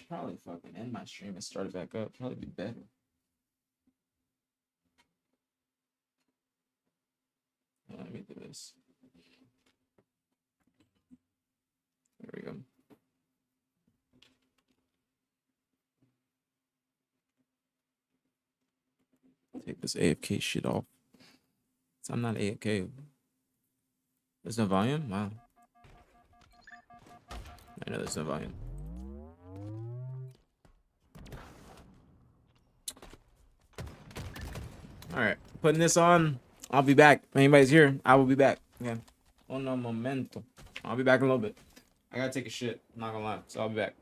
should probably fucking end my stream and start it back up. Probably be better. Let me do this. There we go. Take this AFK shit off. So I'm not AFK. There's no volume? Wow. I know there's no volume. Alright, putting this on. I'll be back. If anybody's here, I will be back. Yeah. Uno momento. I'll be back in a little bit. I gotta take a shit. I'm not gonna lie. So I'll be back.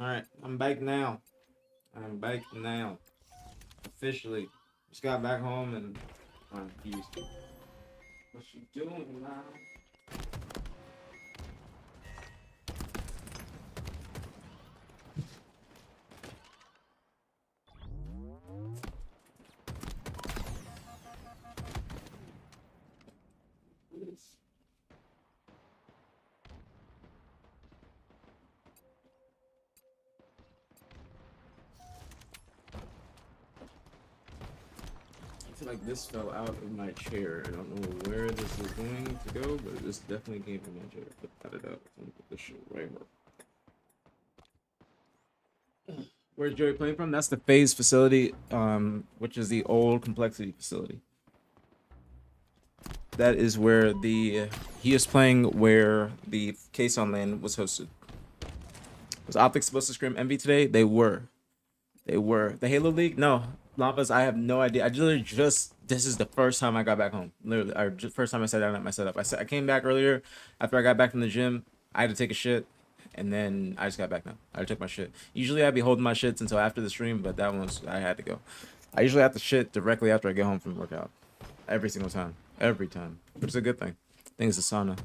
Alright, I'm back now. I'm back now. Officially. Just got back home and I'm confused. What you doing now? I feel like this fell out of my chair. I don't know where this is going to go, but this definitely came from my chair. Cut it out. I'm gonna put this shit right here. Where's Joey playing from? That's the Phase facility, which is the old Complexity facility. That is where he is playing where the Case on Land was hosted. Was Optics supposed to scrim Envy today? They were. The Halo League? No. Lavas, I have no idea. I literally this is the first time I got back home. Literally, first time I sat down at my setup. I came back earlier after I got back from the gym. I had to take a shit, and then I just got back now. I took my shit. Usually I'd be holding my shits until after the stream, but that one's, I had to go. I usually have to shit directly after I get home from workout. Every single time. Every time. Which is a good thing. I think it's a sauna.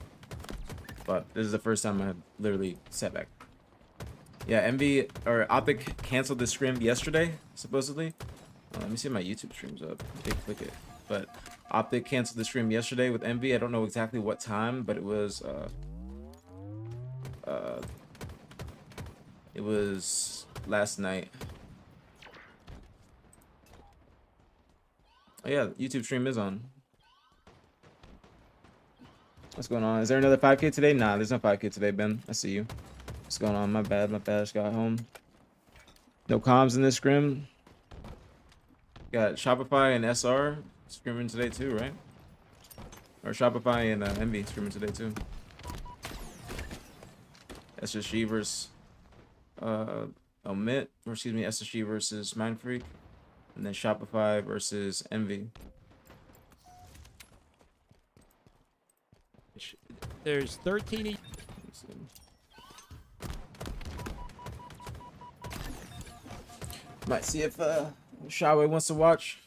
But this is the first time I literally sat back. Yeah, Envy or Optic canceled the scrim yesterday, supposedly. Let me see if my YouTube stream's up. They click it. But Optic canceled the stream yesterday with Envy. I don't know exactly what time, but it was last night. Oh yeah, YouTube stream is on. What's going on? Is there another 5K today? Nah, there's no 5K today, Ben. I see you. What's going on? My bad. I just got home. No comms in this scrim. Got Shopify and SR scrimming today too, right? Or Shopify and Envy scrimming today too. SSG versus Omit, or excuse me, SSG versus Mindfreak, and then Shopify versus Envy. There's 13. Might see if Shaway wants to watch.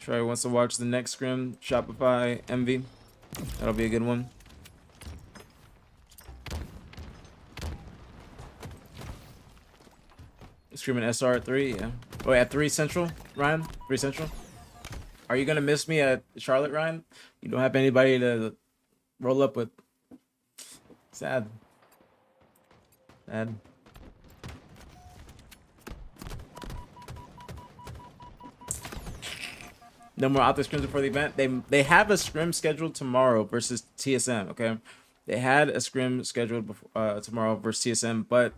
Shaway wants to watch the next scrim, Shopify Envy. That'll be a good one. Screaming SR at 3, yeah. Oh, at 3 Central, Ryan? 3 Central? Are you gonna miss me at Charlotte, Ryan? You don't have anybody to roll up with. Sad. Sad. No more Optic scrims before the event. They have a scrim scheduled tomorrow versus TSM. Okay, they had a scrim scheduled before, tomorrow versus TSM, but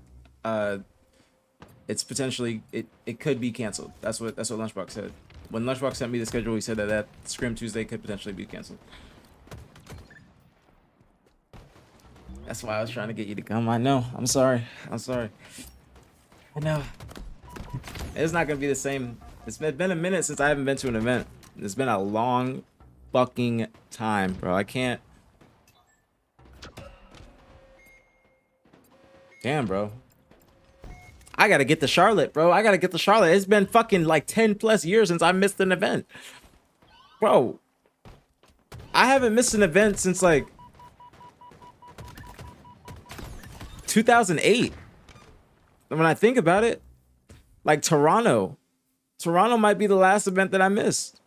it's potentially it could be canceled. That's what Lunchbox said. When Lunchbox sent me the schedule, he said that scrim Tuesday could potentially be canceled. That's why I was trying to get you to come. I know. I'm sorry. I know. It's not gonna be the same. It's been a minute since I haven't been to an event. It's been a long fucking time, bro. I can't. Damn, bro. I gotta get to Charlotte, bro. It's been fucking like 10 plus years since I missed an event. Bro, I haven't missed an event since like 2008. When I think about it, like Toronto might be the last event that I missed.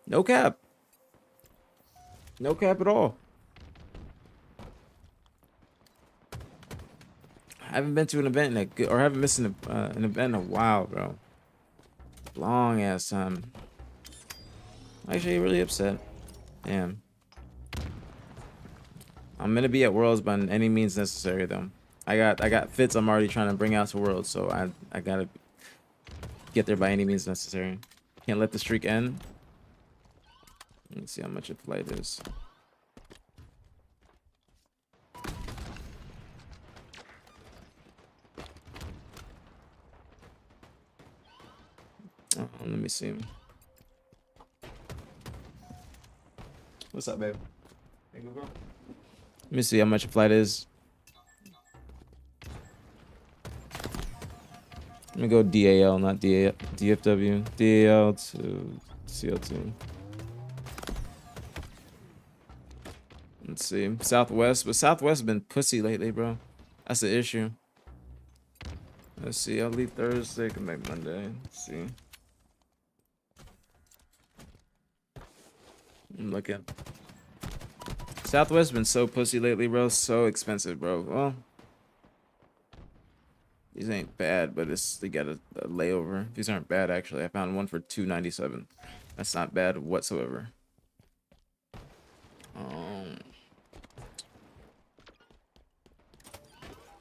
No cap at all. I haven't been to an event or haven't missed an event in a while, bro. Long ass time. Actually, really upset. Damn. I'm gonna be at Worlds by any means necessary, though. I got fits I'm already trying to bring out to Worlds, so I gotta get there by any means necessary. Can't let the streak end. Let's see how much a flight is. Let me see. What's up, babe? Let me see how much a flight is. Let me go DAL, not DFW. DAL to CL2. Let's see. Southwest. But Southwest has been pussy lately, bro. That's the issue. Let's see. I'll leave Thursday. Come back Monday. Let's see. I'm looking. Southwest has been so pussy lately, bro. So expensive, bro. Well, these ain't bad, but they got a layover. These aren't bad, actually. I found one for $297. That's not bad whatsoever.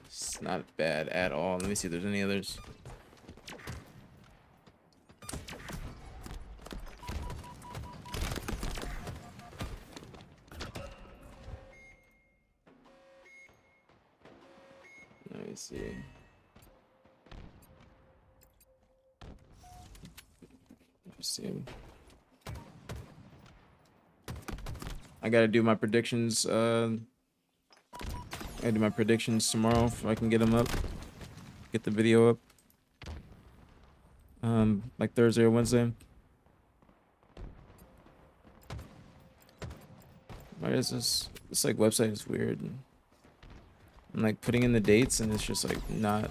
It's not bad at all. Let me see if there's any others. Let me see. Let's see. I gotta do my predictions. I gotta do my predictions tomorrow if I can get them up. Get the video up. Like Thursday or Wednesday. Why is this? This like website is weird. I'm like putting in the dates and it's just like not.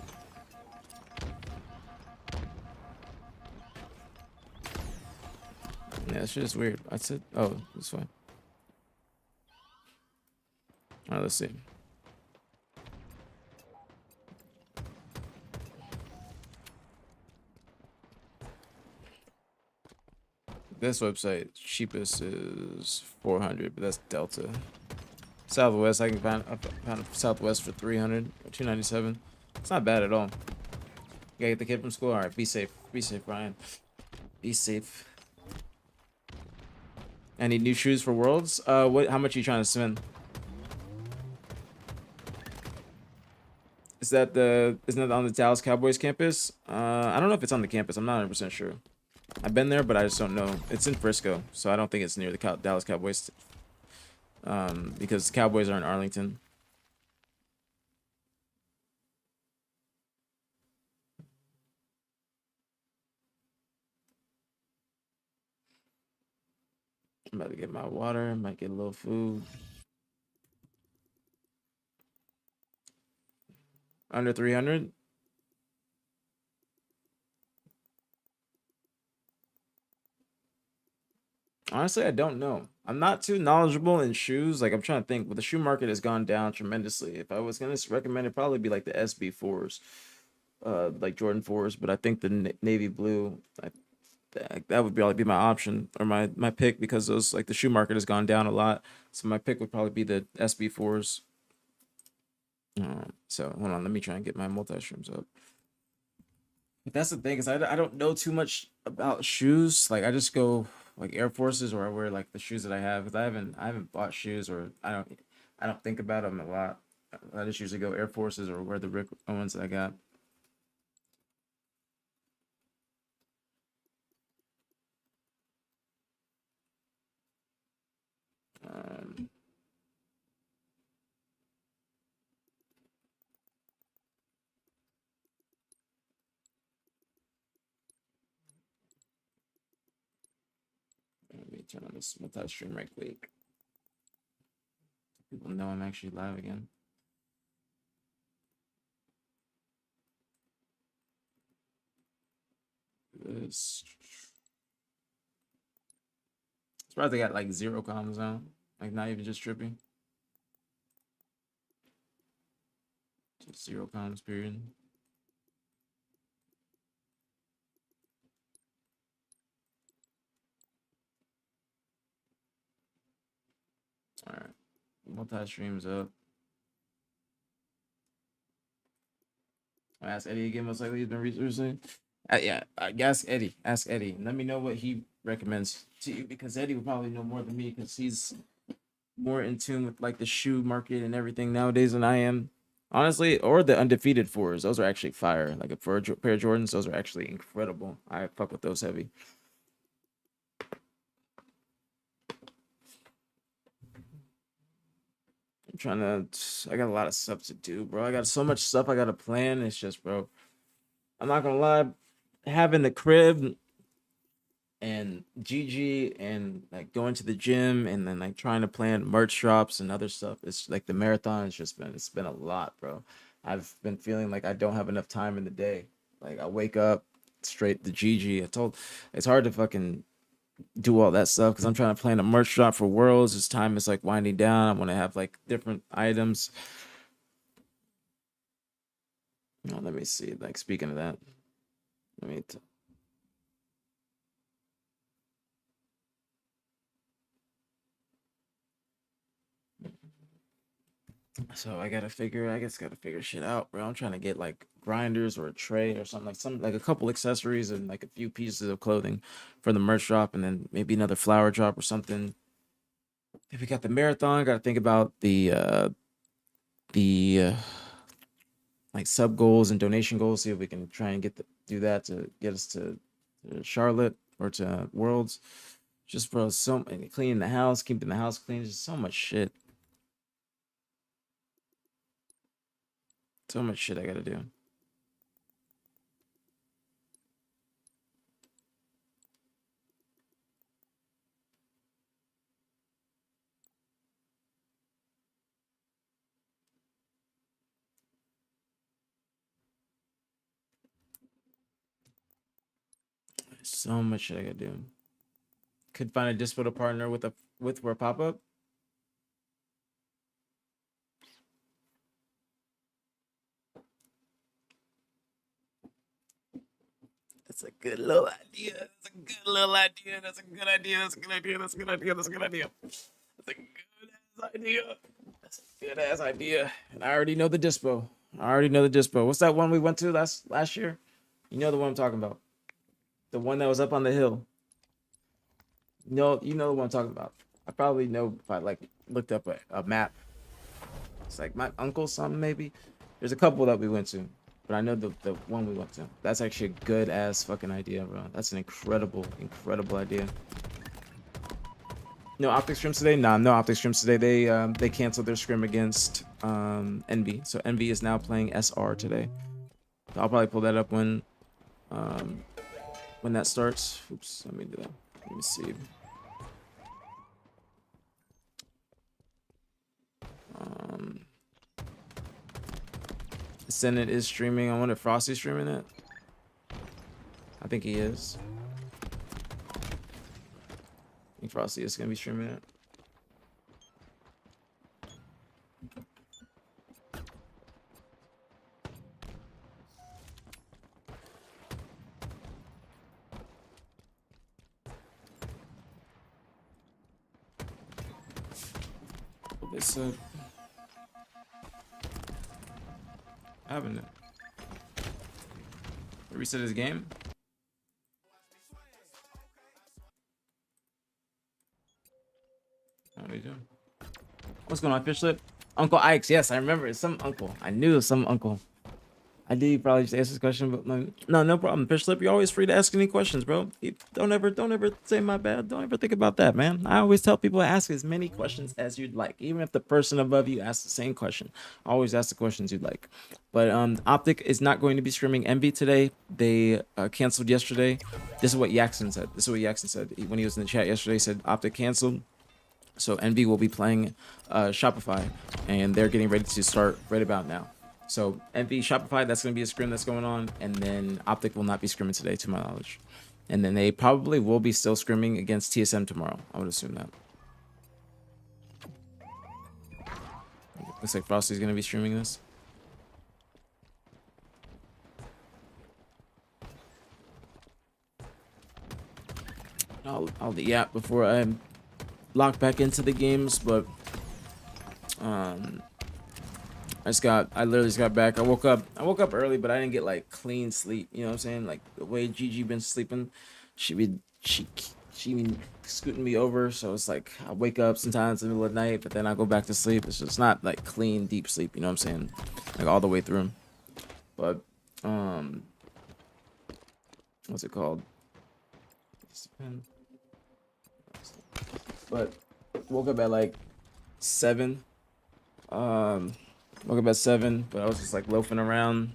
Yeah, it's just weird. I said, oh, it's fine. All right, let's see. This website cheapest is 400, but that's Delta. Southwest, I found Southwest for 300 or 297. It's not bad at all. You gotta get the kid from school. All right, be safe. Be safe, Brian. Be safe. I need new shoes for Worlds. What? How much are you trying to spend? Isn't that on the Dallas Cowboys campus? I don't know if it's on the campus. I'm not 100% sure. I've been there, but I just don't know. It's in Frisco, so I don't think it's near the Dallas Cowboys. Because the Cowboys are in Arlington. I'm about to get my water. Might get a little food. Under 300. Honestly, I don't know. I'm not too knowledgeable in shoes. Like I'm trying to think. But the shoe market has gone down tremendously. If I was gonna recommend it, probably be like the SB4s, like Jordan 4s. But I think the navy blue, that would probably be my option or my pick because those like the shoe market has gone down a lot. So my pick would probably be the SB4s. So hold on, let me try and get my multi-streams up. But that's the thing is I don't know too much about shoes. Like I just go like Air Forces or I wear like the shoes that I have. Cause I haven't bought shoes or I don't think about them a lot. I just usually go Air Forces or wear the Rick Owens that I got. Um, Let me turn on this multi-stream right quick. People know I'm actually live again. This. Surprised they got like 0 comms now. Like not even just tripping. Just 0 comms period. All right, multi-streams up. I ask Eddie again. Most likely he's been researching. Yeah, I guess Eddie. Ask Eddie. Let me know what he recommends to you because Eddie would probably know more than me because he's more in tune with like the shoe market and everything nowadays than I am. Honestly, or the undefeated fours. Those are actually fire. Like for a pair of Jordans, those are actually incredible. I fuck with those heavy. I'm trying to. I got a lot of stuff to do, bro. I got so much stuff I got to plan. It's just, bro. I'm not gonna lie, having the crib and GG and like going to the gym and then like trying to plan merch drops and other stuff. It's like the marathon has just been, it's been a lot, bro. I've been feeling like I don't have enough time in the day. Like I wake up straight to GG. I told it's hard to fucking do all that stuff because I'm trying to plan a merch drop for Worlds. This time is like winding down. I want to have like different items. Let me see. Like speaking of that, let me. So I gotta figure. I guess gotta figure shit out, bro. I'm trying to get like grinders or a tray or something like a couple accessories and like a few pieces of clothing for the merch drop, and then maybe another flower drop or something. If we got the marathon, got to think about the like sub goals and donation goals. See if we can try and do that to get us to Charlotte or to Worlds. Just bro, and cleaning the house, keeping the house clean. Just so much shit. So much shit I gotta do. So much shit I gotta do. Could find a dispo to partner with for a pop up. That's a good little idea. That's a good little idea. That's a good idea. That's a good idea. That's a good idea. That's a good idea. That's a good ass idea. That's a good ass idea. And I already know the dispo. I already know the dispo. What's that one we went to last year? You know the one I'm talking about. The one that was up on the hill. No, you know the one I'm talking about. I probably know if I like looked up a map. It's like my uncle something maybe. There's a couple that we went to, but I know the one we went to. That's actually a good ass fucking idea, bro. That's an incredible idea. No optic scrims today. Nah, no optic scrims today. They canceled their scrim against Envy. So Envy is now playing SR today. So I'll probably pull that up when that starts. Oops, let me do that. Let me see. Senate is streaming. I wonder if Frosty's streaming it. I think he is. I think Frosty is gonna be streaming it. It's having it. Reset his game. What are you doing? What's going on, Fish Lip? Uncle Ike's. Yes, I remember. It's some uncle. I knew it was some uncle. I did probably just ask this question, but no problem. Fish Lip, you're always free to ask any questions, bro. Don't ever say my bad. Don't ever think about that, man. I always tell people to ask as many questions as you'd like, even if the person above you asks the same question. Always ask the questions you'd like. But Optic is not going to be streaming Envy today. They canceled yesterday. This is what Yaxon said. When he was in the chat yesterday. He said Optic canceled. So Envy will be playing Shopify, and they're getting ready to start right about now. So Envy Shopify, that's going to be a scrim that's going on, and then Optic will not be scrimming today, to my knowledge. And then they probably will be still scrimming against TSM tomorrow. I would assume that. Looks like Frosty's going to be streaming this. I'll yap before I lock back into the games, but I literally just got back. I woke up early, but I didn't get like clean sleep. You know what I'm saying? Like the way Gigi been sleeping, she been scooting me over. So it's like I wake up sometimes in the middle of the night, but then I go back to sleep. It's just not like clean, deep sleep. You know what I'm saying? Like all the way through. But what's it called? But woke up at like 7. Woke up at 7, but I was just like loafing around,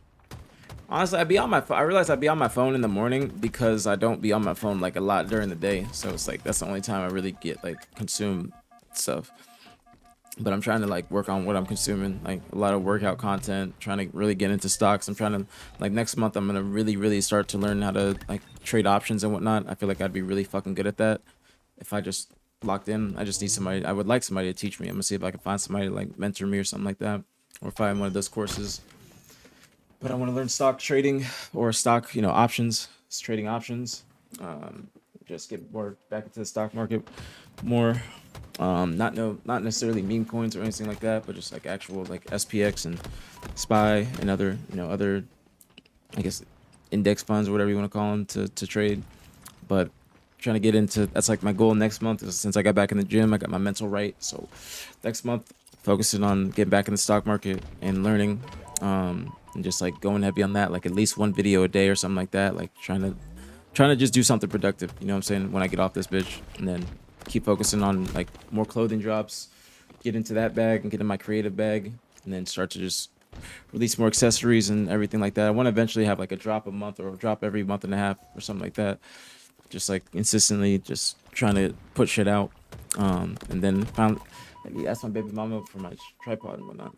Honestly, I'd be on my I realize I'd be on my phone in the morning because I don't be on my phone like a lot during the day. So it's like that's the only time I really get like consume stuff. But I'm trying to like work on what I'm consuming, like a lot of workout content, trying to really get into stocks. I'm trying to like next month I'm gonna really start to learn how to like trade options and whatnot. I feel like I'd be really fucking good at that if I just locked in. I just need somebody. I would like somebody to teach me. I'm gonna see if I can find somebody to like mentor me or something like that, or find one of those courses. But I want to learn stock trading or stock, options, trading options. Um, just get more back into the stock market more. Not necessarily meme coins or anything like that, but just like actual like SPX and SPY and other I guess index funds or whatever you want to call them to trade. But trying to get into that's like my goal next month is since I got back in the gym, I got my mental right. So next month, focusing on getting back in the stock market and learning, and just like going heavy on that, like at least one video a day or something like that. Like trying to just do something productive. You know what I'm saying? When I get off this bitch, and then keep focusing on like more clothing drops, get into that bag and get in my creative bag, and then start to just release more accessories and everything like that. I want to eventually have like a drop a month or a drop every month and a half or something like that. Just like consistently just trying to put shit out. And then found maybe ask my baby mama for my tripod and whatnot.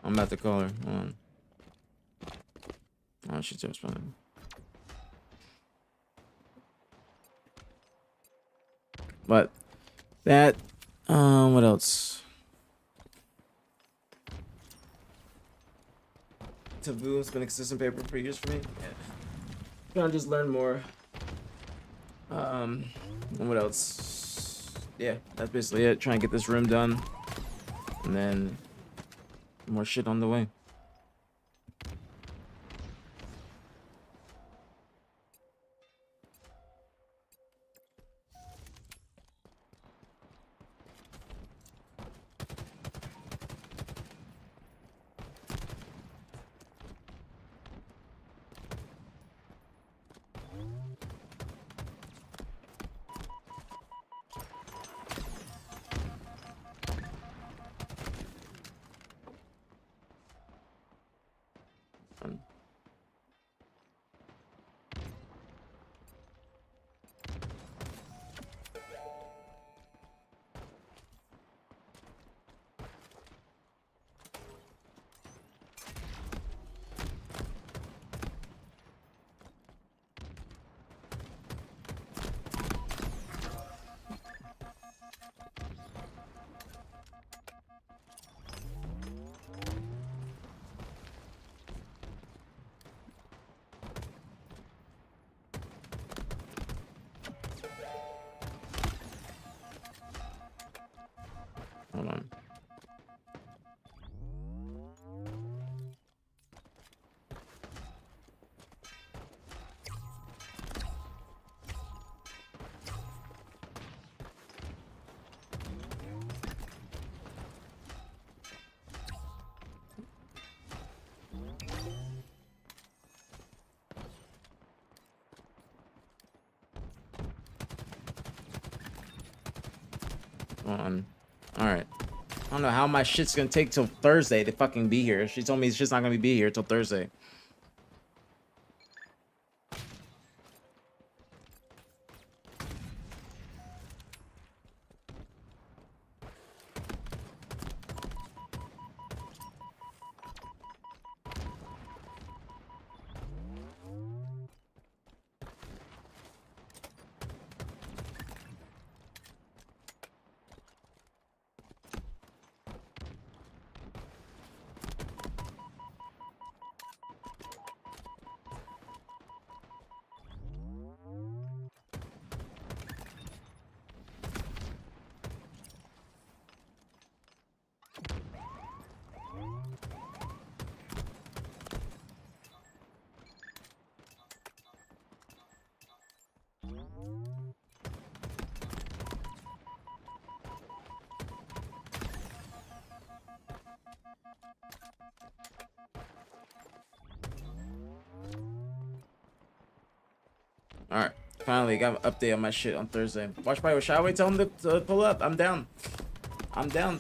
I'm about to call her. Hold on. Oh, she's just fine. But that, what else? Taboo has been a consistent paper for years for me. Yeah. Trying to just learn more. And what else? Yeah, that's basically it. Trying to get this room done, and then more shit on the way. Hold on. Hold on. All right. I don't know how my shit's gonna take till Thursday to fucking be here. She told me it's just not gonna be here till Thursday. All right. Finally got an update on my shit on Thursday. Watch party with Shaway. Tell him to pull up. I'm down. I'm down.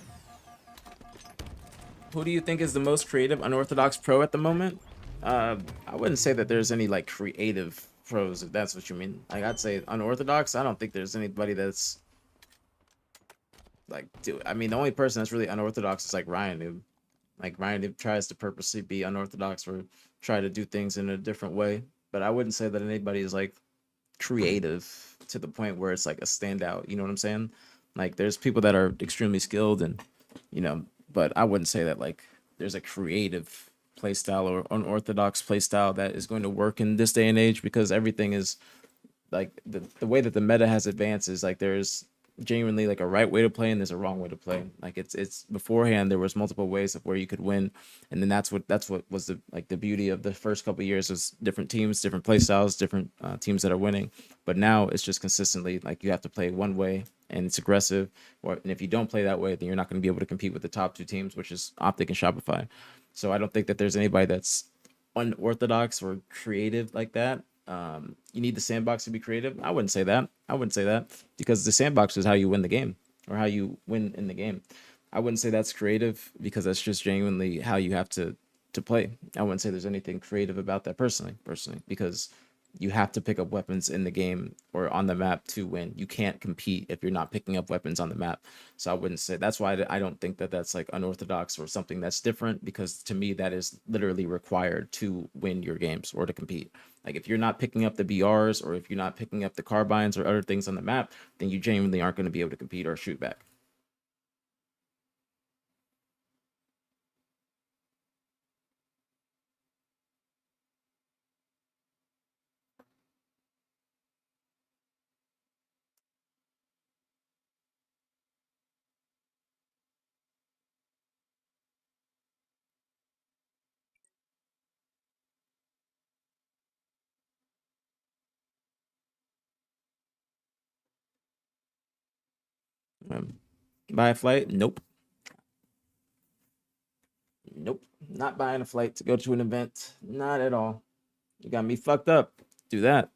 Who do you think is the most creative unorthodox pro at the moment? I wouldn't say that there's any like creative pros, if that's what you mean. Like I'd say unorthodox. I don't think there's anybody that's like I mean, the only person that's really unorthodox is like Ryan Noob. Like Ryan Noob tries to purposely be unorthodox or try to do things in a different way. But I wouldn't say that anybody is like creative to the point where it's like a standout. You know what I'm saying? Like there's people that are extremely skilled and but I wouldn't say that like there's a creative play style or unorthodox play style that is going to work in this day and age because everything is like the way that the meta has advanced is like there's genuinely like a right way to play and there's a wrong way to play. Like it's beforehand there was multiple ways of where you could win, and then that's what was the like the beauty of the first couple of years was different teams, different play styles, different teams that are winning. But now it's just consistently like you have to play one way and it's aggressive, and if you don't play that way, then you're not going to be able to compete with the top two teams, which is Optic and Shopify. So I don't think that there's anybody that's unorthodox or creative like that. You need the sandbox to be creative. I wouldn't say that. I wouldn't say that because the sandbox is how you win the game or how you win in the game. I wouldn't say that's creative because that's just genuinely how you have to play. I wouldn't say there's anything creative about that personally, because you have to pick up weapons in the game or on the map to win. You can't compete if you're not picking up weapons on the map. So I wouldn't say that's why I don't think that that's like unorthodox or something that's different, because to me that is literally required to win your games or to compete. Like if you're not picking up the BRs or if you're not picking up the carbines or other things on the map, then you genuinely aren't going to be able to compete or shoot back. Um, Buy a flight? Nope. Nope. Not buying a flight to go to an event. Not at all. You got me fucked up. Do that.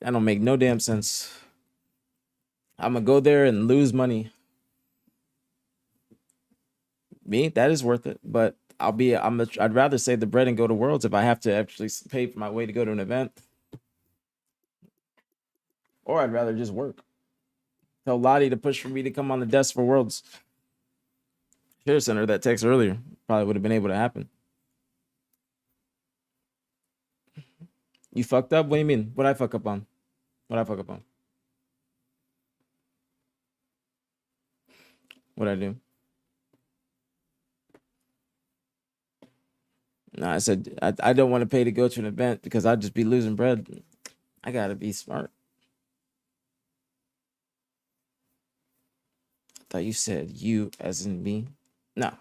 That don't make no damn sense. I'm gonna go there and lose money. Me, that is worth it. But I'd rather save the bread and go to Worlds if I have to actually pay for my way to go to an event, or I'd rather just work. Tell Lottie to push for me to come on the desk for Worlds. Should have sent her that text earlier. Probably would have been able to happen. You fucked up? What do you mean? What I fuck up on? What I fuck up on? What I do? No, I said I don't want to pay to go to an event because I'd just be losing bread. I gotta be smart. I thought you said you as in me. No,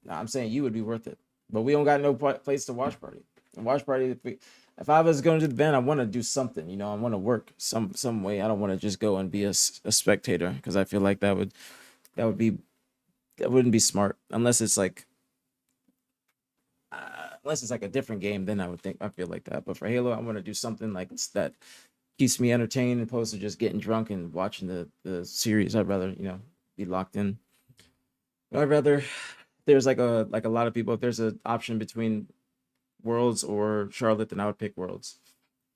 no, I'm saying you would be worth it. But we don't got no place to watch party. And watch party, if I was going to the event, I want to do something. You know, I want to work some way. I don't want to just go and be a spectator because I feel like that wouldn't be smart unless it's like a different game. Then I feel like that. But for Halo, I want to do something like that keeps me entertained, opposed to just getting drunk and watching the series. I'd rather be locked in. I'd rather there's like a lot of people. If there's an option between Worlds or Charlotte, then I would pick Worlds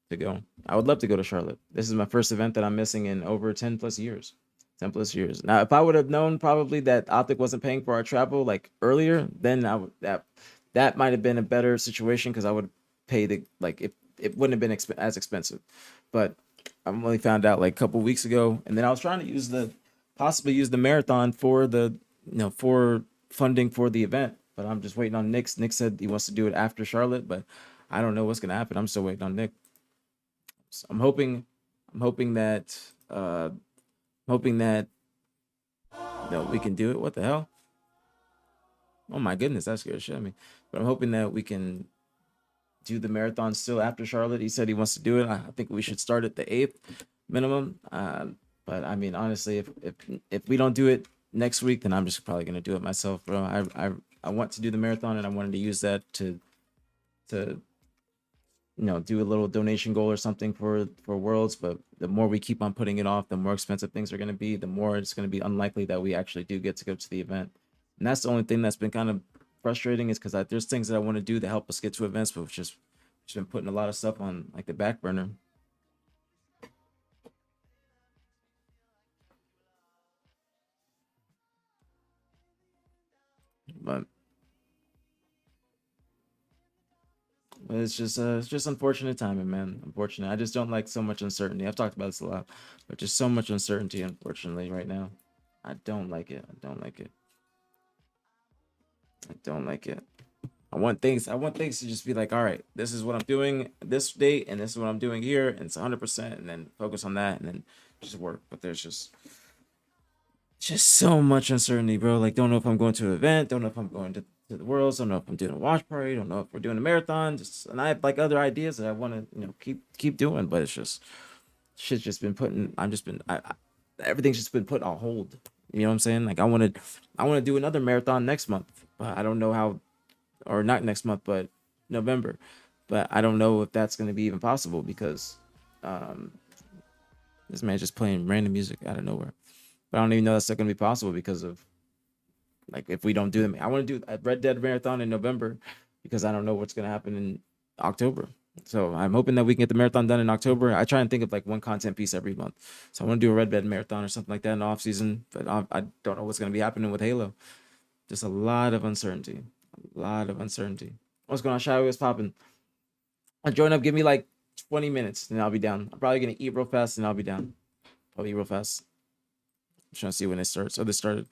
to go. I would love to go to Charlotte. This is my first event that I'm missing in over 10 plus years. 10 plus years. Now, if I would have known probably that Optic wasn't paying for our travel like earlier, then I would that might have been a better situation because I would pay the like it wouldn't have been as expensive. But I only found out like a couple weeks ago, and then I was trying to possibly use the marathon for for funding for the event, but I'm just waiting on Nick. Nick said he wants to do it after Charlotte, but I don't know what's gonna happen. I'm still waiting on Nick. So I'm hoping that hoping that we can do it. What the hell? Oh my goodness, that scared shit out of me. But I'm hoping that we can do the marathon still after Charlotte. He said he wants to do it. I think we should start at the 8th minimum. But I mean, honestly, if we don't do it next week, then I'm just probably gonna do it myself, bro. I want to do the marathon, and I wanted to use that to do a little donation goal or something for Worlds. But the more we keep on putting it off, the more expensive things are going to be. The more it's going to be unlikely that we actually do get to go to the event. And that's the only thing that's been kind of frustrating, is because there's things that I want to do to help us get to events, but we've just been putting a lot of stuff on like the back burner. But it's just unfortunate timing, man. Unfortunate. I just don't like so much uncertainty. I've talked about this a lot, but just so much uncertainty, unfortunately, right now. I don't like it. I don't like it. I don't like it. I want things to just be like, all right, this is what I'm doing this date, and this is what I'm doing here, and it's 100%, and then focus on that, and then just work. But there's just so much uncertainty, bro. Like, don't know if I'm going to an event, don't know if I'm going to the Worlds, don't know if I'm doing a watch party, don't know if we're doing a marathon. And I have like other ideas that I want to, keep doing, but it's just shit's just been putting. Everything's just been put on hold. You know what I'm saying? Like, I want to do another marathon next month, but I don't know how, or not next month, but November. But I don't know if that's going to be even possible, because this man's just playing random music out of nowhere. But I don't even know that's not going to be possible, because of, like, if we don't do them. I want to do a Red Dead Marathon in November, because I don't know what's going to happen in October. So I'm hoping that we can get the marathon done in October. I try and think of like one content piece every month. So I want to do a Red Dead Marathon or something like that in the off season. But I don't know what's going to be happening with Halo. Just a lot of uncertainty. A lot of uncertainty. What's going on, Shy? What's popping? I'll join up. Give me like 20 minutes, and I'll be down. I'm probably going to eat real fast, and I'll be down. Probably eat real fast. I'm trying to see when it starts. Oh, this started.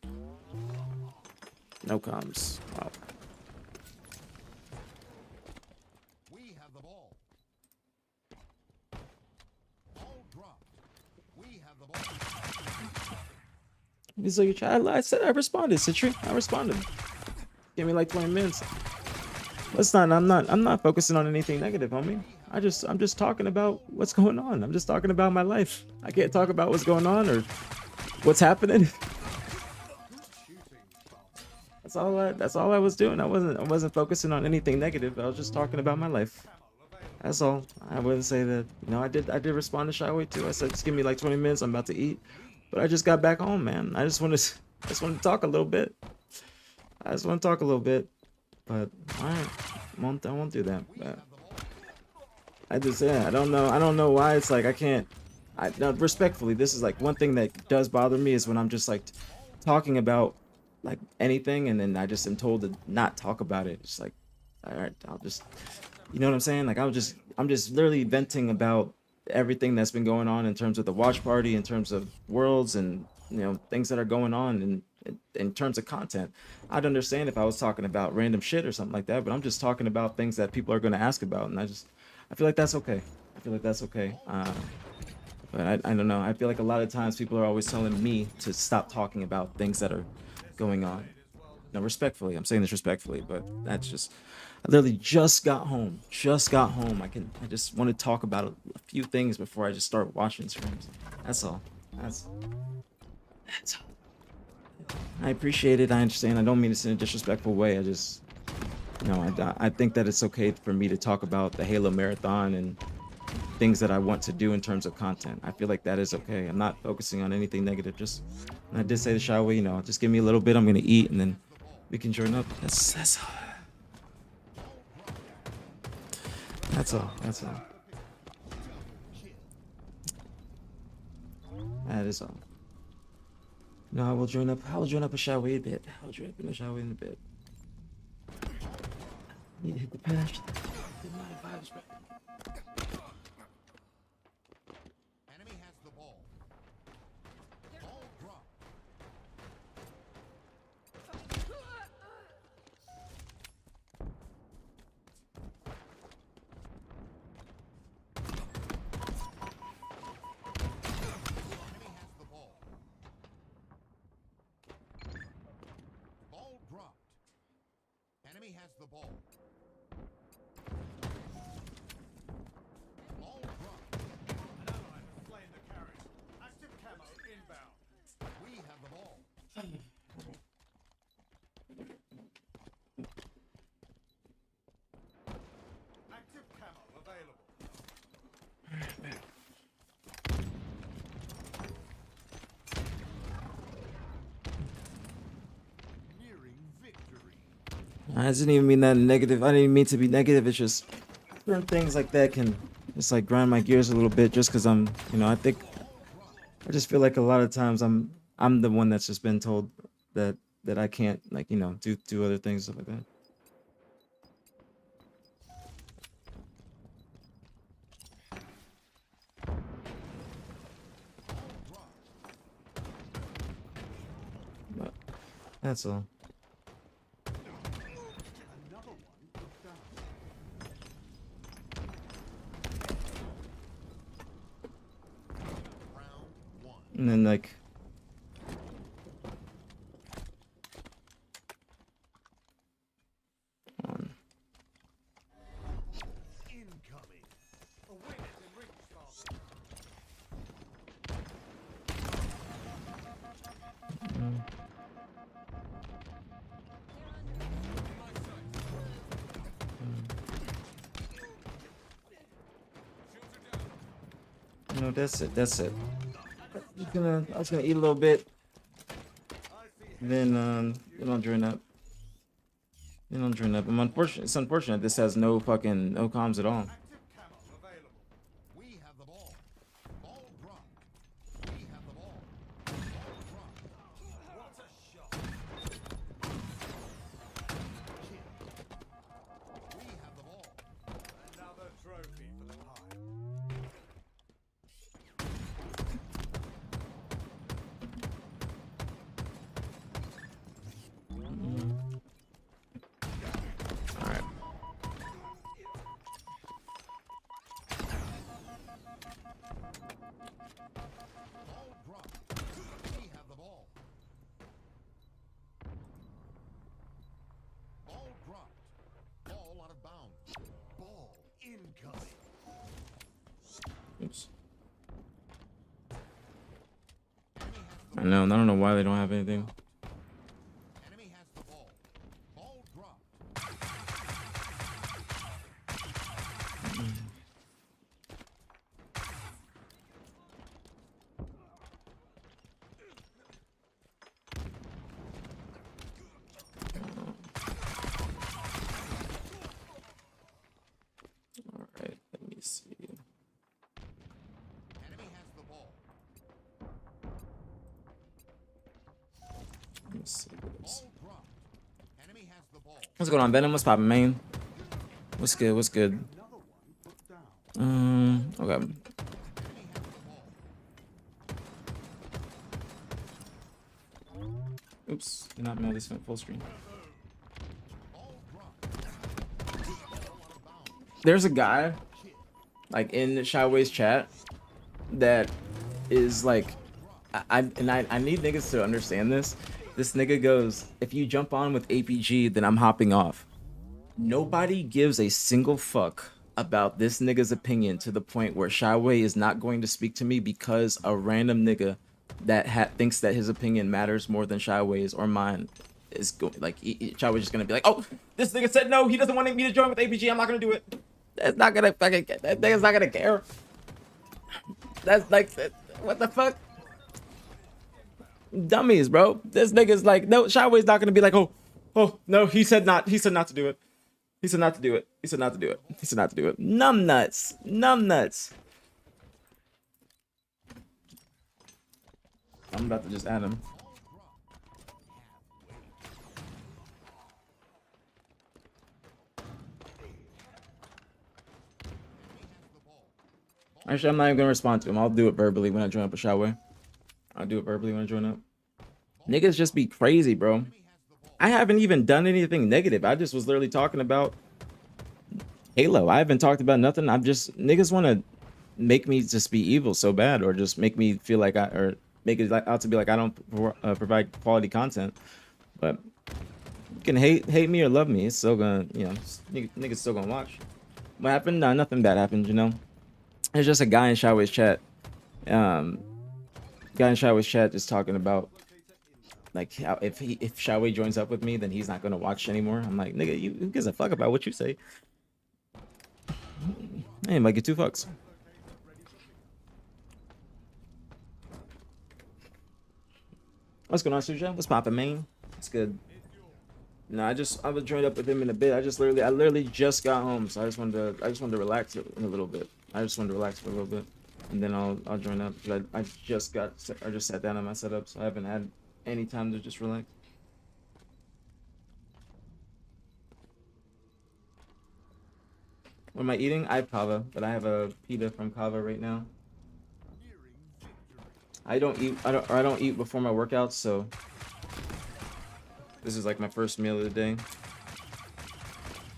No comms. Wow. We have the ball. Ball dropped. We have the ball. He's like, I said I responded, Citri. I responded. Give me like 20 minutes. I'm not focusing on anything negative, homie. I'm just talking about what's going on. I'm just talking about my life. I can't talk about what's going on or what's happening. That's all I was doing. I wasn't focusing on anything negative. I was just talking about my life. That's all. I wouldn't say that. I did respond to Shyway too. I said, just give me like 20 minutes. I'm about to eat. But I just got back home, man. I just want to talk a little bit. I just want to talk a little bit. But all right, I won't do that. But I don't know why it's like I can't. No, respectfully, this is like one thing that does bother me, is when I'm just like talking about like anything, and then I just am told to not talk about it. It's like, all right, I'll just, you know what I'm saying? Like, I'm just literally venting about everything that's been going on in terms of the watch party, in terms of Worlds, and things that are going on in terms of content. I'd understand if I was talking about random shit or something like that, but I'm just talking about things that people are going to ask about, and I feel like that's okay. I feel like that's okay. But I don't know. I feel like a lot of times people are always telling me to stop talking about things that are going on. No, respectfully. I'm saying this respectfully, but that's just, I literally just got home. I just want to talk about a few things before I just start watching scrims. That's all. That's all. I appreciate it. I understand. I don't mean this in a disrespectful way. I just, I think that it's okay for me to talk about the Halo marathon and things that I want to do in terms of content. I feel like that is okay. I'm not focusing on anything negative. And I did say the shower, just give me a little bit. I'm gonna eat, and then we can join up. That's all. That's all. That's all. That is all. No, I will join up. I will join up a shower a bit. I'll join up in the shower in a bit. Need to hit the patch. Enemy has the ball. Ball dropped. Enemy has the ball. Ball dropped. Enemy has the ball. Ball dropped. An ally has slain the carrier. Active camo inbound. We have the ball. Active camo available. I didn't even mean that negative. I didn't even mean to be negative. It's just certain things like that can just like grind my gears a little bit. Just because I'm, you know, I just feel like a lot of times I'm the one that's just been told that I can't, like, you know, do other things, stuff like that. But that's all. And then like Incoming. A witness in ring start. No, that's it. That's it. I was gonna eat a little bit. Then I'll join up. Then I'll join up. It's unfortunate this has no comms at all. Active camo available. We have the ball. Ball dropped. We have the ball. Ball dropped. What a shot. We have the ball. Another trophy for the pile. All right. Ball dropped. We have the ball. Ball dropped. Ball out of bounds. Ball incoming. Oops. I don't know why they don't have anything. Enemy has the ball. Ball dropped. All right, let me see. Enemy has the ball. Let me see this. Ball dropped. Enemy has the ball. What's going on, Venom? What's poppin', man? What's good? What's good? Another one put down. Okay. Enemy has the ball. Oops, did not know this went full screen. Ball dropped. Ball out of bounds. There's a guy, like, in Shyway's chat that is like, I need niggas to understand this. This nigga goes, if you jump on with APG, then I'm hopping off. Nobody gives a single fuck about this nigga's opinion to the point where Shyway is not going to speak to me because a random nigga that thinks that his opinion matters more than Shyway's or mine is going, like, Shyway's just gonna be like, oh, this nigga said no, he doesn't want me to join with APG, I'm not gonna do it. That's not gonna fucking, that nigga's not gonna care. That's like, what the fuck? Dummies, bro. This nigga's like, no, Shyway's not gonna be like, oh, no, he said not to do it. He said not to do it. He said not to do it. He said not to do it. Numb nuts. Numb nuts. I'm about to just add him. Actually, I'm not even gonna respond to him. I'll do it verbally when I join up with Shyway. I'll do it verbally when I join up. Niggas just be crazy, bro. I haven't even done anything negative. I just was literally talking about Halo. I haven't talked about nothing. I'm just, niggas want to make me just be evil so bad, or just make me feel like or make it out to be like I don't provide quality content. But you can hate me or love me. It's still gonna, you know, niggas still gonna watch. What happened? Nah, nothing bad happened, you know. There's just a guy in Shyway's chat. Guy in Shyway's chat just talking about, like, how if Shyway joins up with me, then he's not gonna watch anymore. I'm like, nigga, who gives a fuck about what you say? Hey, might get 2 fucks. What's going on, Suja? What's poppin', man? It's good. No, I was joined up with him in a bit. I literally just got home, so I just wanted to relax in a little bit. I just wanted to relax for a little bit, and then I'll join up. 'Cause I just sat down on my setup, so I haven't had any time to just relax. What am I eating? I have kava, but I have a pita from kava right now. Nearing victory. I don't eat before my workouts, so this is like my first meal of the day.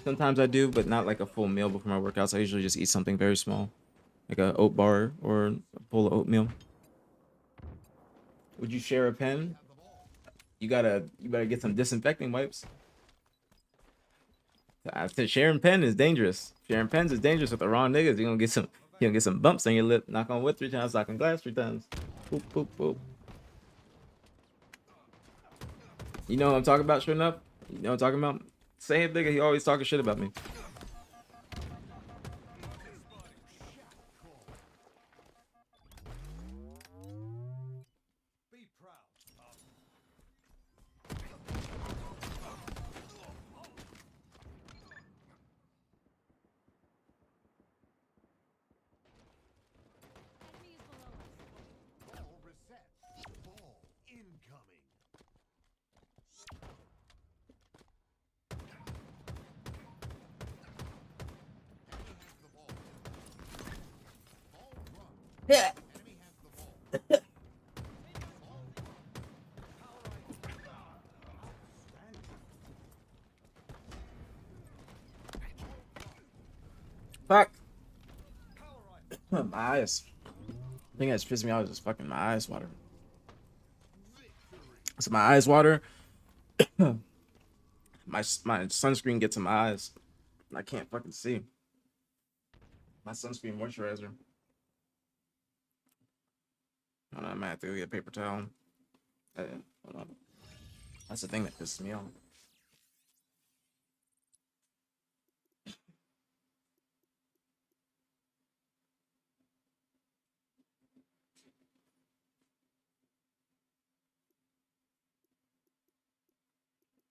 Sometimes I do, but not like a full meal before my workouts. I usually just eat something very small, like a oat bar or a bowl of oatmeal. Would you share a pen? Have the ball. You better get some disinfecting wipes. I said sharing pen is dangerous. Sharing pens is dangerous with the wrong niggas. You gonna get some bumps on your lip. Knock on wood 3 times, knock on glass 3 times. Boop boop boop. You know what I'm talking about, sure enough? You know what I'm talking about? Same nigga, he always talking shit about me. Be proud. Ball reset. Ball incoming. Enemy has the ball. Ball run. Yeah. Enemy has the ball. Ball run. Power item. Outstanding. Fuck. Power item. My eyes. The thing that's pissing me off is just fucking my eyes water. So my eyes water. My sunscreen gets in my eyes. I can't fucking see. My sunscreen moisturizer. Hold on, I might have to go get a paper towel. Hold on. That's the thing that pisses me off.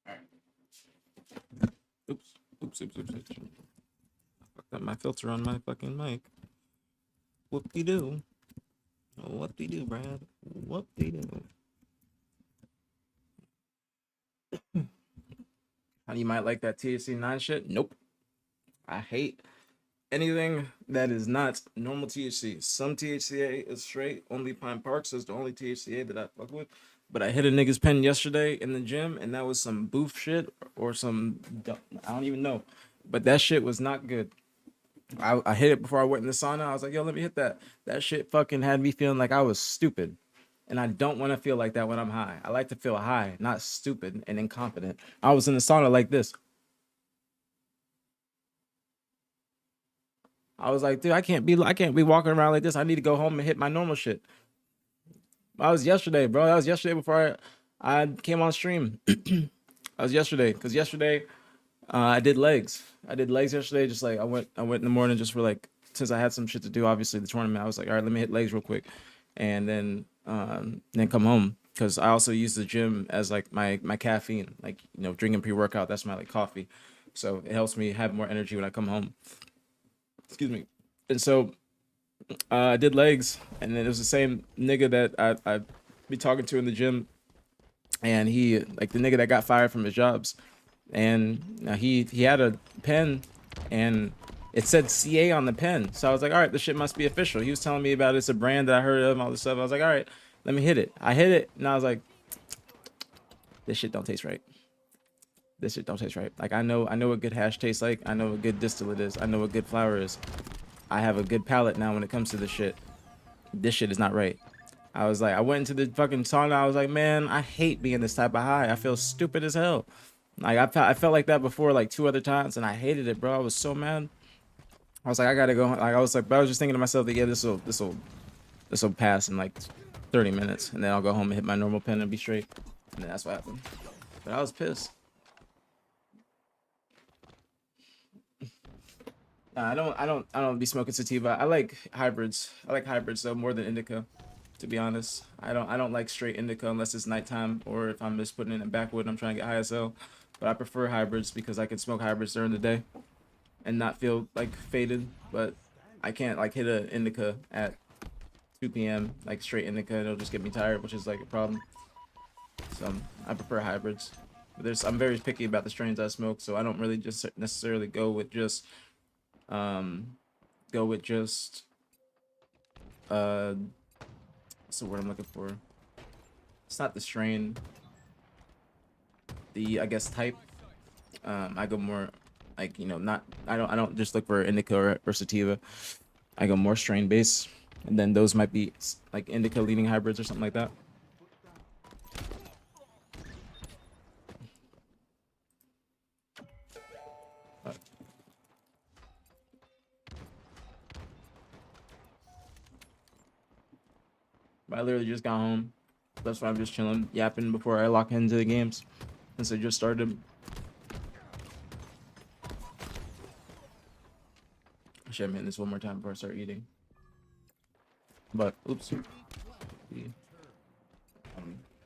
Alright. Oops. Fucked up my filter on my fucking mic. Whoop-de-doo. Whoop-de-doo, Brad. Whoop-de-doo. How you might like that THC 9 shit? Nope. I hate anything that is not normal THC. Some THCA is straight. Only Pine Parks is the only THCA that I fuck with. But I hit a nigga's pen yesterday in the gym, and that was some boof shit or some I don't even know. But that shit was not good. I hit it before I went in the sauna. I was like, yo, let me hit that. That shit fucking had me feeling like I was stupid. And I don't want to feel like that when I'm high. I like to feel high, not stupid and incompetent. I was in the sauna like this. I was like, dude, I can't be walking around like this. I need to go home and hit my normal shit. I was yesterday, bro. That was yesterday before I came on stream. That was yesterday, because yesterday I did legs. I did legs yesterday. Just like I went in the morning just for like, since I had some shit to do. Obviously the tournament. I was like, all right, let me hit legs real quick, and then come home, because I also use the gym as like my caffeine, like, you know, drinking pre-workout. That's my like coffee, so it helps me have more energy when I come home. Excuse me. And so I did legs, and then it was the same nigga that I be talking to in the gym, and he, like, the nigga that got fired from his jobs, and he had a pen, and it said CA on the pen. So I was like, all right, this shit must be official. He was telling me about it's a brand that I heard of and all this stuff. I was like, all right, let me hit it. I hit it, and I was like, this shit don't taste right. This shit don't taste right. Like, I know what good hash tastes like. I know what good distillate is. I know what good flour is. I have a good palate now when it comes to this shit. This shit is not right. I was like, I went into the fucking sauna. I was like, man, I hate being this type of high. I feel stupid as hell. Like, I felt like that before, like 2 other times, and I hated it, bro. I was so mad. I was like, I gotta go. Like, I was like, but I was just thinking to myself that, yeah, this will pass in like 30 minutes, and then I'll go home and hit my normal pen and be straight. And then that's what happened. But I was pissed. Nah, I don't be smoking sativa. I like hybrids. I like hybrids though more than indica, to be honest. I don't like straight indica unless it's nighttime or if I'm just putting it in backwood and I'm trying to get high as hell. but I prefer hybrids because I can smoke hybrids during the day and not feel like faded. But I can't like hit a indica at 2 p.m. like straight indica. It'll just get me tired, which is like a problem. So I prefer hybrids. But I'm very picky about the strains I smoke, so I don't really just necessarily go with just go with just what's the word I'm looking for? It's not the strain, the I guess type. I go more like, you know, not I don't just look for indica or sativa. I go more strain based, and then those might be like indica leaning hybrids or something like that. But I literally just got home. That's why I'm just chilling, yapping before I lock into the games, since I just started. I should have made this one more time before I start eating. But oops.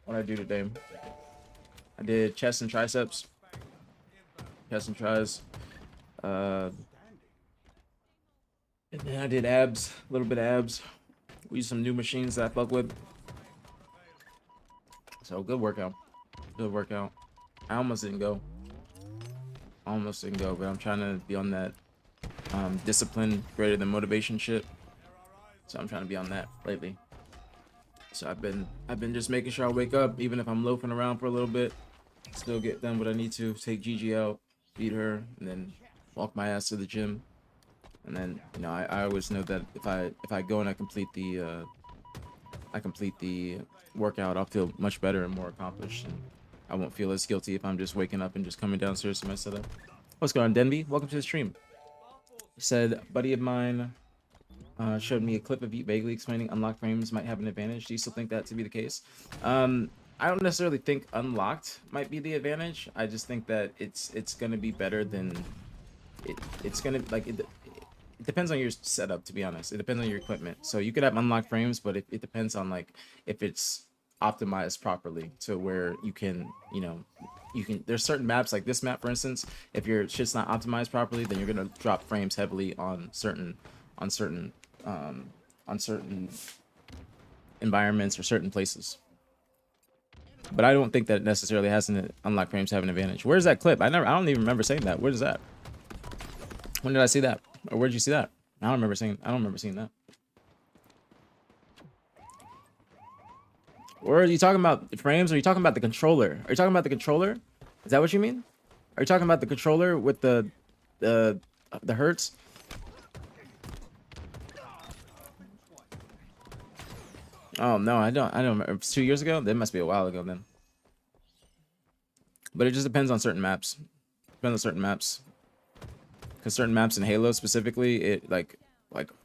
What I do today? I did chest and triceps. Chest and tries. And then I did abs, a little bit of abs. We used some new machines that I fuck with. So good workout. Good workout. I almost didn't go. But I'm trying to be on that discipline greater than motivation shit. So I'm trying to be on that lately. So I've been just making sure I wake up, even if I'm loafing around for a little bit, still get done what I need to, take Gigi out, feed her, and then walk my ass to the gym. And then, you know, I always know that if I go and I complete the workout, I'll feel much better and more accomplished, and I won't feel as guilty if I'm just waking up and just coming downstairs to my setup. What's going on, Denby? Welcome to the stream. He said, buddy of mine showed me a clip of you vaguely explaining unlocked frames might have an advantage. Do you still think that to be the case? I don't necessarily think unlocked might be the advantage. I just think that it's gonna be better than it's gonna like it depends on your setup, to be honest. It depends on your equipment. So you could have unlocked frames, but it depends on like if it's optimized properly to where you can, you know, there's certain maps like this map, for instance. If your shit's not optimized properly, then you're gonna drop frames heavily on certain environments or certain places. But I don't think that necessarily has an unlocked frames have an advantage. Where's that clip? I don't even remember saying that. Where is that? When did I see that? Or where'd you see that? I don't remember seeing that. Or are you talking about frames? Or are you talking about the controller? Are you talking about the controller? Is that what you mean? Are you talking about the controller with the hertz? Oh no, I don't remember. It was 2 years ago? That must be a while ago then. But it just depends on certain maps. Because certain maps in Halo specifically, it like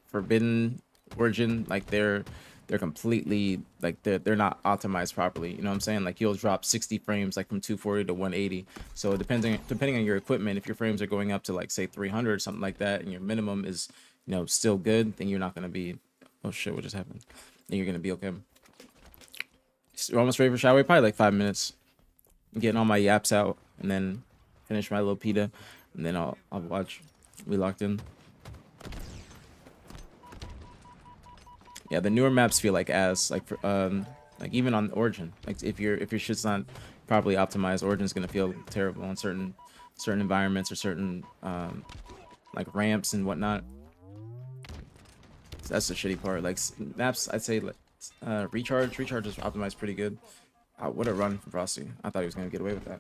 Forbidden Origin, like they're completely like they're not optimized properly. You know what I'm saying? Like you'll drop 60 frames like from 240 to 180. So depending on your equipment, if your frames are going up to like say 300 or something like that, and your minimum is, you know, still good, then you're not gonna be. Oh shit! What just happened? Then you're gonna be okay. We're almost ready for shower. Probably like 5 minutes. I'm getting all my yaps out and then finish my little pita, and then I'll watch. We locked in. Yeah, the newer maps feel like ass. Like even on Origin, like if your shit's not properly optimized, Origin's gonna feel terrible on certain environments or certain like ramps and whatnot. So that's the shitty part. Like maps, I'd say like recharge is optimized pretty good. What a run from Frosty! I thought he was gonna get away with that.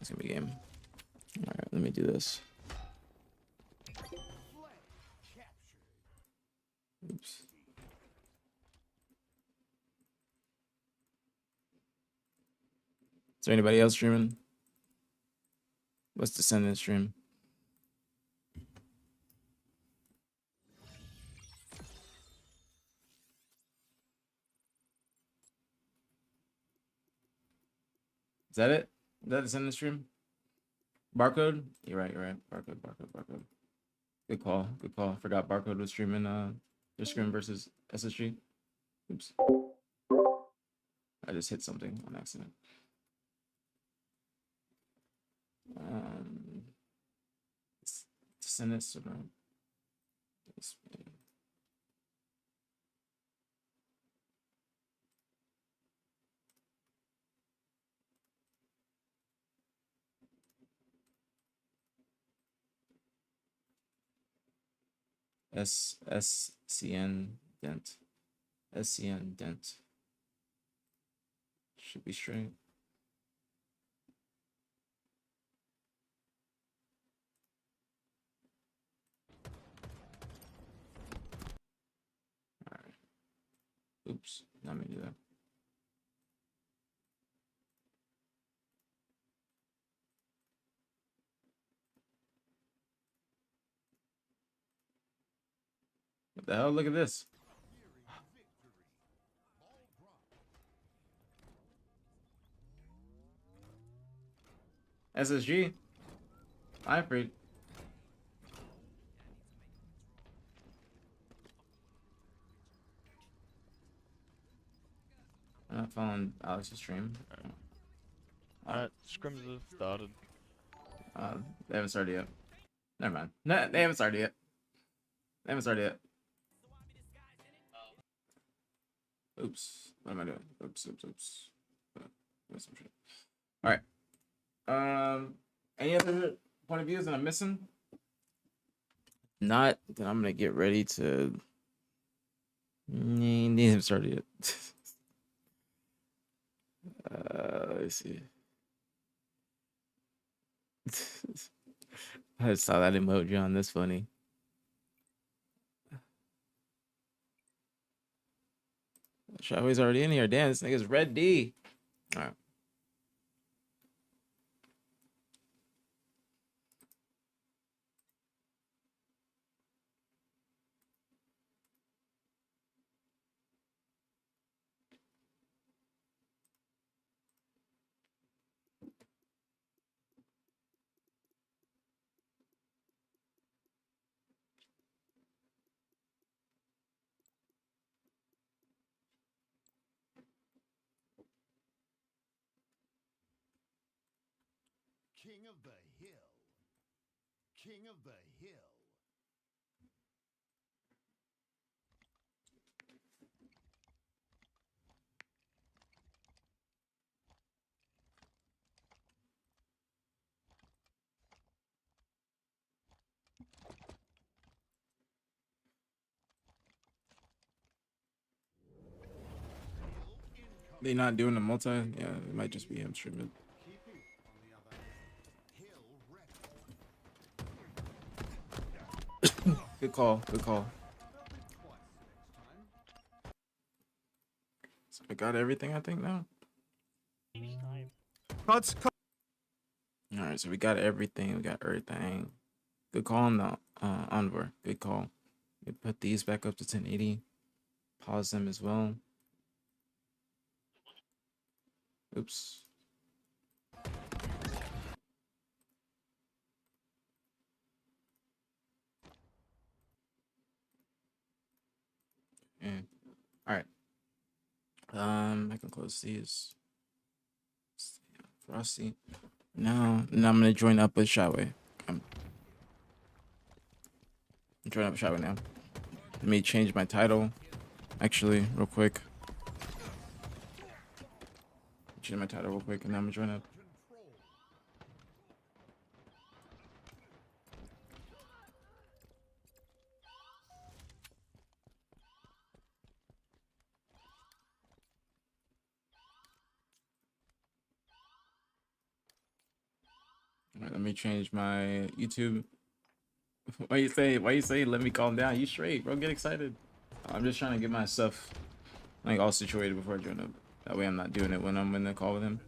It's gonna be a game. All right, let me do this. Oops. Is there anybody else streaming? What's the send in stream? Is that it? Is that the send in stream? Barcode? You're right. Barcode. Good call. Forgot Barcode was streaming There's Scrim versus SSG. Oops. I just hit something on accident. Send this or no? SCN dent. SCN dent. Should be straight. Alright. Oops. Not me do that. What the hell? Look at this. SSG. I'm free. I'm not following Alex's stream. Scrims have started. They haven't started yet. Never mind. No, they haven't started yet. They haven't started yet. Oops. What am I doing? Oops. Some shit. All right. Any other point of views that I'm missing? Not. Then I'm gonna get ready to. They haven't started yet. Let's see. I saw that emoji on this funny. Shaway's already in here. Damn, this nigga's Red D. All right. King of the hill. King of the hill. They not doing the multi? Yeah, it might just be him streaming. Good call. Good call. So I got everything, I think, now. Cuts. All right, so we got everything. We got everything. Good call on the Envoy. Good call. We put these back up to 1080. Pause them as well. Oops. Yeah. All right. I can close these. Frosty. Now I'm gonna join up with Shaway. I'm joining up with Shaway now. Let me change my title. Actually, real quick. Change my title real quick, and then I'm gonna join up. All right, let me change my YouTube. Why you say let me calm down? You straight, bro. Get excited. I'm just trying to get my stuff like all situated before I join up. That way I'm not doing it when I'm in the call with him.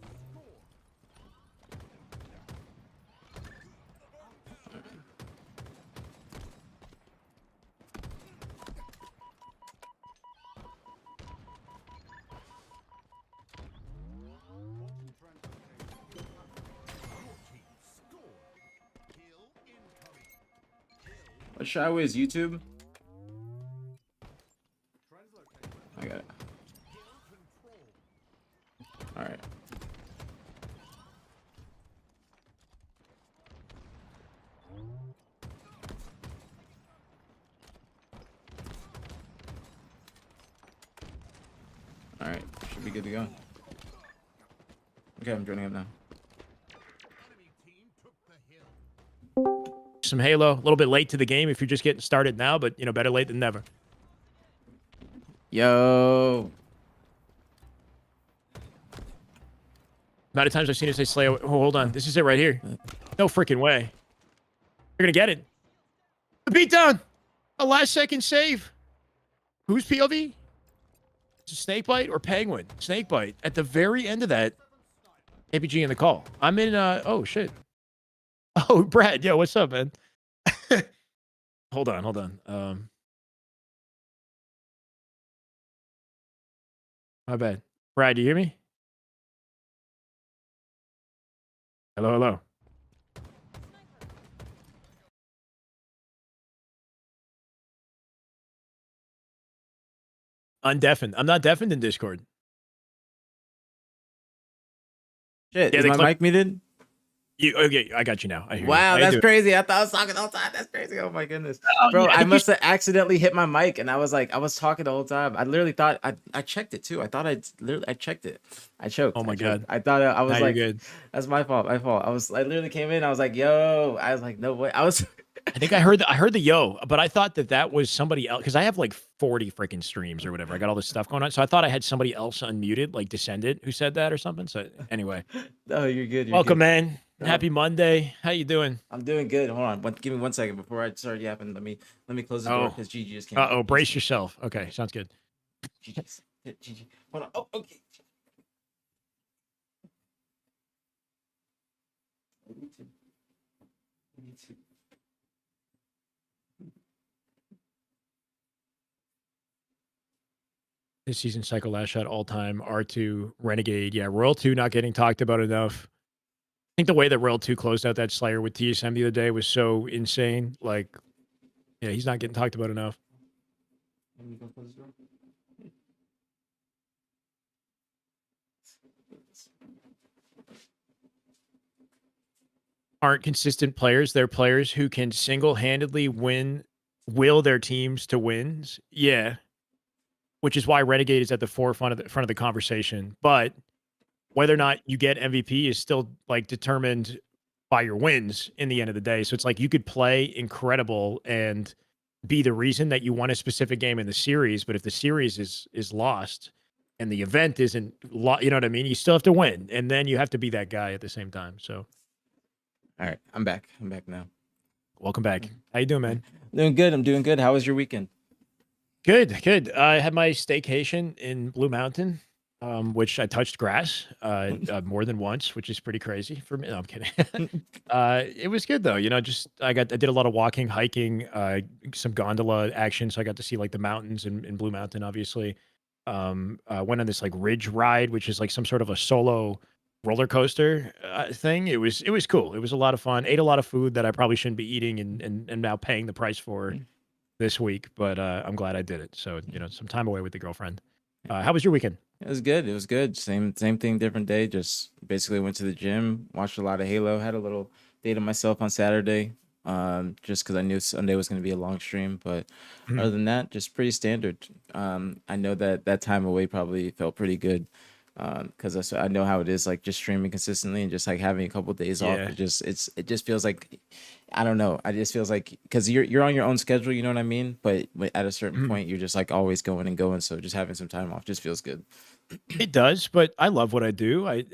What Shaway's YouTube? All right, should be good to go. Okay, I'm joining up now. Enemy team took the hill. Some Halo. A little bit late to the game if you're just getting started now, but you know, better late than never. Yo. Amount of times I've seen it say Slay. Oh, hold on. This is it right here. No freaking way. You're gonna get it. The beatdown. A last second save. Who's POV? Is it Snakebite or Penguin? Snakebite. At the very end of that, APG in the call. I'm in, oh, shit. Oh, Brad. Yo, what's up, man? Hold on. My bad. Brad, do you hear me? Hello. Undeafened. I'm not deafened in Discord. Shit, Yeah, is they my click- mic muted? Okay, I got you now. I hear Wow, you. that's crazy. I thought I was talking the whole time. That's crazy. Oh my goodness. Bro, yeah, I I think must have accidentally hit my mic and I was talking the whole time. I literally thought I checked it too. I thought I checked it. I choked. Oh my I choked. God. I thought I was Now like, you're good. that's my fault. I literally came in. I was like, yo. I was like, no way. I think I heard the yo, but I thought that was somebody else because I have like 40 freaking streams or whatever. I got all this stuff going on, so I thought I had somebody else unmuted, like Descendant, who said that or something. So anyway, No, you're good. You're welcome, good. man. No. Happy Monday. How you doing? I'm doing good. Hold on. Give me 1 second before I start yapping. Let me close the door because Gigi just came. Oh, brace yourself. Okay, sounds good. Gigi. Hold on. Oh, okay. Me too. This season, Psycho Last Shot all time, R2, Renegade. Yeah, Royal 2 not getting talked about enough. I think the way that Royal 2 closed out that Slayer with TSM the other day was so insane. Like, yeah, he's not getting talked about enough. Let me go close the door. Aren't consistent players. They're players who can single-handedly will their teams to wins. Yeah. Which is why Renegade is at the forefront of the conversation. But whether or not you get MVP is still like determined by your wins in the end of the day. So it's like you could play incredible and be the reason that you won a specific game in the series, but if the series is lost and the event isn't you know what I mean? You still have to win, and then you have to be that guy at the same time. So All right, I'm back. I'm back now. welcome back. How you doing, man? Doing good. I'm doing good. How was your weekend? Good. I had my staycation in Blue Mountain, which I touched grass more than once, which is pretty crazy for me. No, I'm kidding. It was good though. You know, just I did a lot of walking, hiking, some gondola action, so I got to see like the mountains in Blue Mountain. Obviously, went on this like ridge ride, which is like some sort of a solo roller coaster thing. It was cool. It was a lot of fun. Ate a lot of food that I probably shouldn't be eating, and now paying the price for this week, but I'm glad I did it. So, you know, some time away with the girlfriend. How was your weekend? It was good. It was good. Same thing, different day. Just basically went to the gym, watched a lot of Halo, had a little day to myself on Saturday. Just because I knew Sunday was going to be a long stream, but other than that, just pretty standard. I know that time away probably felt pretty good. Because I know how it is, like just streaming consistently and just like having a couple of days off. Yeah. It just feels like, I don't know. I just feels like because you're on your own schedule, you know what I mean. But at a certain point, you're just like always going and going. So just having some time off just feels good. It does, but I love what I do. I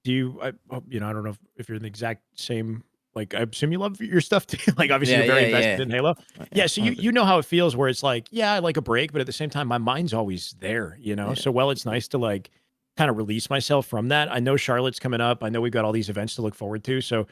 you know, I don't know if you're in the exact same. Like, I assume you love your stuff too. Like, obviously, Yeah, you're very yeah, invested yeah. in Halo. Yeah, so you 100%. know how it feels, where it's like, yeah, I like a break, but at the same time, my mind's always there. You know, Yeah. so it's nice to like kind of release myself from that. I know Charlotte's coming up. I know we've got all these events to look forward to. So,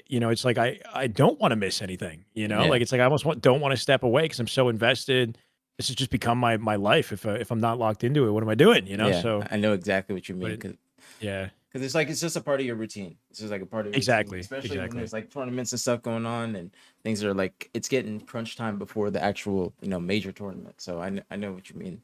you know, it's like I don't want to miss anything. You know, Yeah. like it's like I almost don't want to step away because I'm so invested. This has just become my life. If I'm not locked into it, what am I doing? You know, Yeah, so I know exactly what you mean. but Because yeah, it's just a part of your routine. It's just like a part of your Exactly, routine, especially when exactly. there's like tournaments and stuff going on and things are like it's getting crunch time before the actual major tournament. So I know what you mean.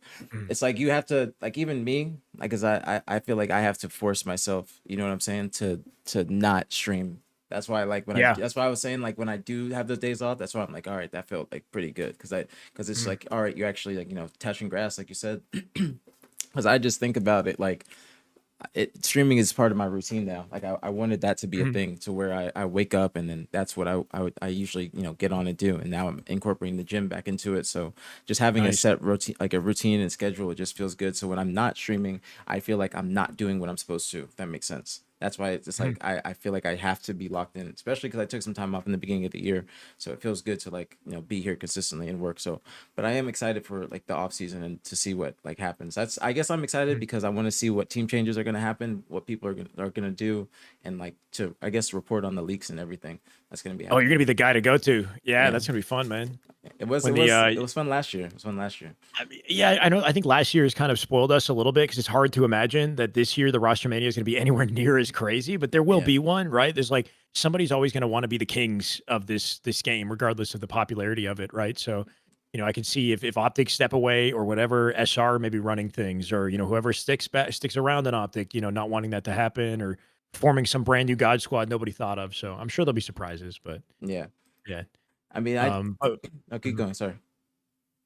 It's like you have to, like, even me, like, cause I feel like I have to force myself, you know what I'm saying, to not stream. That's why, like, that's why I was saying, like, when I do have those days off, that's why I'm like, all right, that felt like pretty good, cause it's like, all right, you're actually like touching grass, like you said. because I just think about it like streaming is part of my routine now. Like I wanted that to be a Mhm. thing to where I wake up and then that's what I usually get on and do. And now I'm incorporating the gym back into it. So just having a Nice. set routine, like a routine and schedule, it just feels good. So when I'm not streaming, I feel like I'm not doing what I'm supposed to. If that makes sense. That's why it's just Mhm. like I feel like I have to be locked in, especially because I took some time off in the beginning of the year. So it feels good to like be here consistently and work. So but I am excited for like the off season and to see what like happens. That's I guess I'm excited Mhm. because I want to see what team changes are going to happen, what people are gonna do, and like to I guess report on the leaks and everything that's going to be Oh, you're happening. gonna be the guy to go to. Yeah, Yeah, that's gonna be fun, man. it was When the it was fun last year. It was fun last year. I mean, yeah, I know. I think last year has kind of spoiled us a little bit because it's hard to imagine that this year the roster mania is going to be anywhere near as crazy. But there will Yeah, be one, right? There's like somebody's always going to want to be the kings of this game, regardless of the popularity of it, right? So, I can see if Optic step away or whatever SR maybe running things, or whoever sticks around in Optic, not wanting that to happen, or forming some brand new God Squad nobody thought of. So I'm sure there'll be surprises, but yeah. yeah. I mean, But I'll keep mhm. going. Sorry.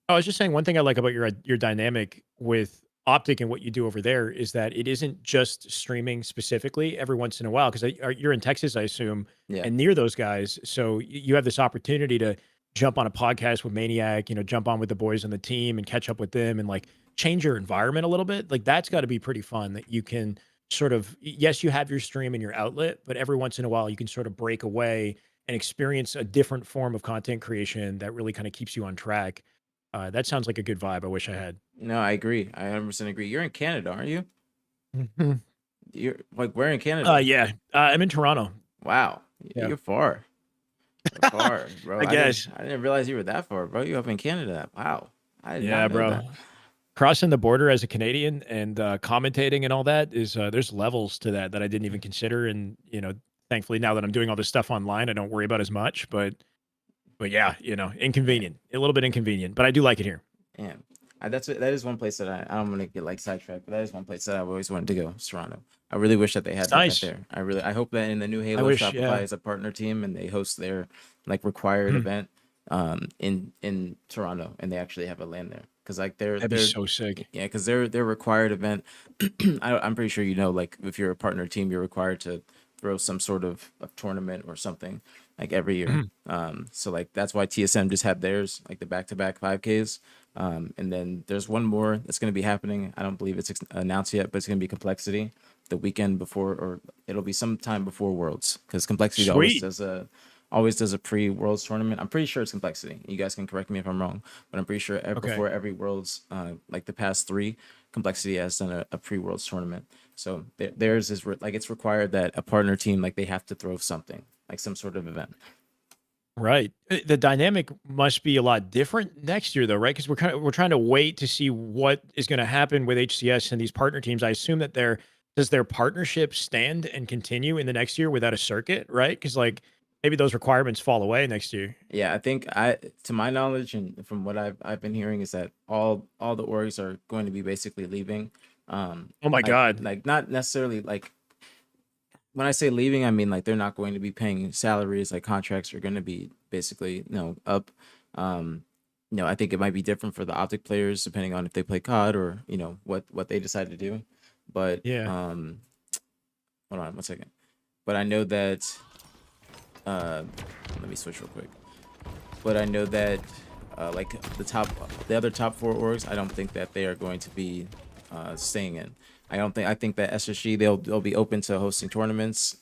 I was just saying one thing I like about your dynamic with Optic and what you do over there is that it isn't just streaming specifically every once in a while because you're in Texas, I assume, Yeah. and near those guys, so you have this opportunity to jump on a podcast with Maniac, jump on with the boys on the team and catch up with them and like change your environment a little bit. Like that's got to be pretty fun that you can sort of yes, you have your stream and your outlet, but every once in a while you can sort of break away and experience a different form of content creation that really kind of keeps you on track. That sounds like a good vibe I wish I had. No, I agree. I 100% agree. You're in Canada, aren't you? Mhm. You're like where in Canada? Yeah, I'm in Toronto. Wow, Yeah, you're far. You're far, bro. I guess. I didn't realize you were that far, bro. You up in Canada? Wow, I did not Yeah, know bro. that. Crossing the border as a Canadian and, commentating and all that is, there's levels to that I didn't even consider, and, thankfully, now that I'm doing all this stuff online, I don't worry about as much, but yeah, Yeah. inconvenient, a little bit inconvenient, but I do like it here. Yeah, that is one place that I don't want to get like sidetracked, but that is one place that I've always wanted to go. Is Toronto. I really wish that they It's had that nice. there. I hope that in the new I Halo wish Shopify yeah. is a partner team and they host their like required Mhm. event in Toronto and they actually have a land there because like That'd be they're so sick. yeah because their required event I'm pretty sure like if you're a partner team you're required to throw some sort of tournament or something like every year. Mhm. So like that's why TSM just had theirs like the back-to-back 5Ks. And then there's one more that's going to be happening. I don't believe it's announced yet, but it's going to be Complexity the weekend before, or it'll be sometime before Worlds, because Complexity Sweet. always does a pre-Worlds tournament. I'm pretty sure it's Complexity. You guys can correct me if I'm wrong, but I'm pretty sure Okay. before every Worlds, like the past three, Complexity has done a pre-Worlds tournament. So theirs is like it's required that a partner team like they have to throw something like some sort of event. Right. The dynamic must be a lot different next year though, right? Because we're trying to wait to see what is going to happen with HCS and these partner teams. I assume that their partnership stand and continue in the next year without a circuit, right? Because like maybe those requirements fall away next year. Yeah, I think to my knowledge and from what I've been hearing is that all the orgs are going to be basically leaving. Oh my God. Like not necessarily like when I say leaving, I mean like they're not going to be paying salaries, like contracts are going to be basically, up. I think it might be different for the Optic players depending on if they play COD or, what they decide to do. But Yeah. hold on one second. But I know that uh let me switch real quick. But I know that like the other top four orgs, I don't think that they are going to be staying in. I think that SSG they'll be open to hosting tournaments.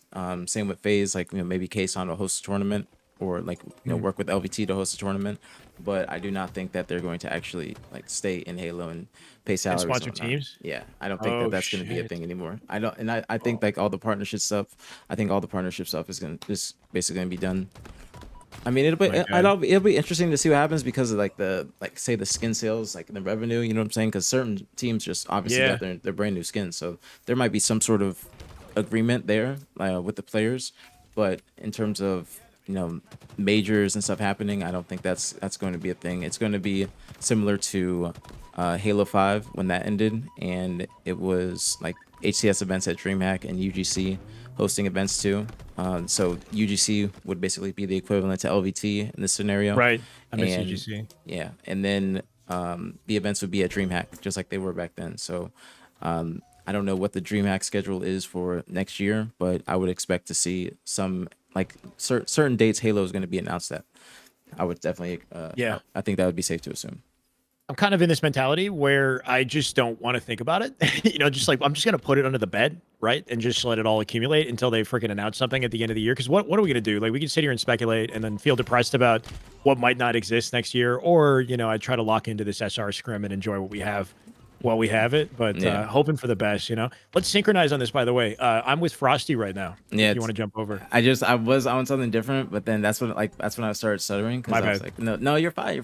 Same with FaZe, like maybe Kson will host a tournament or like Mhm. work with LVT to host a tournament. But I do not think that they're going to actually like stay in Halo and pay And salaries and sponsor whatnot. teams. Yeah, I don't think that Oh that's going to be a shit. thing anymore. I don't, and I think like all the partnership stuff. I think all the partnership stuff is basically gonna be done. I mean, My God. it'll be interesting to see what happens because of like say the skin sales, like the revenue. You know what I'm saying? Because certain teams just obviously got Yeah. their brand new skins, so there might be some sort of agreement there with the players. But in terms of majors and stuff happening, I don't think that's going to be a thing. It's going to be similar to Halo 5 when that ended, and it was like HCS events at DreamHack and UGC hosting events too. So UGC would basically be the equivalent to LVT in this scenario, Right. I miss and UGC. yeah, and then the events would be at DreamHack just like they were back then. So I don't know what the DreamHack schedule is for next year, but I would expect to see some like certain dates Halo is going to be announced at. I would definitely, Yeah. I think that would be safe to assume. I'm kind of in this mentality where I just don't want to think about it. Just like I'm just gonna put it under the bed, right, and just let it all accumulate until they freaking announce something at the end of the year. Because what are we gonna do? Like we can sit here and speculate and then feel depressed about what might not exist next year, or I try to lock into this SR scrim and enjoy what we have while we have it. But Yeah. hoping for the best. Let's synchronize on this. By the way, I'm with Frosty right now. Yeah, if you want to jump over? I was on something different, but then that's when I started stuttering because My I was bad. like, no, you're fine,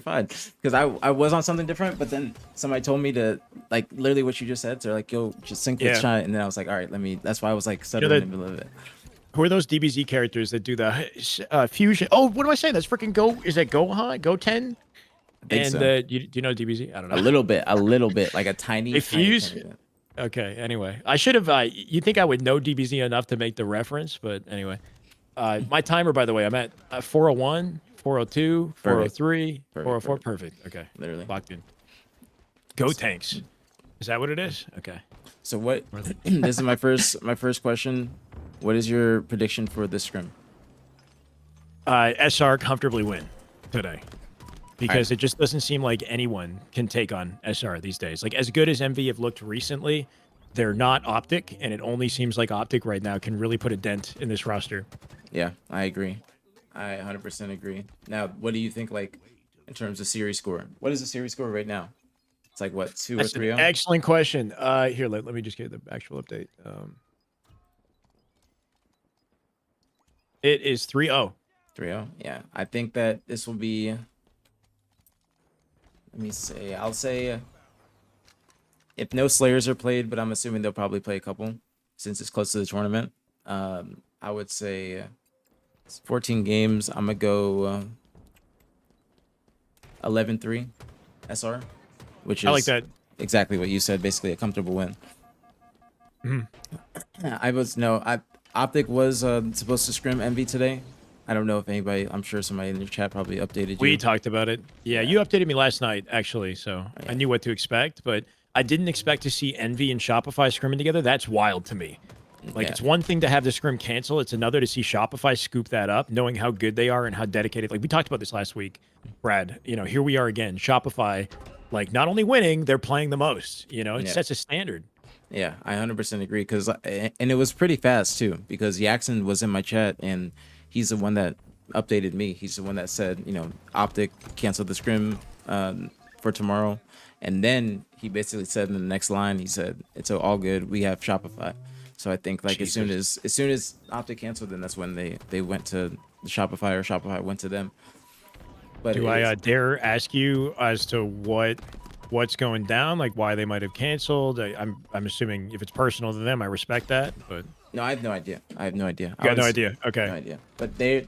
because I was on something different, but then somebody told me to like literally what you just said, so like yo, just sync with Yeah. Shine, and then I was like, all right, that's why I was like stuttering in the middle of it. Who are those DBZ characters that do the fusion? Oh, what am I saying? That's freaking Go. Is that Gohan? Goten? I think And so. do you know DBZ? I don't know. A little bit, like a tiny. They tiny, fuse? tiny bit. Okay. Anyway, I should have. You think I would know DBZ enough to make the reference? But anyway, my timer, by the way, I'm at 401, 402, 403, 404. Perfect. Okay. Literally. Locked in. Go tanks. Is that what it is? Okay. So what? This is my first question. What is your prediction for this scrim? SR comfortably win today. Because it just doesn't seem like anyone can take on SR these days. Like, as good as MV have looked recently, they're not Optic, and it only seems like Optic right now can really put a dent in this roster. Yeah, I agree. I 100% agree. Now, what do you think, like, in terms of series score? What is the series score right now? It's like, what, 2 That's or an 3-0? excellent question. Here, let me just get the actual update. It is 3-0. 3-0? Yeah. I think that this will be... Let me say, I'll say if no Slayers are played, but I'm assuming they'll probably play a couple since it's close to the tournament. I would say it's 14 games. I'm going to go 11-3 SR, which is I like that. exactly what you said, basically a comfortable win. Optic was supposed to scrim MV today. I don't know if anybody, I'm sure somebody in your chat probably updated you. We talked about it. Yeah, you updated me last night, actually, so I knew what to expect, but I didn't expect to see Envy and Shopify scrimming together. That's wild to me. Like, it's one thing to have the scrim cancel. It's another to see Shopify scoop that up, knowing how good they are and how dedicated. Like, we talked about this last week, Brad. Here we are again. Shopify, like, not only winning, they're playing the most. It sets a standard. Yeah, I 100% agree. And it was pretty fast, too, because Jackson was in my chat, and he's the one that updated me. He's the one that said, Optic canceled the scrim for tomorrow. And then he basically said in the next line, he said, it's all good. We have Shopify. So I think like as soon as Optic canceled, then that's when they went to Shopify or Shopify went to them. But do I dare ask you as to what's going down, like why they might have canceled? I'm assuming if it's personal to them, I respect that. But no, I have no idea. You got no idea. Okay. No idea. But the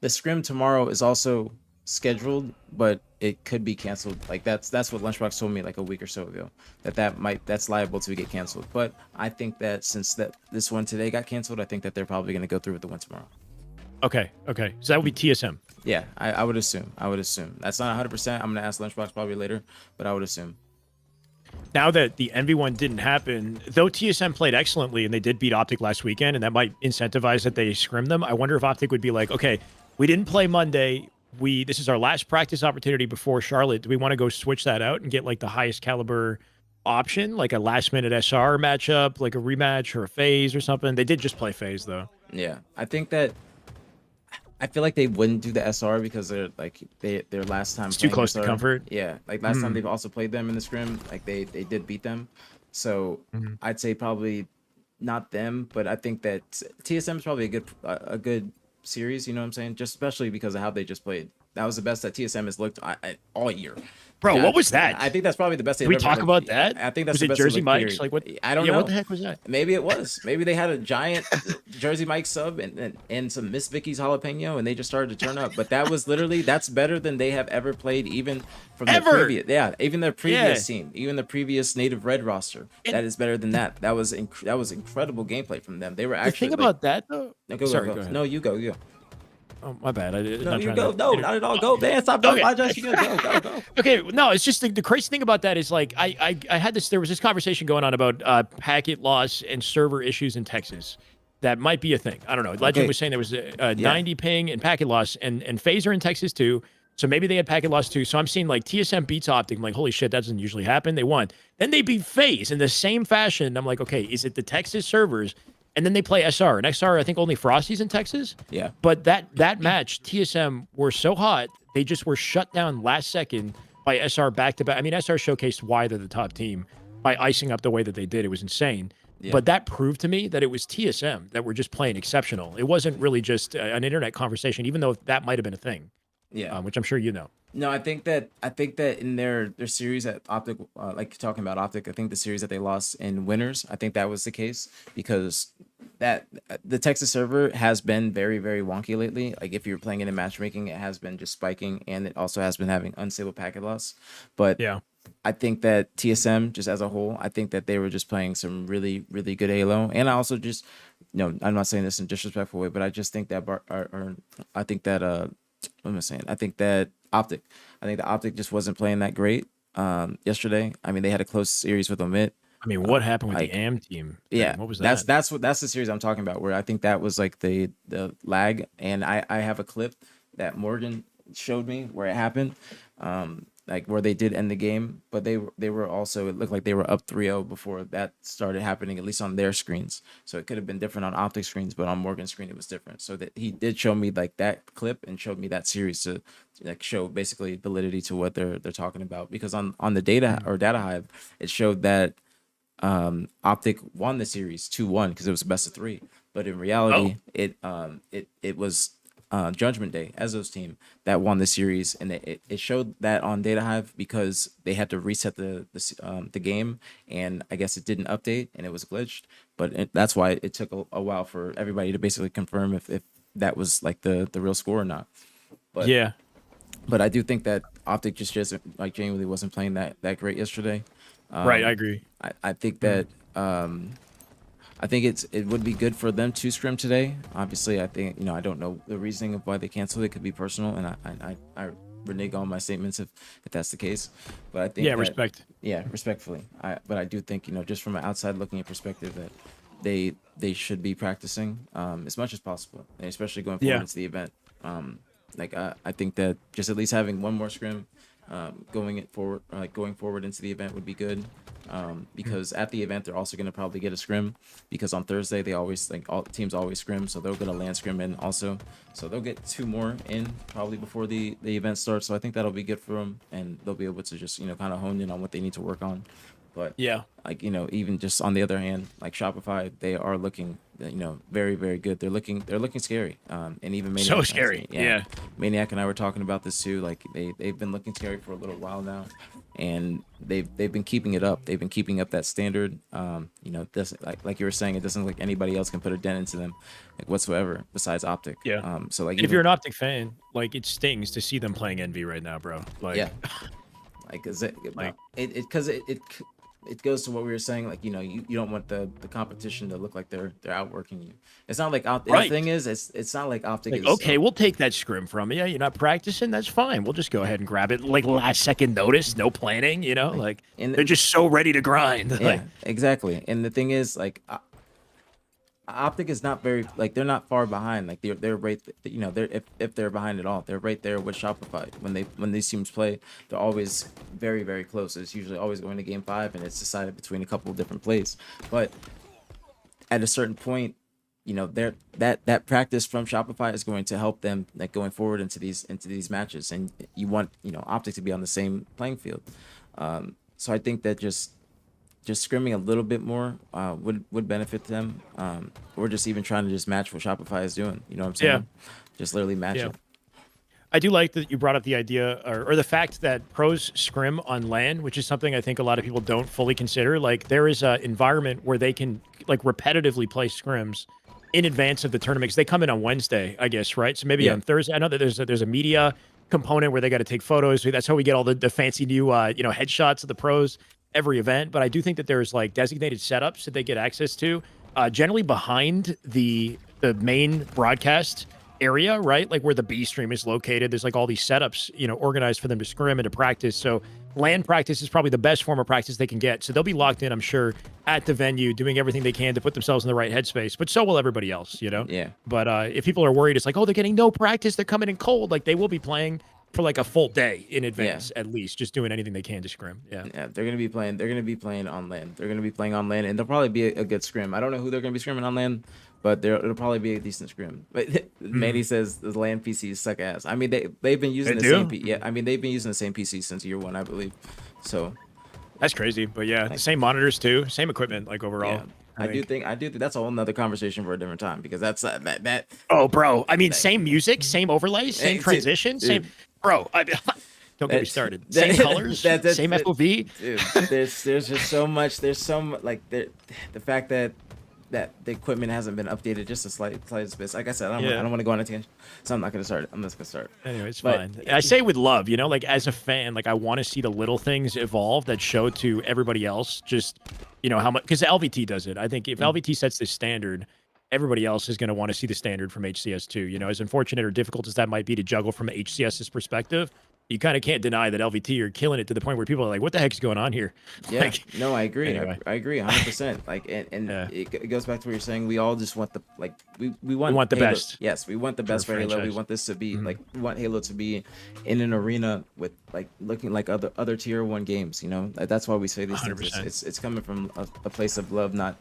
scrim tomorrow is also scheduled, but it could be canceled. Like that's what Lunchbox told me like a week or so ago. That's liable to get canceled. But I think that since this one today got canceled, I think that they're probably gonna go through with the one tomorrow. Okay. So that would be TSM. Yeah, I would assume. That's not 100%. I'm gonna ask Lunchbox probably later, but I would assume. Now that the Envy one didn't happen, though TSM played excellently and they did beat Optic last weekend, and that might incentivize that they scrim them. I wonder if Optic would be like, okay, we didn't play Monday. This is our last practice opportunity before Charlotte. Do we want to go switch that out and get like the highest caliber option, like a last minute SR matchup, like a rematch or a phase or something? They did just play phase though. Yeah, I feel like they wouldn't do the SR because they're like their last time. It's too close to SR, comfort. Yeah, like last time they've also played them in the scrim. Like they did beat them, so I'd say probably not them. But I think that TSM is probably a good series. You know what I'm saying? Just especially because of how they just played. That was the best that TSM has looked all year. Bro, Yeah, what was that? I think that's probably the best. Did we talk about that? I think that's was the it best Jersey looked, Mike's? period. Like what? I don't yeah, know. what the heck was that? Maybe it was. Maybe they had a giant Jersey Mike sub and some Miss Vicky's jalapeno, and they just started to turn up. But that was that's better than they have ever played, even from the previous. Yeah, even their previous team, even the previous Native Red roster. That is better than that. That was incredible gameplay from them. They were actually. The thing about that though. No, go, Sorry, go. go ahead. No, you go. Oh, my bad. No, not you trying go. to No, not at all. Go, man. Stop. Okay. Apologize. You go. Okay, no, it's just the crazy thing about that is like I had this. There was this conversation going on about packet loss and server issues in Texas. That might be a thing. I don't know. Legend Okay. was saying there was a Yeah. 90 ping and packet loss, and Phaser in Texas too. So maybe they had packet loss too. So I'm seeing like TSM beats Optic. I'm like, holy shit, that doesn't usually happen. They won. Then they beat FaZe in the same fashion. I'm like, okay, is it the Texas servers? And then they play SR. And SR, I think only Frosty's in Texas. Yeah. But that match, TSM were so hot, they just were shut down last second by SR back to back. I mean, SR showcased why they're the top team by icing up the way that they did. It was insane. Yeah. But that proved to me that it was TSM that were just playing exceptional. It wasn't really just an internet conversation, even though that might have been a thing. Yeah. Which I'm sure you know. No, I think that in their series at Optic, like talking about Optic, I think the series that they lost in winners, I think that was the case because that the Texas server has been very, very wonky lately. Like if you're playing it in matchmaking, it has been just spiking, and it also has been having unstable packet loss. But Yeah. I think that TSM just as a whole, I think that they were just playing some really, really good Halo, and I also just, I'm not saying this in a disrespectful way, but I just think that I think that what am I saying? I think that Optic. I think the Optic just wasn't playing that great yesterday. I mean, they had a close series with Omit. I mean, what happened with like, the AM team? Yeah, What was that? that's the series I'm talking about. Where I think that was like the lag, and I have a clip that Morgan showed me where it happened, like where they did end the game, but they were also, it looked like they were up 3-0 before that started happening, at least on their screens. So it could have been different on Optic screens, but on Morgan's screen it was different. So that he did show me like that clip and showed me that series to like show basically validity to what they're talking about, because on the data or data hive it showed that Optic won the series 2-1 because it was best of 3, but in reality it was Judgment Day, Ezzo's team, that won the series, and it showed that on Data Hive because they had to reset the game, and I guess it didn't update and it was glitched. But that's why it took a while for everybody to basically confirm if that was like the real score or not. But Yeah. but I do think that Optic just like genuinely wasn't playing that great yesterday. Right, I agree. I think that I think it would be good for them to scrim today. Obviously, I think I don't know the reasoning of why they canceled it. Could be personal, and I renege on my statements if that's the case. But I think Respect. Yeah, respectfully. But I do think just from an outside looking at perspective that they should be practicing as much as possible, and especially going forward into the event. I think that just at least having one more scrim going forward into the event would be good, because at the event they're also going to probably get a scrim, because on Thursday they always all teams always scrim, so they'll get a land scrim in also, so they'll get 2 more in probably before the event starts. So I think that'll be good for them, and they'll be able to just kind of hone in on what they need to work on. But even just on the other hand, like Shopify, they are looking very, very good. They're looking scary, and even Maniac, So scary. Yeah. Maniac and I were talking about this too. Like they've been looking scary for a little while now, and they've been keeping it up. They've been keeping up that standard. This like you were saying, it doesn't look like anybody else can put a dent into them, like whatsoever, besides Optic. Yeah. So like if you're an Optic fan, like it stings to see them playing Envy right now, bro. Like yeah, like is it like because it goes to what we were saying, like you don't want the competition to look like they're outworking you. It's not like the thing is it's not like Optic like, is okay, we'll take that scrim from you. You're not practicing, that's fine. We'll just go ahead and grab it like last second notice, no planning, like and they're just so ready to grind. yeah, Like, exactly. And the thing is, like Optic is not very, like, they're not far behind. Like they're right, they're if they're behind at all, they're right there with Shopify. When these teams play, they're always very, very close. It's usually always going to game 5, and it's decided between a couple of different plays. But at a certain point, that practice from Shopify is going to help them, like, going forward into these matches, and you want Optic to be on the same playing field. So I think that just scrimming a little bit more would benefit them, or just even trying to just match what Shopify is doing. You know what I'm saying? Just literally match it. I do like that you brought up the idea or the fact that pros scrim on LAN, which is something I think a lot of people don't fully consider. Like there is an environment where they can like repetitively play scrims in advance of the tournament. 'Cause they come in on Wednesday, I guess, right? So maybe on Thursday. I know that there's a media component where they got to take photos. That's how we get all the fancy new headshots of the pros every event. But I do think that there's like designated setups that they get access to, generally behind the main broadcast area, right? Like where the B stream is located. There's like all these setups, organized for them to scrim and to practice. So land practice is probably the best form of practice they can get. So they'll be locked in, I'm sure, at the venue, doing everything they can to put themselves in the right headspace. But so will everybody else. Yeah. But if people are worried, it's like, oh, they're getting no practice. They're coming in cold. Like they will be playing for like a full day in advance, at least, just doing anything they can to scrim. Yeah. Yeah, they're gonna be playing. They're gonna be playing on land. They're gonna be playing on land, and they'll probably be a good scrim. I don't know who they're gonna be scrimming on land, but it'll probably be a decent scrim. But Manny says the land PCs suck ass. I mean, they've been using They the do? same. Yeah, I mean they've been using the same PC since year one, I believe. So That's crazy. But yeah, the same monitors too, same equipment, like overall. yeah, I do think that's a whole nother conversation for a different time because that's that. Oh, bro. I mean, same music, same overlays, same Dude, transition, same. dude. Bro, don't get me That- started. that- Same colors, same FOV. Dude, there's just so much. There's some like the fact that the equipment hasn't been updated just a slightest bit. Like I said, I don't want to go on a tangent, so I'm not gonna start it. I'm just gonna start. Anyway, it's But- fine. I say with love, like as a fan, like I want to see the little things evolve that show to everybody else just, how much, because LVT does it. I think if LVT sets this standard, everybody else is going to want to see the standard from HCS too. As unfortunate or difficult as that might be to juggle from HCS's perspective, you kind of can't deny that LVT are killing it to the point where people are like, what the heck is going on here? Yeah, Like, no, I agree. anyway. I agree 100%. Like, and Yeah. it goes back to what you're saying. We all just want we want the Halo. best Yes, we want the best for for a Halo. We franchise. want this to be like we want Halo to be in an arena with like looking like other tier 1 games. Like, that's why we say these things. 100%. It's coming from a place of love, not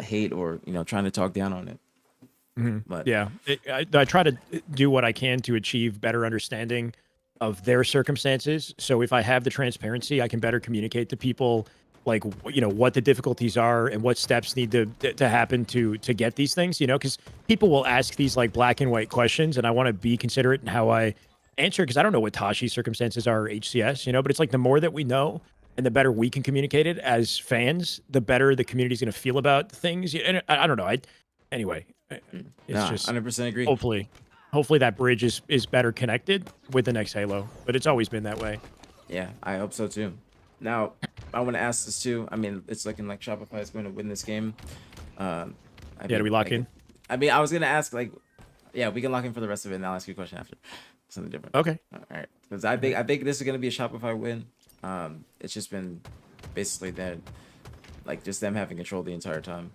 hate or trying to talk down on it. But yeah, I try to do what I can to achieve better understanding of their circumstances. So if I have the transparency, I can better communicate to people like what the difficulties are and what steps need to happen to get these things. Because people will ask these like black and white questions, and I want to be considerate in how I answer because I don't know what Tashi's circumstances are or HCS. But it's like the more that we know and the better we can communicate it as fans, the better the community's going to feel about things. And I don't know. Anyway, it's nah, just 100% agree. hopefully that bridge is better connected with the next Halo, but it's always been that way. Yeah, I hope so too. Now, I want to ask this too. I mean, it's looking like Shopify is going to win this game. Do we lock in? I mean, I was gonna ask like, yeah, we can lock in for the rest of it, and I'll ask you a question after. Something different. Okay. All right. Because I think this is gonna be a Shopify win. It's just been basically that, like, just them having control the entire time.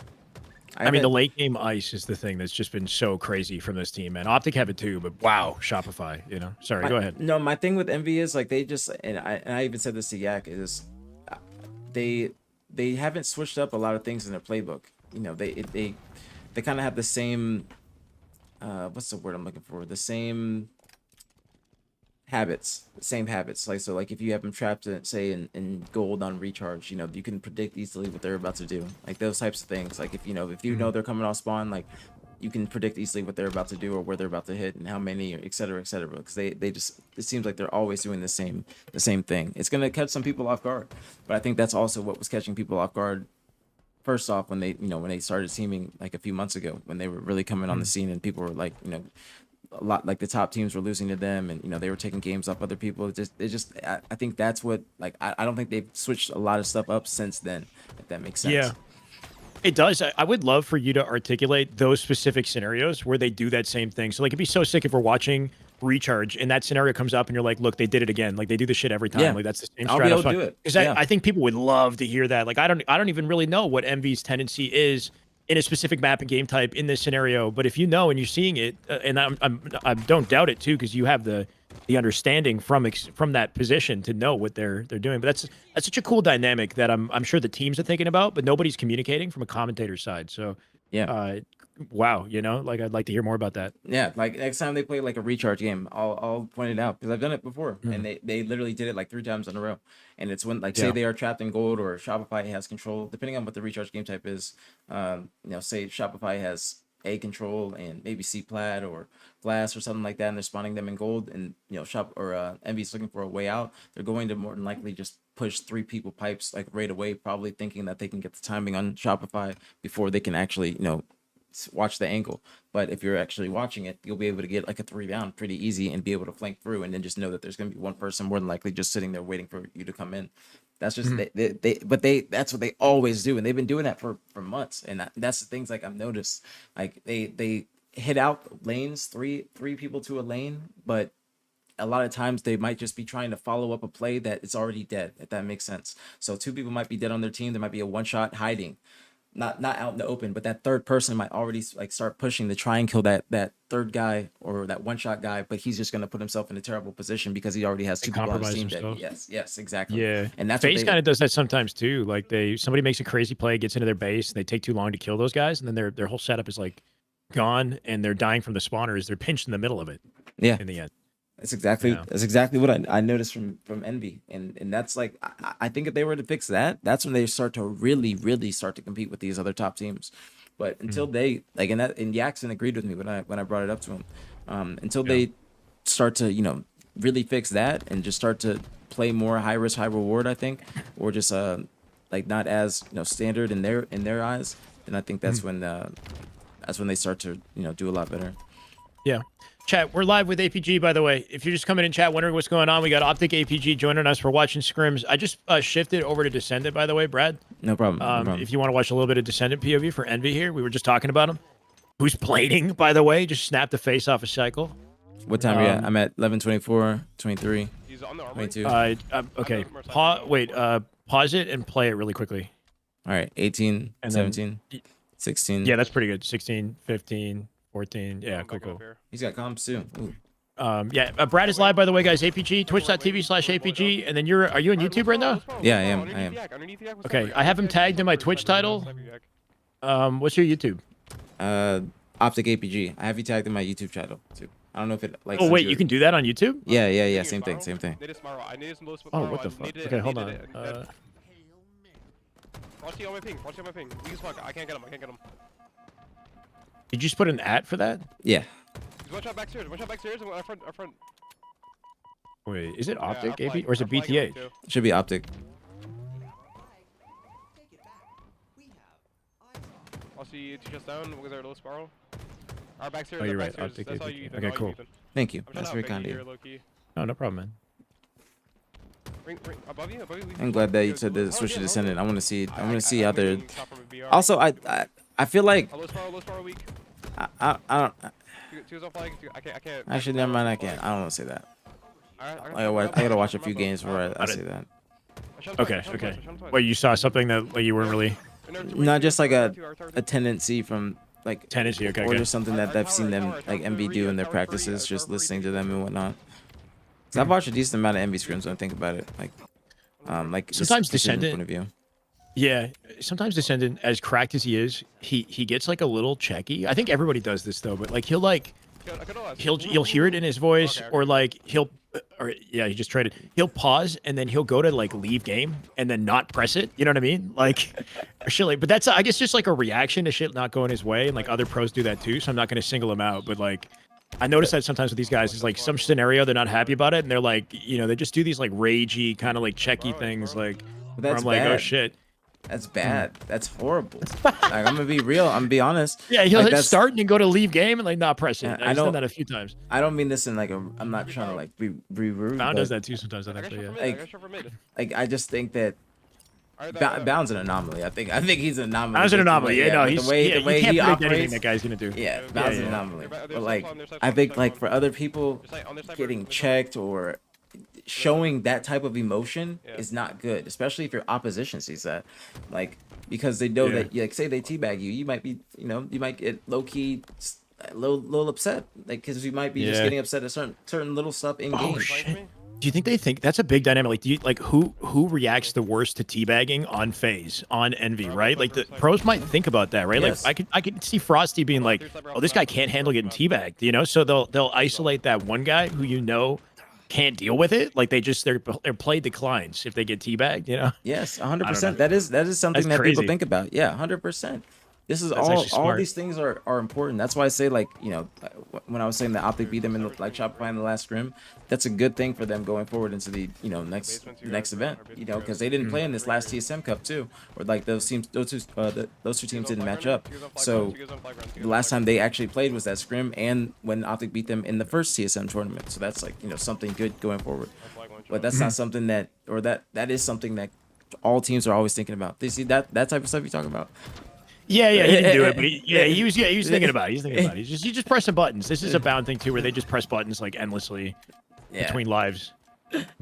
I mean, the late game ice is the thing that's just been so crazy from this team, man. Optic have it too, but wow, Shopify, Sorry, go ahead. No, my thing with Envy is like they just and I even said this to Yak is they haven't switched up a lot of things in their playbook. They kind of have the same what's the word I'm looking for? The same habits. Like, so like if you have them trapped in gold on recharge, you can predict easily what they're about to do. Like those types of things. Like if you know they're coming off spawn, like you can predict easily what they're about to do or where they're about to hit and how many, or et cetera, because they just, it seems like they're always doing the same thing. It's gonna catch some people off guard, but I think that's also what was catching people off guard. First off, when they started teaming like a few months ago, when they were really coming on the scene and people were like, a lot like the top teams were losing to them and they were taking games off other people. I think that's what, like, I don't think they've switched a lot of stuff up since then, if that makes sense. Yeah. It does. I would love for you to articulate those specific scenarios where they do that same thing. So like, it'd be so sick if we're watching recharge and that scenario comes up and you're like, look, they did it again. Like they do this shit every time. Yeah. Like that's the same I'll be able to strat. do it. Because Yeah. I think people would love to hear that. Like I don't even really know what MV's tendency is in a specific map and game type in this scenario. But if you know and you're seeing it, and I don't doubt it too, because you have the understanding from that position to know what they're doing. But that's such a cool dynamic that I'm sure the teams are thinking about, but nobody's communicating from a commentator's side. So Yeah. wow, like I'd like to hear more about that. Yeah, like next time they play like a recharge game, I'll point it out because I've done it before, and they literally did it like 3 times in a row. And it's when, like, say they are trapped in gold or Shopify has control, depending on what the recharge game type is. Say Shopify has A control and maybe C plat or glass or something like that, and they're spawning them in gold, and Envy's looking for a way out. They're going to more than likely just push 3 people pipes like right away, probably thinking that they can get the timing on Shopify before they can actually watch the angle. But if you're actually watching it, you'll be able to get like a 3 down pretty easy and be able to flank through, and then just know that there's going to be one person more than likely just sitting there waiting for you to come in. That's just that's what they always do, and they've been doing that for months. And that's the things like I've noticed. Like they hit out lanes, three people to a lane, but a lot of times they might just be trying to follow up a play that it's already dead, if that makes sense. So two people might be dead on their team. There might be a one shot hiding, not out in the open, but that third person might already like start pushing to try and kill that third guy or that one shot guy, but he's just gonna put himself in a terrible position because he already has two people on his compromise team dead. themselves. Yes, exactly. Yeah, And that's what FaZe they kind of does that sometimes too. Like somebody makes a crazy play, gets into their base, and they take too long to kill those guys, and then their whole setup is like gone, and they're dying from the spawners. They're pinched in the middle of it yeah. in the end. That's exactly what I noticed from Envy, and that's like I think if they were to fix that, that's when they start to really start to compete with these other top teams. But until they like, and Jackson agreed with me when I brought it up to him, until they start to really fix that and just start to play more high risk high reward, I think, or just like not as standard in their eyes, then I think that's when they start to do a lot better. Yeah. Chat, we're live with APG, by the way. If you're just coming in chat wondering what's going on, we got Optic APG joining us. We're watching Scrims. I just shifted over to Descendant, by the way, Brad. No problem. If you want to watch a little bit of Descendant POV for Envy here, we were just talking about him. Who's plating, by the way? Just snapped the face off a cycle. What time are you at? I'm at 11:24, 23, He's on the armory. 22. Okay. Pause it and play it really quickly. All right, 18, And 17, then- 16. Yeah, that's pretty good. 16, 15, 14. Yeah, cool. He's got comms too. Ooh. Brad is live, by the way, guys. APG, twitch.tv/APG. And then are you on YouTube right now? Yeah, I am. Okay, I have him tagged in my Twitch title. What's your YouTube? Optic APG. I have you tagged in my YouTube channel too. I don't know if it like. Oh, wait, you can do that on YouTube? Yeah. Same thing. Oh, what the fuck? Okay, hold on. Watch on my ping. Weak as fuck. I can't get him. Did you just put an @ for that? Yeah. He's one shot backstairs. And our front. Wait, is it Optic Yeah, AP or is it I'm flying him BTH? too. It should be Optic. I'll see you two just down with our low spiral. Our backstairs. Oh, you're our right, backstairs. Optic That's all APG. you, Okay, all you, cool. Ethan. Thank you. I'm That's trying very to kind of outfit you. here, low-key. Oh, no problem, man. Ring above you. I'm glad that you said the switch to Descendant. I want to see how they're. Also, I feel like Low spiral weak. I don't. Two's on flag. I can't. Actually, never mind. I can't. I don't want to say that. Alright, I gotta watch a few games before I say that. Okay. Wait, you saw something that like you weren't really Not just like a tendency from like tendency. Okay, or okay. just something that I've seen them like MV do in their practices, just listening to them and whatnot. So I've watched a decent amount of MV scrims when I think about it, like just Sometimes decision Descendant- point of view. Yeah, sometimes Descendant, as cracked as he is, he gets like a little checky. I think everybody does this though, but like you'll hear it in his voice, or like he just tried it. He'll pause and then he'll go to like leave game and then not press it. You know what I mean? Like, shit. Like, but that's I guess just like a reaction to shit not going his way, and like other pros do that too. So I'm not gonna single him out, but like. I notice that sometimes with these guys is like some scenario they're not happy about it and they're like they just do these like ragey kind of like checky things like But where that's I'm like bad. oh shit. That's bad. That's horrible. Like, I'm gonna be real. I'm gonna be honest. Yeah, he'll Like, hit that's- start and then go to leave game and like not press it. Yeah, I've done that a few times. I don't mean this in like a. I'm not trying to like be rude. Found but, does that too sometimes. I think so, yeah. Like I just think that Bound's an anomaly. I think he's an anomaly. That was an anomaly. Yeah, no, but he's the way you can't he predict anything operates. that guy's gonna do. Yeah, Bound's an anomaly. But like I think like for other people, getting checked or showing that type of emotion is not good, especially if your opposition sees that. Like because they know that like say they teabag you might be you might get low key little upset like because you might be just getting upset at certain little stuff in game. Oh shit. Do you think they think that's a big dynamic? Like, do you like who reacts the worst to teabagging on FaZe on Envy, right? Like the pros might think about that, right? Yes. Like I could see Frosty being like, oh, this guy can't handle getting teabagged, So they'll isolate that one guy who can't deal with it. Like their play declines if they get teabagged, Yes, 100%. That is something That's that crazy. people think about. Yeah, 100%. This is That's actually all smart. these things are important. That's why I say like, when I was saying that Optic beat them in the like Shopify in the last scrim, that's a good thing for them going forward into the, next event, because they didn't play in this last TSM Cup too, or like those two teams didn't match up. So the last time they actually played was that scrim and when Optic beat them in the first TSM tournament. So that's like, something good going forward. But that's not something that is something that all teams are always thinking about. They see that type of stuff you talk about. Yeah, he didn't do it, but he was thinking about it. He's thinking about it. He's just pressing buttons. This is a bound thing too, where they just press buttons like endlessly between lives.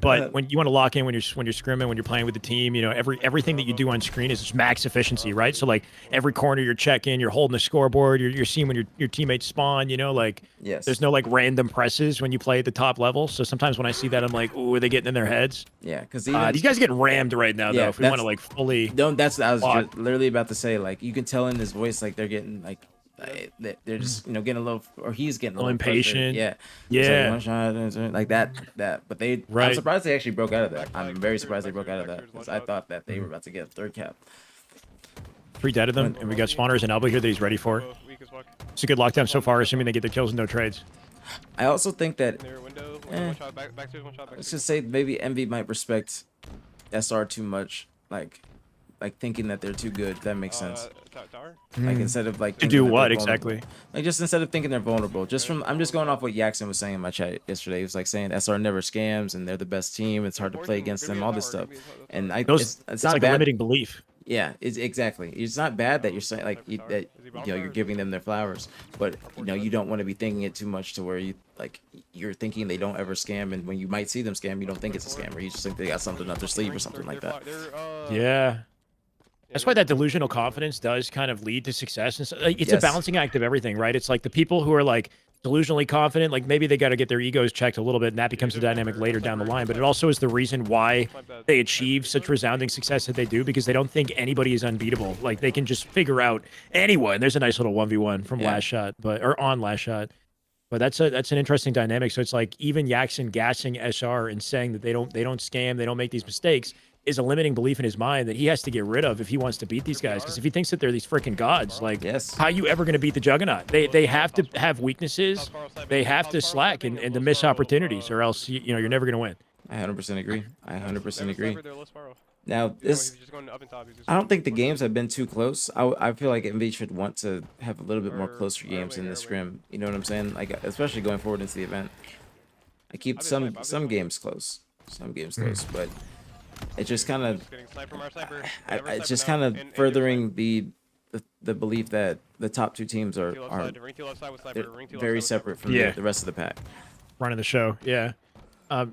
But when you want to lock in when you're scrimming, when you're playing with the team, you know, everything that you do on screen is just max efficiency, right? So like every corner you're checking, you're holding the scoreboard, you're seeing when your teammates spawn, you know, like there's no like random presses when you play at the top level. So sometimes when I see that, I'm like, ooh, are they getting in their heads? Yeah, because these guys are getting rammed right now, though. If we want to like fully, that's I was just literally about to say. Like you can tell in his voice, like they're getting like. They're just getting a little, or he's getting a little impatient. Yeah. Like one shot like that. But I'm surprised they actually broke out of that. I'm very surprised they broke out of that because I thought that they were about to get a third cap. 3 dead of them, and we got spawners and elbow here that he's ready for. It's a good lockdown so far, assuming they get their kills and no trades. I also think that let's just say maybe MV might respect SR too much, like thinking that they're too good. If that makes sense. Like instead of like to do what exactly? Like just instead of thinking they're vulnerable. I'm just going off what Jackson was saying in my chat yesterday. He was like saying SR never scams and they're the best team. It's hard to play against them. All this stuff, and it's not like bad. A limiting belief. Yeah, exactly. It's not bad that you're saying like you're giving them their flowers, but you don't want to be thinking it too much to where you're thinking they don't ever scam, and when you might see them scam, you don't think it's a scam, or you just think they got something up their sleeve or something like that. Yeah. That's why that delusional confidence does kind of lead to success. And so, like, it's a balancing act of everything, right? It's like the people who are like delusionally confident, like maybe they got to get their egos checked a little bit, and that becomes a dynamic later down the line. But it also is the reason why they achieve such resounding success that they do, because they don't think anybody is unbeatable. Like they can just figure out anyone. There's a nice little 1v1 from last shot, or on last shot. But that's an interesting dynamic. So it's like even Jackson gassing SR and saying that they don't scam, they don't make these mistakes, is a limiting belief in his mind that he has to get rid of if he wants to beat these guys. Because if he thinks that they're these freaking gods, like how are you ever going to beat the Juggernaut? They have to have weaknesses. They have to slack and to miss opportunities, or else you're never going to win. I 100% agree. I 100% agree. Now I don't think the games have been too close. I feel like MV should want to have a little bit more closer games in the scrim. You know what I'm saying? Like especially going forward into the event. I keep some games close, but it's just kind of it's just kind of furthering the belief that the top 2 teams are very separate from the rest of the pack. Running the show, yeah.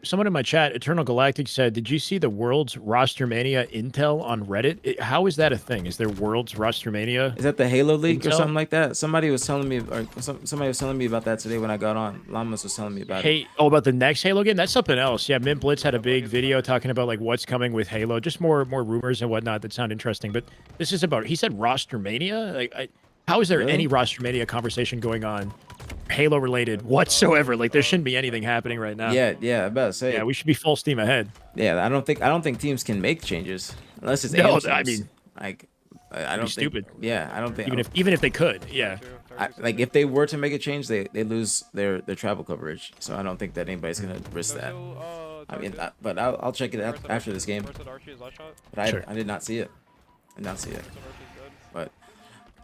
Someone in my chat, Eternal Galactic, said, "Did you see the World's Roster Mania intel on Reddit? How is that a thing? Is there World's Roster Mania? Is that the Halo League or something like that? Somebody was telling me, about that today when I got on. Llamas was telling me about it. About the next Halo game? That's something else. Yeah, Mint Blitz had a big video talking about like what's coming with Halo, just more rumors and whatnot that sound interesting. But this is about. He said Roster Mania. Like, how is there any Roster Mania conversation going on? Halo related whatsoever? Like there shouldn't be anything happening right now. Yeah, I about to say. Yeah, we should be full steam ahead. Yeah, I don't think teams can make changes unless it's I mean, like I don't think, stupid. Yeah, I don't think even if they could. Yeah, like if they were to make a change, they lose their travel coverage. So I don't think that anybody's gonna risk that. I mean, but I'll check it out after this game. But I did not see it. But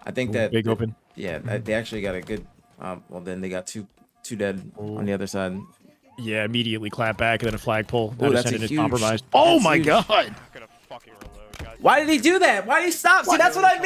I think that big open. Yeah, they actually got a good. Well, then they got two dead on the other side. Yeah, immediately clap back and then a flag pull. Oh, that's a huge. Compromised. Oh my god! Why did he do that? Why did he stop? See, that's what I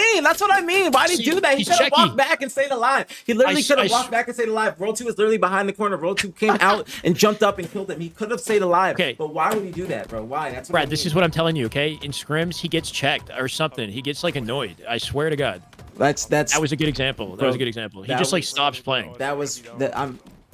mean. Why did he do that? He could have walked back and stayed alive. He literally could have walked back and stayed alive. Roll 2 is literally behind the corner. Roll 2 came out and jumped up and killed him. He could have stayed alive. Okay. But why would he do that, bro? Why? That's what Brad, this is what I'm telling you, okay? In scrims, he gets checked or something. He gets like annoyed. I swear to God. That was a good example. That was a good example. He just like stops playing.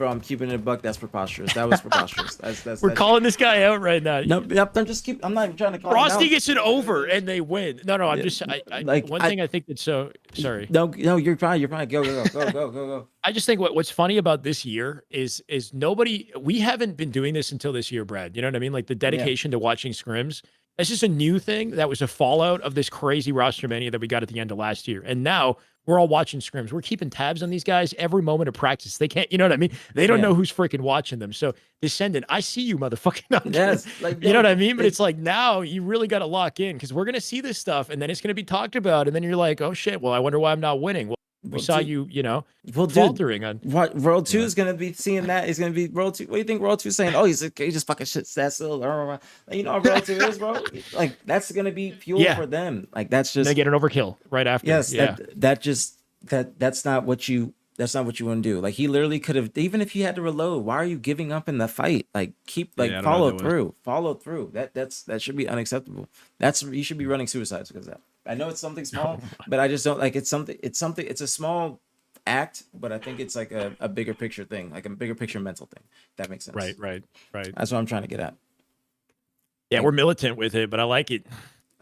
I'm keeping it a buck. That's preposterous. That was preposterous. We're calling this guy out right now. I'm not even trying to call Frosty him out. gets it over and they win. No, I'm just one thing I think that's so sorry. No, you're fine. Go. I just think what's funny about this year is we haven't been doing this until this year, Brad. You know what I mean? Like the dedication to watching scrims. That's just a new thing that was a fallout of this crazy roster mania that we got at the end of last year. And now we're all watching scrims. We're keeping tabs on these guys every moment of practice. They can't, you know what I mean? They don't know who's freaking watching them. So Descendant, I see you, motherfucking. Yes, you know what I mean? But it's like now you really got to lock in because we're going to see this stuff and then it's going to be talked about. And then you're like, oh shit, well, I wonder why I'm not winning. Well, We saw dude- you, you know, Well, dude, faltering on. what World 2 is gonna be seeing that. Is gonna be World 2. What do you think World 2 is saying? Oh, he just fucking shit that still. You know what World 2 is, bro? Like that's gonna be fuel Yeah. for them. Like that's They just get an overkill right after. yes. Yeah. That's not what you want to do. Like he literally could have, even if you had to reload, why are you giving up in the fight? Like keep Yeah, I like don't know what that was. follow through. That should be unacceptable. You should be running suicides because of that. I know it's something small, but I just don't like it's a small act, but I think it's like a bigger picture thing, like a bigger picture mental thing. If that makes sense. Right. That's what I'm trying to get at. Yeah, we're well, but I like it.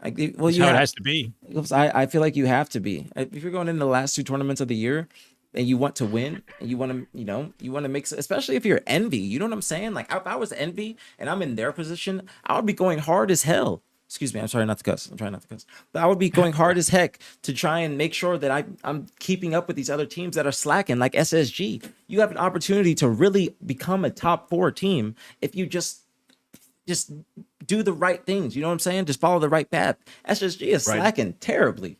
Like, well, That's you how have, it has to be. I feel like you have to be. If you're going into the last 2 tournaments of the year and you want to win and you want to, you want to make, especially if you're Envy, you know what I'm saying? Like if I was Envy and I'm in their position, I would be going hard as hell. Excuse me, I'm sorry not to cuss. I'm trying not to cuss. But I would be going hard as heck to try and make sure that I'm keeping up with these other teams that are slacking, like SSG. You have an opportunity to really become a top 4 team if you just do the right things. You know what I'm saying? Just follow the right path. SSG is slacking terribly.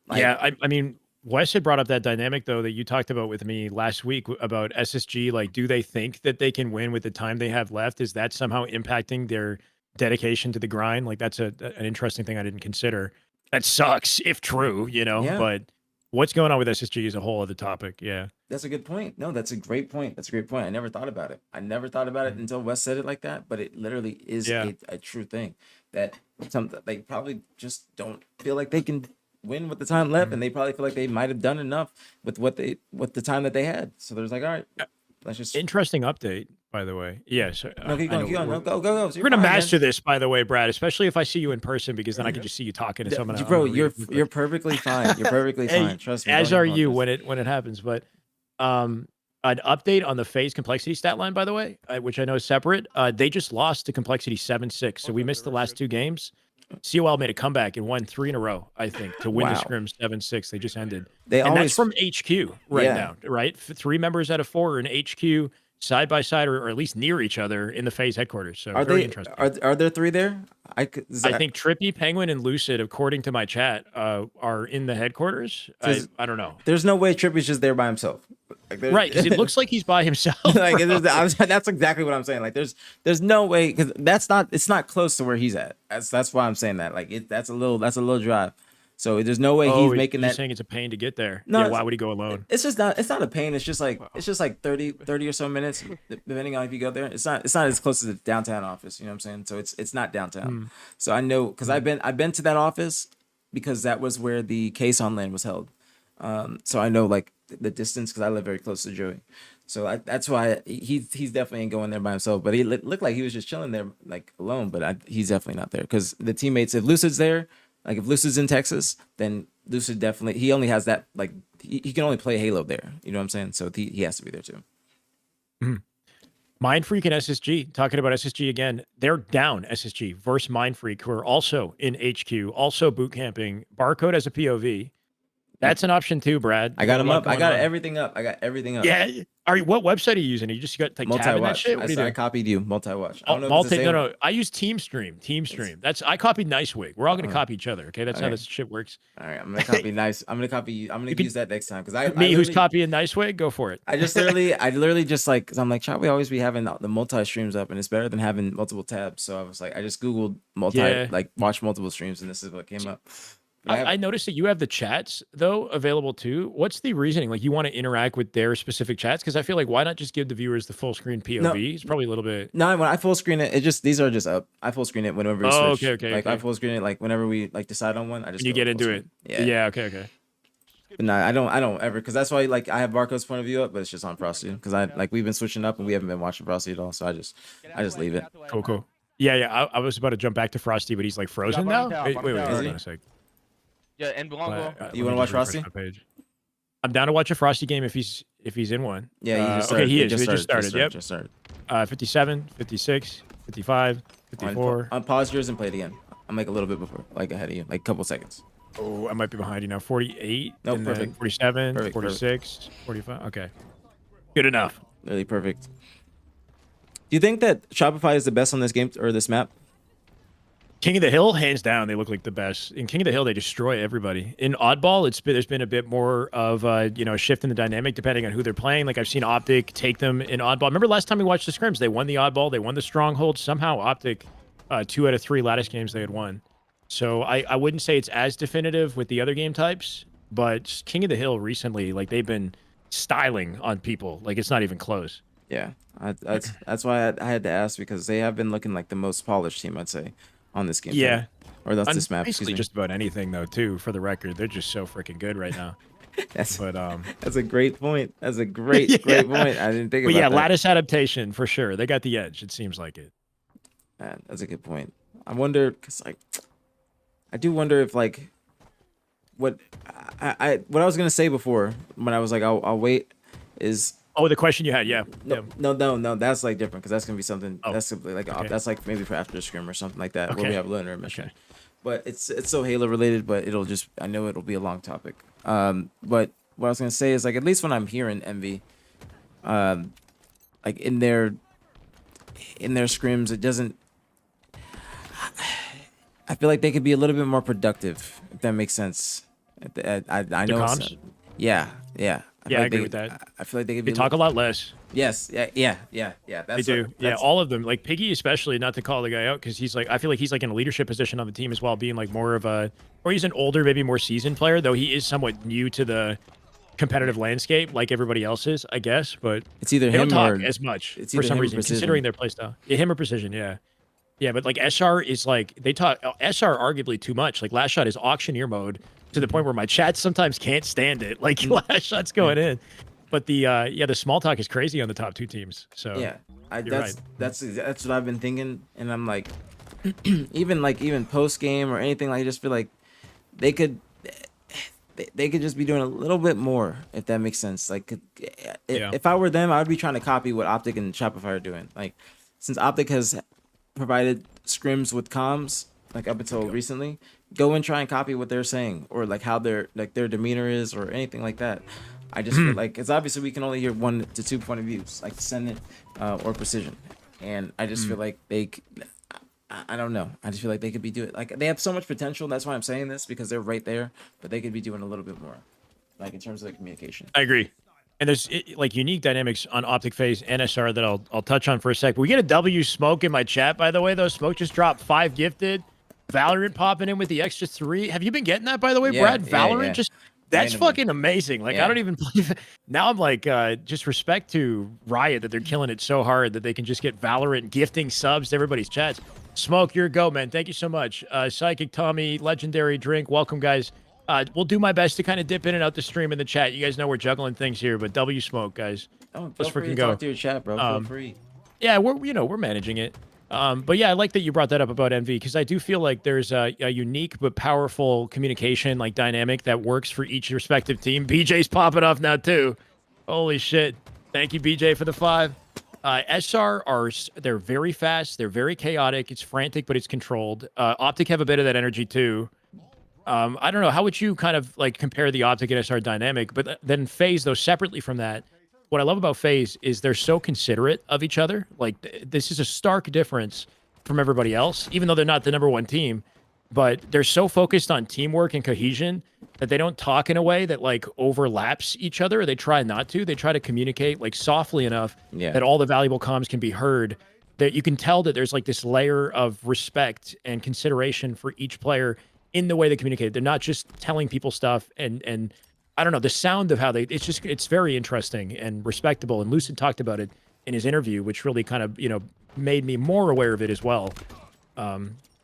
Like, Yeah, I mean, Wes had brought up that dynamic though that you talked about with me last week about SSG. Like, do they think that they can win with the time they have left? Is that somehow impacting their dedication to the grind? Like, that's an interesting thing I didn't consider. That sucks if true, you know. Yeah. But what's going on with SSG is a whole other topic. Yeah. that's a good point. No, that's a great point. I never thought about it. Until Wes said it like that, but it literally is a true thing that they probably just don't feel like they can win with the time left, and they probably feel like they might have done enough with the time that they had. So there's like, all right, let's just Interesting update, by the way. Yes. no, keep going. No, go. We're gonna master this, by the way, Brad. Especially if I see you in person, because then I can just see you talking to someone. Bro, you're perfectly fine. You're perfectly fine. Trust me. As don't are even you apologize. when it happens. But an update on the phase complexity stat line, by the way, which I know is separate. They just lost to complexity 7-6, so we missed the last 2 games. COL made a comeback and won 3 in a row, I think, to win the Wow. scrim 7-6. They just ended. They And always that's from HQ right Yeah. now, right? 3 members out of 4 are in HQ side by side, or at least near each other in the phase headquarters. So are very they interesting. are there 3 there? I think Trippy, Penguin, and Lucid, according to my chat, are in the headquarters. I don't know. there's no way Trippy's just there by himself. Like, Right, because it looks like he's by himself. like that's exactly what I'm saying. Like there's no way, because it's not close to where he's at. That's why I'm saying that. Like that's a little drive. So there's no way he's making You're that. saying it's a pain to get there. No, Yeah, it's- why would he go alone? It's not a pain. It's just like 30 or so minutes, depending on if you go there. It's not as close as the downtown office. You know what I'm saying? So it's not downtown. So I know, because I've been to that office because that was where the case on land was held. So I know like the distance, because I live very close to Joey. So that's why he's definitely ain't going there by himself. But he looked like he was just chilling there like alone. But he's definitely not there, because the teammates, if Lucid's there, like if Lucid's in Texas, then Lucid definitely, he only has that, like he can only play Halo there. You know what I'm saying? So he has to be there too. Mind Freak and SSG, talking about SSG again, they're down SSG versus Mind Freak, who are also in HQ, also boot camping. Barcode as a POV. That's an option too, Brad. I got him up. I got everything. everything up. Yeah. What website are you using? You just got like tab in that Multi-watch. shit? What are you I doing? copied you. Multi-watch. I don't know if it's the same. No. I use Team Stream. I copied Nicewig. We're all gonna copy each other. Okay, that's how Okay. this shit works. All right, I'm gonna copy nice. I'm gonna copy you. I'm gonna use that next time, because I Me, who's literally- copying Nicewig, go for it. I literally just like, because I'm like, shall we always be having the multi streams up, and it's better than having multiple tabs. So I was like, I just Googled watch multiple streams, and this is what came up. But I noticed that you have the chats though available too. What's the reasoning? Like, you want to interact with their specific chats? Because I feel like, why not just give the viewers the full screen POV? It's probably a little bit. No, when I full screen it, these are just up. I full screen it whenever we switch. Like I full screen it like whenever we like decide on one. I just You go get full into screen. it. Yeah. Okay. But no, I don't ever, because that's why like I have Barcode's point of view up, but it's just on Frosty, because we've been switching up and we haven't been watching Frosty at all. So I just leave it. Cool. Yeah. I was about to jump back to Frosty, but he's like frozen now. Wait, hold on a sec. Yeah, and Blanco. You want to watch Frosty? I'm down to watch a Frosty game if he's in one. Yeah, he just started. Okay, he is. Just They just started. Yep. Just started. 57, 56, 55, 54. Unpause yours and play it again. I'm like a little bit before, like ahead of you, like a couple seconds. Oh, I might be behind you now. 48. No, and then perfect. 47, Perfect, 46, 45. Okay. Good enough. Really perfect. Do you think that Shopify is the best on this game or this map? King of the Hill, hands down, they look like the best. In King of the Hill, they destroy everybody. In Oddball, there's been a bit more of a shift in the dynamic depending on who they're playing. Like I've seen Optic take them in Oddball. Remember last time we watched the scrims, they won the Oddball, they won the Stronghold. Somehow Optic, 2 out of 3 lattice games they had won. So I wouldn't say it's as definitive with the other game types, but King of the Hill recently, like they've been styling on people. Like it's not even close. Yeah, that's why I had to ask, because they have been looking like the most polished team, I'd say, on this game. Yeah. Or that's On this map. Excuse basically me. just about anything though, too, for the record. They're just so freaking good right now. That's But that's a great point. That's a great great point. I didn't think but about yeah, that. lattice adaptation for sure. They got the edge. It seems like it. That's a good point. I wonder, cause like, I do wonder if like, what what I was gonna say before when I was like I'll wait is Oh, the question you had, yeah. no no that's like different, because that's gonna be something Oh, that's simply like okay. that's like maybe for after the scrim or something like that, where Okay. we have a learner mission. Okay. But it's so Halo related, but I know it'll be a long topic. But what I was gonna say is like, at least when I'm hearing Envy, like in their scrims, it doesn't. I feel like they could be a little bit more productive, if that makes sense. I know. comms? Yeah. I feel like agree with that. I feel like they could They be. talk a lot less. Yes. Yeah. They That's do. what- Yeah, that's- all of them. Like Piggy, especially, not to call the guy out because he's like, I feel like he's like in a leadership position on the team as well, being like more of a, or he's an older, maybe more seasoned player, though he is somewhat new to the competitive landscape, like everybody else is, I guess. But It's either they don't him talk or as much it's for either some him or reason, Precision. considering their playstyle. Yeah, him or Precision, yeah. Yeah, but like SR is like, they talk, SR arguably too much. Like last shot is auctioneer mode to the point where my chat sometimes can't stand it. Like last shot's going in. But the the small talk is crazy on the top 2 teams. So Yeah, you're right. that's what I've been thinking, and I'm like, even post game or anything, like I just feel like they could just be doing a little bit more, if that makes sense. Like, Yeah. if I were them, I would be trying to copy what Optic and Shopify are doing. Like, since Optic has provided scrims with comms, like up until recently, go and try and copy what they're saying, or like how their demeanor is, or anything like that. I just feel like, it's obviously we can only hear 1 to 2 point of views, like Senate or Precision, and I just feel like I don't know. I just feel like they could be doing, like, they have so much potential. That's why I'm saying this, because they're right there, but they could be doing a little bit more, like in terms of the communication. I agree. And there's like unique dynamics on Optic Phase and SR that I'll touch on for a sec. But we get a W Smoke in my chat, by the way, though. Smoke just dropped 5 gifted. Valorant popping in with the extra 3. Have you been getting that, by the way, Yeah, Brad? yeah, Valorant yeah. just that's Randomly. fucking amazing. Like I Yeah. don't even believe it. Now I'm like just respect to Riot that they're killing it so hard that they can just get Valorant gifting subs to everybody's chats. Smoke, you're a go, man. Thank you so much. Psychic Tommy, Legendary Drink, welcome guys. We'll do my best to kind of dip in and out the stream in the chat. You guys know we're juggling things here, but W Smoke, guys. Oh, Let's feel free freaking to go. talk to your chat, bro. Feel free. Yeah, we're managing it. But yeah, I like that you brought that up about Envy because I do feel like there's a unique but powerful communication like dynamic that works for each respective team. BJ's popping off now too. Holy shit! Thank you, BJ, for the 5. SR they're very fast. They're very chaotic. It's frantic, but it's controlled. Optic have a bit of that energy too. I don't know. How would you kind of like compare the Optic and SR dynamic? But then Phase, though, separately from that, what I love about Phase is they're so considerate of each other. Like this is a stark difference from everybody else, even though they're not the #1 team. But they're so focused on teamwork and cohesion that they don't talk in a way that like overlaps each other. They try not to. They try to communicate like softly enough that all the valuable comms can be heard. That you can tell that there's like this layer of respect and consideration for each player in the way they communicate. They're not just telling people stuff and I don't know, the sound of how it's very interesting and respectable. And Lucid talked about it in his interview, which really kind of, made me more aware of it as well.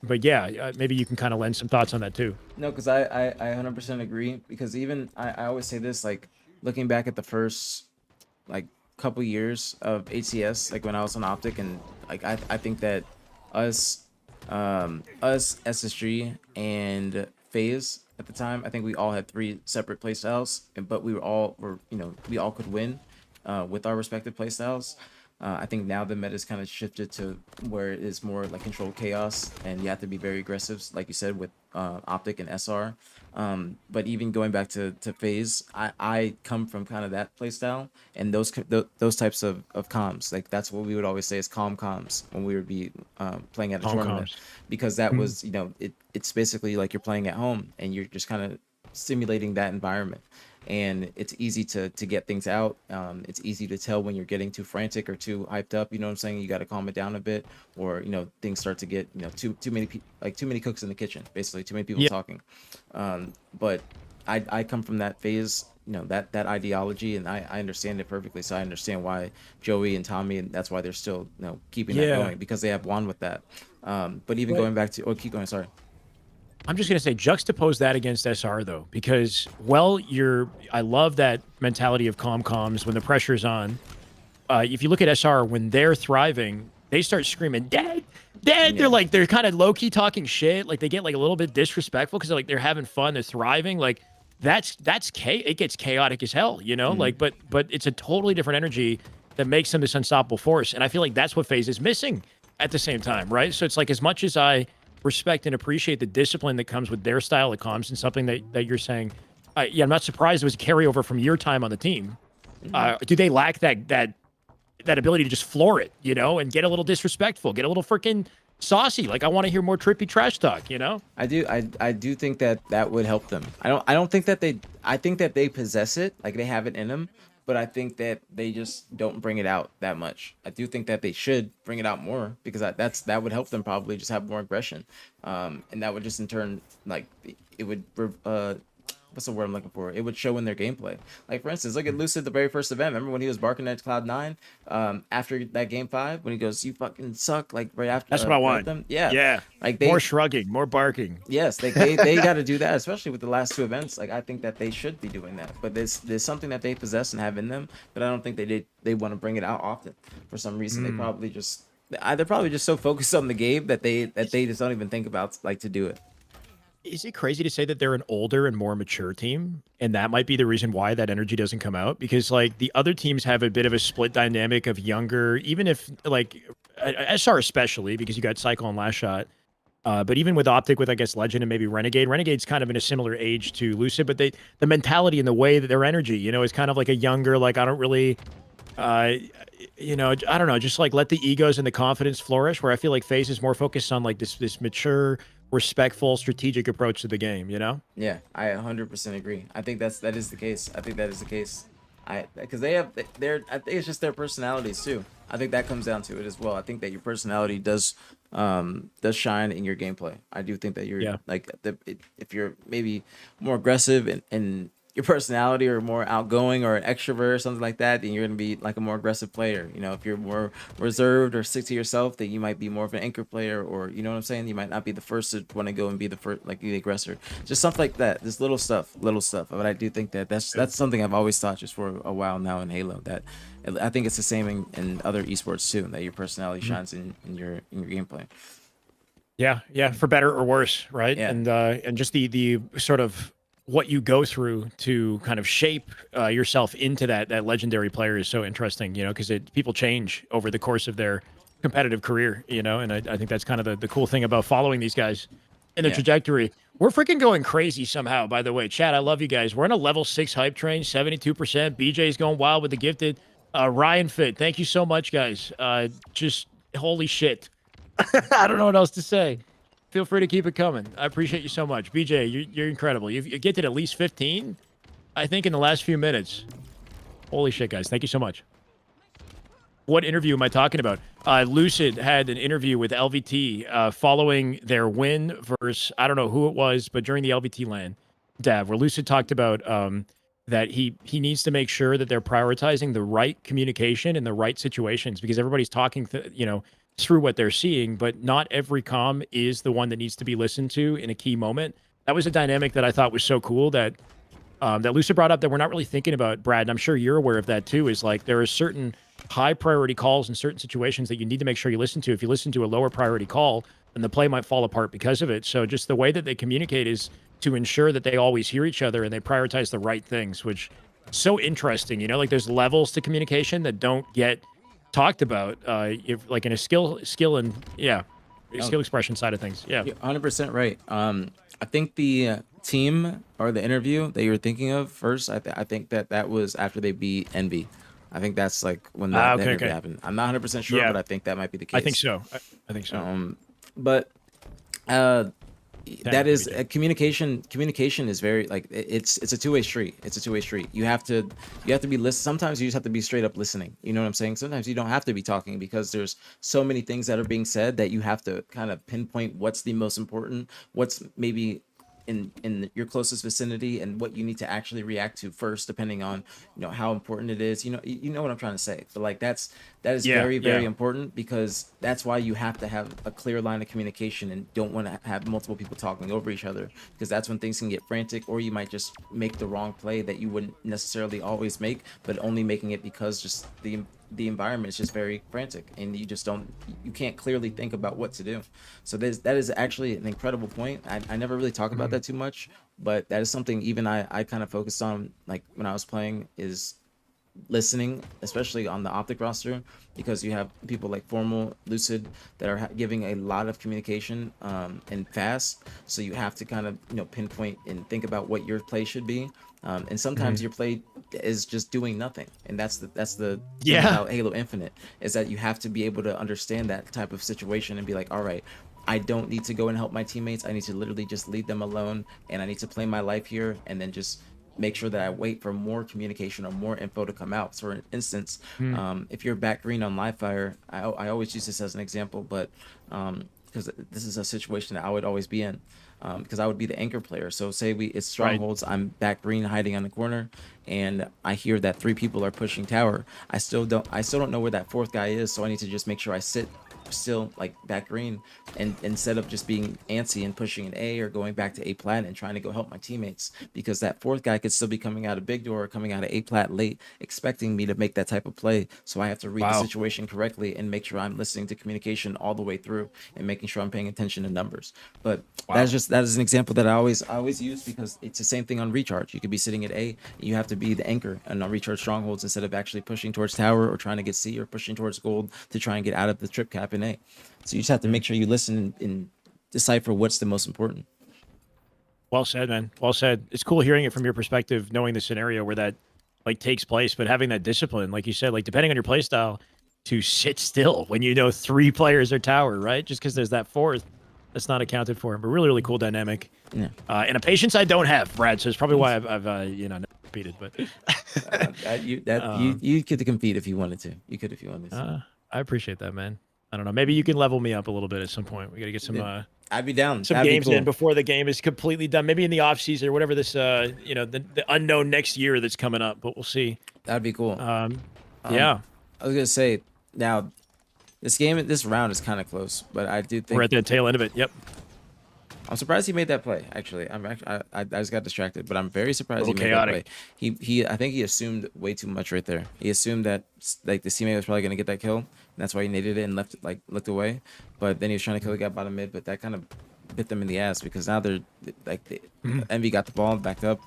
But yeah, maybe you can kind of lend some thoughts on that too. No, because I 100% agree, because even I always say this, like looking back at the first like couple years of HCS, like when I was on Optic, and like I think that us SSG and FaZe at the time, I think we all had 3 separate playstyles, but we all could win with our respective playstyles. I think now the meta's kind of shifted to where it is more like controlled chaos, and you have to be very aggressive, like you said, with Optic and SR. But even going back to phase, I come from kind of that play style, and those types of comms, like that's what we would always say is calm comms when we would be playing at a Calm tournament, comms. because that was, you know, it's basically like you're playing at home and you're just kind of simulating that environment, and it's easy to get things out. It's easy to tell when you're getting too frantic or too hyped up, you know what I'm saying? You got to calm it down a bit, or, you know, things start to get, you know, too many like too many cooks in the kitchen, basically too many people Yeah. talking. But I come from that phase, you know, that ideology, and I understand it perfectly. So I understand why Joey and Tommy, and that's why they're still, you know, keeping that Yeah. going, because they have won with that. But even Right. going back to, oh, keep going, sorry. I'm just gonna say juxtapose that against SR though, because I love that mentality of calm comms when the pressure's on. If you look at SR when they're thriving, they start screaming dead, dead. Yeah. They're kind of low key talking shit. Like they get like a little bit disrespectful because they're having fun, they're thriving. Like it gets chaotic as hell, you know. Like but it's a totally different energy that makes them this unstoppable force, and I feel like that's what FaZe is missing at the same time, right? So it's like as much as I respect and appreciate the discipline that comes with their style of comms and something that you're saying. Yeah, I'm not surprised it was a carryover from your time on the team. Do they lack that ability to just floor it, you know, and get a little disrespectful, get a little freaking saucy? Like I want to hear more trippy trash talk, you know? I do think that would help them. I don't think that I think that they possess it, like they have it in them, but I think that they just don't bring it out that much. I do think that they should bring it out more, because that would help them probably just have more aggression, and that would just in turn, like, it would what's the word I'm looking for? It would show in their gameplay. Like, for instance, look at Lucid, the very first event. Remember when he was barking at Cloud9 after that game 5, when he goes, "You fucking suck," like right after. That's what I want. Them? Yeah. Yeah. Like More shrugging, more barking. Yes, they got to do that, especially with the last 2 events. Like, I think that they should be doing that, but there's something that they possess and have in them that I don't think they want to bring it out often. For some reason, they're probably just so focused on the game that they just don't even think about, like, to do it. Is it crazy to say that they're an older and more mature team? And that might be the reason why that energy doesn't come out? Because, like, the other teams have a bit of a split dynamic of younger, even if, like, SR especially, because you got Cycle and Last Shot. But even with Optic, with, I guess, Legend and maybe Renegade, Renegade's kind of in a similar age to Lucid, but the mentality and the way that their energy, you know, is kind of like a younger, like, I don't really, you know, I don't know, just like let the egos and the confidence flourish, where I feel like FaZe is more focused on like this mature, respectful, strategic approach to the game, you know? Yeah, I 100% agree. I think that is the case. I think that is the case. Because I think it's just their personalities too. I think that comes down to it as well. I think that your personality does shine in your gameplay. I do think that you're like if you're maybe more aggressive and your personality, or more outgoing or an extrovert or something like that, then you're gonna be like a more aggressive player. You know, if you're more reserved or stick to yourself, then you might be more of an anchor player, or, you know what I'm saying, you might not be the first to want to go and be the first, like the aggressor. Just stuff like that. Just little stuff. But I do think that that's something I've always thought just for a while now in Halo. That I think it's the same in other esports too. That your personality shines in your gameplay. Yeah, for better or worse, right? Yeah. And just the sort of what you go through to kind of shape yourself into that legendary player is so interesting, you know, because people change over the course of their competitive career, you know, and I think that's kind of the cool thing about following these guys in the trajectory. We're freaking going crazy somehow, by the way. Chat, I love you guys. We're on a level 6 hype train, 72%. BJ's going wild with the gifted. Ryan Fit, thank you so much, guys. Just holy shit. I don't know what else to say. Feel free to keep it coming. I appreciate you so much. BJ, you're incredible. You get to at least 15, I think, in the last few minutes. Holy shit, guys. Thank you so much. What interview am I talking about? Lucid had an interview with LVT following their win versus, I don't know who it was, but during the LVT LAN, Dav, where Lucid talked about that he needs to make sure that they're prioritizing the right communication in the right situations, because everybody's talking, you know, through what they're seeing, but not every comm is the one that needs to be listened to in a key moment. That was a dynamic that I thought was so cool that that Lucid brought up that we're not really thinking about, Brad, and I'm sure you're aware of that too, is like there are certain high priority calls in certain situations that you need to make sure you listen to. If you listen to a lower priority call, then the play might fall apart because of it. So just the way that they communicate is to ensure that they always hear each other and they prioritize the right things, which is so interesting, you know, like there's levels to communication that don't get talked about, if like in a skill and skill expression side of things. Yeah. You're 100% right. I think the team or the interview that you were thinking of first, I think that was after they beat Envy. I think that's like when the Okay, interview okay. happened. I'm not 100% sure, Yeah. but I think that might be the case. I think so. I think so. But that could is be different. communication is very like it's a two-way street. It's a two-way street. You have to be listen. Sometimes you just have to be straight up listening. You know what I'm saying? Sometimes you don't have to be talking because there's so many things that are being said that you have to kind of pinpoint what's the most important, what's maybe in your closest vicinity, and what you need to actually react to first, depending on how important it is. You know what I'm trying to say. But like that is Yeah, very, very yeah. important, because that's why you have to have a clear line of communication and don't want to have multiple people talking over each other, because that's when things can get frantic, or you might just make the wrong play that you wouldn't necessarily always make, but only making it because just the environment is just very frantic, and you can't clearly think about what to do. So that is actually an incredible point. I never really talk about that too much, but that is something even I kind of focused on, like when I was playing, is listening, especially on the Optic roster, because you have people like Formal, Lucid that are giving a lot of communication and fast. So you have to kind of pinpoint and think about what your play should be. And sometimes your play is just doing nothing, and that's the thing Yeah. about Halo Infinite, is that you have to be able to understand that type of situation and be like, all right, I don't need to go and help my teammates. I need to literally just leave them alone, and I need to play my life here, and then just make sure that I wait for more communication or more info to come out. So, for instance, if you're back green on live fire, I always use this as an example, but because this is a situation that I would always be in, because I would be the anchor player. So say it's strongholds, I'm back green hiding on the corner, and I hear that 3 people are pushing tower. I still don't know where that 4th guy is, so I need to just make sure I sit still like back green, and instead of just being antsy and pushing an A or going back to A plat and trying to go help my teammates, because that 4th guy could still be coming out of big door or coming out of A plat late, expecting me to make that type of play. So I have to read the situation correctly and make sure I'm listening to communication all the way through and making sure I'm paying attention to numbers. But that is an example that I always use, because it's the same thing on recharge. You could be sitting at A, you have to be the anchor and on recharge strongholds, instead of actually pushing towards tower or trying to get C, or pushing towards gold to try and get out of the trip cap in A. So you just have to make sure you listen and decipher what's the most important. Well said, man. Well said. It's cool hearing it from your perspective, knowing the scenario where that like takes place, but having that discipline, like you said, like depending on your play style, to sit still when 3 players are tower, right? Just because there's that 4th that's not accounted for. But really, really cool dynamic. Yeah. And a patience I don't have, Brad. So it's probably why I've never competed. But you could compete if you wanted to. You could if you wanted to. I appreciate that, man. I don't know. Maybe you can level me up a little bit at some point. We got to get some I'd be down. some That'd be games cool. in before the game is completely done. Maybe in the off season or whatever this the unknown next year that's coming up. But we'll see. That'd be cool. Yeah, I was gonna say, now this round is kind of close, but I do think we're at the tail end of it. Yep. I'm surprised he made that play. Actually, I just got distracted, but I'm very surprised he made chaotic. that play. I think he assumed way too much right there. He assumed that like the teammate was probably gonna get that kill, and that's why he naded it and looked away. But then he was trying to kill the guy bottom mid, but that kind of bit them in the ass, because now they're like Envy got the ball backed up.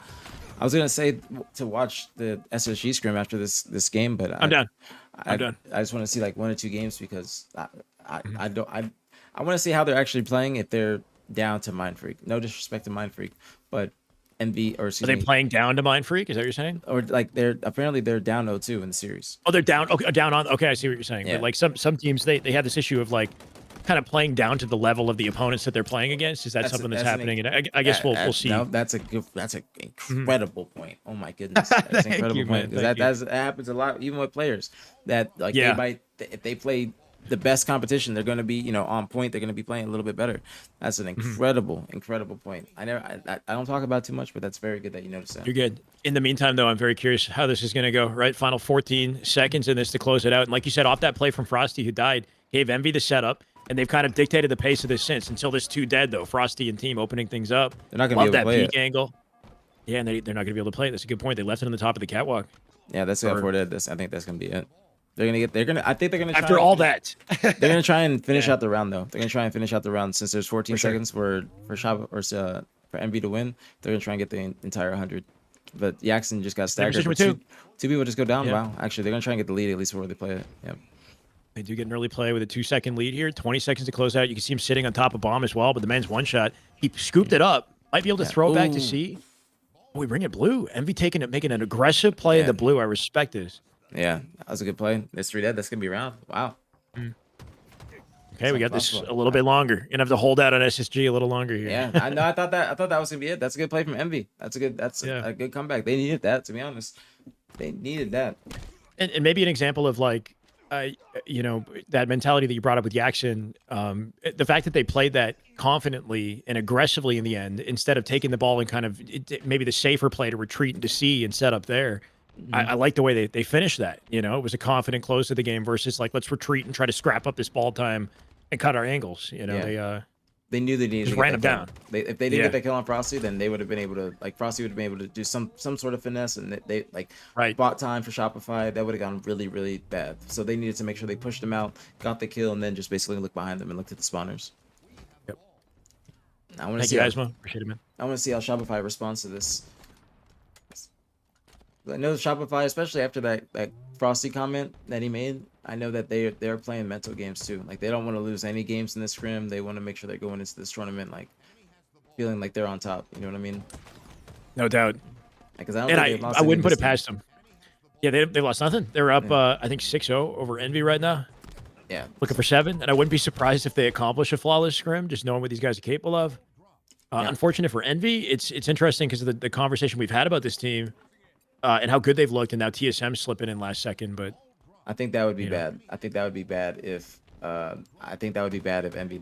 I was gonna say to watch the SSG scrim after this game, but I'm done. I'm done. I just want to see like 1 or 2 games, because I want to see how they're actually playing if they're down to Mind Freak. No disrespect to Mind Freak, but Envy, or excuse Are they me, playing down to Mind Freak? Is that what you're saying? or like they're down 0-2 in the series. Oh, they're down. Okay, down on. Okay, I see what you're saying. Yeah. But like some teams, they have this issue of like kind of playing down to the level of the opponents that they're playing against. Is that something that's happening? And I guess we'll see. No, that's an incredible point. Oh my goodness, that's an incredible point, because that happens a lot, even with players that like they might, if they play the best competition, they're going to be on point. They're going to be playing a little bit better. That's an incredible point. I don't talk about it too much, but that's very good that you noticed that. You're good. In the meantime, though, I'm very curious how this is going to go. Right, final 14 seconds in this to close it out. And like you said, off that play from Frosty, who died, gave Envy the setup, and they've kind of dictated the pace of this since until this 2 dead though. Frosty and team opening things up. They're not going to be able to play that peak angle. Yeah, and they're not going to be able to play it. That's a good point. They left it on the top of the catwalk. Yeah, that's it for that. I think that's going to be it. I think they're gonna try after all that. They're gonna try and finish out the round though. They're gonna try and finish out the round, since there's 14 seconds for Envy to win. They're gonna try and get the entire 100. But Jackson just got staggered. Two people just go down. Yeah. Wow. Actually, they're gonna try and get the lead at least before they play it. Yeah. They do get an early play with a 2-second lead here. 20 seconds to close out. You can see him sitting on top of bomb as well, but the man's one shot. He scooped it up. Might be able to throw it back to Ooh. C. Oh, we bring it blue. Envy making an aggressive play in the blue. I respect this. Yeah, that was a good play. There's 3 dead. That's gonna be around. Wow. Okay, we got this possible. a little bit longer. Gonna have to hold out on SSG a little longer here. Yeah, I know. I thought that was gonna be it. That's a good play from Envy. That's Yeah. a good comeback. They needed that, to be honest. They needed that. And maybe an example of like, you know, that mentality that you brought up with Jackson, the fact that they played that confidently and aggressively in the end, instead of taking the ball and kind of maybe the safer play to retreat into C and set up there. I like the way they finished that. You know, it was a confident close to the game versus like, let's retreat and try to scrap up this ball time and cut our angles. You know, They knew they needed just to get ran him that down. kill. If they didn't get that kill on Frosty, then they would have been able to, like, Frosty would have been able to do some sort of finesse, and they like bought time for Shopify. That would have gone really, really bad. So they needed to make sure they pushed them out, got the kill, and then just basically looked behind them and looked at the spawners. Yep. I want to Thank see you, Asma. Appreciate it, man. I want to see how Shopify responds to this. I know Shopify, especially after that Frosty comment that he made, I know that they're playing mental games too. Like, they don't want to lose any games in this scrim. They want to make sure they're going into this tournament like feeling like they're on top. You know what I mean? No doubt. Because I wouldn't put it past them. Yeah, they lost nothing. They're up, I think 6-0 over Envy right now. Yeah. Looking for 7, and I wouldn't be surprised if they accomplish a flawless scrim, just knowing what these guys are capable of. Unfortunate for Envy, it's interesting because of the conversation we've had about this team and how good they've looked, and now TSM slipping in last second. But I think that would be bad. I think that would be bad if Envy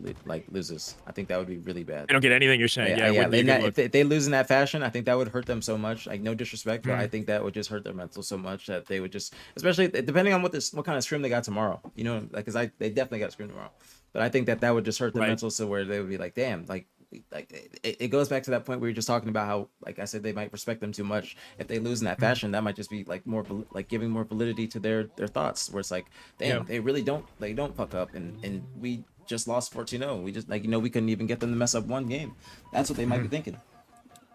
loses. I think that would be really bad. they don't get anything you're saying. Yeah, it wouldn't be a good look. If they lose in that fashion, I think that would hurt them so much. Like, no disrespect, but I think that would just hurt their mental so much that they would just, especially depending on what kind of scrim they got tomorrow. You know, like, because they definitely got scrim tomorrow. But I think that would just hurt their mental, so where they would be like, damn, like it goes back to that point where you're just talking about how, like I said, they might respect them too much. If they lose in that fashion, that might just be like more like giving more validity to their thoughts, where it's like, damn, they really don't fuck up, and we just lost 14-0. We just, like, you know, we couldn't even get them to mess up one game. That's what they might be thinking.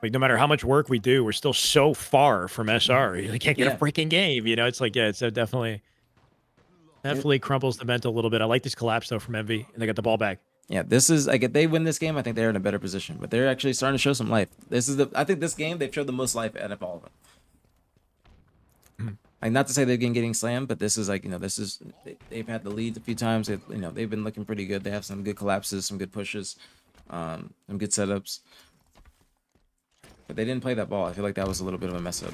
Like, no matter how much work we do, we're still so far from SR. You can't get a freaking game. You know, it's like, it's definitely crumples the mental a little bit. I like this collapse though from Envy, and they got the ball back. Yeah, this is like, if they win this game, I think they're in a better position. But they're actually starting to show some life. I think this game they've showed the most life out of all of them. Like, not to say they've been getting slammed, but this is like, you know, they've had the lead a few times. You know, they've been looking pretty good. They have some good collapses, some good pushes, some good setups. But they didn't play that ball. I feel like that was a little bit of a mess up.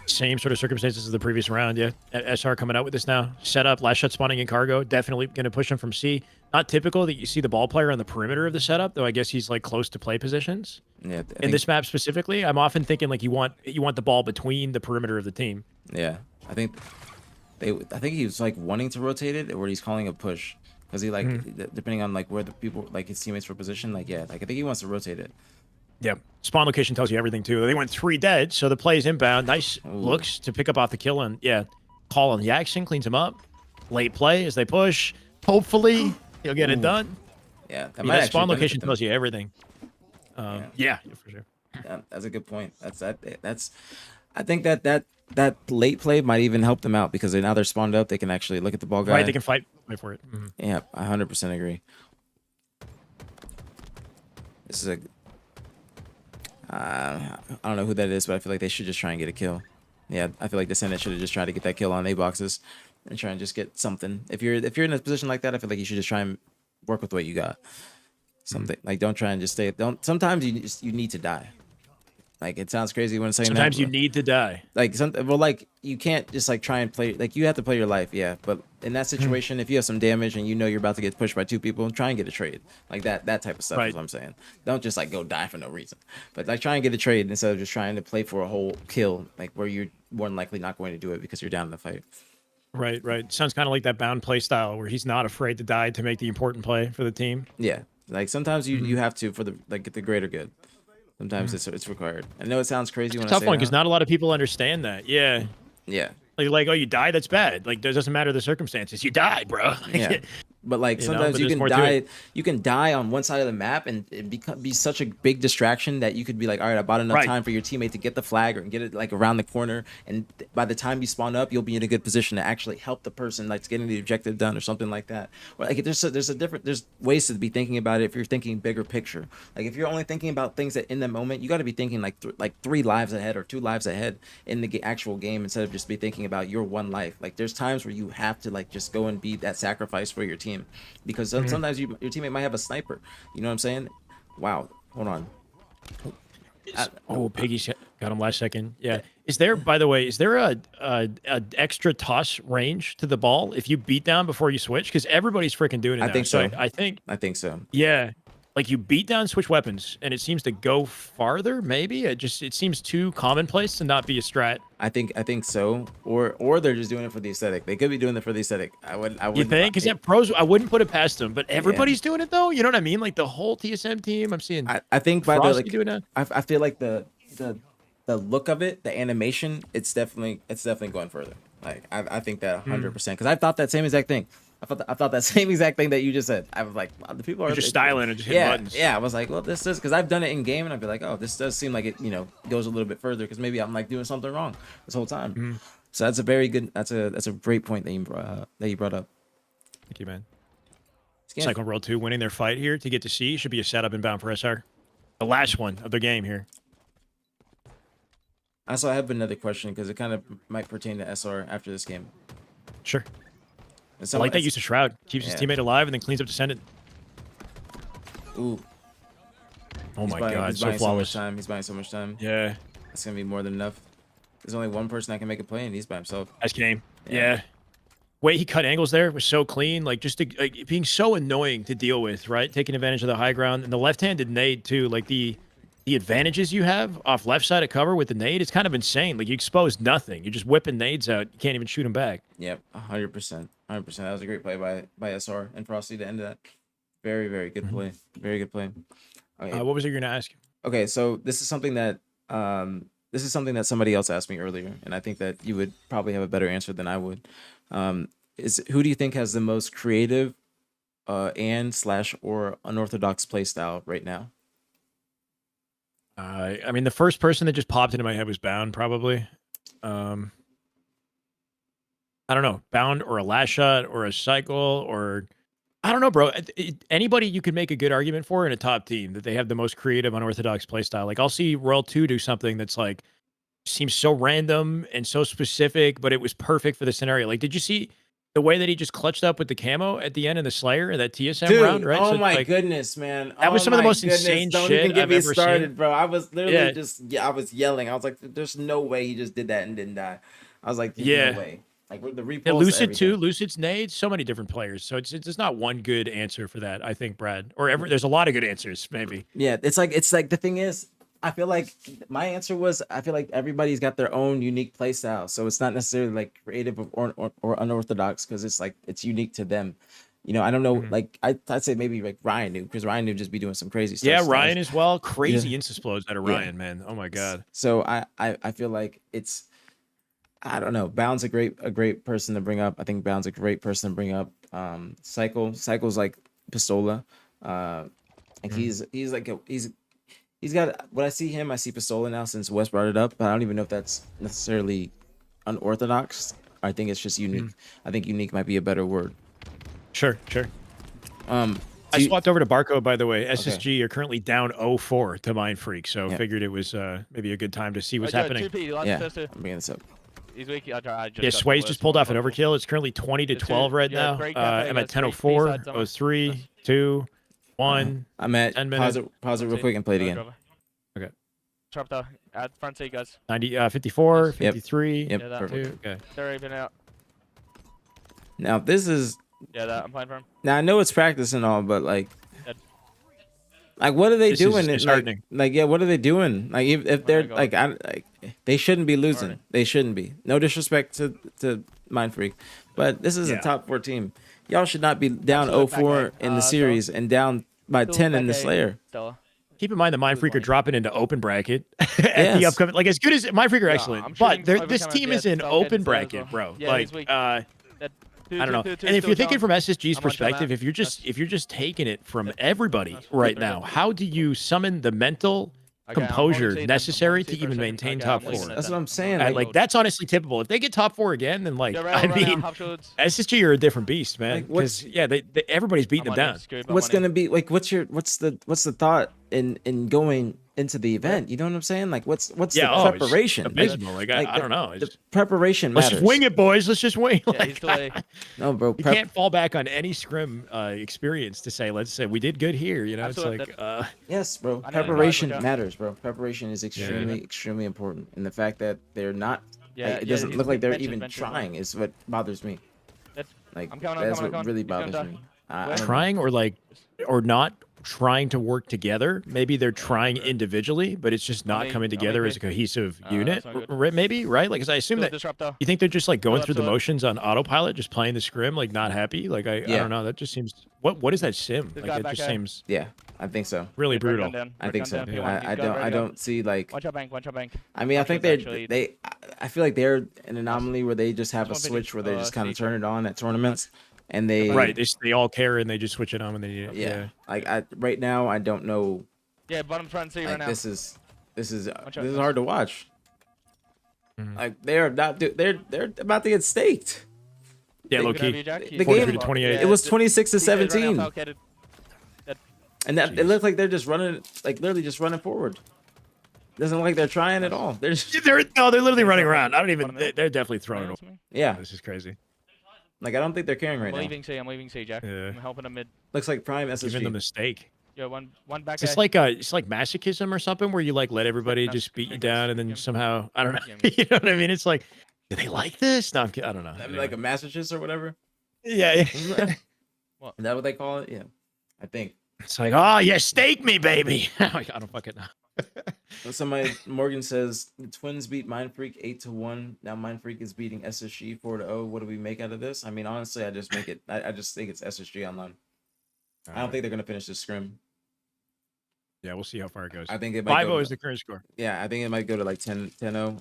Same sort of circumstances as the previous round. Yeah, SR coming out with this now. Set up, last shot spawning in cargo. Definitely going to push him from C. Not typical that you see the ball player on the perimeter of the setup, though. I guess he's like close to play positions. Yeah. In this map specifically, I'm often thinking like you want the ball between the perimeter of the team. Yeah, I think he was like wanting to rotate it, or he's calling a push, because he depending on like where the people, like his teammates were positioned. Like, yeah, like I think he wants to rotate it. Yeah, spawn location tells you everything too. They went 3 dead, so the play is inbound. Nice looks to pick up off the kill, and call on Jackson, cleans him up. Late play as they push. Hopefully he'll get it done. Yeah, that spawn location tells you everything. Yeah, for sure. Yeah, that's a good point. I think that late play might even help them out, because now they're spawned up. They can actually look at the ball guy. Right, they can fight for it. Yeah, I 100% agree. This is I don't know who that is, but I feel like they should just try and get a kill. Yeah, I feel like the Senate should have just tried to get that kill on A boxes and try and just get something. If you're in a position like that, I feel like you should just try and work with what you got. Something like, don't try and just stay. Sometimes you need to die. Like, it sounds crazy when saying sometimes that. You need to die. Like, like, you can't just like try and play. Like, you have to play your life, yeah. But in that situation, if you have some damage and you know you're about to get pushed by 2 people, try and get a trade. Like that type of stuff is what I'm saying. Don't just like go die for no reason. But like, try and get a trade instead of just trying to play for a whole kill, like where you're more than likely not going to do it because you're down in the fight. Right. Sounds kind of like that bound play style where he's not afraid to die to make the important play for the team. Yeah, like sometimes you have to, for the greater good. Sometimes it's required. I know it sounds crazy when I say tough one, because not a lot of people understand that. Yeah. Yeah. Like, oh, you died, that's bad. Like, it doesn't matter the circumstances. You died, bro. Yeah. But like You know, sometimes but you there's can more to die. it. You can die on one side of the map, and it be such a big distraction that you could be like, all right, I bought enough Right. time for your teammate to get the flag or get it like around the corner, and by the time you spawn up, you'll be in a good position to actually help the person like getting the objective done or something like that. Or like there's ways to be thinking about it if you're thinking bigger picture. Like if you're only thinking about things that in the moment, you got to be thinking like three lives ahead or 2 lives ahead in the actual game instead of just be thinking about your one life. Like there's times where you have to like just go and be that sacrifice for your team, because sometimes your teammate might have a sniper. You know what I'm saying? Wow. Hold on. Oh, Piggy got him last second. Yeah. Is there, by the way, is there a extra toss range to the ball if you beat down before you switch? Because everybody's freaking doing it I now. think so. I think, I think so. yeah, like you beat down, switch weapons, and it seems to go farther. Maybe it seems too commonplace to not be a strat. I think so. Or they're just doing it for the aesthetic. They could be doing it for the aesthetic. I would. You think? Because that pros, I wouldn't put it past them, but everybody's doing it though. You know what I mean? Like the whole TSM team. I'm seeing. I think by the Frosty like, doing that. I feel like the look of it, the animation, it's definitely going further. Like I think that 100%, because I thought that same exact thing. I thought that same exact thing that you just said. I was like, wow, the people are They're just styling and just hitting buttons. Yeah. I was like, well, this is because I've done it in game, and I'd be like, oh, this does seem like it, goes a little bit further, because maybe I'm like doing something wrong this whole time. So that's a very good. That's a great point that you brought up. Thank you, man. Scan- Cycle World 2 winning their fight here to get to C should be a setup inbound for SR. The last one of their game here. Also, I have another question because it kind of might pertain to SR after this game. Sure. And I like that use of Shroud. Keeps his Yeah. teammate alive and then cleans up Descendant. Ooh, Oh my god, he's so buying flawless. so much time. He's buying so much time. Yeah, It's gonna be more than enough. There's only one person that can make a play, and he's by himself. nice game. Yeah. Yeah. Way he cut angles there was so clean, like just like being so annoying to deal with, right? Taking advantage of the high ground and the left-handed nade too. Like the advantages you have off left side of cover with the nade, it's kind of insane. Like you expose nothing. You're just whipping nades out. You can't even shoot them back. Yep, 100%. 100%. That was a great play by SR and Frosty to end that. Very, very good play. Very good play. Okay. What was it you're gonna ask? Okay, so this is something that somebody else asked me earlier, and I think that you would probably have a better answer than I would. Is who do you think has the most creative or unorthodox play style right now? I mean, the first person that just popped into my head was Bound, probably. I don't know, Bound or a last shot or a cycle or I don't know, bro. Anybody you could make a good argument for in a top team that they have the most creative, unorthodox play style. Like I'll see Royal 2 do something that's like seems so random and so specific, but it was perfect for the scenario. Like, did you see the way that he just clutched up with the camo at the end of the Slayer, that TSM round, right? Oh So, my like, goodness, man. That was some of the my most insane Don't shit even get I've me ever started, seen. bro. I was literally Yeah. I was yelling. I was like, there's no way he just did that and didn't die. I was like, there's Yeah. no way. Like with the repulse. Yeah, Lucid everything. too. Lucid's nades. So many different players. So it's not one good answer for that. I think Brad there's a lot of good answers. Maybe. Yeah, it's like the thing is, I feel like my answer was I feel like everybody's got their own unique play style, so it's not necessarily like creative or unorthodox because it's like it's unique to them. I don't know. Like I'd say maybe like Ryan knew because Ryan knew just be doing some crazy stuff. Yeah, So Ryan as well. Crazy Yeah. insta-splodes out of Yeah. Ryan, man. Oh my god. So I feel like it's I don't know. Bound's a great person to bring up. I think Bound's a great person to bring up. Cycle's like Pistola. And he's got when I see him, I see Pistola now since Wes brought it up, but I don't even know if that's necessarily unorthodox. I think it's just unique. I think unique might be a better word. Sure. I swapped over to Barco, by the way. SSG are currently down 0-4 to Mind Freak, so Yeah. figured it was maybe a good time to see what's Joe, happening. 2P, last Yeah, first two. I'm bringing this up. He's weak. I just Yeah, got Sway's the just worst pulled one off an possible. overkill. It's currently 20 to It's 12 right yeah, now. great cafe, I'm at guys. 10:04. B-side somewhere. 03, 2, 1. I'm at 10 pause minutes. it, pause it real quick and play it again. Okay. Trap though. At front seat, guys. 54, Yep. 53. Yep, Yeah, that perfect. 2. Okay. They're even out. Now this is Yeah, that I'm playing for him. now I know it's practice and all, but like Yeah. what are they This is doing? disheartening. Yeah, what are they doing? Like if they're go. like they shouldn't be losing. Alright. They shouldn't be. No disrespect to Mind Freak, but this is Yeah. a top 4 team. Y'all should not be down Absolute 0-4 back in the so- series and down by 10 in the Slayer. Stella. Keep in mind the Mind Freak are Point. dropping into open bracket at the Yes. upcoming. Like as good as Mind Freak are Yeah, excellent, I'm but shooting this overcoming team is Jets, in Falcons, open as bracket, well. bro. Yeah, Like he's weak. I don't know. And if you're thinking from SSG's perspective, if you're just taking it from everybody right now, how do you summon the mental composure necessary to even maintain top four? That's what I'm saying. Like that's honestly typical. If they get top four again, then like I mean, SSG are a different beast, man. Like, what's- Because they everybody's beating them down. what's gonna be like? What's the thought in going into the event? You know what I'm saying? Like, what's the it's preparation? abysmal. Like, I don't know. The preparation Let's matters. just wing it, boys. Let's just wing. Yeah, Like, he's delayed. No, bro. you can't fall back on any scrim experience to say, let's say we did good here. You know, it's Absolutely. like, Yes, bro. I know, Preparation yeah. matters, bro. Preparation is extremely important, and the fact that they're not, Yeah, like, it yeah, doesn't he's look like they're mentioned- even mentioned trying is what bothers me. That's- Like I'm coming, that's I'm what coming. really He's gonna bothers die. me. I don't know. trying or not trying to work together. Maybe they're trying individually, but it's just not mean- coming I mean, together as a maybe- cohesive that's unit. not good. Maybe, right? Like, 'cause I assume Still that disruptor. you think they're just like going through the absolutely. motions on autopilot, just playing the scrim, like not happy. Like I Yeah. don't know. That just seems what is that sim? This Like guy it back just there. seems Yeah, I think so. really Red gun brutal. down, I red think gun so. down, Yeah. P1, he's I got red I gun. don't see like. Watch out bank, watch out bank. I mean, I Watch think out actually. I feel like they're an anomaly where they just have a Just one switch where they video, just kind of see. turn it on at tournaments, and they Right. They all care and they just switch it on when they need it. Yeah. Like right now, I don't know. Yeah, bottom front C right Like now. this is Watch out, hard to watch. Mhm. Like they're not they're about to get staked. Yeah, They low Could have key. you, Jack. The He's game- full. 28. It was the- 26 to he's dead right now, 17, Falcated. and that it looked like they're just running, like literally just running forward. Doesn't look like they're trying at all. They're just They're literally running Bottom around. I don't even. middle. They're definitely throwing it. Right, Away. yeah. This is crazy. Like I don't think they're caring right I'm now. leaving C, I'm leaving C, Jack. Yeah. I'm helping him mid. Looks like prime Giving them SSG. the stake. Yo, one back It's A. like it's like masochism or something where you like let everybody just beat you down and then somehow I don't know. Yeah. You know what I mean? It's like, do they like this? No, I don't know. I mean, Anyway. like a masochist or whatever. yeah. Is that what they call it? Yeah, I think. It's like, oh, yeah, stake me, baby. I don't fucking know. Somebody Morgan says the Twins beat Mind Freak 8-1. Now Mind Freak is beating SSG 4-0. What do we make out of this? I mean, honestly, I just make it. I just think it's SSG online. I don't think they're gonna finish the scrim. Yeah, we'll see how far it goes. I think it might 5-0 go is to, the current score. yeah. I think it might go to like 10-0,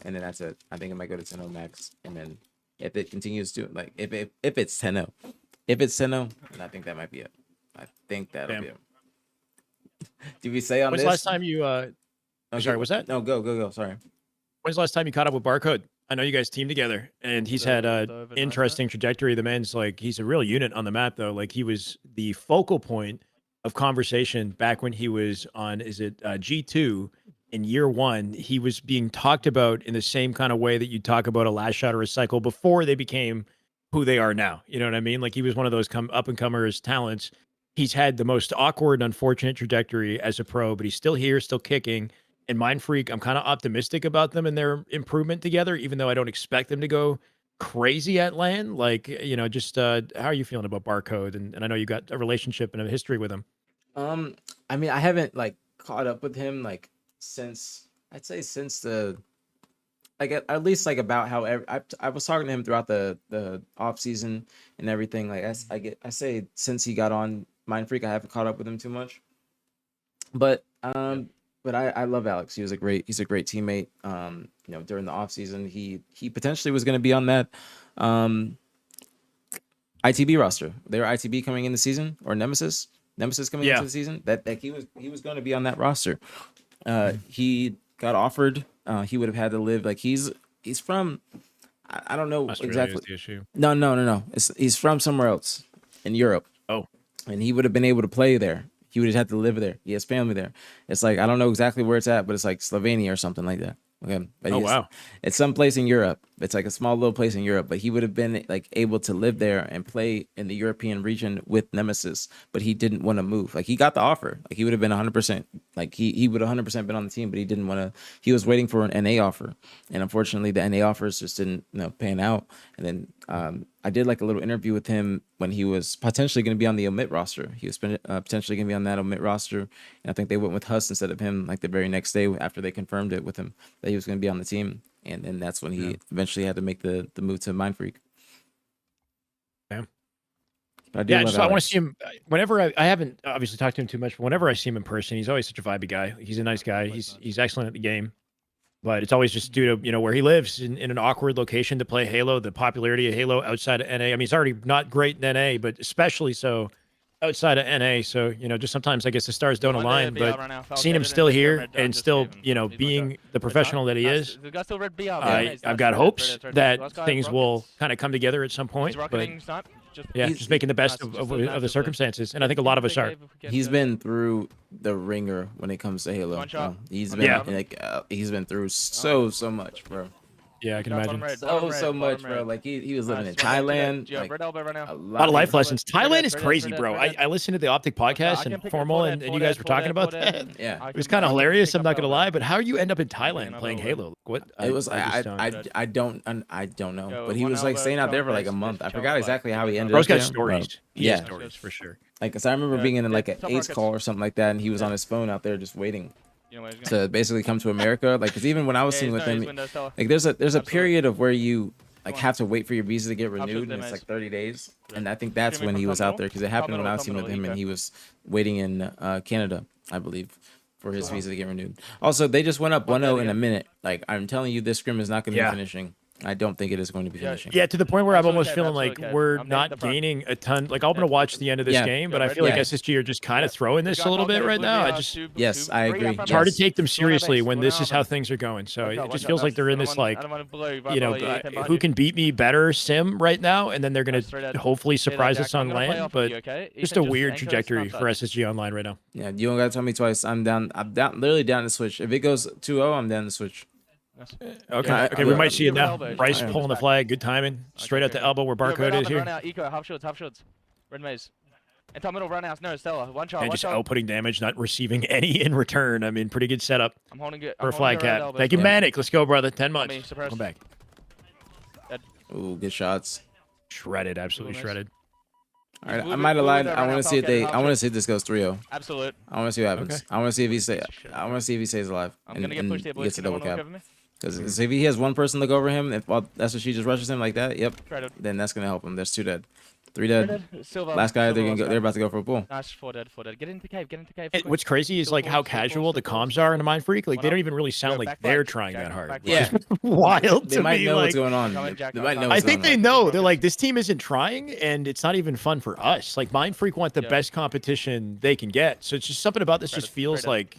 and then that's it. I think it might go to 10-0 max, and then if it continues to like if it's 10-0, if it's 10-0, then I think that might be it. I think that'll Damn. be it. Did we say on When's this? the last time you Okay. sorry, what's that? No, go. Sorry. When's the last time you caught up with Barcode? I know you guys teamed together, and he's had a the overnight interesting trajectory. The man's like he's a real unit on the map, though. Like he was the focal point of conversation back when he was on G2 in year one. He was being talked about in the same kind of way that you talk about a last shot or a cycle before they became who they are now. You know what I mean? Like he was one of those up and comers talents. He's had the most awkward, unfortunate trajectory as a pro, but he's still here, still kicking. And Mind Freak, I'm kind of optimistic about them and their improvement together, even though I don't expect them to go crazy at LAN. Like, you know, just how are you feeling about Barcode? And I know you got a relationship and a history with him. I mean, I haven't like caught up with him like since I'd say since the like at least like about how I was talking to him throughout the off season and everything. Like I say since he got on Mind Freak, I haven't caught up with him too much. But I love Alex. He's a great teammate. You know, during the off season, he potentially was going to be on that ITB roster. They were ITB coming in the season or Nemesis coming into the season. That he was going to be on that roster. He got offered. He would have had to live like he's from. I don't know Australia exactly. is the issue. No. He's from somewhere else in Europe. Oh. And he would have been able to play there. He would have had to live there. He has family there. It's like I don't know exactly where it's at, but it's like Slovenia or something like that. Okay. But Wow. It's some place in Europe. It's like a small little place in Europe. But he would have been like able to live there and play in the European region with Nemesis. But he didn't want to move. Like he got the offer. Like he would have been 100%. Like he would 100% been on the team, but he didn't want to. He was waiting for an NA offer, and unfortunately, the NA offers just didn't pan out. And then I did like a little interview with him when he was potentially going to be on the omit roster. He was potentially going to be on that omit roster, and I think they went with Huss instead of him. Like the very next day after they confirmed it with him that he was going to be on the team, and then that's when he eventually had to make the move to Mind Freak. Yeah. But I do Yeah, love I want Alex. to see him. Whenever I haven't obviously talked to him too much, but whenever I see him in person, he's always such a vibey guy. He's a nice guy. He's excellent at the game. but it's always just due to where he lives in an awkward location to play Halo. The popularity of Halo outside of NA. I mean, he's already not great in NA, but especially so outside of NA. So just sometimes I guess the stars don't align. But seeing him still here and still being the professional that he is, I've got hopes that things will kind of come together at some point. But yeah, just making the best of the circumstances, and I think a lot of us are. He's been through the ringer when it comes to Halo. Bro. He's been he's been through so much, bro. Yeah, I can imagine. So much, bro. Like he was living in Thailand. Like, a lot of life lessons. Thailand is crazy, bro. I listened to the Optic podcast and Formal, and you guys were talking about that. Yeah, it was kind of hilarious. I'm not gonna lie, but how do you end up in Thailand playing Halo? What? It was I don't know, but he was like staying out there for like a month. I forgot exactly how he ended Bro's up. got there, stories. Yeah, stories for sure. Like, cause I remember being in like an Ace call or something like that, and he was on his phone out there just waiting to basically come to America. Like, cause even when I was sitting with him, like there's a period of where you like have to wait for your visa to get renewed, and it's like 30 days. And I think that's when he was out there, because it happened when I was sitting with him, and he was waiting in Canada, I believe, for his visa to get renewed. Also, they just went up 1-0 in a minute. Like, I'm telling you, this scrim is not going to be finishing. I don't think it is going to be finishing. Yeah, to the point where I'm almost feeling like we're not gaining a ton. Like, I'm going to watch the end of this game, but I feel like SSG are just kind of throwing this a little bit right now. Yes, I agree. It's hard to take them seriously when this is how things are going. So it just feels like they're in this, like, who can beat me better sim right now, and then they're going to hopefully surprise us on LAN. But just a weird trajectory for SSG online right now. Yeah, you don't got to tell me twice. I'm down, literally down to switch. If it goes 2-0, I'm down to switch. Okay, we might see it now. Rice pulling the flag, good timing. Straight at the elbow where Barcode is here. Eco, half shields. Red maze. And top middle, run out. No, Stella. One shot. And just outputting damage, not receiving any in return. I mean, pretty good setup I'm holding it. for a flag cap. Thank you, Manic. Let's go, brother. 10 months. Come back. Ooh, good shots. Shredded, absolutely shredded. All right, I might have lied. I want to see if they. I want to see if this goes 3-0. Absolute. I want to see what happens. Okay. I want to see if he stay. I want to see if he stays alive I'm gonna get pushed here, boys. gets a double cap. Cover me? Because if he has one person look over him, if that's what she just rushes him like that, yep, then that's gonna help him. There's 2 dead, 3 dead. Last guy, they're about to go for a pull. Nice, 4 dead. Get into cave. What's crazy is like how casual the comms are in a Mind Freak. Like they don't even really sound like they're trying that hard. Yeah, wild. They might know like, what's going on. They might know. I think they know. They're like, this team isn't trying, and it's not even fun for us. Like Mind Freak want the best competition they can get. So it's just something about this just feels like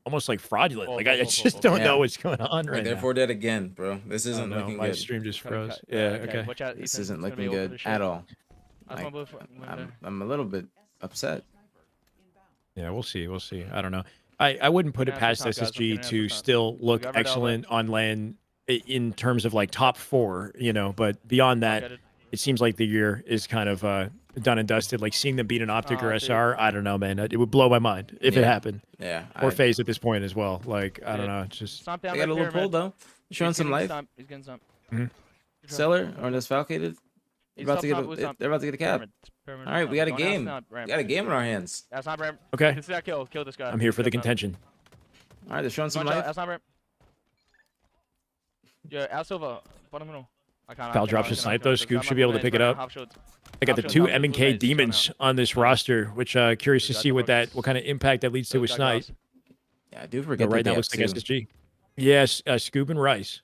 almost like fraudulent. Like I just don't know what's going on right now. They're 4 dead again, bro. This isn't looking my good. stream just froze. Yeah, okay. This isn't looking good at all. Like, I'm a little bit upset. Yeah, we'll see. We'll see. I don't know. I wouldn't put it past SSG to still look excellent on LAN in terms of like top 4, but beyond that, it seems like the year is kind of done and dusted. Like seeing them beat an Optic or SR, I don't know, man. It would blow my mind if it happened. Yeah. Or FaZe at this point as well. Like, I don't know. It's just... They got a little pull, though. Showing some life. He's getting some. Cellar or this Falcated. They're about to get a cap. All right, we got a game. We got a game in our hands. That's not Bram. Okay. This is that kill. Kill this guy. I'm here for the contention. All right, they're showing some life. That's not Bram. Yeah, Al Silva. Bottom middle. Val drops his snipe though. Scoop should be able to pick it up. I got the 2 M&K demons on this roster, which curious to see what kind of impact that leads to with snipe. Yeah, I do forget. Right now looks like SSG. Yes, Scoop and Rice.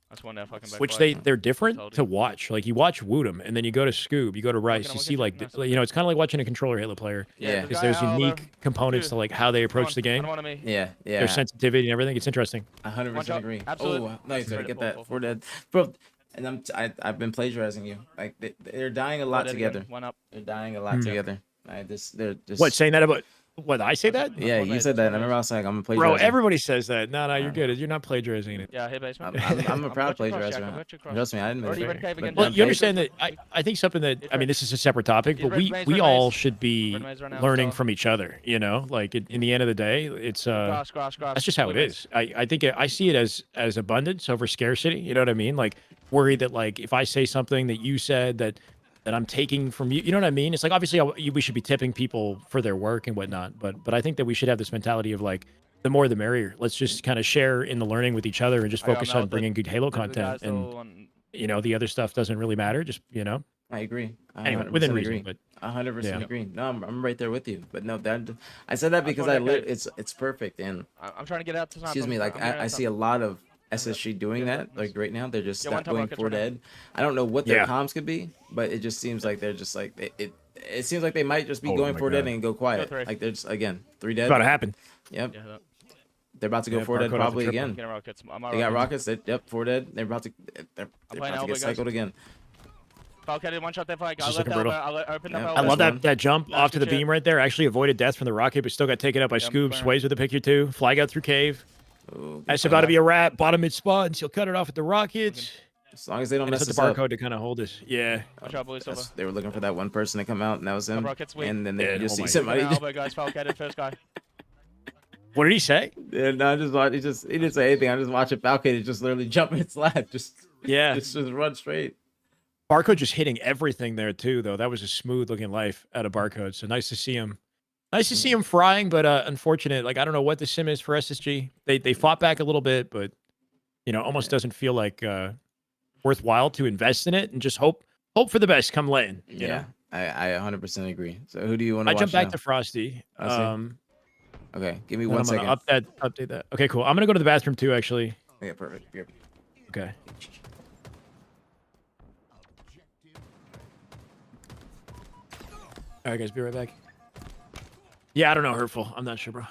That's one that fucking. Which they're different to watch. Like you watch Woodham, and then you go to Scoob, you go to Rice, you see like it's kind of like watching a controller Halo player. Yeah. Because there's unique components to like how they approach the game. Yeah. Their sensitivity and everything. It's interesting. 100% agree. Oh, nice. Get that 4 dead, bro. And I've been plagiarizing you. Like they're dying a lot together. They're dying a lot together. They're just. What, saying that about? What, I say that? Yeah, you said that. I remember I was like, I'm a plagiarizer. Bro, everybody says that. No, you're good. You're not plagiarizing it. Yeah, hey, basement. I'm a proud plagiarizer. Trust me, I didn't make it. Well, you understand that I think something that, I mean, this is a separate topic, but we all should be learning from each other, Like, in the end of the day, it's, that's just how it is. I think I see it as abundance over scarcity, you know what I mean? Like, worried that, like, if I say something that you said that I'm taking from you. You know what I mean? It's like, obviously we should be tipping people for their work and whatnot, but I think that we should have this mentality of like, the more the merrier. Let's just kind of share in the learning with each other and just focus on bringing good Halo content. And, the other stuff doesn't really matter. Just, I agree. I Anyway, 100% within agree. reason, but 100% yeah. agree. No, I'm right there with you. But no, that I said that That's because what I I lit. got. It's perfect. And I'm trying to get out to time. excuse me, like I see a lot of SSG doing Yeah, that. Like right now, they're just Yeah, one not top going rockets for right now. dead. I don't know what their Yeah. comms could be, but it just seems like they're just like it seems like they might just be Oh going my for dead God. and go quiet. three. Like they're just again 3 It's about to dead. happen. Yep, Yeah, they're about to go Yeah, 4 dead barcode off the probably triple. again. getting rockets. I'm on They got rockets. rockets. Yep, 4 dead. They're about to playing elbow, get guys. cycled again. Falcon one shot that flank. Just I'll let looking the brutal. elbow. I'll open the Yeah, I elbow. love That's one. that jump That's off to the good shit. beam right there. Actually avoided death from the rocket, but still got taken out by Yeah, I'm Scoob. clear. Sways with the picture too. Flag out through cave. Ooh, That's good about to fight. be a wrap. Bottom mid spot, and he'll cut it off with the rockets. As long as they don't And mess it's us the up. barcode to kind of hold us. Yeah. Watch out, blue silver. They were looking for that one person to come out, and that was him. Rockets, wait. And then they Yeah, could just oh see my somebody. Elbow, guys. Falcon first guy. What did he say? Yeah, no, I just watched. He didn't say anything. I just watching Falcon just literally jump in its lap, just Yeah. just run straight. Barcode just hitting everything there too, though. That was a smooth looking life out of Barcode. So nice to see him. Nice to see him frying, but unfortunate. Like I don't know what the sim is for SSG. They fought back a little bit, but almost doesn't feel like worthwhile to invest in it and just hope for the best come lane. You know? I 100% agree. So who do you want to I watch jump back now? to Frosty. Frosty? Okay, give me And 1 I'm second. gonna update that. Okay, cool. I'm gonna go to the bathroom too, actually. Yeah, perfect. Yep. Okay. All right, guys, be right back. Yeah, I don't know, Hurtful. I'm not sure, bro.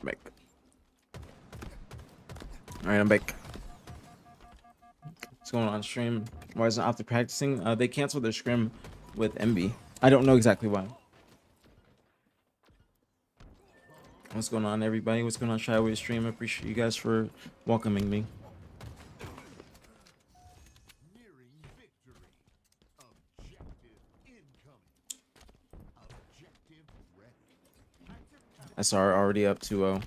Back. All right, I'm back. What's going on stream? Why isn't Optic practicing? They canceled their scrim with MB. I don't know exactly why. What's going on, everybody? What's going on, Shyway stream? I appreciate you guys for welcoming me. Nearing victory. Objective incoming. Objective ready. SR already up 2-0.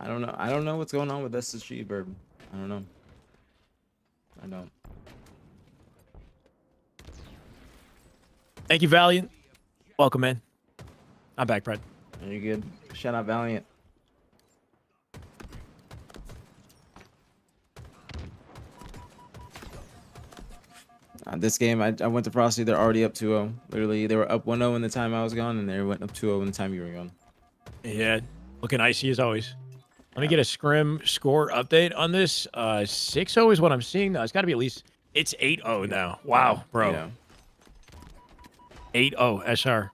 I don't know what's going on with SSG, Bird. I don't know. I don't. Thank you, Valiant. Welcome in. I'm back, Brett. Are you good? Shout out Valiant. This game, I went to Frosty. They're already up 2-0. Literally, they were up 1-0 in the time I was gone, and they went up 2-0 in the time you were gone. Yeah, looking icy as always. Let me get a scrim score update on this. 6-0 is what I'm seeing now. It's got to be at least. It's 8-0 now. Wow, bro. Yeah. 8-0 SR.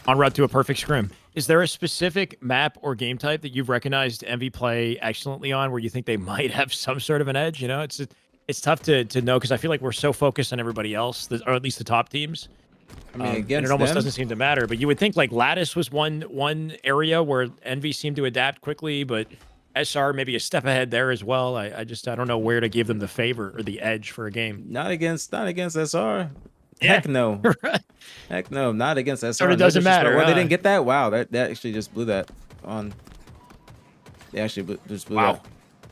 En route to a perfect scrim. Is there a specific map or game type that you've recognized MV play excellently on where you think they might have some sort of an edge? You know, it's tough to know because I feel like we're so focused on everybody else, or at least the top teams. I mean, And against it almost them, doesn't seem to matter. But you would think like Lattice was one area where Envy seemed to adapt quickly, but SR maybe a step ahead there as well. I don't know where to give them the favor or the edge for a game. not against SR. Yeah. Heck no. Right. Heck no, not against SR. Sort of No doesn't disrespect. matter, Well, they huh? didn't get that. Wow, that actually just blew that on. They actually just blew Wow. that.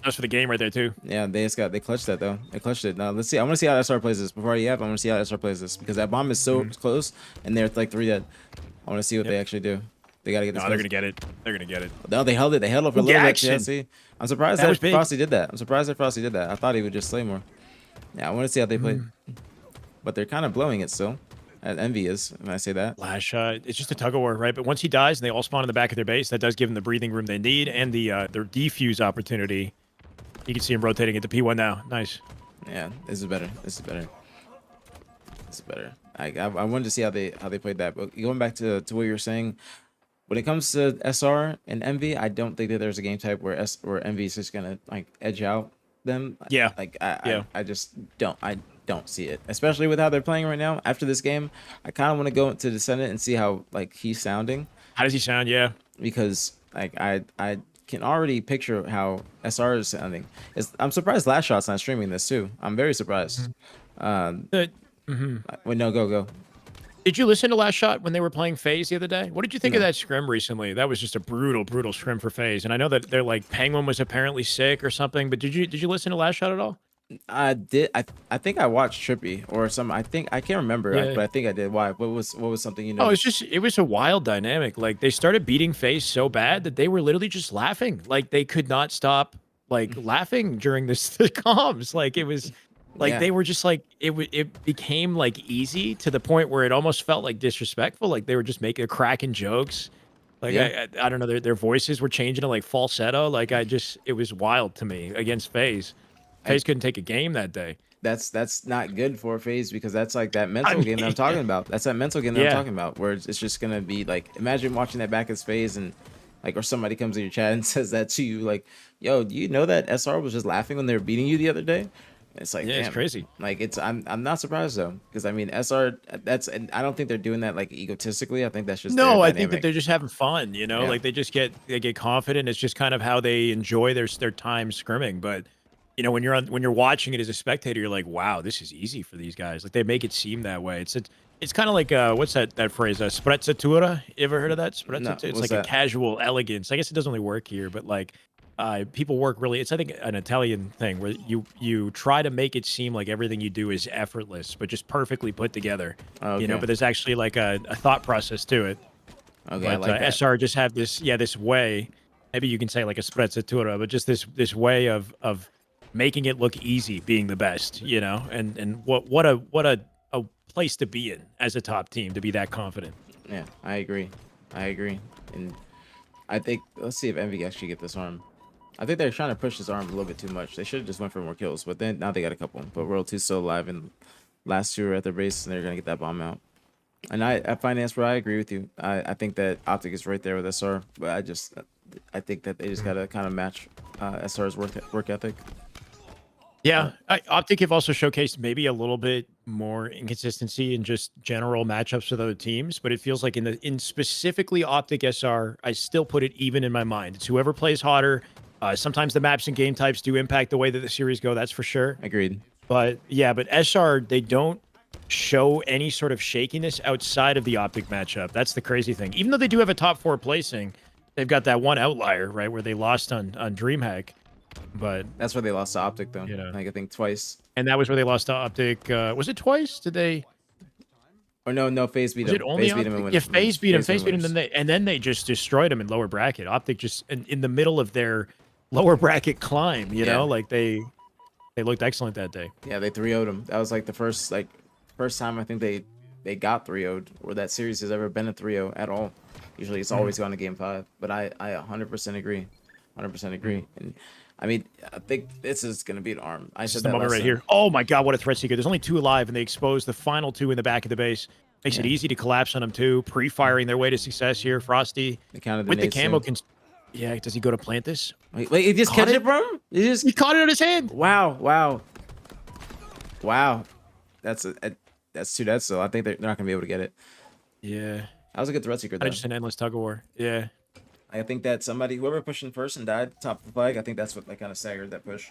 That's for the game right there too. Yeah, they clutched that though. They clutched it. Now let's see. I want to see how SR plays this before I I want to see how SR plays this because that bomb is so close and they're like 3 dead. I want to see what they actually do. They gotta get this. No, they're gonna get it. They're gonna get it. No, they held it. They held it for a little bit. Jackson. Yeah, see, I'm surprised That that, was big. Frosty did that. I'm surprised that Frosty did that. I thought he would just slay more. Yeah, I want to see how they play. But they're kind of blowing it still. Envy is when I say that. Last shot. It's just a tug of war, right? But once he dies and they all spawn in the back of their base, that does give them the breathing room they need and their defuse opportunity. You can see him rotating into P1 now. Nice. Yeah, this is better. This is better. This is better. I wanted to see how they played that. But going back to what you were saying, when it comes to SR and Envy, I don't think that there's a game type where Envy is just gonna like edge out them. Yeah. Like I just don't see it, especially with how they're playing right now. After this game, I kind of want to go into the Senate and see how like he's sounding, How does he sound? Yeah. because like I can already picture how SR is sounding. I'm surprised Last Shot's not streaming this too. I'm very surprised. Wait, no, go. Did you listen to Last Shot when they were playing FaZe the other day? What did you think of that scrim recently? That was just a brutal scrim for FaZe. And I know that they're like Penguin was apparently sick or something, but did you listen to Last Shot at all? I did. I think I watched Trippy or some. I can't remember, Yeah. but I think I did. Why? What was something you know? Oh, it was a wild dynamic. Like they started beating FaZe so bad that they were literally just laughing. Like they could not stop like laughing during the comms. Like it was like Yeah. they were just like it became like easy to the point where it almost felt like disrespectful. Like they were just making cracking jokes. Like Yeah. I don't know, their voices were changing to like falsetto. Like it was wild to me against FaZe. FaZe couldn't take a game that day. That's not good for FaZe, because that's like that mental I game that I'm mean, talking about. That's that mental game that I'm Yeah. talking about, where it's just gonna be like, imagine watching that back as FaZe and like, or somebody comes in your chat and says that to you, like, yo, do you know that SR was just laughing when they were beating you the other day? It's like, Yeah, it's damn. crazy. Like I'm not surprised though, because I mean SR, and I don't think they're doing that like egotistically. I think that's just No, their I think that dynamic. they're just having fun, you know? Yeah. Like they get confident. It's just kind of how they enjoy their time scrimming. But you know, when you're watching it as a spectator, you're like, wow, this is easy for these guys. Like they make it seem that way. It's kind of like what's that phrase? Sprezzatura. You ever heard of that? Sprezzatura. It's what's like that? a casual elegance. I guess it doesn't really work here, but like people work really. It's I think an Italian thing where you try to make it seem like everything you do is effortless, but just perfectly put together. You know, Okay. but there's actually like a thought process to it. Okay, I But like that. SR just have this way. Maybe you can say like a sprezzatura, but just this way of making it look easy, being the best, you know. And what a place to be in as a top team to be that confident. Yeah, I agree. And I think, let's see if Envy actually get this arm. I think they're trying to push this arm a little bit too much. They should have just went for more kills, but then now they got a couple. But World 2's still alive, and last two are at their base, and they're gonna get that bomb out. And at Finance Bro, I agree with you. I think that Optic is right there with SR, but I think that they just gotta kind of match SR's work ethic. Yeah, Optic have also showcased maybe a little bit more inconsistency in just general matchups with other teams, but it feels like in specifically Optic SR, I still put it even in my mind. It's whoever plays hotter. Sometimes the maps and game types do impact the way that the series go. That's for sure. Agreed. But yeah, but SR, they don't show any sort of shakiness outside of the Optic matchup. That's the crazy thing. Even though they do have a top 4 placing, they've got that one outlier, right, where they lost on DreamHack. But That's where they lost to Optic, though. You know. Like I think twice. and that was where they lost to Optic. Was it twice? Did they? Or no, FaZe beat Was him. it only FaZe beat him Optic? and Yeah, win- FaZe beat him. FaZe FaZe beat him. winners. Then they just destroyed him in lower bracket. Optic just in the middle of their lower bracket climb. You Yeah. know, like they looked excellent that day. Yeah, they 3-0'd him. That was like the first time I think they got 3-0'd, or that series has ever been a 3-0 at all. Usually it's always gone to game 5. But I 100% agree. 100% agree. And I mean, I think this is gonna be an arm. I This said is the that moment last right time. here. Oh my god, what a threat seeker! There's only 2 alive, and they expose the final 2 in the back of the base. Makes it Yeah. easy to collapse on them too. Pre-firing their way to success here. Frosty They counted with the nades, camo too. can. Yeah, does he go to plant this? Wait, he just Caught catch it, bro? He just He caught it on his hand. wow. That's too dead. So I think they're not gonna be able to get it. Yeah, That was a good threat seeker, though. just an endless tug of war. Yeah. I think that whoever pushing first and died top of the flag, I think that's what kind of staggered that push.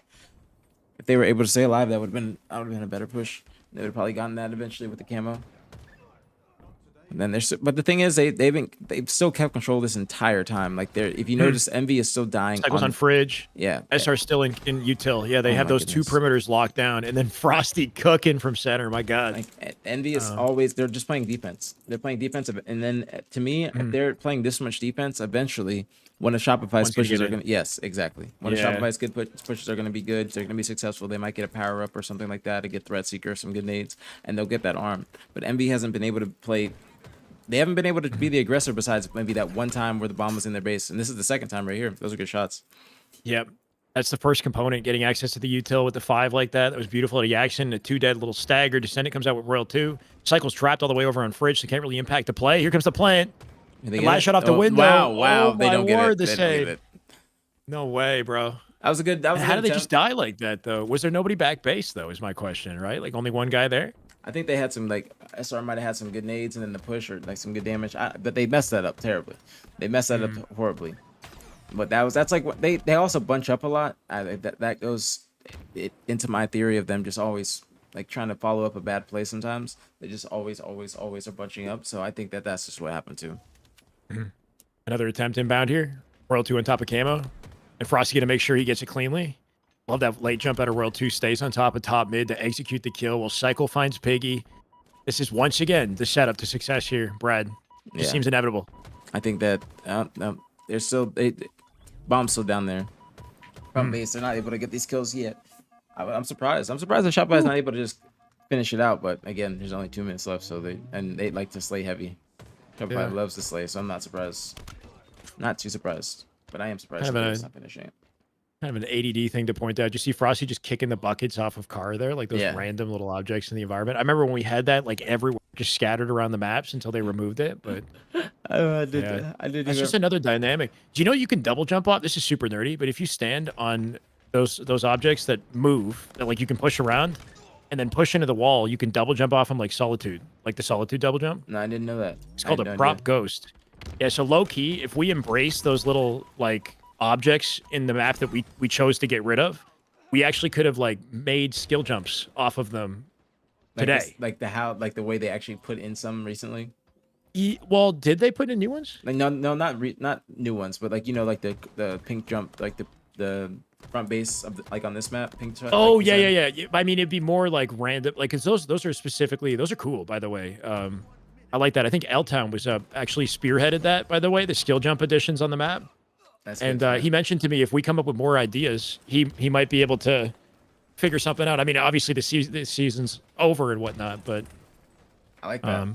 If they were able to stay alive, that would have been a better push. They would have probably gotten that eventually with the camo. And then but the thing is, they've still kept control this entire time. Like if you notice, Envy is still dying. Cycles on fridge. Yeah. SR still in util. Yeah, they Oh have my those 2 goodness. perimeters locked down, and then Frosty cooking from center. My God. Like Envy is always, they're just playing defense. They're playing defensive, and then to me, if they're playing this much defense, eventually One of Shopify's One's gonna pushes get are in. going to, yes, exactly. One of Yeah. Shopify's good pushes are going to be good. They're going to be successful. They might get a power up or something like that to get Threat Seeker, some good nades, and they'll get that arm. But MB hasn't been able to play. They haven't been able to be the aggressor besides maybe that one time where the bomb was in their base. And this is the second time right here. Those are good shots. Yep. That's the first component, getting access to the util with the 5 like that. That was beautiful. The action, the 2 dead, little stagger. Descendant comes out with Royal 2. Cycle's trapped all the way over on Fridge, so can't really impact the play. Here comes the plant. They The get last it? shot off the Oh, window. Wow. Oh, They my don't get word, it. the They don't get save. it. No way, bro. That was a good. That was a How good did they just attempt. die like that, though? Was there nobody back base, though, is my question, right? Like, only one guy there? I think they had some like SR might have had some good nades and then the push or like some good damage. But they messed that up terribly. They messed that up horribly. But that's like what they also bunch up a lot. That goes into my theory of them just always like trying to follow up a bad play. Sometimes they just always are bunching up. So I think that's just what happened too. Another attempt inbound here. Royal 2 on top of camo. And Frosty going to make sure he gets it cleanly. Love that late jump out of Royal 2. Stays on top of top mid to execute the kill. While Cycle finds Piggy. This is once again the setup to success here, Brad. Just Yeah. seems inevitable. I think that they're still bomb's still down there. Front base, they're not able to get these kills yet. I'm surprised. I'm surprised that Shopify is not able to just finish it out. But again, there's only 2 minutes left, so they like to slay heavy. Shopify Yeah. loves to slay, so I'm not surprised. Not too surprised, but I am surprised Kind that of they're a- just not finishing it. Kind of an ADD thing to point out. You see Frosty just kicking the buckets off of car there, like those Yeah. random little objects in the environment. I remember when we had that, like everywhere, just scattered around the maps until they removed it. But I did. Yeah. I did. that's just another dynamic. Do you know you can double jump off? This is super nerdy, but if you stand on those objects that move, that like you can push around and then push into the wall, you can double jump off them like Solitude, like the Solitude double jump. No, I didn't know that. It's I called had a no prop idea. ghost. Yeah, so low key, if we embrace those little like objects in the map that we chose to get rid of, we actually could have like made skill jumps off of them Like today. this- like the way they actually put in some recently. Well, did they put in new ones? Like no, not new ones, but like like the pink jump, like the front base of like on this map, pink. Oh like, yeah. I mean, it'd be more like random, like because those are specifically those are cool. By the way, I like that. I think L Town was actually spearheaded that. By the way, the skill jump additions on the map. That's And good. he mentioned to me if we come up with more ideas, he might be able to figure something out. I mean, obviously the season's over and whatnot, but I like that.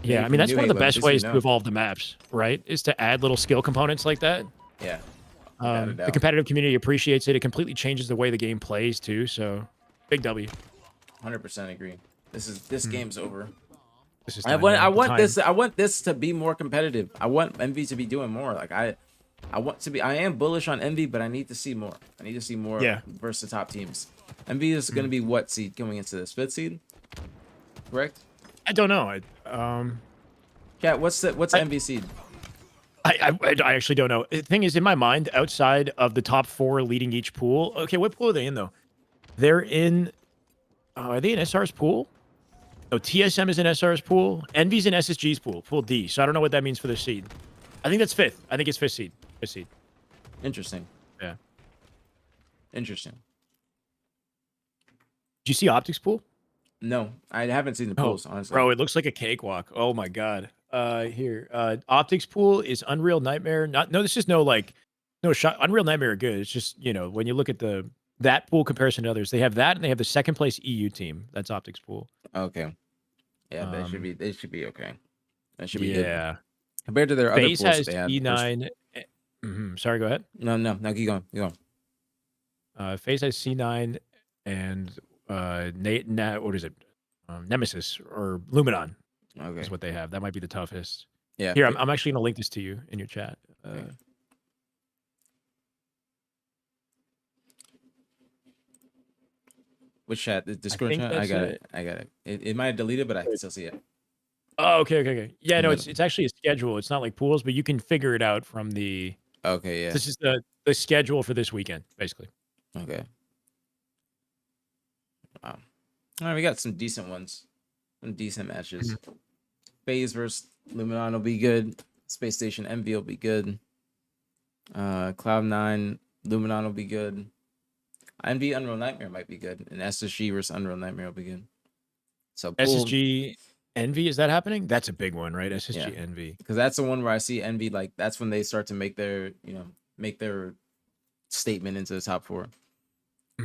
yeah, I from mean that's New one of the Halo, best just so you ways to know. evolve the maps, right? Is to add little skill components like that. Yeah. Without a The doubt. competitive community appreciates it. It completely changes the way the game plays too. So, big W. 100% agree. This game's over. This is I time, want man. I The want time. this I want this to be more competitive. I want Envy to be doing more. Like I want to be. I am bullish on Envy, but I need to see more. I need to see more Yeah. versus the top teams. Envy is going to be what seed going into this? 5th seed, correct? I don't know. Cat, what's Envy seed? I actually don't know. The thing is, in my mind, outside of the top 4 leading each pool. Okay, what pool are they in though? They're in. Are they in SR's pool? No, TSM is in SR's pool. Envy's in SSG's pool, pool D. So I don't know what that means for the seed. I think that's 5th. I think it's 5th seed. 5th seed. Interesting. Yeah. Interesting. Did you see Optics pool? No, I haven't seen the pools, honestly. Bro, it looks like a cakewalk. Oh my god. Here, Optics pool is Unreal Nightmare. This is no shot. Unreal Nightmare are good. It's just when you look at that pool comparison to others, they have that and they have the 2nd place EU team. That's Optics pool. Okay. Yeah, they should be okay. That should be good. Yeah. Compared to their other FaZe pools has that they had. C9. Sorry, go ahead. No, keep going. Keep going. FaZe has C9 and what is it? Nemesis or Luminon Okay. is what they have. That might be the toughest. Yeah. Here, I'm actually gonna link this to you in your chat. Okay. Which chat? The Discord think chat? I that's got it. it. I got it. It might have deleted, but I can still see it. Oh, okay. Yeah, no, Yeah. it's actually a schedule. It's not like pools, but you can figure it out from the. Okay, yeah. This is the schedule for this weekend, basically. Okay. Wow. All right, we got some decent ones. Some decent matches. FaZe versus Luminon will be good. Space Station Envy will be good. Cloud9, Luminon will be good. Envy Unreal Nightmare might be good. And SSG versus Unreal Nightmare will be good. So pool, SSG Envy, is that happening? That's a big one, right? SSG Yeah. Envy. Because that's the one where I see Envy, like, that's when they start to make their, make their statement into the top 4,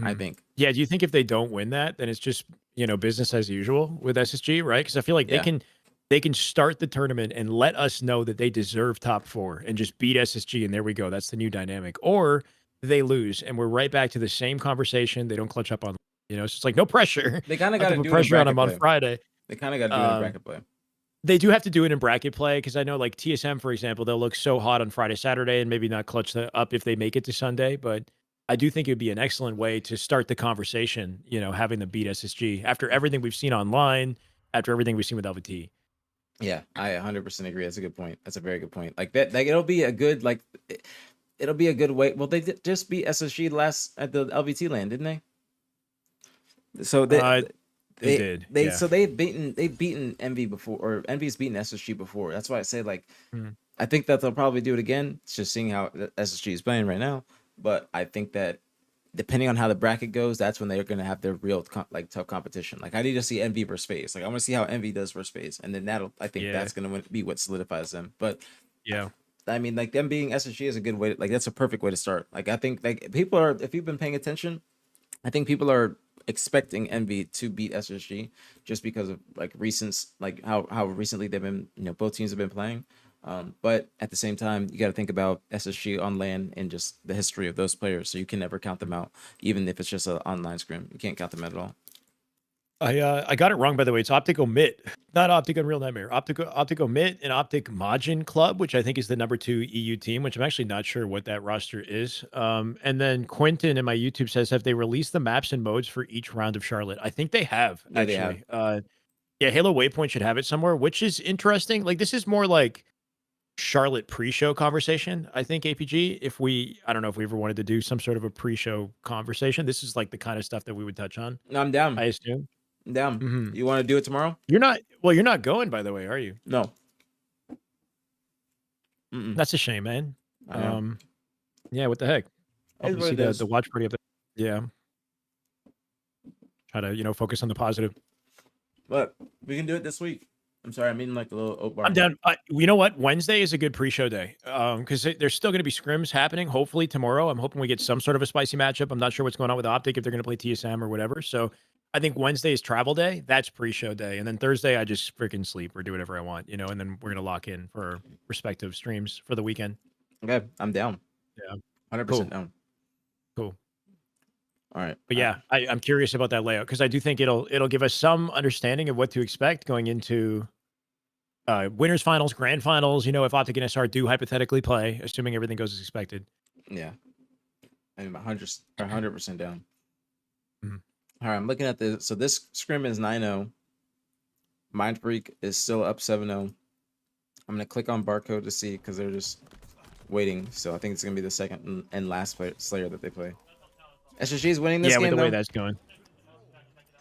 I Mhm. think. Yeah, do you think if they don't win that, then it's just, business as usual with SSG, right? Because I feel like Yeah. they can start the tournament and let us know that they deserve top 4 and just beat SSG, and there we go. That's the new dynamic. Or they lose, and we're right back to the same conversation. They don't clutch up on, it's just like no pressure. They kind of Not got to to put do it in pressure on bracket them on play. Friday. They kind of got to do it in Um, bracket play. They do have to do it in bracket play because I know, like TSM, for example, they'll look so hot on Friday, Saturday, and maybe not clutch up if they make it to Sunday. But I do think it would be an excellent way to start the conversation, having them beat SSG after everything we've seen online, after everything we've seen with LVT. Yeah, I 100% agree. That's a good point. That's a very good point. Like that, like it'll be a good it'll be a good way. Well, they did just beat SSG last at the LVT land, didn't they? So They did. Yeah. so they've beaten Envy before, or Envy's beaten SSG before. That's why I say, like, Mhm. I think that they'll probably do it again. It's just seeing how SSG is playing right now. But I think that depending on how the bracket goes, that's when they're going to have their real tough competition. Like, I need to see Envy versus FaZe. Like, I want to see how Envy does versus FaZe, and then I think Yeah. that's going to be what solidifies them. But Yeah. I mean, like, them being SSG is a good way. Like, that's a perfect way to start. Like, I think, like, people are, if you've been paying attention, I think people are expecting Envy to beat SSG just because of, like, like how recently they've been, both teams have been playing. But at the same time, you got to think about SSG on LAN and just the history of those players. So you can never count them out, even if it's just an online scrim. You can't count them out at all. I got it wrong, by the way. It's Optic Omit, not Optic Unreal Nightmare. Optic Omit and Optic Majin Club, which I think is the number 2 EU team, which I'm actually not sure what that roster is. And then Quentin in my YouTube says, have they released the maps and modes for each round of Charlotte? I think they have, Yeah, they actually. Yeah, Halo Waypoint should have it somewhere, which is interesting. Like, this is more like Charlotte pre-show conversation, I think, APG. I don't know if we ever wanted to do some sort of a pre-show conversation. This is like the kind of stuff that we would touch on, No, I'm down. I assume. I'm down. Mhm. You want to do it tomorrow? You're not going, by the way, are you? No. Mm-mm. That's a shame, man. I know. Yeah, what the heck? It's Hope to what see it is. the watch party up there. Yeah. Try to, focus on the positive. But we can do it this week. I'm sorry, I'm eating like a little oat bar. I'm down. You know what? Wednesday is a good pre-show day because there's still going to be scrims happening. Hopefully tomorrow, I'm hoping we get some sort of a spicy matchup. I'm not sure what's going on with Optic if they're going to play TSM or whatever. So I think Wednesday is travel day. That's pre-show day, and then Thursday I just freaking sleep or do whatever I want, and then we're going to lock in for our respective streams for the weekend. Okay, I'm down. Yeah, 100% down. cool. All right. But yeah, I'm curious about that layout because I do think it'll give us some understanding of what to expect going into winners finals, grand finals. If Optic and SR do hypothetically play, assuming everything goes as expected. Yeah. I'm 100% down. Mhm. All right, I'm looking at this. So this scrim is 9-0. Mind Freak is still up 7-0. I'm going to click on barcode to see because they're just waiting. So I think it's going to be the second and last Slayer that they play. SSG is winning this game, with the way though. that's going.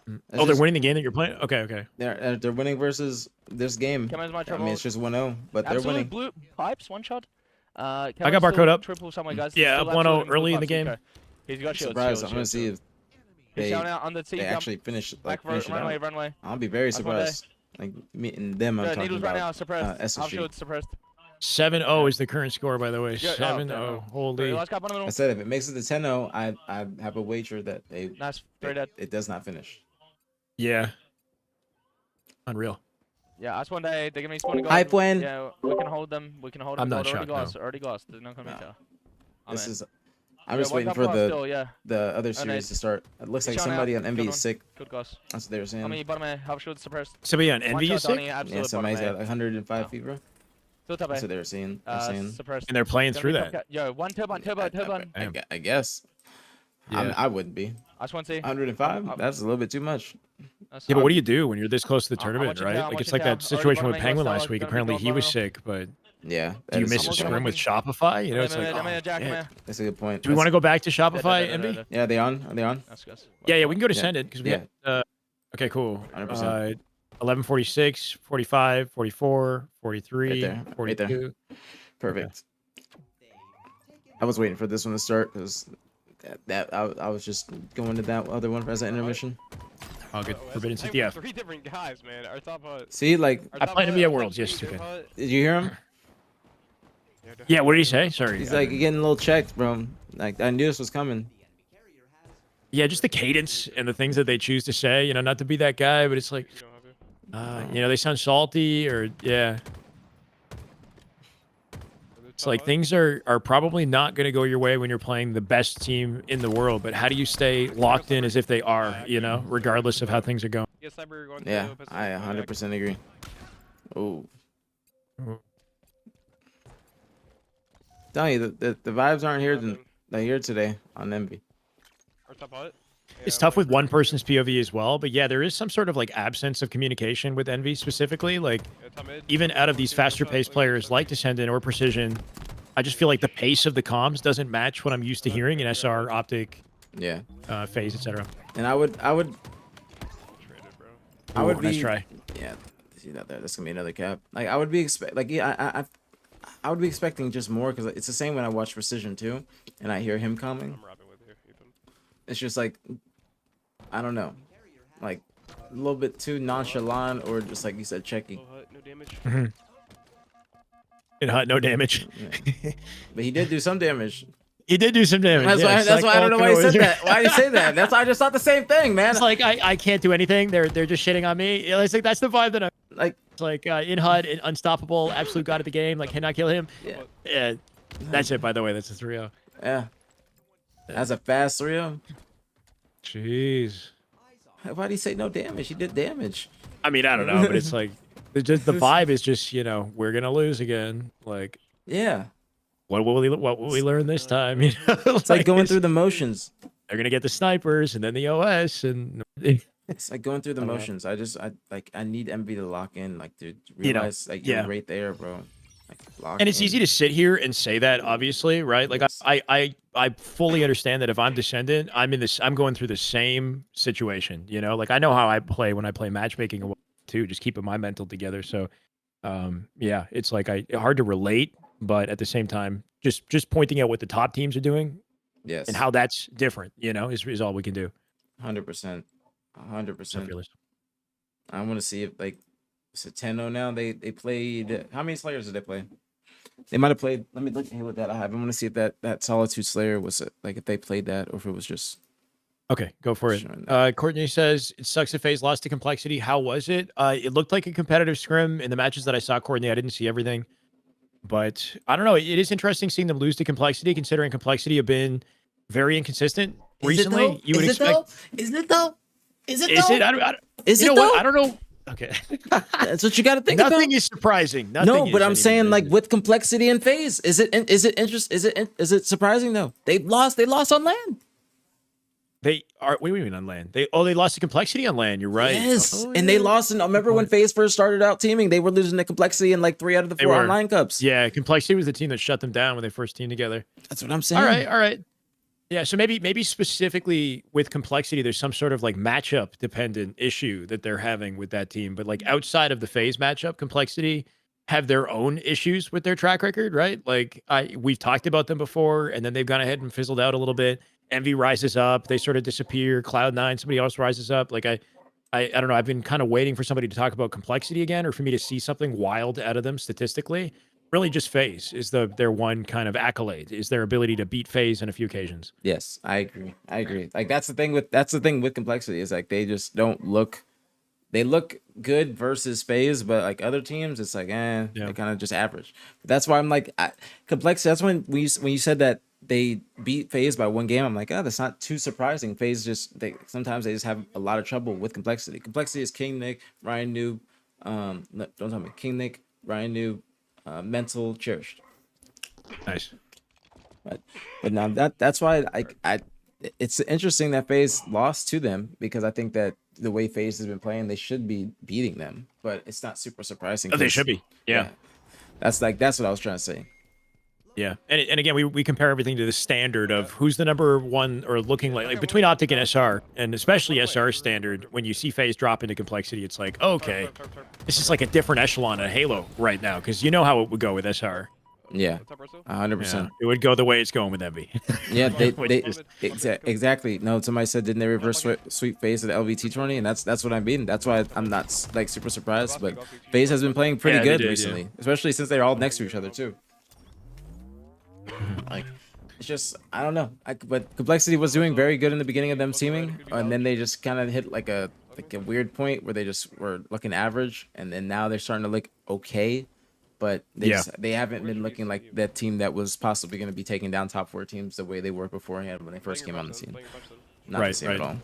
That's They're just- winning the game that you're playing? Okay. They're winning versus this game. Come as my I trouble. mean, it's just 1-0, but they're Absolute winning. blue pipes, one shot. I got barcode up. Triple somewhere, guys. Yeah, Still up 1-0 absolute blue early in the pipes, game. okay. He's got shields. Surprised. shields, I'm going to shields, see shields. if He's they, shouting out on the team. they actually finish it Back out. runway. I'll be very That's one day. surprised. Like, meeting them, I'm Good, talking needles right now, about suppressed. Half SSG. shields suppressed. 7-0 is the current score, by the way. Yeah, 7-0. no. Holy. Last cap on the I middle. said if it makes it to 10-0, I have a wager that Nice. Very dead. it does not finish. Yeah. Unreal. Yeah, that's one day. They're gonna be spawning. Hype win. Yeah, we can hold them. I'm not Already shocked, Already lost. There's no coming No. to. I'm just waiting for the other series nice. to start. It looks like He's showing somebody out. on Good MB one. is sick. Good goss. That's what they were saying. I mean, bottom A, half shield suppressed. Somebody on One Envy is shot, Donnie, sick? Yeah, absolute somebody's bottom got A. 105 Oh. fever. Still top That's A. what they were saying. They're saying. Suppressed. And they're playing Gonna through be that. top ca- Yo, one turbine. I guess. Yeah. I wouldn't be. I just want to see. 105? That's a little bit too much. Yeah, but what do you do when you're this close to the I'm tournament, watching right? down, Like, it's watching like that down. situation Already with bottom A, Penguin Stella, last week. gonna be Apparently, going he was bottom sick, but Yeah. do that you is miss a something. scrim with Shopify? It's like, Jack, oh, come man. here. That's a good point. Do we want to go back to Shopify, Da, Envy? da. Yeah, are they on? Are they on? That's good. Yeah, we can go to Yeah. send it because we Yeah. have, okay, cool. 100%. 11:46, 45, 44, 43, Right there. Right there. 42. Perfect. I was waiting for this one to start because I was just going to that other one as an intermission. All good. Oh, Forbidden hey, CTF. 3 different guys, man. Our top hut. See, like, Our I top played hut, NBA our top Worlds, yes, three, okay. top hut. did you hear him? Yeah, what did he say? Sorry. He's I like didn't- getting a little checked, bro. Like, I knew this was coming. yeah, just the cadence and the things that they choose to say. You know, not to be that guy, but it's like, You don't have to. you know, they sound salty or yeah. It's like things are probably not going to go your way when you're playing the best team in the world. But how do you stay locked in as if they are? You know, regardless of how things are going. Yes, Cyber going Yeah, to I 100% agree. Oh, telling you, the vibes aren't here. They're here today on Envy. Our top hut. It's Yeah, tough with Cyber. one person's POV as well, but yeah, there is some sort of like absence of communication with Envy specifically. Like Yeah, top mid. even out of One, these two, faster top, paced like, players top. like Descendant or Precision, I just feel like the pace of the comms doesn't match what I'm used to hearing in SR, Optic, Yeah, Phase, etc. and I would, Traded, bro. I would be. Nice try. Yeah, see that there. That's gonna be another cap. Like I would be I would be expecting just more because it's the same when I watch Precision too, and I hear him coming. I'm robbing with you, Ethan. It's just like, I don't know, like a little bit too nonchalant or just like you said, checky. Low hut, no damage. In hut, no damage. Yeah. But he did do some damage. He did do some damage. That's yeah, why. it's That's like why I don't know why he all said through. that. Why did he say that? That's why I just thought the same thing, man. It's like I can't do anything. They're just shitting on me. It's like that's the vibe that I'm Like, like in HUD, unstoppable, absolute god of the game. Like cannot kill him. yeah, Yeah, that's it. By the way, that's a 3-0. yeah. That's a fast 3-0. Jeez. Why did he say no damage? He did damage. I mean, I don't know, but it's like the vibe is just we're gonna lose again. Like Yeah, what will we learn this time? You know, it's like going through the motions. They're gonna get the snipers and then the OS and It's like going through the I don't know. motions. I need Envy to lock in. Like, dude, You know, realize like yeah. you're right there, bro. Like, lock and it's in. easy to sit here and say that, obviously, right? Like Yes. I fully understand that if I'm Descendant, I'm going through the same situation. You know, like I know how I play when I play matchmaking and too, just keeping my mental together. So, yeah, it's like hard to relate, but at the same time, just pointing out what the top teams are doing Yes, and how that's different. You know, is all we can do. 100%, 100%. Fearless. I want to see if like it's a 10-0 now. They played. How many Slayers did they play? They might have played. Let me look at that I have. I want to see if that Solitude Slayer was like if they played that or if it was just. Okay, go for it. Sure. Courtney says it sucks that FaZe lost to Complexity. How was it? It looked like a competitive scrim in the matches that I saw. Courtney, I didn't see everything, but I don't know. It is interesting seeing them lose to Complexity, considering Complexity have been very inconsistent recently. You would expect. Is it though? Is it Is though? it? I don't, Is you it know though? what? I don't know. Okay. That's what you got to think Nothing about. is surprising. No, Nothing but is I'm saying anymore. like with Complexity and Phase, is it surprising though? They lost on land. They are. What do you mean on land? They lost to Complexity on land. You're right. Yes, Oh, and they yeah. lost. And remember when point. Phase first started out teaming, they were losing to Complexity in like 3 out of the They 4 were. online cups. Yeah, Complexity was the team that shut them down when they first teamed together. That's what I'm saying. All right. Yeah, so maybe specifically with Complexity, there's some sort of like matchup dependent issue that they're having with that team. But like outside of the FaZe matchup, Complexity have their own issues with their track record, right? Like we've talked about them before, and then they've gone ahead and fizzled out a little bit. Envy rises up, they sort of disappear. Cloud9, somebody else rises up. Like I don't know. I've been kind of waiting for somebody to talk about Complexity again, or for me to see something wild out of them statistically. Really, just FaZe is their one kind of accolade, is their ability to beat FaZe on a few occasions. Yes, I agree. Like that's the thing with Complexity is like they just don't look. They look good versus FaZe, but like other teams, it's like Yeah. they kind of just average. But that's why I'm like Complexity. That's when you said that they beat FaZe by 1 game. I'm like, that's not too surprising. FaZe sometimes they just have a lot of trouble with Complexity. Complexity is King Nick, Ryan Noob, don't tell me King Nick, Ryan Noob, Mental, Cherished. Nice. But now that's why it's interesting that FaZe lost to them, because I think that the way FaZe has been playing, they should be beating them, but it's not super surprising. Oh, they 'cause- should be. Yeah. That's what I was trying to say. Yeah. And again, we compare everything to the standard of who's the number one, or looking like between Optic and SR, and especially SR standard. When you see FaZe drop into Complexity, it's like, okay, this is like a different echelon of Halo right now, because you know how it would go with SR. Yeah. What's up, Russell? 100%. It would go the way it's going with Envy. Yeah, Which they is- exactly. No, somebody said didn't they reverse sweep phase at the LVT tourney, and that's what I mean. That's why I'm not like super surprised. But FaZe has been playing pretty Yeah, they good did, recently, especially since they're all next to each other too. Like, it's just I don't know. But Complexity was doing very good in the beginning of them teaming, and then they just kind of hit like a weird point where they just were looking average, and then now they're starting to look okay. But they haven't been looking like that team that was possibly going to be taking down top 4 teams the way they were beforehand when they first came on the scene. Not the same at all.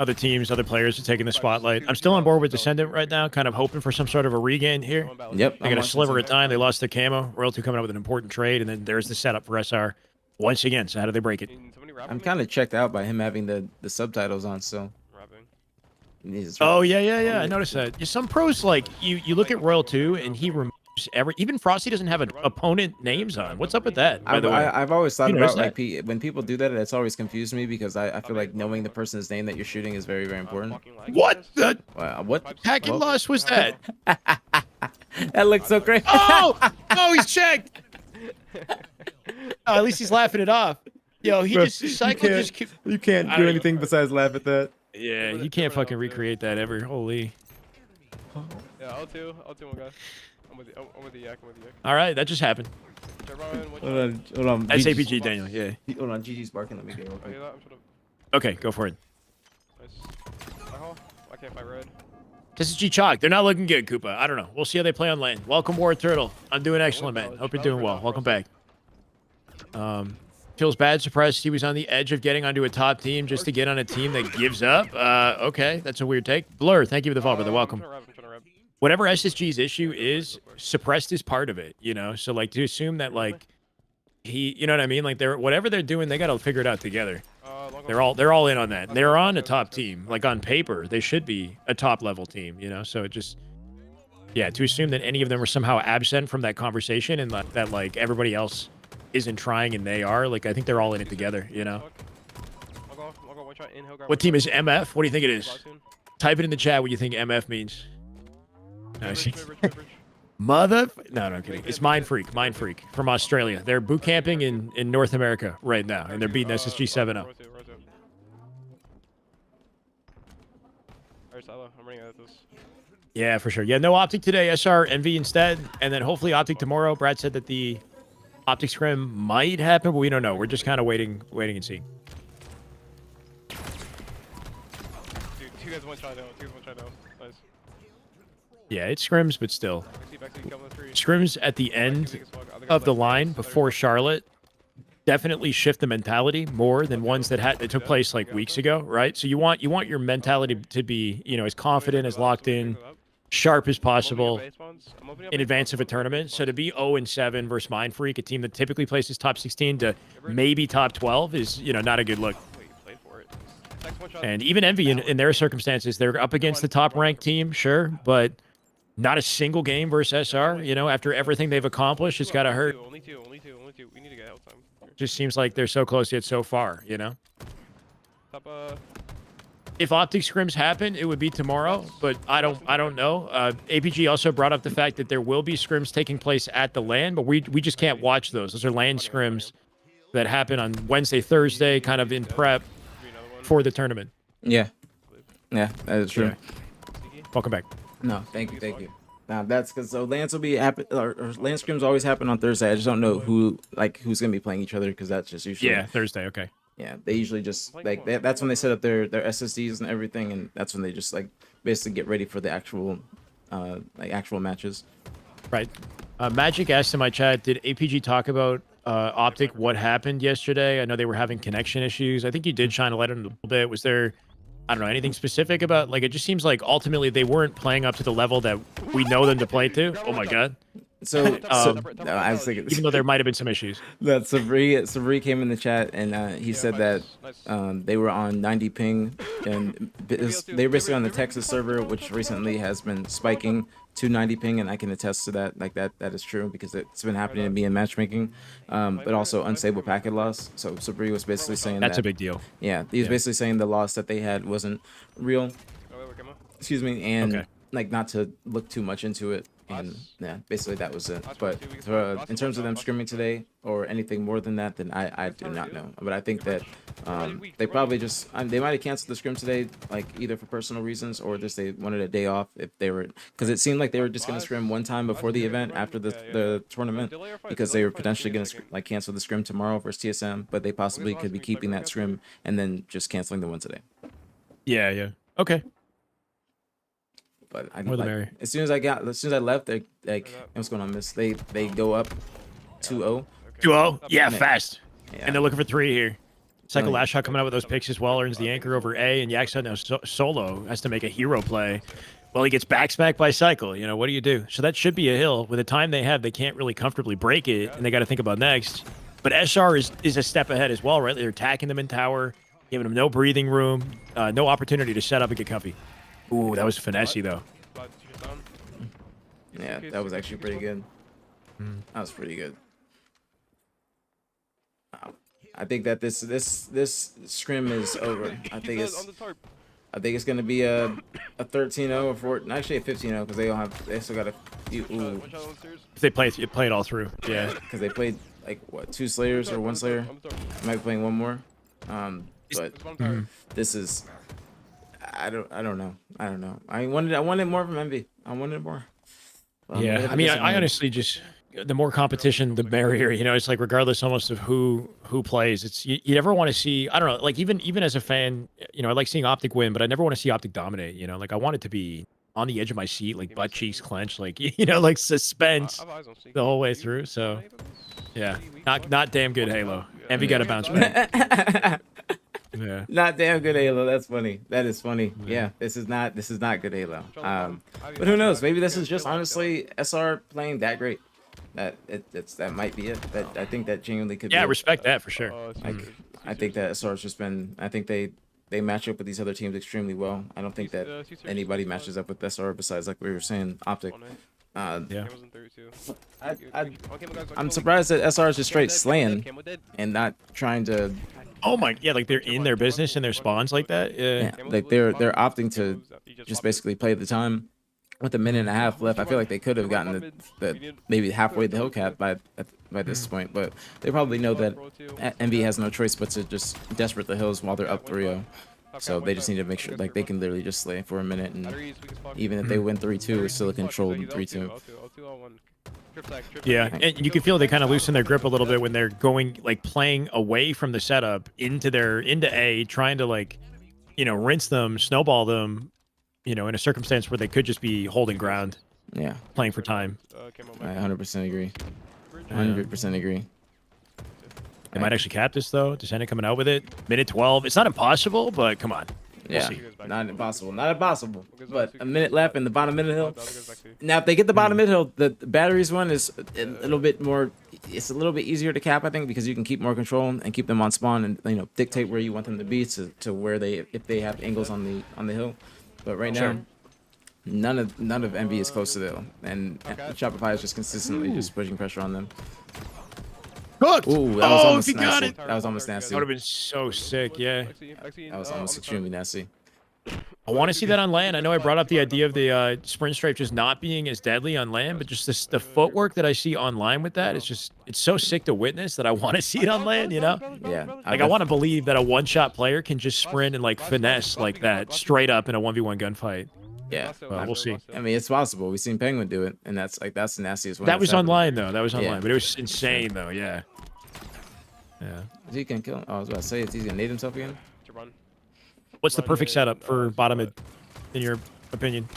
Other teams, other players are taking the spotlight. I'm still on board with Descendant right now, kind of hoping for some sort of a regain here. Yep. They got a sliver of time. They lost their camo. Royalty coming up with an important trade, and then there's the setup for SR once again. So how do they break it? I'm kind of checked out by him having the subtitles on. So. Oh yeah. I noticed that. Yeah, some pros like you look at Royal 2 and he removes even Frosty doesn't have an opponent names on. What's up with that? By the way, I've always thought You about noticed like when people do that, it's always confused me because I feel like knowing the person's name that you're shooting is very, very important. what the What heck and loss was that? that looks so great. Oh, he's checked. Oh, at least he's laughing it off. Yo, he just cycle just. You can't I do don't anything besides laugh at that. Yeah, you can't fucking recreate that ever. Holy. Yeah, L2, one guy. I'm with the yak. All right, that just happened. Hold on. That's APG, Daniel. Yeah. Hold on, GG's barking. Let me get real I quick. hear that. I'm trying Okay, go for it. to. Nice. I can't fight red. This is G Chalk. They're not looking good, Koopa. I don't know. We'll see how they play on lane. Welcome, War Turtle. I'm doing excellent, man. Hope you're doing well. Welcome back. Feels bad. Surprised he was on the edge of getting onto a top team just to get on a team that gives up. Okay, that's a weird take. Blur, thank you for the follow, brother. Welcome. I'm trying to rev. Whatever SSG's issue is, suppressed is part of it, you know? So, like, to assume that, like, you know what I mean? Like, whatever they're doing, they got to figure it out together. They're all in on that. They're on a top team. Like, on paper, they should be a top-level team, you know? So, it just... Yeah, to assume that any of them are somehow absent from that conversation and that like, everybody else isn't trying and they are, like, I think they're all in it together, you know? I'll go one shot in. What team is MF? What do you think it is? Type it in the chat what you think MF means. Mother... No, I'm kidding. It's Mind Freak from Australia. They're boot camping in North America right now, and they're beating SSG 7-0. Alright, Silo, I'm running out of this. Yeah, for sure. Yeah, no Optic today. SR, Envy instead. And then hopefully Optic tomorrow. Brad said that the Optic Scrim might happen, but we don't know. We're just kind of waiting and seeing. Dude, two guys one shot now. Nice. Yeah, it's Scrims, but still. Backseat, couple of three. Scrims at the end of the line before Charlotte definitely shift the mentality more than ones that took place like weeks ago, right? So you want your mentality to be, you know, as confident, as locked in, sharp as possible in advance of a tournament. So to be 0-7 versus Mind Freak, a team that typically places top 16 to maybe top 12 is, you know, not a good look. And even Envy in their circumstances, they're up against the top ranked team, sure, but not a single game versus SR, you know, after everything they've accomplished, it's got to hurt. Only two. We need to get out time. Just seems like they're so close yet so far, you know? Top, If Optic Scrims happen, it would be tomorrow, but I don't know. APG also brought up the fact that there will be scrims taking place at the LAN, but we just can't watch those. Those are LAN scrims that happen on Wednesday, Thursday, kind of in prep for the tournament. Yeah, that is true. Yeah. Welcome back. No, thank you. Now that's because so LANs will be happen or LAN scrims always happen on Thursday. I just don't know who's gonna be playing each other because that's just usually Thursday. Okay. Yeah, they usually just like that's when they set up their SSDs and everything, and that's when they just like basically get ready for the actual actual matches. Right. Magic asked in my chat, did APG talk about Optic? What happened yesterday? I know they were having connection issues. I think you did shine a light on it a little bit. Was there, I don't know, anything specific about, like, it just seems like ultimately they weren't playing up to the level that we know them to play to. Oh my god. So, I was thinking, even though there might have been some issues. That Sabri came in the chat and he said that they were on 90 ping and they were basically on the Texas server, which recently has been spiking to 90 ping, and I can attest to that. Like that is true because it's been happening to me in matchmaking, but also unstable packet loss. So Sabri was basically saying that's a big deal. Yeah, he was basically saying the loss that they had wasn't real. Excuse me, and like not to look too much into it. And Us? yeah, basically that was it. Us But 1-2, we can for, us in terms of them 1-2, scrimming today or anything more than that, then I do Let's not do it. know. But I think that weak, they we're probably weak. just they might have canceled the scrim today, like either for personal reasons or just they wanted a day off if they were, because it seemed like they were just going to scrim one time before the event after the tournament, because they were potentially going to like cancel the scrim tomorrow versus TSM, but they possibly could be keeping that scrim and then just canceling the one today. Yeah, yeah. Okay. But I More the like, merrier. as soon as I left, they like, Turn up. what's going on, miss? They go up 2-0. 2-0. Yeah, Yeah. fast. Yeah. And they're looking for 3 here. Cycle yeah. last shot coming out with those picks as well, earns the anchor over A, and Yaksa now solo has to make a hero play. Well, he gets back smacked by Cycle. You know, what do you do? So that should be a hill. With the time they have, they can't really comfortably break it, and they got to think about next. But SR is a step ahead as well, right? They're attacking them in tower, giving them no breathing room, no opportunity to set up and get comfy. Ooh, that was finessey, though. Yeah, that was actually pretty good. That was pretty good. I think that this scrim is over. I think it's gonna be a 13-0 or 14, actually a 15-0 because they still got a few. Ooh, If they play it all through, yeah. because they played like what, 2 Slayers or 1 Slayer. Might be playing one more. But this is, I don't know. I wanted more from Envy. I wanted more. Yeah, I mean, I honestly just, the more competition, the merrier. You know, it's like regardless almost of who plays, it's you never want to see. I don't know, like even as a fan, you know, I like seeing Optic win, but I never want to see Optic dominate. You know, like I want it to be on the edge of my seat, like butt cheeks clenched, like you know, like suspense the whole way through. So yeah, not damn good Halo. Envy got to bounce back. Yeah. Not damn good Halo. That's funny. That is funny. Yeah, this is not good Halo. But who knows? Maybe this is just honestly SR playing that great. That might be it. That I think that genuinely could. Yeah, be respect that for sure. I think that SR has just been. I think they match up with these other teams extremely well. I don't think that anybody matches up with SR besides, like we were saying, Optic. Yeah. I'm surprised that SR is just straight slaying and not trying to. Oh my, yeah, like they're in their business and their spawns like that. Yeah. Like they're opting to just basically play the time with a minute and a half left. I feel like they could have gotten the maybe halfway the hill cap by this point, but they probably know that MV has no choice but to just desperate the hills while they're up 3-0. So they just need to make sure like they can literally just slay for a minute, and even if they win 3-2, it's still a controlled 3-2. Yeah, and you can feel they kind of loosen their grip a little bit when they're going, like playing away from the setup into A, trying to like, you know, rinse them, snowball them, you know, in a circumstance where they could just be holding ground. Yeah, playing for time. I 100% agree. 100% agree. They might actually cap this though. Descendant coming out with it. Minute 12. It's not impossible, but come on. Yeah, not impossible. Not impossible. But a minute left in the bottom mid hill. Now, if they get the bottom mid hill, the batteries one is a little bit more. It's a little bit easier to cap, I think, because you can keep more control and keep them on spawn and, you know, dictate where you want them to be to where if they have angles on the hill. But right now, none of MV is close to the hill, and Shopify is just consistently just pushing pressure on them. Cooked. Ooh, that was almost if he got nasty. it. That was almost nasty. That would have been so sick, yeah. That was almost extremely nasty. I want to see that on land. I know I brought up the idea of the sprint strafe just not being as deadly on land, but just the footwork that I see online with that, it's so sick to witness that I want to see it on land, you know? Yeah. Like I want to believe that a one-shot player can just sprint and like finesse like that straight up in a 1v1 gunfight. Yeah, we'll see. I mean, it's possible. We've seen Penguin do it, and that's the nastiest one. That was happened. online though. That was online, Yeah. but it was insane though. Yeah. Yeah. He can kill. Oh, I was about to say, is he gonna nade himself again? What's the perfect setup for bottom mid, in your opinion?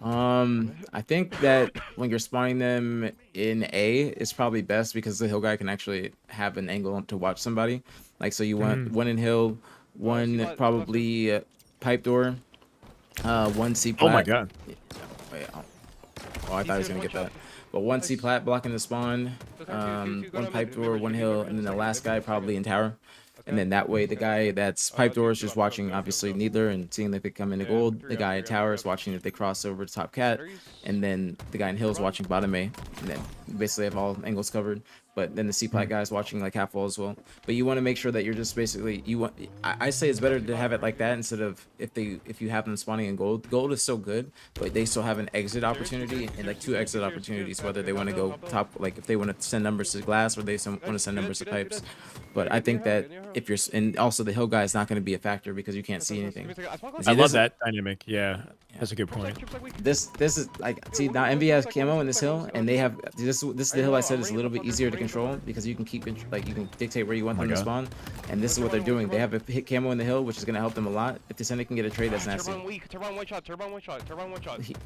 I think that when you're spawning them in A, it's probably best because the hill guy can actually have an angle to watch somebody. Like, so you want one in hill, one probably pipe door, one C plat. Oh my god. Wait, oh, I thought he was gonna get that. But one C plat blocking the spawn, one pipe door, one hill, and then the last guy probably in tower. And then that way, the guy that's pipe door is just watching, obviously, Needler and seeing if they come into gold. The guy in tower is watching if they cross over to top cat. And then the guy in hill is watching bottom A. And then basically have all angles covered. but then the C plat guys watching like half wall as well. But you want to make sure that you're just basically I say it's better to have it like that instead of if you have them spawning in gold. Gold is so good, but they still have an exit opportunity and like 2 exit opportunities whether they want to go top, like if they want to send numbers to glass or they want to send numbers to pipes. But I think that if you're and also the hill guy is not going to be a factor because you can't see anything. I love that dynamic. Yeah, that's a good point. This is like, see, now MV has camo in this hill, and they have this is the hill I said is a little bit easier to control because you can keep it, like you can dictate where you want them to spawn, and this is what they're doing. They have a hit camo in the hill, which is going to help them a lot. If Descendant can get a trade, that's nasty. Turbine one shot.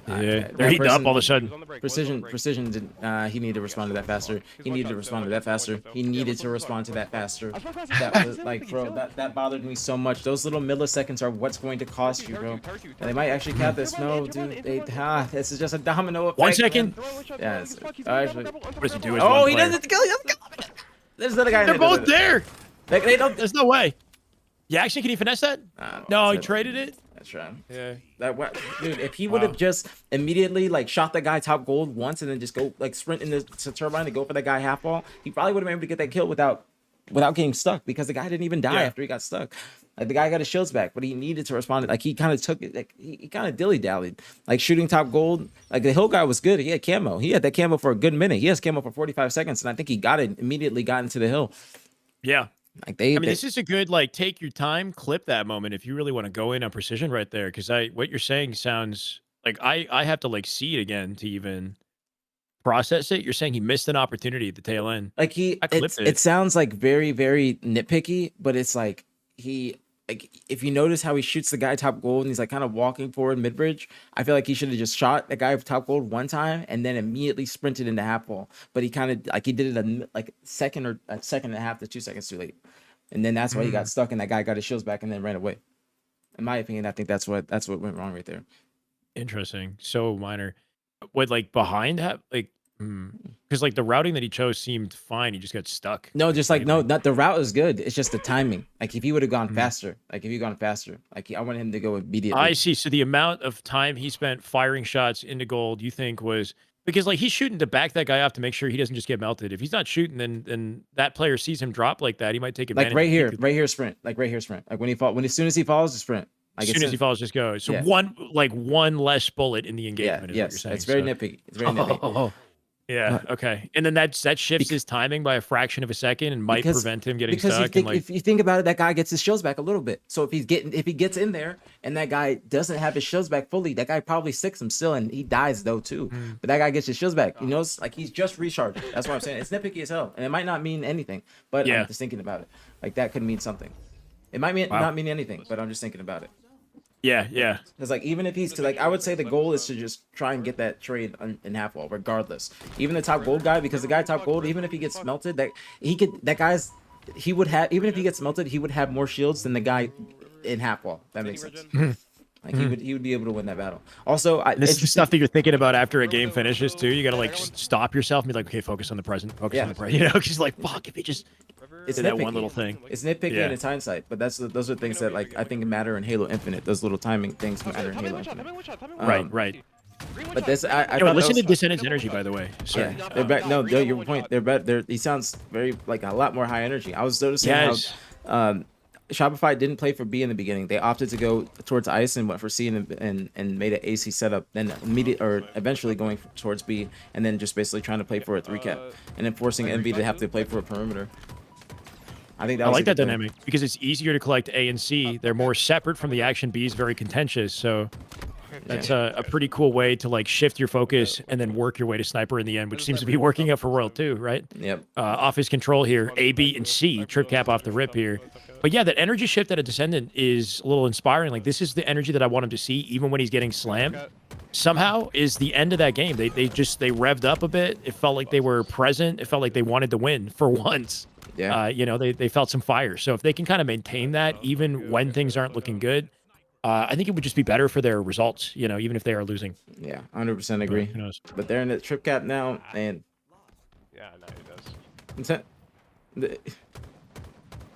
Yeah, they're heating up all of a sudden. Precision did, he needed to respond to that faster. He needed to respond to that faster. He needed to respond to that faster. That was like, bro, that bothered me so much. Those little milliseconds are what's going to cost you, bro. And they might actually cap this. No, dude, this is just a domino effect. 1 second. Yeah, actually. What does he do? Oh, he doesn't kill you. There's another guy. They're both there. They don't. There's no way. Yeah, actually, can he finesse that? No, he traded it. That's right. Yeah. Dude, if he would have just immediately like shot the guy top gold once and then just go like sprint in the turbine to go for that guy half wall, he probably would have been able to get that kill without getting stuck because the guy didn't even die after he got stuck. Like the guy got his shields back, but he needed to respond. Like he kind of took it. Like he kind of dilly dallied. Like shooting top gold. Like the hill guy was good. He had camo. He had that camo for a good minute. He has camo for 45 seconds, and I think he got it immediately. Got into the hill. Yeah. Like this is a good like take your time, clip that moment if you really want to go in on precision right there. Because what you're saying sounds like I have to like see it again to even process it. You're saying he missed an opportunity at the tail end. Like it sounds like very, very nitpicky, but it's like like if you notice how he shoots the guy top gold and he's like kind of walking forward mid bridge, I feel like he should have just shot the guy top gold one time and then immediately sprinted into half wall. But he kind of like he did it a second and a half to 2 seconds too late, and then that's why he got stuck and that guy got his shields back and then ran away. In my opinion, I think that's what went wrong right there. Interesting. So minor. Would like behind have like because like the routing that he chose seemed fine. He just got stuck. No, just like no, not the route is good. It's just the timing. Like if he would have gone faster, like I wanted him to go immediately. I see. So the amount of time he spent firing shots into gold, you think was because like he's shooting to back that guy off to make sure he doesn't just get melted. If he's not shooting, then that player sees him drop like that, he might take advantage. Like right here, sprint. Like right here, sprint. Like as soon as he falls, just sprint. Like as soon as he falls, just go. So one less bullet in the engagement. Yeah, yes, it's very nitpicky. It's very nitpicky. Yeah. Okay. And then that shifts his timing by a fraction of a second and might prevent him getting stuck. If you think about it, that guy gets his shields back a little bit. So if he gets in there and that guy doesn't have his shields back fully, that guy probably sticks him still and he dies though too. But that guy gets his shields back. You know, it's like he's just recharging. That's what I'm saying. It's nitpicky as hell, and it might not mean anything. But I'm just thinking about it. Like that could mean something. It might not mean anything, but I'm just thinking about it. Yeah. Because like even if because like I would say the goal is to just try and get that trade in half wall regardless. Even the top gold guy, because the guy top gold, even if he gets melted, he would have, even if he gets melted, he would have more shields than the guy in half wall. That makes sense. Like he would be able to win that battle. Also, this is the stuff that you're thinking about after a game finishes too. You got to like stop yourself and be like, okay, focus on the present. Focus on the present. You know, because like fuck, if he just did that one little thing. It's nitpicky and it's hindsight, but those are things that like I think matter in Halo Infinite. Those little timing things matter in Halo Infinite. Right. But this, I listen to Descendant's energy, by the way. Sorry. Yeah, they're back. No, your point. They're better. He sounds very like a lot more high energy. I was noticing how Shopify didn't play for B in the beginning. They opted to go towards ice and went for C and made an AC setup. Then eventually going towards B and then just basically trying to play for a 3-cap and then forcing MV to have to play for a perimeter. I think I like that dynamic because it's easier to collect A and C. They're more separate from the action. B is very contentious, so that's a pretty cool way to like shift your focus and then work your way to sniper in the end, which seems to be working out for Royal too, right? Yep. Off his control here, A, B, and C, trip cap off the rip here. But yeah, that energy shift at a Descendant is a little inspiring. Like this is the energy that I want him to see, even when he's getting slammed. Somehow is the end of that game. They revved up a bit. It felt like they were present. It felt like they wanted to win for once. Yeah. They felt some fire. So if they can kind of maintain that, even when things aren't looking good, I think it would just be better for their results, even if they are losing. Yeah, 100% agree. Who knows? But they're in the trip cap now, and yeah, no, he does.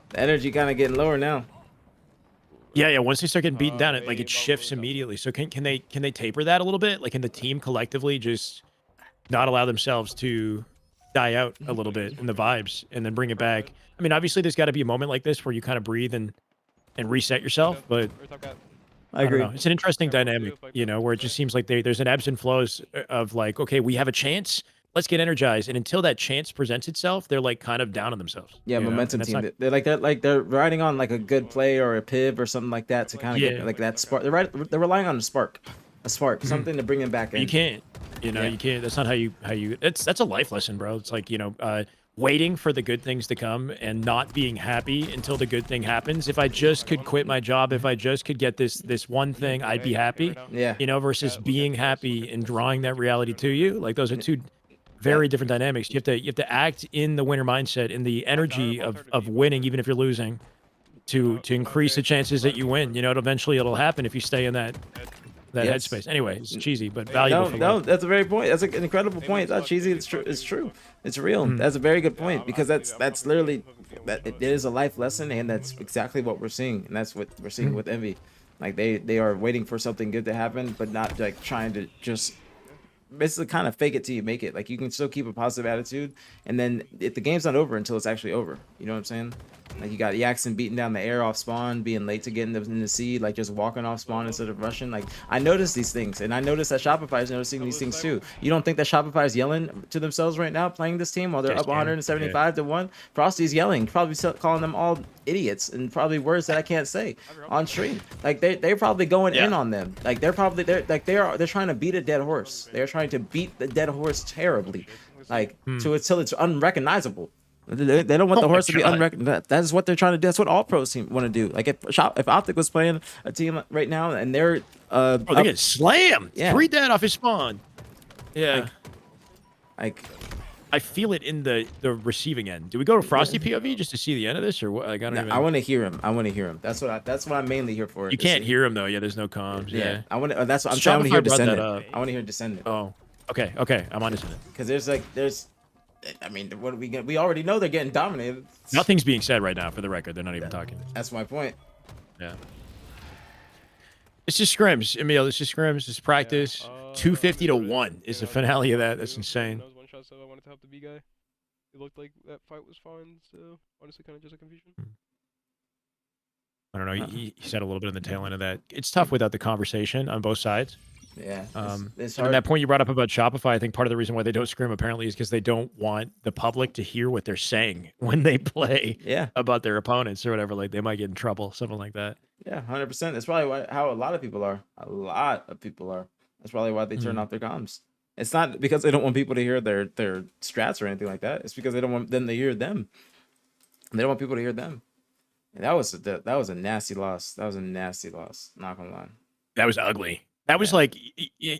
The energy kind of getting lower now. Yeah. Once they start getting beaten down, it shifts immediately. So can they taper that a little bit? Like, can the team collectively just not allow themselves to die out a little bit in the vibes and then bring it back. I mean, obviously, there's got to be a moment like this where you kind of breathe and reset yourself. But Or top cat. I I don't agree. know. It's an interesting Yeah, we'll do dynamic, if, like, you know, where it just seems like there's an ebbs and flows of like, okay, we have a chance. Let's get energized. And until that chance presents itself, they're like kind of down on themselves. Yeah, you know? momentum And that's team. not- They're riding on like a good play or a piv or something like that to kind of Yeah. get like that spark. They're relying on a spark, something to bring him back in. You can't, you know, Yeah. you can't. That's not how you. That's a life lesson, bro. It's like, you know, waiting for the good things to come and not being happy until the good thing happens. If I just could quit my job, if I just could get this one thing, I'd be happy. Yeah. You know, versus being happy and drawing that reality to you. Like those are two very different dynamics. You have to act in the winner mindset, in the energy of winning, even if you're losing, to increase the chances that you win. You know, eventually it'll happen if you stay in that Yes. headspace. Anyway, it's cheesy but valuable. for No, life. that's a very point. That's an incredible point. It's not cheesy. It's true. It's true. It's real. That's a very good point because that's literally that it is a life lesson, and that's exactly what we're seeing, and that's what we're seeing with Envy. Like they are waiting for something good to happen, but not like trying to just basically kind of fake it till you make it. Like you can still keep a positive attitude, and then if the game's not over until it's actually over. You know what I'm saying? Like you got Yaxon beating down the air off spawn, being late to get in the seed, like just walking off spawn instead of rushing. Like I noticed these things, and I noticed that Shopify is noticing these things too. You don't think that Shopify is yelling to themselves right now playing this team while they're Just up 175 to 1? Frosty's yelling, probably calling them all idiots and probably words that I can't say on stream. Like they're probably going in on them. Like they're trying to beat a dead horse. They're trying to beat the dead horse terribly, like until it's unrecognizable. They don't want the horse to be unrecognized. That is what they're trying to do. That's what all pros team want to do. Like if Optic was playing a team right now and they're Oh, they get slammed. Yeah. 3 dead off his spawn. Yeah. like I feel it in the receiving end. Do we go to Frosty POV just to see the end of this, or what? Like, I don't even. I want to hear him. I want to hear him. That's what I'm mainly here for. You can't hear him though. Yeah, there's no comms. Yeah. I want to. That's what I'm Shopify trying to hear. brought that Descendant. up. I want to hear Descendant. Oh. Okay. Okay. I'm on it. Because there's. I mean, what we get? We already know they're getting dominated. Nothing's being said right now. For the record, they're not even talking. That's my point. Yeah. It's just scrims, Emil. It's just scrims. It's practice. 250 to 1 is the finale of that. That's insane. That was one shot, so I wanted to help the B guy. It looked like that fight was fine, so honestly, kind of just a confusion. I don't know. He said a little bit in the tail end of that. It's tough without the conversation on both sides. Yeah. It's And hard. that point you brought up about Shopify, I think part of the reason why they don't scrim apparently is because they don't want the public to hear what they're saying when they play Yeah. about their opponents or whatever. Like they might get in trouble, something like that. Yeah. 100%. That's probably how a lot of people are. A lot of people are. That's probably why they turn off their comms. It's not because they don't want people to hear their strats or anything like that. It's because they don't want them to hear them. They don't want people to hear them. And that was a nasty loss. That was a nasty loss. Not gonna lie. That was ugly. That was like,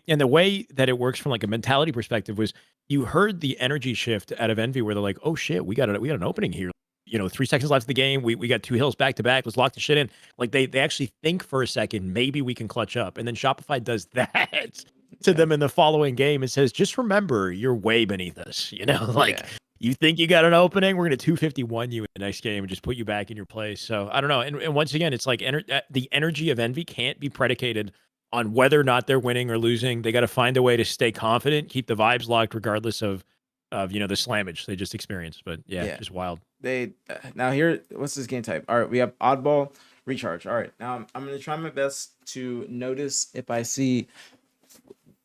and the way that it works from like a mentality perspective was you heard the energy shift out of Envy where they're like, oh shit, we got an opening here. You know, 3 seconds left of the game. We got 2 hills back to back. Let's lock the shit in. Like they actually think for a second, maybe we can clutch up. And then Shopify does that to them in the following game and says, just remember, you're way beneath us. You know, like you think you got an opening, we're going to 251 you in the next game and just put you back in your place. So I don't know. And once again, it's like the energy of Envy can't be predicated on whether or not they're winning or losing. They got to find a way to stay confident, keep the vibes locked, regardless of the slammage they just experienced. But yeah. Just wild. They now here. What's this game type? All right, we have oddball recharge. All right, now I'm gonna try my best to notice if I see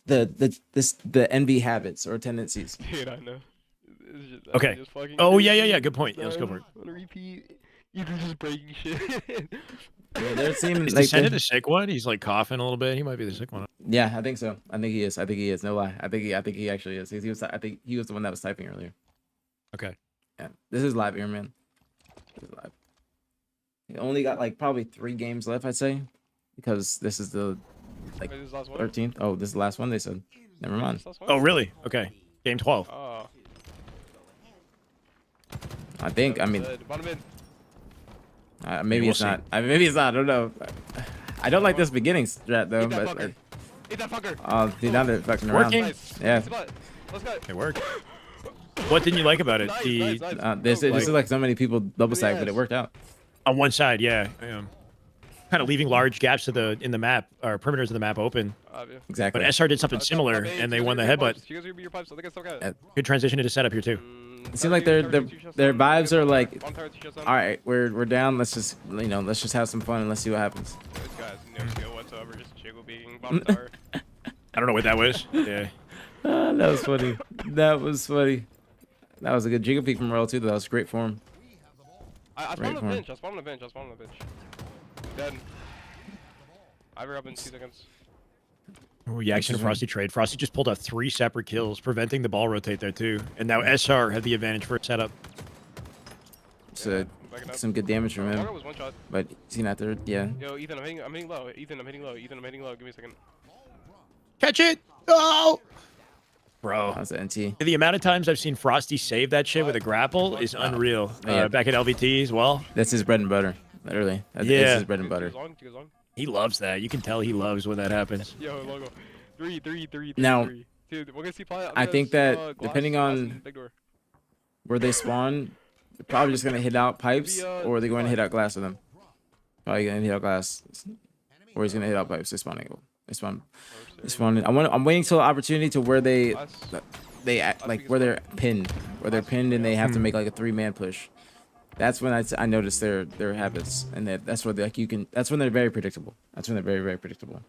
the envy habits or tendencies. Dude, I know. It's just, Okay. just fucking Oh yeah. Good point. Yeah, let's go for it. On repeat, you're just breaking shit. Yeah, they're seeming Is like Descendant the sick one? He's like coughing a little bit. He might be the sick one. yeah, I think so. I think he is. No lie. I think he actually is. I think he was the one that was typing earlier. Okay. Yeah, this is live here, man. This is live. He only got like probably 3 games left, I'd say, because this is the like Wait, this is the last one? 13th. Oh, this is the last one. They said. Never mind. This last one? Oh really? Okay. Game 12. Oh. I think. I mean, Bottom mid. maybe We'll it's see. not. Maybe it's not. I don't know. I don't like this beginning strat though, Eat that but fucker. Eat that fucker. oh, dude, now they're fucking around. Working. Nice. Yeah. Let's go. It worked. What didn't you like about it? Nice, nice. This is like so many people double stack, but it Yes. worked out. On one side, yeah. kind of leaving large gaps in the map or perimeters of the map open. Yeah. Exactly. But SR did something similar, and they won the headbutt. You guys are your pipes. I think I still got it. Good transition into setup here too. It seems like their vibes are like, all right, we're down. Let's just let's just have some fun and let's see what happens. This guy's no skill whatsoever. Just jiggle being bomb tower. I don't know what that was. Yeah. That was funny. That was funny. That was a good jiggle peek from Royal too. That was great form. I spawned on the bench. I spawned on the bench. I spawned on the bench. Dead. Ivor up in 2 seconds. Reaction to Frosty trade. Frosty just pulled out 3 separate kills, preventing the ball rotate there too. And now SR had the advantage for a setup. So some good damage from him. Margo was 1 shot. But seen out there, yeah. Yo, Ethan, I'm hitting low. Ethan, I'm hitting low. Ethan, I'm hitting low. Give me a second. Catch it! Oh! Bro. That was the NT. The amount of times I've seen Frosty save that shit with a grapple is unreal. Back at LVT as well. That's his bread and butter. Literally. That's his bread and butter. He loves that. You can tell he loves when that happens. Yo, logo. 3. Now, Dude, we're gonna see play. I think that depending on where they spawn, they're probably just gonna hit out pipes, or they're going to hit out glass with them. Probably gonna hit out glass, or he's gonna hit out pipes. They spawn. I'm waiting till opportunity to where they act like where they're pinned, and they have to make like a 3-man push. That's when I notice their habits, and that's where that's when they're very predictable. That's when they're very, very predictable.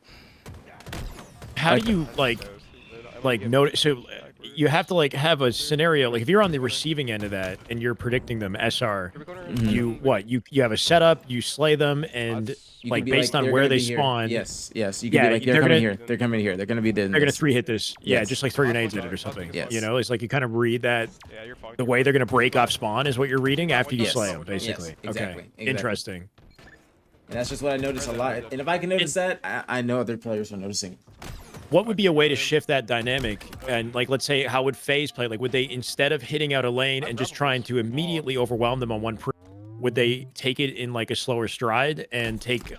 How do you like notice? So you have to like have a scenario. Like if you're on the receiving end of that and you're predicting them SR, you have a setup, you slay them, and like based on where they spawn. Yes. You can be like they're coming here. They're coming here. They're gonna be They're gonna 3-hit this. Yeah, just like throw grenades at it or something. Yes. You know, it's like you kind of read that the way they're gonna break off spawn is what you're reading after you slay them, basically. Yes, exactly. Okay. Interesting. And that's just what I notice a lot. And if I can notice that, I know other players are noticing. What would be a way to shift that dynamic? And like, let's say, how would FaZe play? Like, would they, instead of hitting out a lane and just trying to immediately overwhelm them on one would they take it in like a slower stride and take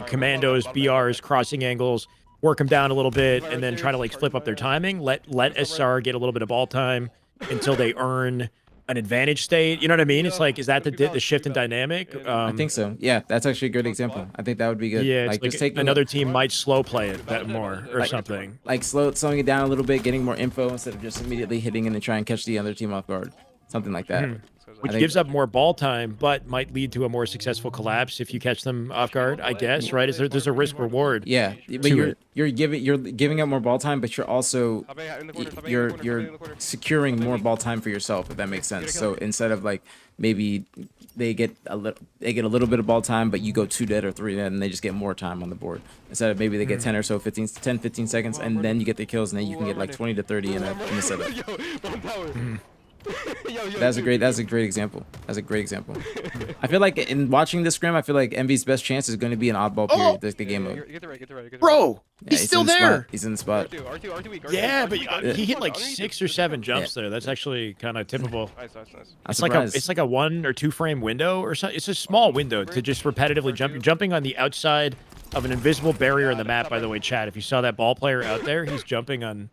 commandos, BRs, crossing angles, work them down a little bit, and then try to like flip up their timing? Let SR get a little bit of ball time until they earn an advantage state. You know what I mean? It's like, is that the shift in dynamic? I think so. Yeah, that's actually a good example. I think that would be good. Yeah, like just taking another team might slow play it that more or something. Like slowing it down a little bit, getting more info instead of just immediately hitting in and try and catch the other team off guard. Something like that. Which gives up more ball time, but might lead to a more successful collapse if you catch them off guard, I guess, right? There's a risk reward. Yeah, but you're giving up more ball time, but you're also you're securing more ball time for yourself, if that makes sense. So instead of like maybe they get a little bit of ball time, but you go 2 dead or 3 dead, and they just get more time on the board. Instead of maybe they get 10 or so 15 seconds, and then you get the kills, and then you can get like 20 to 30 in a setup. That's a great example. That's a great example. I feel like in watching this scrim, I feel like MV's best chance is going to be an oddball period, the game mode. Get the right. Bro, he's still there. He's in the spot. R2 weak. Yeah, but he hit like 6 or 7 jumps there. That's actually kind of typical. Nice. It's like a 1 or 2 frame window or something. It's a small window to just repetitively jump. You're jumping on the outside of an invisible barrier in the map, by the way, Chad. If you saw that ball player out there, he's jumping on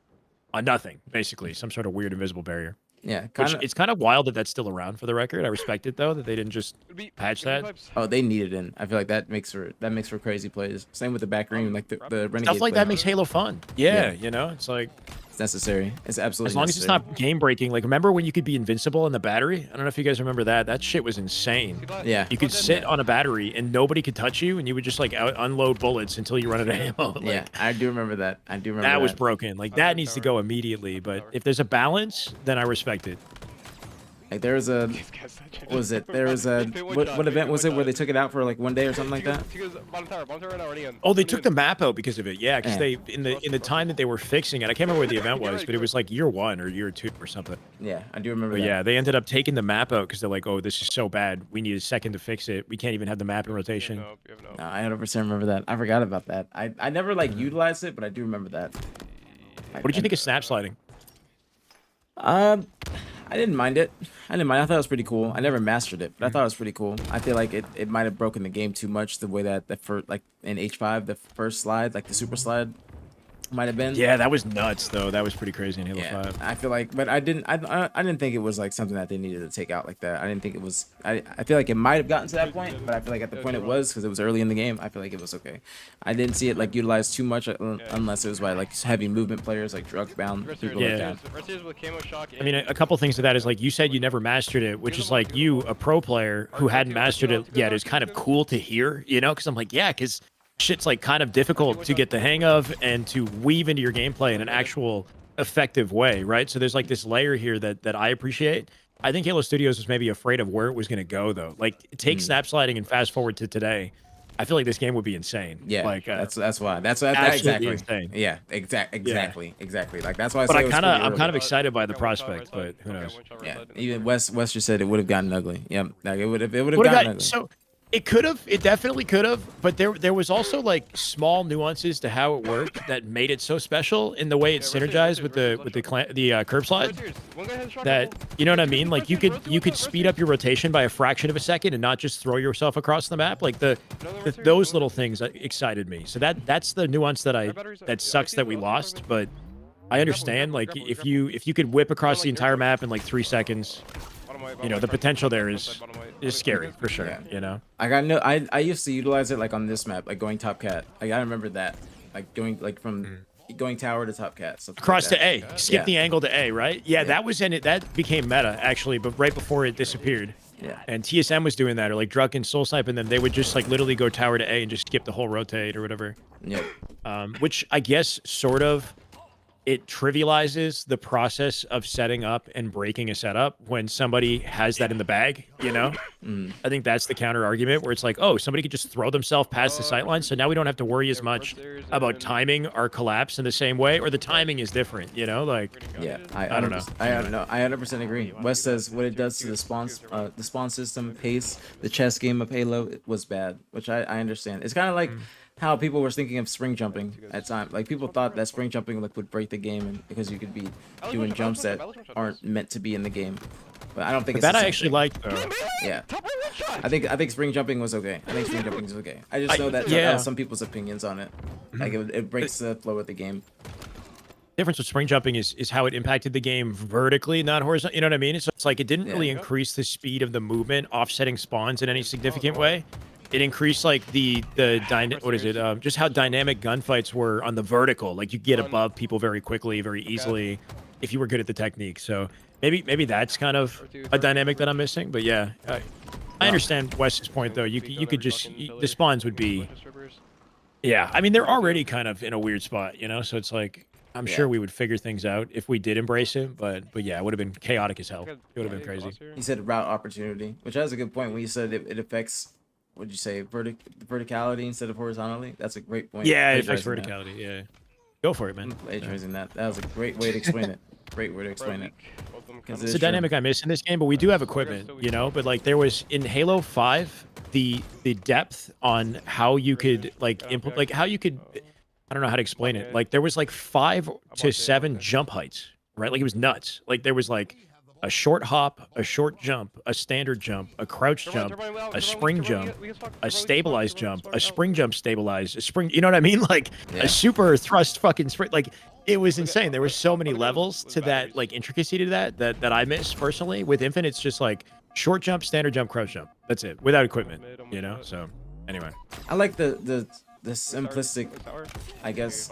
nothing, basically. Some sort of weird invisible barrier. Yeah, it's kind of wild that that's still around for the record. I respect it though that they didn't just patch that. Oh, they need it in. I feel like that makes for crazy plays. Same with the back room, like the renegade stuff like that makes Halo fun. Yeah, you know, it's like it's necessary. It's absolutely as long necessary. as it's not game breaking. Like remember when you could be invincible in the battery? I don't know if you guys remember that. That shit was insane. Yeah, you could sit on a battery and nobody could touch you, and you would just like unload bullets until you run out of ammo. Like, yeah, I do remember that. That was broken. Like that needs to go immediately. But if there's a balance, then I respect it. Like there was a, what was it? There was a, what event was it where they took it out for like 1 day or something like that? Oh, they took the map out because of it. Yeah, because they in the time that they were fixing it, I can't remember what the event was, but it was like year 1 or year 2 or something. Yeah, I do remember but that. Yeah, they ended up taking the map out because they're like, oh, this is so bad. We need a second to fix it. We can't even have the map in rotation. No, I 100% remember that. I forgot about that. I never like utilized it, but I do remember that. What did you think of snap sliding? I didn't mind it. I thought it was pretty cool. I never mastered it, but I thought it was pretty cool. I feel like it might have broken the game too much the way that like in H5, the first slide, like the super slide, Might have been. Yeah, that was nuts though. That was pretty crazy in Halo Yeah, 5. I feel like, but I didn't think it was like something that they needed to take out like that. I didn't think it was. I feel like it might have gotten to that point, but I feel like at the point it was because it was early in the game. I feel like it was okay. I didn't see it like utilized too much unless it was by like heavy movement players, like drug bound people like that. I mean, a couple things to that is like you said you never mastered it, which is like you, a pro player who hadn't mastered it yet, is kind of cool to hear, you know? Because I'm like, yeah, because shit's like kind of difficult to get the hang of and to weave into your gameplay in an actual effective way, right? So there's like this layer here that I appreciate. I think Halo Studios was maybe afraid of where it was going to go though. Like take snap sliding and fast forward to today. I feel like this game would be insane. Yeah, like that's why. That's absolutely exactly. insane. Yeah, exactly. Like that's why. But I'm kind of excited by the prospect, but who knows? Yeah, even West just said it would have gotten ugly. Yep, like it would have gotten ugly. So it could have, it definitely could have, but there was also like small nuances to how it worked that made it so special in the way it synergized with the curb slide. That, you know what I mean? Like you could speed up your rotation by a fraction of a second and not just throw yourself across the map. Like those little things excited me. So that's the nuance that sucks that we lost, but I understand. Like if you could whip across the entire map in like 3 seconds, you know, the potential there is scary for sure. Yeah. You know, I used to utilize it like on this map, like going top cat. Like I remember that, like from going tower to top cat. Across like to A, skip the angle to A, right? Yeah, that was in it. That became meta actually, but right before it disappeared. Yeah. And TSM was doing that, or like Druck and Soul Snipe, and then they would just like literally go tower to A and just skip the whole rotate or whatever. Yep. Which I guess sort of it trivializes the process of setting up and breaking a setup when somebody has that in the bag, you know? I think that's the counter argument where it's like, oh, somebody could just throw themselves past the sightline, so now we don't have to worry as much about timing our collapse in the same way, or the timing is different, you know? Like, yeah, I don't know. I don't know. I 100% agree. West says what it does to the spawn system, pace, the chess game of Halo it was bad, which I understand. It's kind of like how people were thinking of spring jumping at time. Like people thought that spring jumping like would break the game and because you could be doing jumps that aren't meant to be in the game. But I don't think it's that the I same actually thing. liked though. Yeah. I think spring jumping was okay. I think spring jumping is okay. I just know that that was some people's opinions on it. Like it breaks the flow of the game. Difference with spring jumping is how it impacted the game vertically, not horizontally. You know what I mean? So it's like it didn't really increase the speed of the movement, offsetting spawns in any significant way. It increased like just how dynamic gunfights were on the vertical. Like you get above people very quickly, very easily, if you were good at the technique. So maybe that's kind of a dynamic that I'm missing. But yeah, I understand Wes's point though. You could just the spawns would be. Yeah, I mean they're already kind of in a weird spot, you know. So it's like I'm sure we would figure things out if we did embrace it. But yeah, it would have been chaotic as hell. It would have been crazy. He said route opportunity, which has a good point when you said it affects. What'd you say? Verticality instead of horizontally. That's a great point. Yeah, it affects verticality. Yeah, go for it, man. Plagiarizing that. That was a great way to explain it. Great way to explain it. It's a dynamic I miss in this game, but we do have equipment, you know. But like there was in Halo 5, the depth on how you could like how you could. I don't know how to explain it. Like there was like 5 to 7 jump heights, right? Like it was nuts. Like there was like a short hop, a short jump, a standard jump, a crouch jump, a spring jump, a stabilized jump, a spring jump stabilized, a spring, you know what I mean? Like a super thrust fucking spring. Like it was insane. There were so many levels to that, like intricacy to that I miss personally. With Infinite, it's just like short jump, standard jump, crouch jump. That's it, without equipment, you know? So anyway. I like the simplistic, I guess,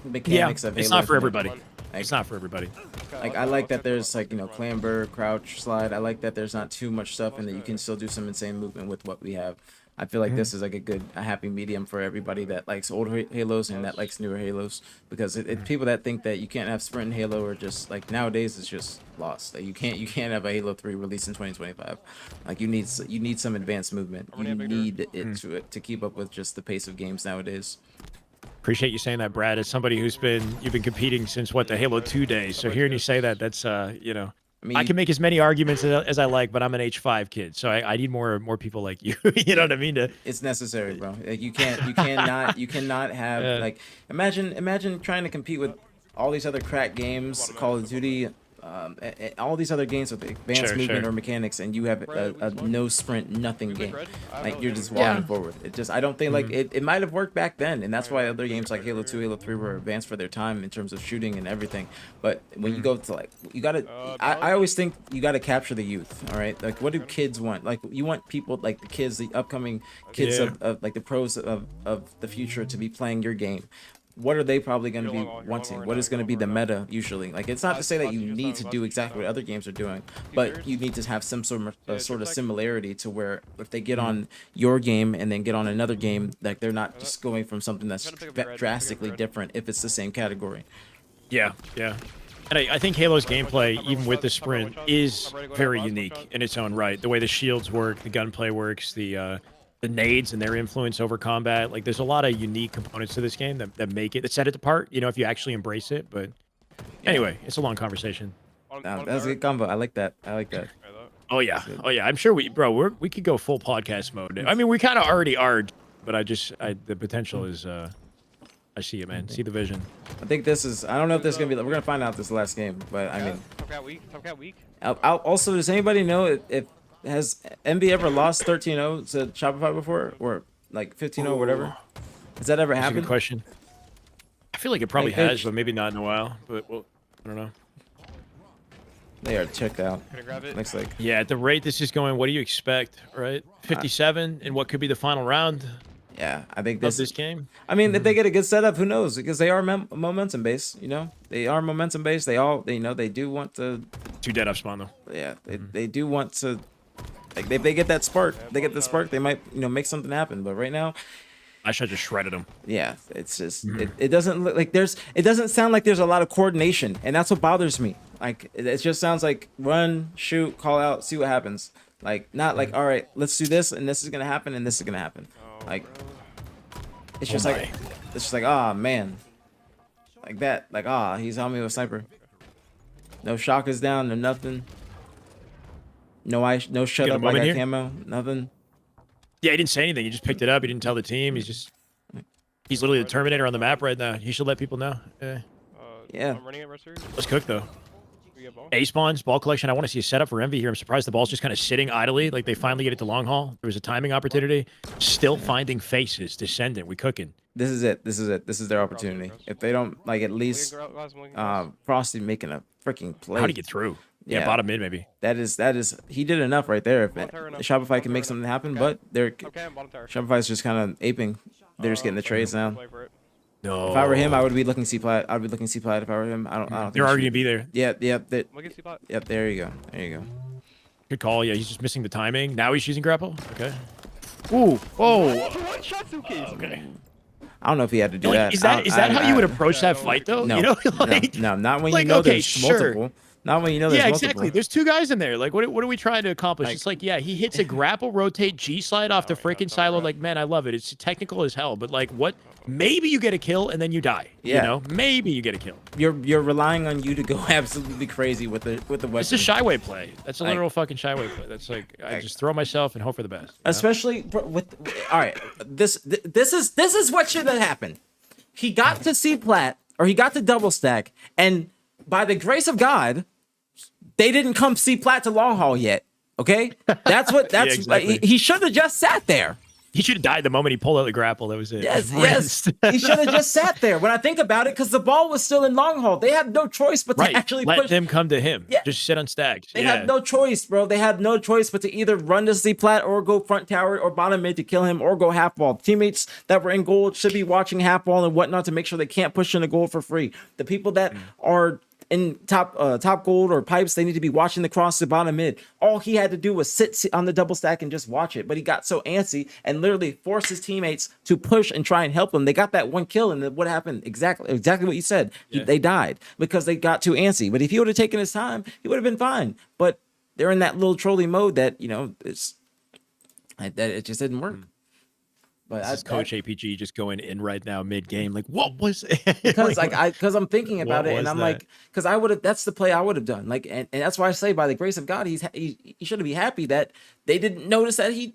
mechanics of Halo. It's not for everybody. It's not for everybody. Like I like that there's like, you know, clamber, crouch, slide. I like that there's not too much stuff and that you can still do some insane movement with what we have. I feel like this is like a happy medium for everybody that likes older Halos and that likes newer Halos, because people that think that you can't have sprint in Halo are just like nowadays it's just lost. Like you can't have a Halo 3 released in 2025. Like you need some advanced movement. You need it to keep up with just the pace of games nowadays. Appreciate you saying that, Brad. As somebody you've been competing since what, the Halo 2 days. So hearing you say that, that's you know, I mean, I can make as many arguments as I like, but I'm an H5 kid, so I need more people like you. You know what I mean? It's necessary, bro. Like you cannot have like imagine trying to compete with all these other crack games, Call of Duty, all these other games with advanced Sure, movement sure. or mechanics, and you have a no sprint, nothing game. Like you're just Yeah. walking forward. It just I don't think like it might have worked back then, and that's why other games like Halo 2, Halo 3 were advanced for their time in terms of shooting and everything. But when you go to like you gotta, I always think you gotta capture the youth. All right, like what do kids want? Like you want people like the kids, the upcoming kids Yeah. of like the pros of the future to be playing your game. What are they probably going to be wanting? What is going to be the meta usually? Like it's not to say that you need to do exactly what other games are doing, but you need to have some sort of similarity to where if they get on your game and then get on another game, like they're not just going from something that's drastically different if it's the same category. Yeah, yeah. And I think Halo's gameplay, even with the sprint, is very unique in its own right. The way the shields work, the gunplay works, the nades and their influence over combat. Like, there's a lot of unique components to this game that make it, that set it apart, you know, if you actually embrace it. But anyway, it's a long conversation. That's a good combo. I like that. I like that. Oh, yeah. Oh, yeah. I'm sure we could go full podcast mode. I mean, we kind of already are, but the potential is, I see it, man. See the vision. I think this is, I don't know if this is going to be, we're going to find out this last game, but I mean. Top cat week. Also, does anybody know if has MB ever lost 13-0 to Shopify before, or like 15-0, whatever? Has that ever That's a happened? good question. I feel like it probably has, but maybe not in a while. But well, I don't know. They are checked out. Gonna grab it. Looks like. Yeah, at the rate this is going, what do you expect? Right, 57 in what could be the final round Yeah, I think of this game. I mean, if they get a good setup, who knows? Because they are momentum based. You know, they are momentum based. They do want to. 2 dead up spawn though. Yeah, they do want to. Like if they get that spark, they get the spark. They might make something happen. But right now, I should have just shredded him. yeah, it's just it doesn't look like it doesn't sound like there's a lot of coordination, and that's what bothers me. Like it just sounds like run, shoot, call out, see what happens. Like not like all right, let's do this, and this is gonna happen, and this is gonna happen. Like it's just like it's just like ah man, like that, like he's on me with a sniper. No shock is down, no nothing. No shut up. I got camo, nothing. Yeah, he didn't say anything. He just picked it up. He didn't tell the team. He's literally the Terminator on the map right now. He should let people know. Yeah. I'm running it, Mercer. Let's cook though. We get ball. A spawns, ball collection. I want to see a setup for Envy here. I'm surprised the ball's just kind of sitting idly. Like they finally get it to long haul. There was a timing opportunity. Still finding faces. Descendant. We cooking. This is it. This is their opportunity. If they don't like at least Frosty making a freaking play. How'd he get through? Yeah, bottom mid maybe. That is he did enough right there. If Shopify can make something happen, but Shopify's just kind of aping. They're just getting the trades now. No. If I were him, I would be looking C plat. I'd be looking C plat if I were him. I don't think They're already gonna be there. Yep. Yep. There you go. Good call. Yeah, he's just missing the timing. Now he's using grapple. Okay. Ooh. Oh. One shot suitcase. Okay. I don't know if he had to do that. Is that how you would approach that fight though? No, You know, like, no, not when like, you know okay, there's sure. multiple. Not when you know there's yeah, multiple. exactly. There's 2 guys in there. Like, what are we trying to accomplish? Like- It's like, yeah, he hits a grapple rotate G slide off the freaking silo. Like, man, I love it. It's technical as hell. But like, what? Maybe you get a kill and then you die. Yeah. You know, maybe you get a kill. You're relying on you to go absolutely crazy with the weapon. It's a shyway play. That's a literal fucking shyway play. That's like, I just throw myself and hope for the best. You know? Especially with all right, this is what should have happened. He got to C plat or he got to double stack, and by the grace of God, they didn't come C plat to long haul yet. Okay, that's exactly. he should have just sat there. He should have died the moment he pulled out the grapple. That was it. Yes, Rinsed. he should have just sat there. When I think about it, because the ball was still in long haul, they had no choice but Right. to actually Let push. them come to him. Yeah. Just sit on stacks. They yeah. had no choice, bro. They had no choice but to either run to C plat or go front tower or bottom mid to kill him or go half wall. Teammates that were in gold should be watching half wall and whatnot to make sure they can't push in the gold for free. The people that are in top gold or pipes, they need to be watching the cross to bottom mid. All he had to do was sit on the double stack and just watch it. But he got so antsy and literally forced his teammates to push and try and help him. They got that one kill, and then what happened? Exactly what you said. They died because they got too antsy. But if he would have taken his time, he would have been fine. But they're in that little trolley mode that it just didn't work. But This is Coach APG just going in right now mid game. Like, what was it? because I'm thinking about What it and was I'm that? like, because I would have, that's the play I would have done. Like, and that's why I say by the grace of God, he should be happy that they didn't notice that he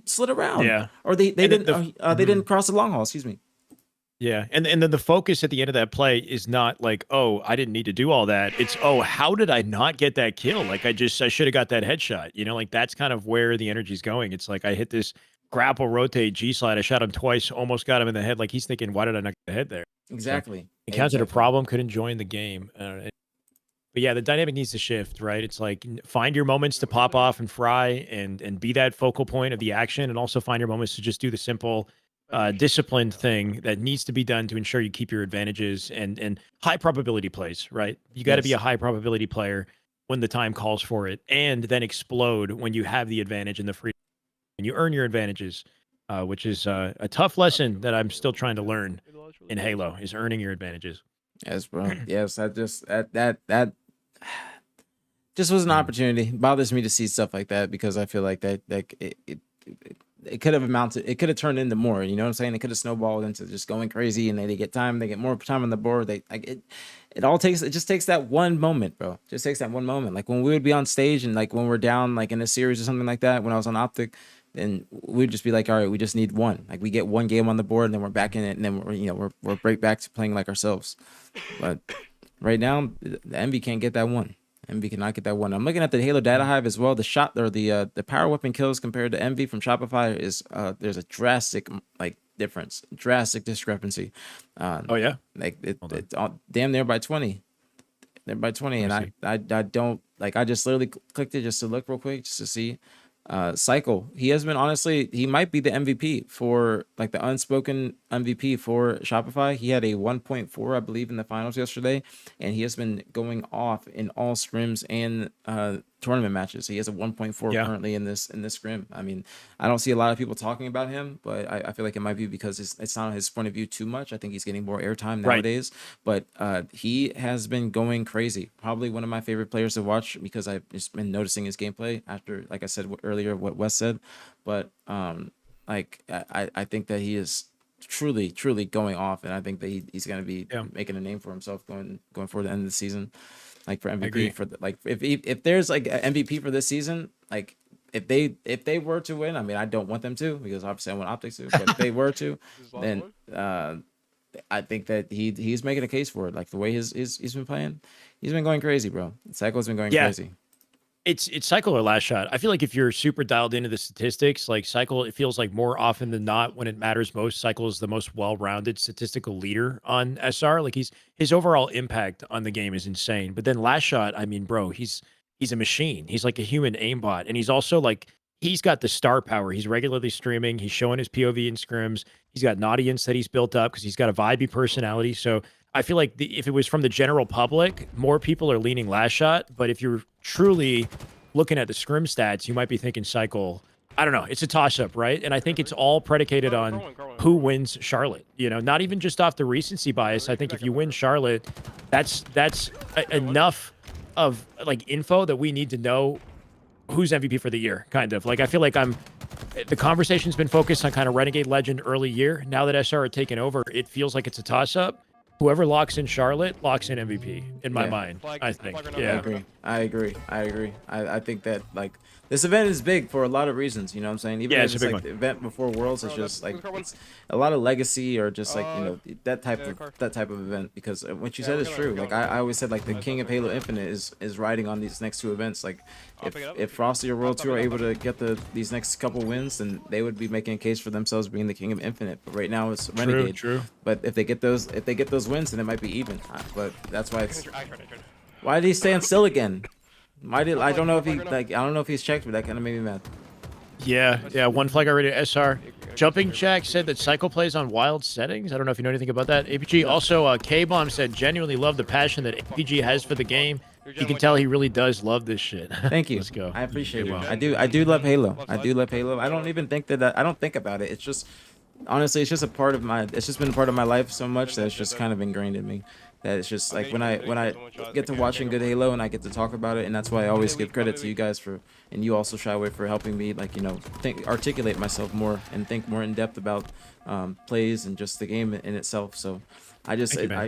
slid around. Yeah. Or they And didn't they didn't cross the long haul. Excuse me. Yeah, and then the focus at the end of that play is not like, "Oh, I didn't need to do all that." It's, "Oh, how did I not get that kill? Like, I should have got that headshot." You know, like, that's kind of where the energy's going. It's like, I hit this grapple, rotate, G slide, I shot him twice, almost got him in the head. Like, he's thinking, "Why did I not get the head there?" So, Exactly. encountered a Exactly. problem, couldn't join the game. But yeah, the dynamic needs to shift, right? It's like find your moments to pop off and fry and be that focal point of the action, and also find your moments to just do the simple, disciplined thing that needs to be done to ensure you keep your advantages and high probability plays, right? You got to be a Yes. high probability player when the time calls for it, and then explode when you have the advantage and the freedom, and you earn your advantages, which is a tough lesson that I'm still trying to learn in Halo is earning your advantages. Yes, bro. Yes, I just that just was an opportunity. It bothers me to see stuff like that because I feel like that it could have amounted, it could have turned into more. You know what I'm saying? It could have snowballed into just going crazy, and they get time, they get more time on the board. They like it. It just takes that one moment, bro. Just takes that one moment. Like when we would be on stage and like when we're down, like in a series or something like that. When I was on Optic, then we'd just be like, all right, we just need one. Like we get one game on the board, and then we're back in it, and then we're right back to playing like ourselves. But right now, the Envy can't get that one. Envy cannot get that one. I'm looking at the Halo data hive as well. The shot or the power weapon kills compared to Envy from Shopify is there's a drastic like difference, drastic discrepancy. Oh yeah, Like Hold on. it's damn near by 20. They're by 20, and Let me I don't like. I just literally clicked it just to look real quick, just to see. Cycle. He has been honestly. He might be the MVP for like the unspoken MVP for Shopify. He had a 1.4, I believe, in the finals yesterday, and he has been going off in all scrims and tournament matches. He has a 1.4 Yeah. currently in this scrim. I mean, I don't see a lot of people talking about him, but I feel like it might be because it's not his point of view too much. I think he's getting more airtime Right. nowadays. But he has been going crazy. Probably one of my favorite players to watch because I've just been noticing his gameplay after, like I said earlier, what Wes said. But like I think that he is truly going off, and I think that he's going to be Yeah. making a name for himself going forward to the end of the season. Like for agree. MVP for like if there's like an MVP for this season, like if they were to win, I mean I don't want them to because obviously I want Optics to, but if they were to, This is the last then one? I think that he's making a case for it. Like the way he's been playing, he's been going crazy, bro. Cycle's been going Yeah. crazy. It's Cycle or Last Shot. I feel like if you're super dialed into the statistics, like Cycle, it feels like more often than not when it matters most, Cycle is the most well-rounded statistical leader on SR. Like his overall impact on the game is insane. But then Last Shot, I mean, bro, he's a machine. He's like a human aimbot, and he's also like he's got the star power. He's regularly streaming. He's showing his POV in scrims. He's got an audience that he's built up because he's got a vibey personality. So I feel like if it was from the general public, more people are leaning Last Shot. But if you're truly looking at the scrim stats, you might be thinking Cycle. I don't know. It's a toss-up, right? And I think it's all predicated on who wins Charlotte. You know, not even just off the recency bias. I think if you win Charlotte, that's enough of like info that we need to know who's MVP for the year, kind of. Like I feel like the conversation's been focused on kind of Renegade Legend early year. Now that SR are taken over, it feels like it's a toss-up. Whoever locks in Charlotte locks in MVP in my mind. I think. Yeah. I agree. I think that like this event is big for a lot of reasons. You know what I'm saying? Even Yeah, if it's a big like one. the event before Worlds, it's just like it's a lot of legacy or just like that type of event. Because what you said is true. Like I always said, like the king of Halo Infinite is riding on these next two events. Like if Frosty or World 2 are able to get these next couple wins, then they would be making a case for themselves being the king of Infinite. But right now it's Renegade. True. But if they get those wins, then it might be even. But that's why it's. Why did he stand still again? Why did I don't know if he like I don't know if he's checked, but that kind of made me mad. Yeah. One flag already to SR. Jumping Jack said that Cycle plays on wild settings. I don't know if you know anything about that. APG also K-Bomb said genuinely love the passion that APG has for the game. You can tell he really does love this shit. Thank you. Let's go. I appreciate it. K-Bomb. I do love Halo. I do love Halo. I don't even think that I don't think about it. It's just honestly, it's just a part of my. It's just been a part of my life so much that it's just kind of ingrained in me. that it's just I'm like getting when I one shot. get to Okay, watching good Halo and I get to talk about it, and that's why I always give credit to you guys for, and you also Shy Away, for helping me, like, you know, articulate myself more and think more in depth about plays and just the game in itself. So I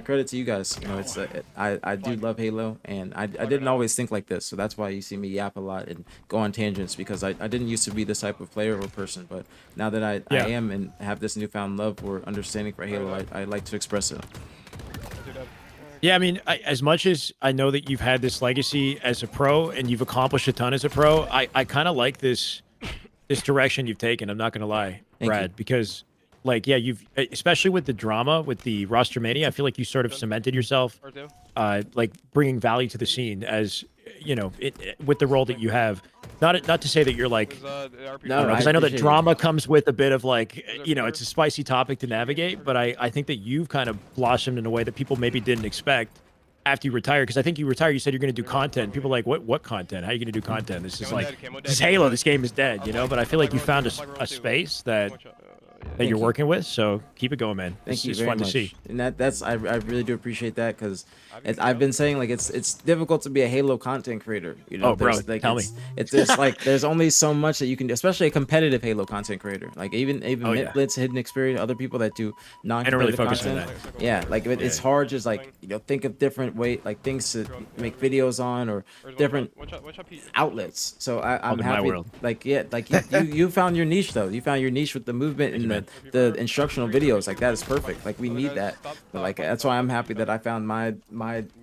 credit to you guys. You know, it's I do love Halo, and I didn't always think like this, so that's why you see me yap a lot and go on tangents, because I didn't used to be this type of player or person, but now that I am and have this newfound love or understanding for Halo, I like to express it. Yeah, I mean, as much as I know that you've had this legacy as a pro and you've accomplished a ton as a pro, I kind of like this direction you've taken. I'm not gonna lie, Brad, because like, yeah, you've, especially with the drama with the roster mania, I feel like you sort of cemented yourself, like bringing value to the scene, as you know, with the role that you have. Not to say that you're like, No, because I know that drama comes with a bit of like, you know, it's a spicy topic to navigate, but I think that you've kind of blossomed in a way that people maybe didn't expect after you retired. Because I think you retired, you said you're going to do content. People are like, what content? How are you going to do content? This is like, this is Halo. This game is dead, you know? But I feel like you found a space that you're working with, so keep it going, man. Thank you it's very fun much. to see. And that's I really do appreciate that, because I've been saying, like, it's difficult to be a Halo content creator. You know, Oh, bro, like, tell me. It's just like there's only so much that you can do, especially a competitive Halo content creator. Like even Blitz, Hidden Experience, other people that do non-competitive content. Yeah, like it's hard, just like, you know, think of different things to make videos on, or different outlets. So I'm happy. Like, yeah, like you found your niche though. You found your niche with the movement and the instructional videos. Like, that is perfect. Like, we need that. But like, that's why I'm happy that I found my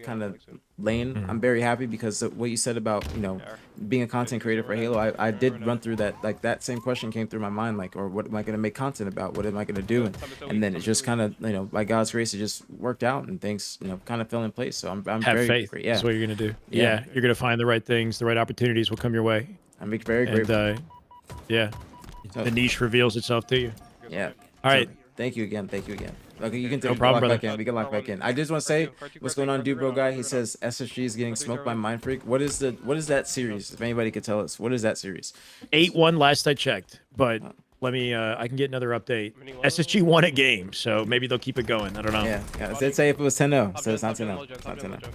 kind of lane. I'm very happy, because what you said about, you know, being a content creator for Halo, I did run through that. Like, that same question came through my mind, like, or what am I going to make content about? What am I going to do? And then it just kind of, you know, by God's grace, it just worked out, and things, you know, kind of fell in place. So I'm have very faith. Yeah, That's what you're gonna do. Yeah, you're gonna find the right things, the right opportunities will come your way. I'm very grateful. Yeah, the niche reveals itself to you. Yeah. All right. Thank you again. Okay, you can No problem, brother. We can lock back in. I just want to say, what's going on, dude, bro guy? He says SSG is getting smoked by Mind Freak. What is that series? If anybody could tell us, what is that series? 8-1 last I checked, but let me. I can get another update. SSG won a game, so maybe they'll keep it going. I don't know. Yeah. It did say if it was 10-0, so it's not 10-0. It's not 10-0.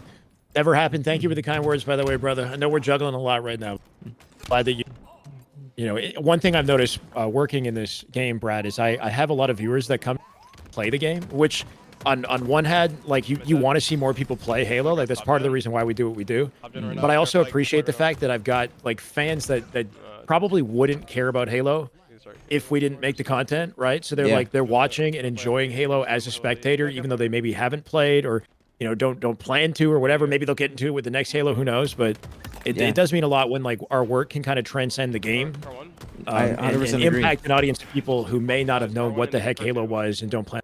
Never happened. Thank you for the kind words, by the way, brother. I know we're juggling a lot right now. Glad that you know, one thing I've noticed working in this game, Brad, is I have a lot of viewers that come play the game, which on one hand, like, you want to see more people play Halo. Like, that's part of the reason why we do what we do. But I also appreciate the fact that I've got like fans that probably wouldn't care about Halo if we didn't make the content, right? So they're watching and enjoying Halo as a spectator, even though they maybe haven't played, or, you know, don't plan to, or whatever. Maybe they'll get into it with the next Halo, who knows? But it does mean a lot when, like, our work can kind of transcend the game, and impact an audience of people who may not have known what the heck Halo was and don't plan,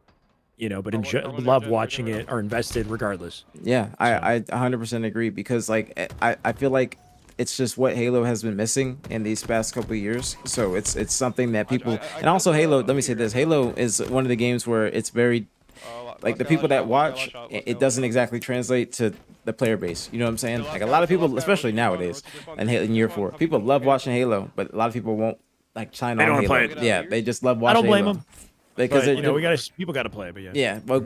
you know, but love watching it, or invested regardless. Yeah, I 100% agree, because like I feel like it's just what Halo has been missing in these past couple of years. So it's something that people, and also Halo, let me say this, Halo is one of the games where it's very, like, the people that watch, it doesn't exactly translate to the player base. You know what I'm saying? Like, a lot of people, especially nowadays, and in year 4, people love watching Halo, but a lot of people won't, like, sign on Halo. Play it. Yeah, they just love watching Halo. I don't blame them. Because you know, people got to play it, but yeah, but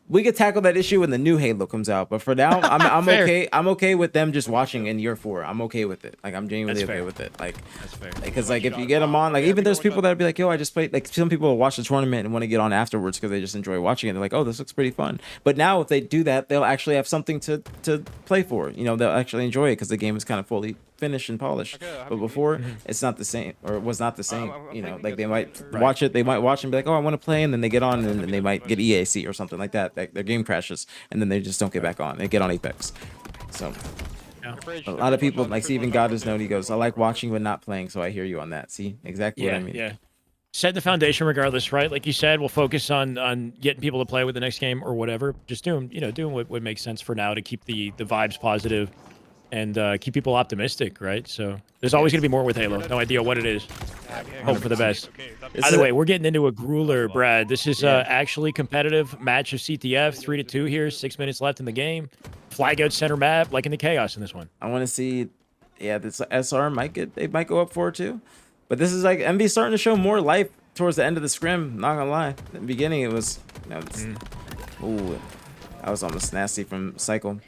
we could tackle that issue when the new Halo comes out. But for now, I'm okay. I'm okay with them just watching in year 4. I'm okay with it. Like, I'm genuinely okay with it. Like, that's fair. Because like, if you get them on, like, even there's people that'd be like, yo, I just played. Like, some people will watch the tournament and want to get on afterwards because they just enjoy watching it. They're like, oh, this looks pretty fun. But now, if they do that, they'll actually have something to play for. You know, they'll actually enjoy it because the game is kind of fully finished and polished. But before, it's not the same, or it was not the same. You know, like, they might watch it, they might watch and be like, oh, I want to play, and then they get on, and then they might get EAC or something like that. Like, their game crashes, and then they just don't get back on. They get on Apex. So a lot of people, like Steven Goddard's note, he goes, I like watching but not playing, so I hear you on that. See, exactly what I mean. Yeah. Set the foundation regardless, right? Like you said, we'll focus on getting people to play with the next game or whatever. Just doing what makes sense for now to keep the vibes positive and keep people optimistic, right? So there's always going to be more with Halo. No idea what it is. Hope for the best. Either way, we're getting into a grueler, Brad. This is actually competitive match of CTF, 3-2 here, 6 minutes left in the game. Flag out center map, like in the chaos in this one. I want to see, this SR might go up 4-2. But this is like, MV's starting to show more life towards the end of the scrim, not gonna lie. In the beginning, it was, ooh. That was almost nasty from Cycle.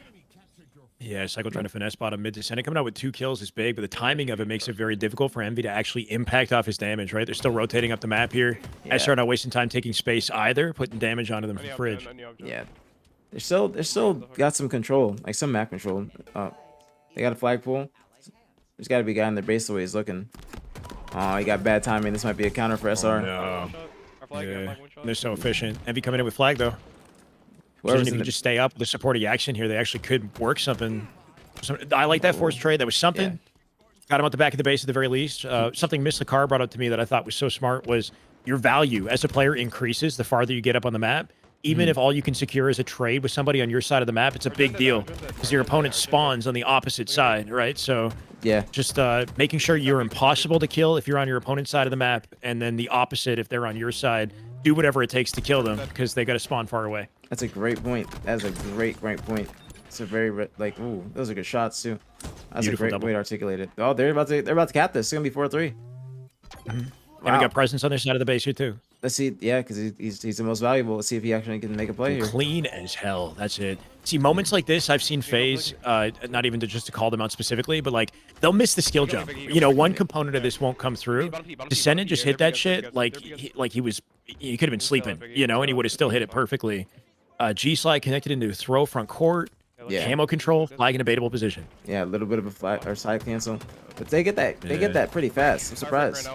Yeah, Cycle trying to finesse bottom mid descending. Coming out with 2 kills is big, but the timing of it makes it very difficult for Envy to actually impact off his damage, right? They're still rotating up the map here. Yeah. SR not wasting time taking space either, putting damage onto them from fridge. Yeah. They're still got some control, like some map control. They got a flagpole. There's got to be a guy in their base the way he's looking. Oh, he got bad timing. This might be a counter for SR. No. Yeah. They're so efficient. Envy coming in with flag, though. Whoever's If in you the, just stay up with the supporting action here, they actually could work something. I like that force trade. That was something. Yeah. Got him at the back of the base at the very least. Something Miss Lakar brought up to me that I thought was so smart was your value as a player increases the farther you get up on the map. Even if all you can secure is a trade with somebody on your side of the map, it's a big deal because your opponent spawns on the opposite side, right? So yeah, just making sure you're impossible to kill if you're on your opponent's side of the map, and then the opposite if they're on your side. Do whatever it takes to kill them because they got to spawn far away. that's a great point. That's a great point. It's a very like, ooh, those are good shots too. That's Beautiful a great double. way to articulate it. Oh, they're about to cap this. It's gonna be 4-3. And we got presence on their side of the base here too. Let's see. Yeah, because he's the most valuable. Let's see if he actually can make a play here. Clean as hell. That's it. See, moments like this, I've seen FaZe, not even just to call them out specifically, but like they'll miss the skill jump. You know, one component of this won't come through. Descendant just hit that shit like he could have been sleeping, you know, and he would have still hit it perfectly. G slide connected into throw front court. Yeah. Camo control, flag in a baitable position. Yeah, a little bit of a flat or side cancel, but they get that. They get that pretty fast. I'm surprised.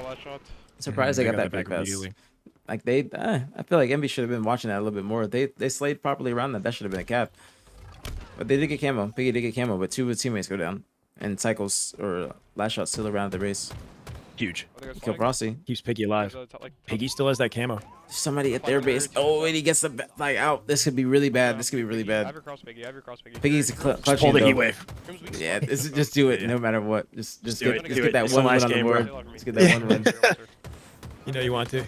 Surprised they got that pretty fast. immediately. Like I feel like Envy should have been watching that a little bit more. They slayed properly around that. That should have been a cap. But they did get camo. Piggy did get camo, but 2 of his teammates go down. And Cycles or Last Shot still around the race. Huge. Kill Frosty. Keeps Piggy alive. Piggy still has that camo. Somebody at their base. Oh, and he gets the flag out. This could be really bad. This could be really bad. Piggy's a clutch. Pull the heat wave. Yeah, just do it no matter what. Just do it. get that It's the one win last on the game, board. bro. Just get that one win. You know you want to.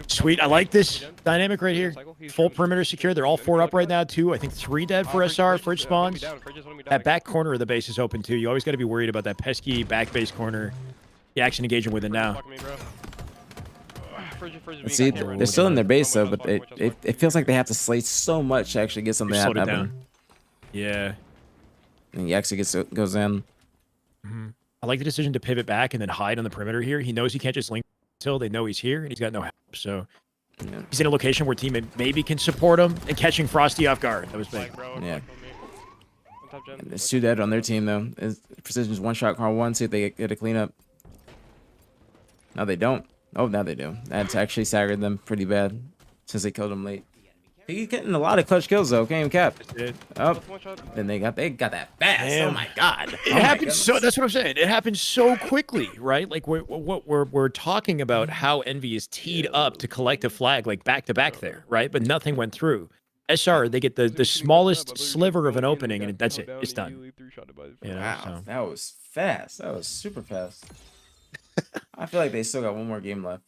Sweet. I like this dynamic right here. Full perimeter secure. They're all 4 up right now, too. I think 3 dead for SR. Fridge spawns. That back corner of the base is open, too. You always got to be worried about that pesky back base corner. The action engaging with it now. See, they're still in their base, though, but it feels like they have to slay so much to actually get something to Slowed it happen. down. Yeah. And he actually goes in. I like the decision to pivot back and then hide on the perimeter here. He knows he can't just link until they know he's here, and he's got no help. So Yeah. he's in a location where teammate maybe can support him, and catching Frosty off guard. That was big. Yeah. And there's 2 dead on their team, though. Precision's 1-shot car 1. See if they get a cleanup. No, they don't. Oh, now they do. That's actually staggered them pretty bad since they killed him late. He's getting a lot of clutch kills, though. Can't even cap. Oh, then they got that fast. Damn. Oh my god. It happens so. That's what I'm saying. It happens so quickly, right? Like we're talking about how Envy is teed up to collect a flag like back to back there, right? But nothing went through. SR, they get the smallest sliver of an opening, and that's it. It's done. You know, Wow, so. that was fast. That was super fast. I feel like they still got one more game left.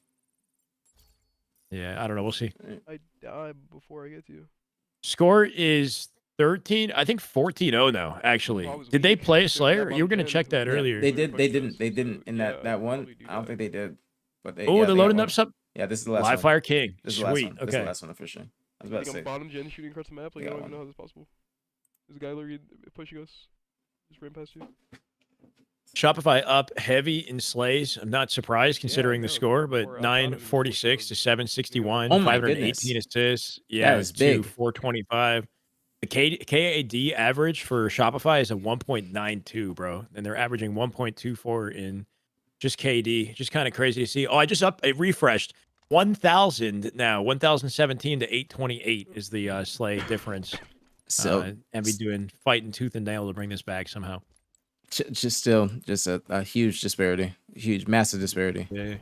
Yeah, I don't know. We'll see. I die before I get to you. Score is 13. I think 14-0 now. Actually, did they play a Slayer? You were gonna check that earlier. They did. They didn't in that one. I don't think they did. But they. Oh, yeah, they're they got loading one. up some Yeah, this is the last Live one. Fire King. This is the last Sweet. one. This is Okay. the last one officially. I was about to say. Bottom gen shooting across the map. Like, I They don't got even know how this is possible. There's a guy literally pushing us. Just ran past you. Shopify up heavy in slays. I'm not surprised considering the no, score, we're but up 946 to 761, Oh my 518 assists. Yeah, That is big. 425. The KAD average for Shopify is a 1.92, bro, and they're averaging 1.24 in just KD. Just kind of crazy to see. Oh, it refreshed 1,000 now. 1,017 to 828 is the slay difference. So and be fighting tooth and nail to bring this back somehow. just still just a huge disparity, huge massive disparity. Yeah.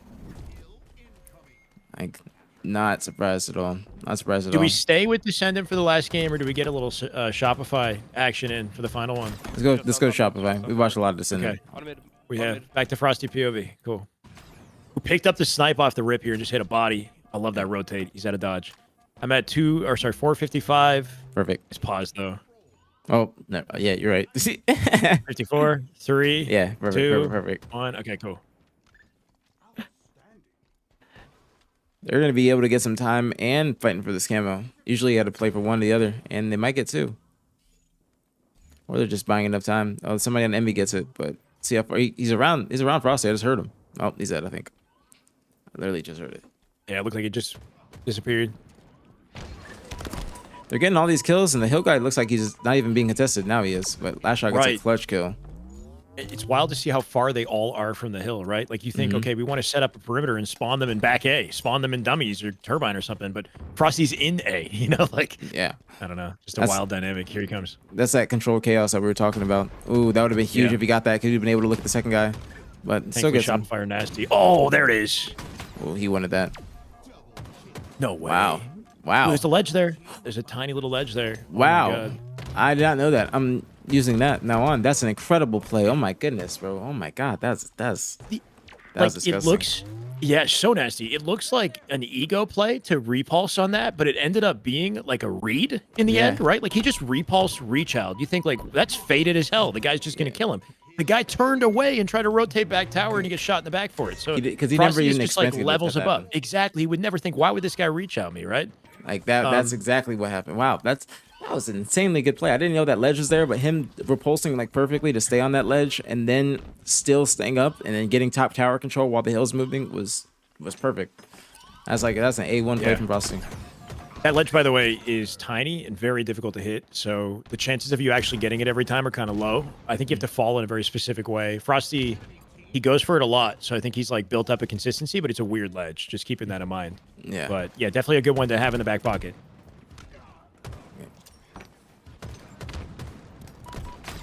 Like not surprised at all. Not surprised at Do all. we stay with Descendant for the last game, or do we get a little Shopify action in for the final one? Let's go Shopify. We watched a lot of Descendant. Okay. We have back to Frosty POV. Cool. Who picked up the snipe off the rip here and just hit a body. I love that rotate. He's out of dodge. I'm at 455. Perfect. It's paused though. Oh no, yeah, you're right. 54, 3, Yeah, perfect, 2, perfect. 1. Okay, cool. They're going to be able to get some time and fighting for this camo. Usually you got to play for one or the other, and they might get two. Or they're just buying enough time. Oh, somebody on Envy gets it, but see how far he's around. He's around Frosty. I just heard him. Oh, he's dead, I think. I literally just heard it. Yeah, it looked like it just disappeared. They're getting all these kills, and the hill guy looks like he's not even being contested. Now he is, but last shot gets a clutch kill. It's wild to see how far they all are from the hill, right? Like you think, okay, we want to set up a perimeter and spawn them in back A, spawn them in dummies or turbine or something, but Frosty's in A, you know, like, yeah, I don't know, just a wild dynamic. Here he comes. That's that control chaos that we were talking about. Ooh, that would have been huge if he got that. Could have been able to look at the second guy, but still gets him. Shopify nasty. Oh, there it is. Oh, he wanted that. No way. Wow. Wow. Ooh, there's a ledge there. There's a tiny little ledge there. Wow. Oh my God. I did not know that. I'm using that now on. That's an incredible play. Oh my goodness, bro. Oh my God. That's Like, disgusting. it looks, yeah, so nasty. It looks like an ego play to repulse on that, but it ended up being like a read in the end, right? Like he just repulsed Rechild. You think like that's fated as hell. The guy's just gonna kill him. The guy turned away and tried to rotate back tower, and he gets shot in the back for it. So because he Frosty never is even just like expected levels that above. happen. Exactly. He would never think, why would this guy reach out me, right? Like that. That's exactly what happened. Wow. That was an insanely good play. I didn't know that ledge was there, but him repulsing like perfectly to stay on that ledge and then still staying up and then getting top tower control while the hill's moving was perfect. That's an A1 play from Frosty. That ledge, by the way, is tiny and very difficult to hit, so the chances of you actually getting it every time are kind of low. I think you have to fall in a very specific way. Frosty, he goes for it a lot, so I think he's like built up a consistency, but it's a weird ledge. Just keeping that in mind. Yeah. But yeah, definitely a good one to have in the back pocket.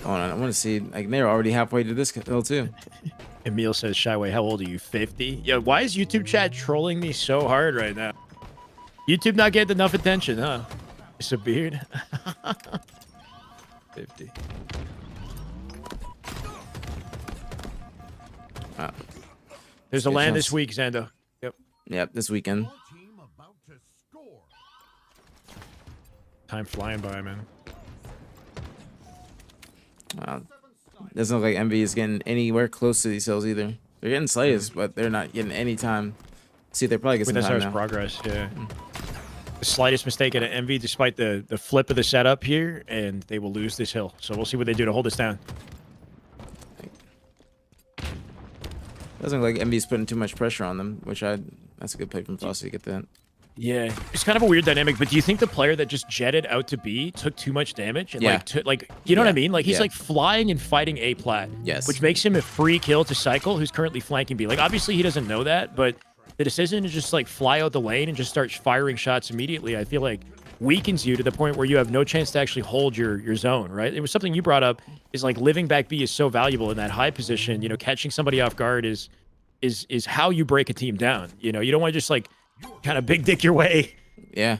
Hold on, I want to see. Like they're already halfway to this hill too. Emil says, Shyway, how old are you? 50? Yeah, why is YouTube chat trolling me so hard right now? YouTube not getting enough attention, huh? It's a beard. 50. Wow. There's a Good land chance. this week, Zando. Yep. Yep, this weekend. Your team about to score. Time flying by, man. Wow. Doesn't look like Envy is getting anywhere close to these hills either. They're getting slays, but they're not getting any time. See, they probably get some With time SR's now. progress, yeah. The slightest mistake at Envy, despite the flip of the setup here, and they will lose this hill. So we'll see what they do to hold us down. Doesn't look like Envy's putting too much pressure on them, that's a good play from Frosty to get that. Yeah, it's kind of a weird dynamic, but do you think the player that just jetted out to B took too much damage? And you know what I mean? Like he's like flying and fighting A plat. Yes. Which makes him a free kill to Cycle, who's currently flanking B. Like obviously he doesn't know that, but the decision to just like fly out the lane and just start firing shots immediately, I feel like weakens you to the point where you have no chance to actually hold your zone, right? It was something you brought up, is like living back B is so valuable in that high position. You know, catching somebody off guard is how you break a team down. You know, you don't want to just like kind of big dick your way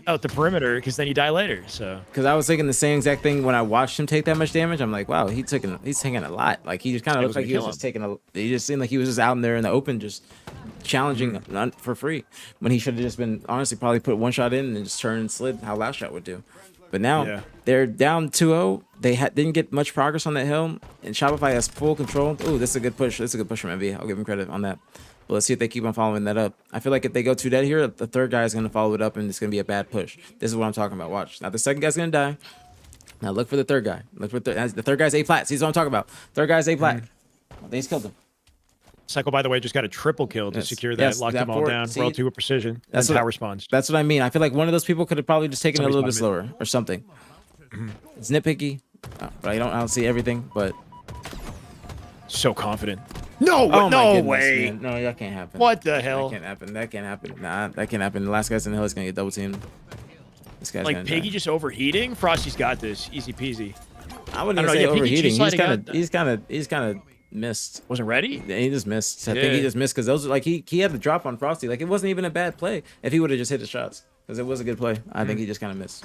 out the perimeter, because then you die later. So because I was thinking the same exact thing when I watched him take that much damage. I'm like, wow, he's taking a lot. Like he just kind of looked like he was just he just seemed like he was just out in there in the open just challenging for free, when he should have just been honestly probably put one shot in and just turned and slid how last shot would do. But now they're down 2-0. They didn't get much progress on that hill, and Shopify has full control. Ooh, this is a good push. This is a good push from MB. I'll give him credit on that. But let's see if they keep on following that up. I feel like if they go too dead here, the third guy is going to follow it up, and it's going to be a bad push. This is what I'm talking about. Watch. Now the second guy's going to die. Now look for the third guy. Look for the third guy's A plat. See what I'm talking about. Third guy's A plat. They just killed him. Cycle, by the way, just got a triple kill to secure that, locked them all down, roll to a precision, and power spawns. That's what I mean. I feel like one of those people could have probably just taken it a little bit slower or something. It's nitpicky, but I don't see everything. But so confident. No, oh no goodness, way. Man. No, that can't happen. What the hell? That can't happen. That can't happen. Nah, that can't happen. The last guy's in the hill is gonna get double teamed. This guy's like gonna Piggy die. just overheating. Frosty's got this, easy peasy. I wouldn't even say overheating. He's kind of missed. Wasn't ready. Yeah, he just missed. I think he just missed because those like he had the drop on Frosty. Like it wasn't even a bad play if he would have just hit the shots, because it was a good play. I think he just kind of missed.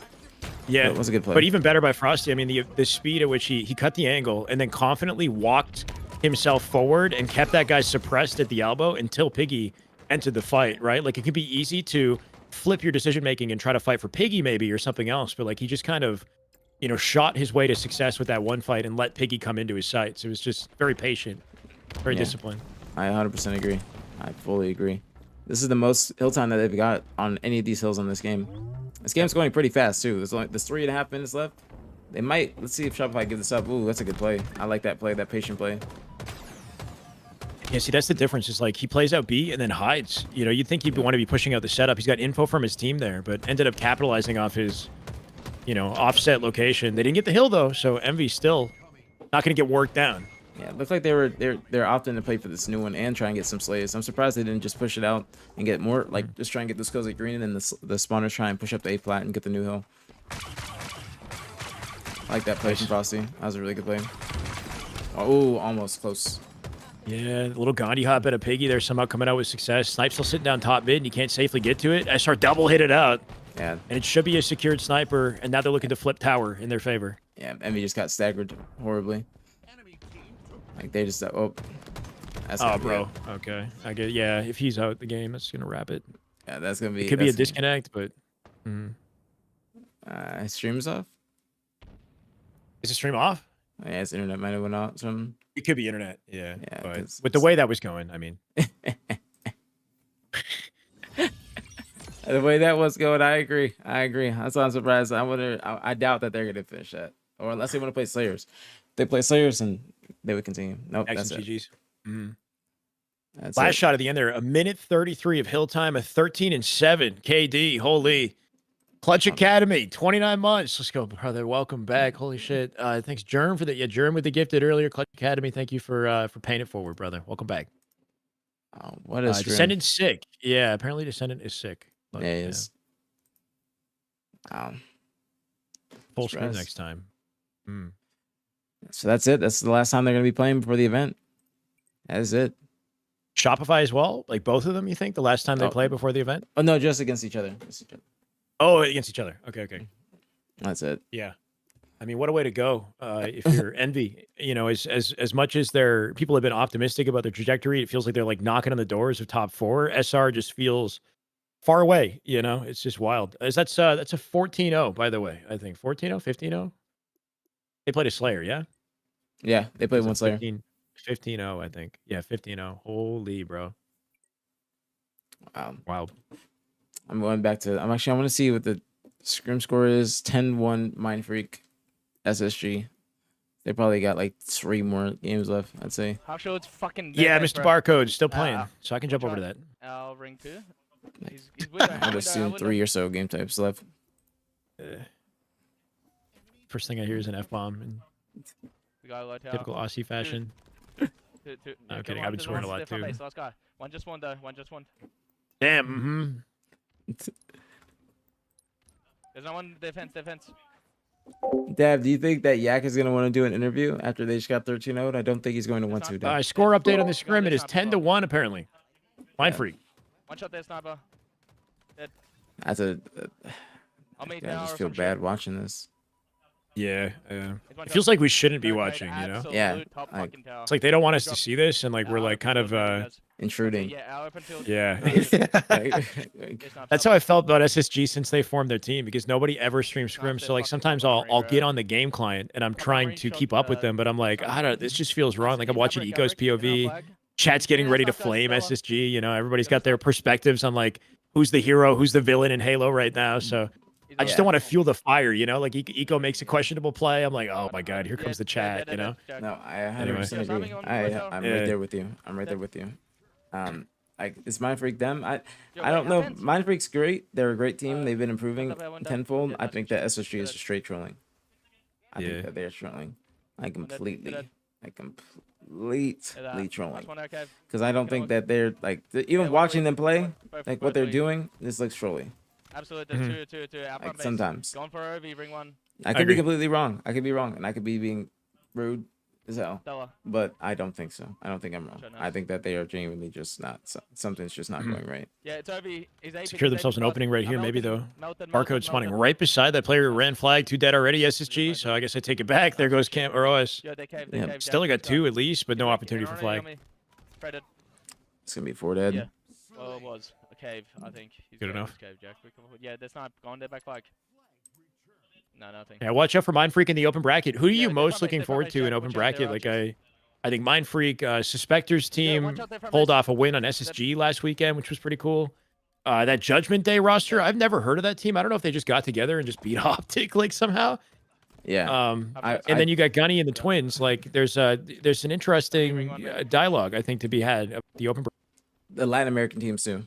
Yeah, it was a good play. But even better by Frosty. I mean, the speed at which he cut the angle and then confidently walked himself forward and kept that guy suppressed at the elbow until Piggy entered the fight, right? Like it could be easy to flip your decision making and try to fight for Piggy maybe or something else, but like he just kind of, you know, shot his way to success with that one fight and let Piggy come into his sights. It was just very patient, very disciplined. I 100% agree. I fully agree. This is the most hill time that they've got on any of these hills on this game. This game's going pretty fast too. There's 3.5 minutes left. They might. Let's see if Shopify gives this up. Ooh, that's a good play. I like that play. That patient play. Yeah, see, that's the difference. Is like he plays out B and then hides. You know, you'd think he'd want to be pushing out the setup. He's got info from his team there, but ended up capitalizing off his, you know, offset location. They didn't get the hill though, so Envy's still not going to get worked down. Yeah, it looks like they're opting to play for this new one and try and get some slays. I'm surprised they didn't just push it out and get more, like just try and get those kills at green, and then the spawners try and push up the A flat and get the new hill. I like that play from Frosty. That was a really good play. Oh, almost close. Yeah, a little Gandhi hop at a piggy there, somehow coming out with success. Snipe still sitting down top mid, and you can't safely get to it. SR double hit it out. Yeah. And it should be a secured sniper, and now they're looking to flip tower in their favor. Yeah, Envy just got staggered horribly. Like they just that's Oh, gonna be bro. it. Okay. I get. Yeah, if he's out the game, that's gonna wrap it. Yeah, that's gonna be. It could be a that's gonna- disconnect, but. His stream's off. Is the stream off? Yeah, his internet might have went out. Some. It could be internet. Yeah. Yeah, But 'cause with the way that was going, I mean. The way that was going, I agree. That's why I'm surprised. I doubt that they're gonna finish that, or unless they want to play Slayers. If they play Slayers, and they would continue. Nope, X that's and it. GG's. That's Last it. shot at the end there, a minute 33 of hill time, a 13-7 KD. Holy. Clutch Academy, 29 months. Let's go, brother. Welcome back. Holy shit. Thanks, Germ, for that. Yeah, Germ with the gifted earlier. Clutch Academy, thank you for paying it forward, brother. Welcome back. Oh, what is Descendant's sick. Yeah, apparently Descendant is sick. But, Yeah, he is. Full screen Stress. next time. So that's it. That's the last time they're gonna be playing before the event. That is it. Shopify as well? Like both of them, you think? The last time they Oh. play before the event? Oh no, just against each other. Oh, against each other. Okay. That's it. Yeah. I mean, what a way to go. If you're Envy, you know, as much as people have been optimistic about their trajectory, it feels like they're like knocking on the doors of top 4. SR just feels far away, you know? It's just wild. That's a 14-0, by the way, I think. 14-0, 15-0? They played a Slayer, yeah? Yeah, they played It's a one Slayer. 15-0, I think. Yeah, 15-0. Holy, bro. Wow. I'm going back to. I want to see what the scrim score is. 10-1 Mind Freak, SSG. They probably got like 3 more games left, I'd say. How sure it's fucking. Yeah, dead, Mr. bro. Barcode still playing, so I can jump I'll over to try. that. I'll ring 2. He's window, I'd assume 3 or so game types left. First thing I hear is an F-bomb in We got a low tower. typical Aussie fashion. Two. I'm Come kidding, on, I've been there's swearing one a lot, stiff on too. base, Last guy. One just won though. One just won. Damn. There's no one defense. Dab, do you think that Yak is going to want to do an interview after they just got 13-0? I don't think he's going to want to. Dab. Score update on the scrim. It is 10-1 apparently. Mind Freak. One shot there, sniper. That's a. I'll meet I now. just feel bad watching this. Yeah. It feels like we shouldn't be watching, you know? Yeah, Top like- fucking tower. It's like they don't want us to see this, and like we're like kind of Intruding. Yeah, our open field. yeah. It's not That's top. how I felt about SSG since they formed their team, because nobody ever streams scrim. So like sometimes I'll get on the game client and I'm trying to keep up with them, but I'm like, I don't. This just feels wrong. Like I'm watching Eco's POV. Chat's getting ready to flame SSG. You know, everybody's got their perspectives on like who's the hero, who's the villain in Halo right now. So I just don't want to fuel the fire. You know, like Eco makes a questionable play. I'm like, oh my god, here comes the chat. You know. No, I 100% Anyway. agree. I'm right there with you. I'm right there with you. Like is Mind Freak them? I don't know. Mind Freak's great. They're a great team. They've been improving tenfold. I think that SSG is straight trolling. I Yeah. think that they're trolling. Like completely trolling. Because I don't think that they're like even watching them play, like what they're doing, this looks trolly. Absolutely. Two. Like sometimes. Going for OV, bring one. I could agree. be completely wrong. I could be wrong, and I could be being rude as hell. Stella. But I don't think so. I don't think I'm wrong. Sure, no. I think that they are genuinely just not. Something's just not going right. Yeah, it's OV. He's AP, Secure he's themselves AP an opening right I'm here, maybe melting, though. melting, Barcode melting, spawning melting. right beside that player who ran flag. 2 dead already, SSG. So I guess I take it back. There goes Camp or OS. Yeah, they cave. Yeah, Jack. Still only got 2 at least, but no You're opportunity for on it, flag. on me. Traded. It's gonna be 4 dead. Yeah. Well, it was a cave, I think. He's Good going enough. his Cave, Jack. Yeah, there's not gone there back flag. No, nothing. Yeah, watch out for Mind Freak in the open bracket. Who are Yeah, you they're most probably- looking they're forward probably to in Jack, open watch out, they're bracket? Like I think Mind Freak, Suspector's team watch out there from pulled us. off a win on SSG last weekend, which was pretty cool. That Judgment Day roster, I've never heard of that team. I don't know if they just got together and just beat Optic like somehow. Yeah. And then you got Gunny and the Twins. Like there's an interesting dialogue I think to be had at the open. The Latin American teams too.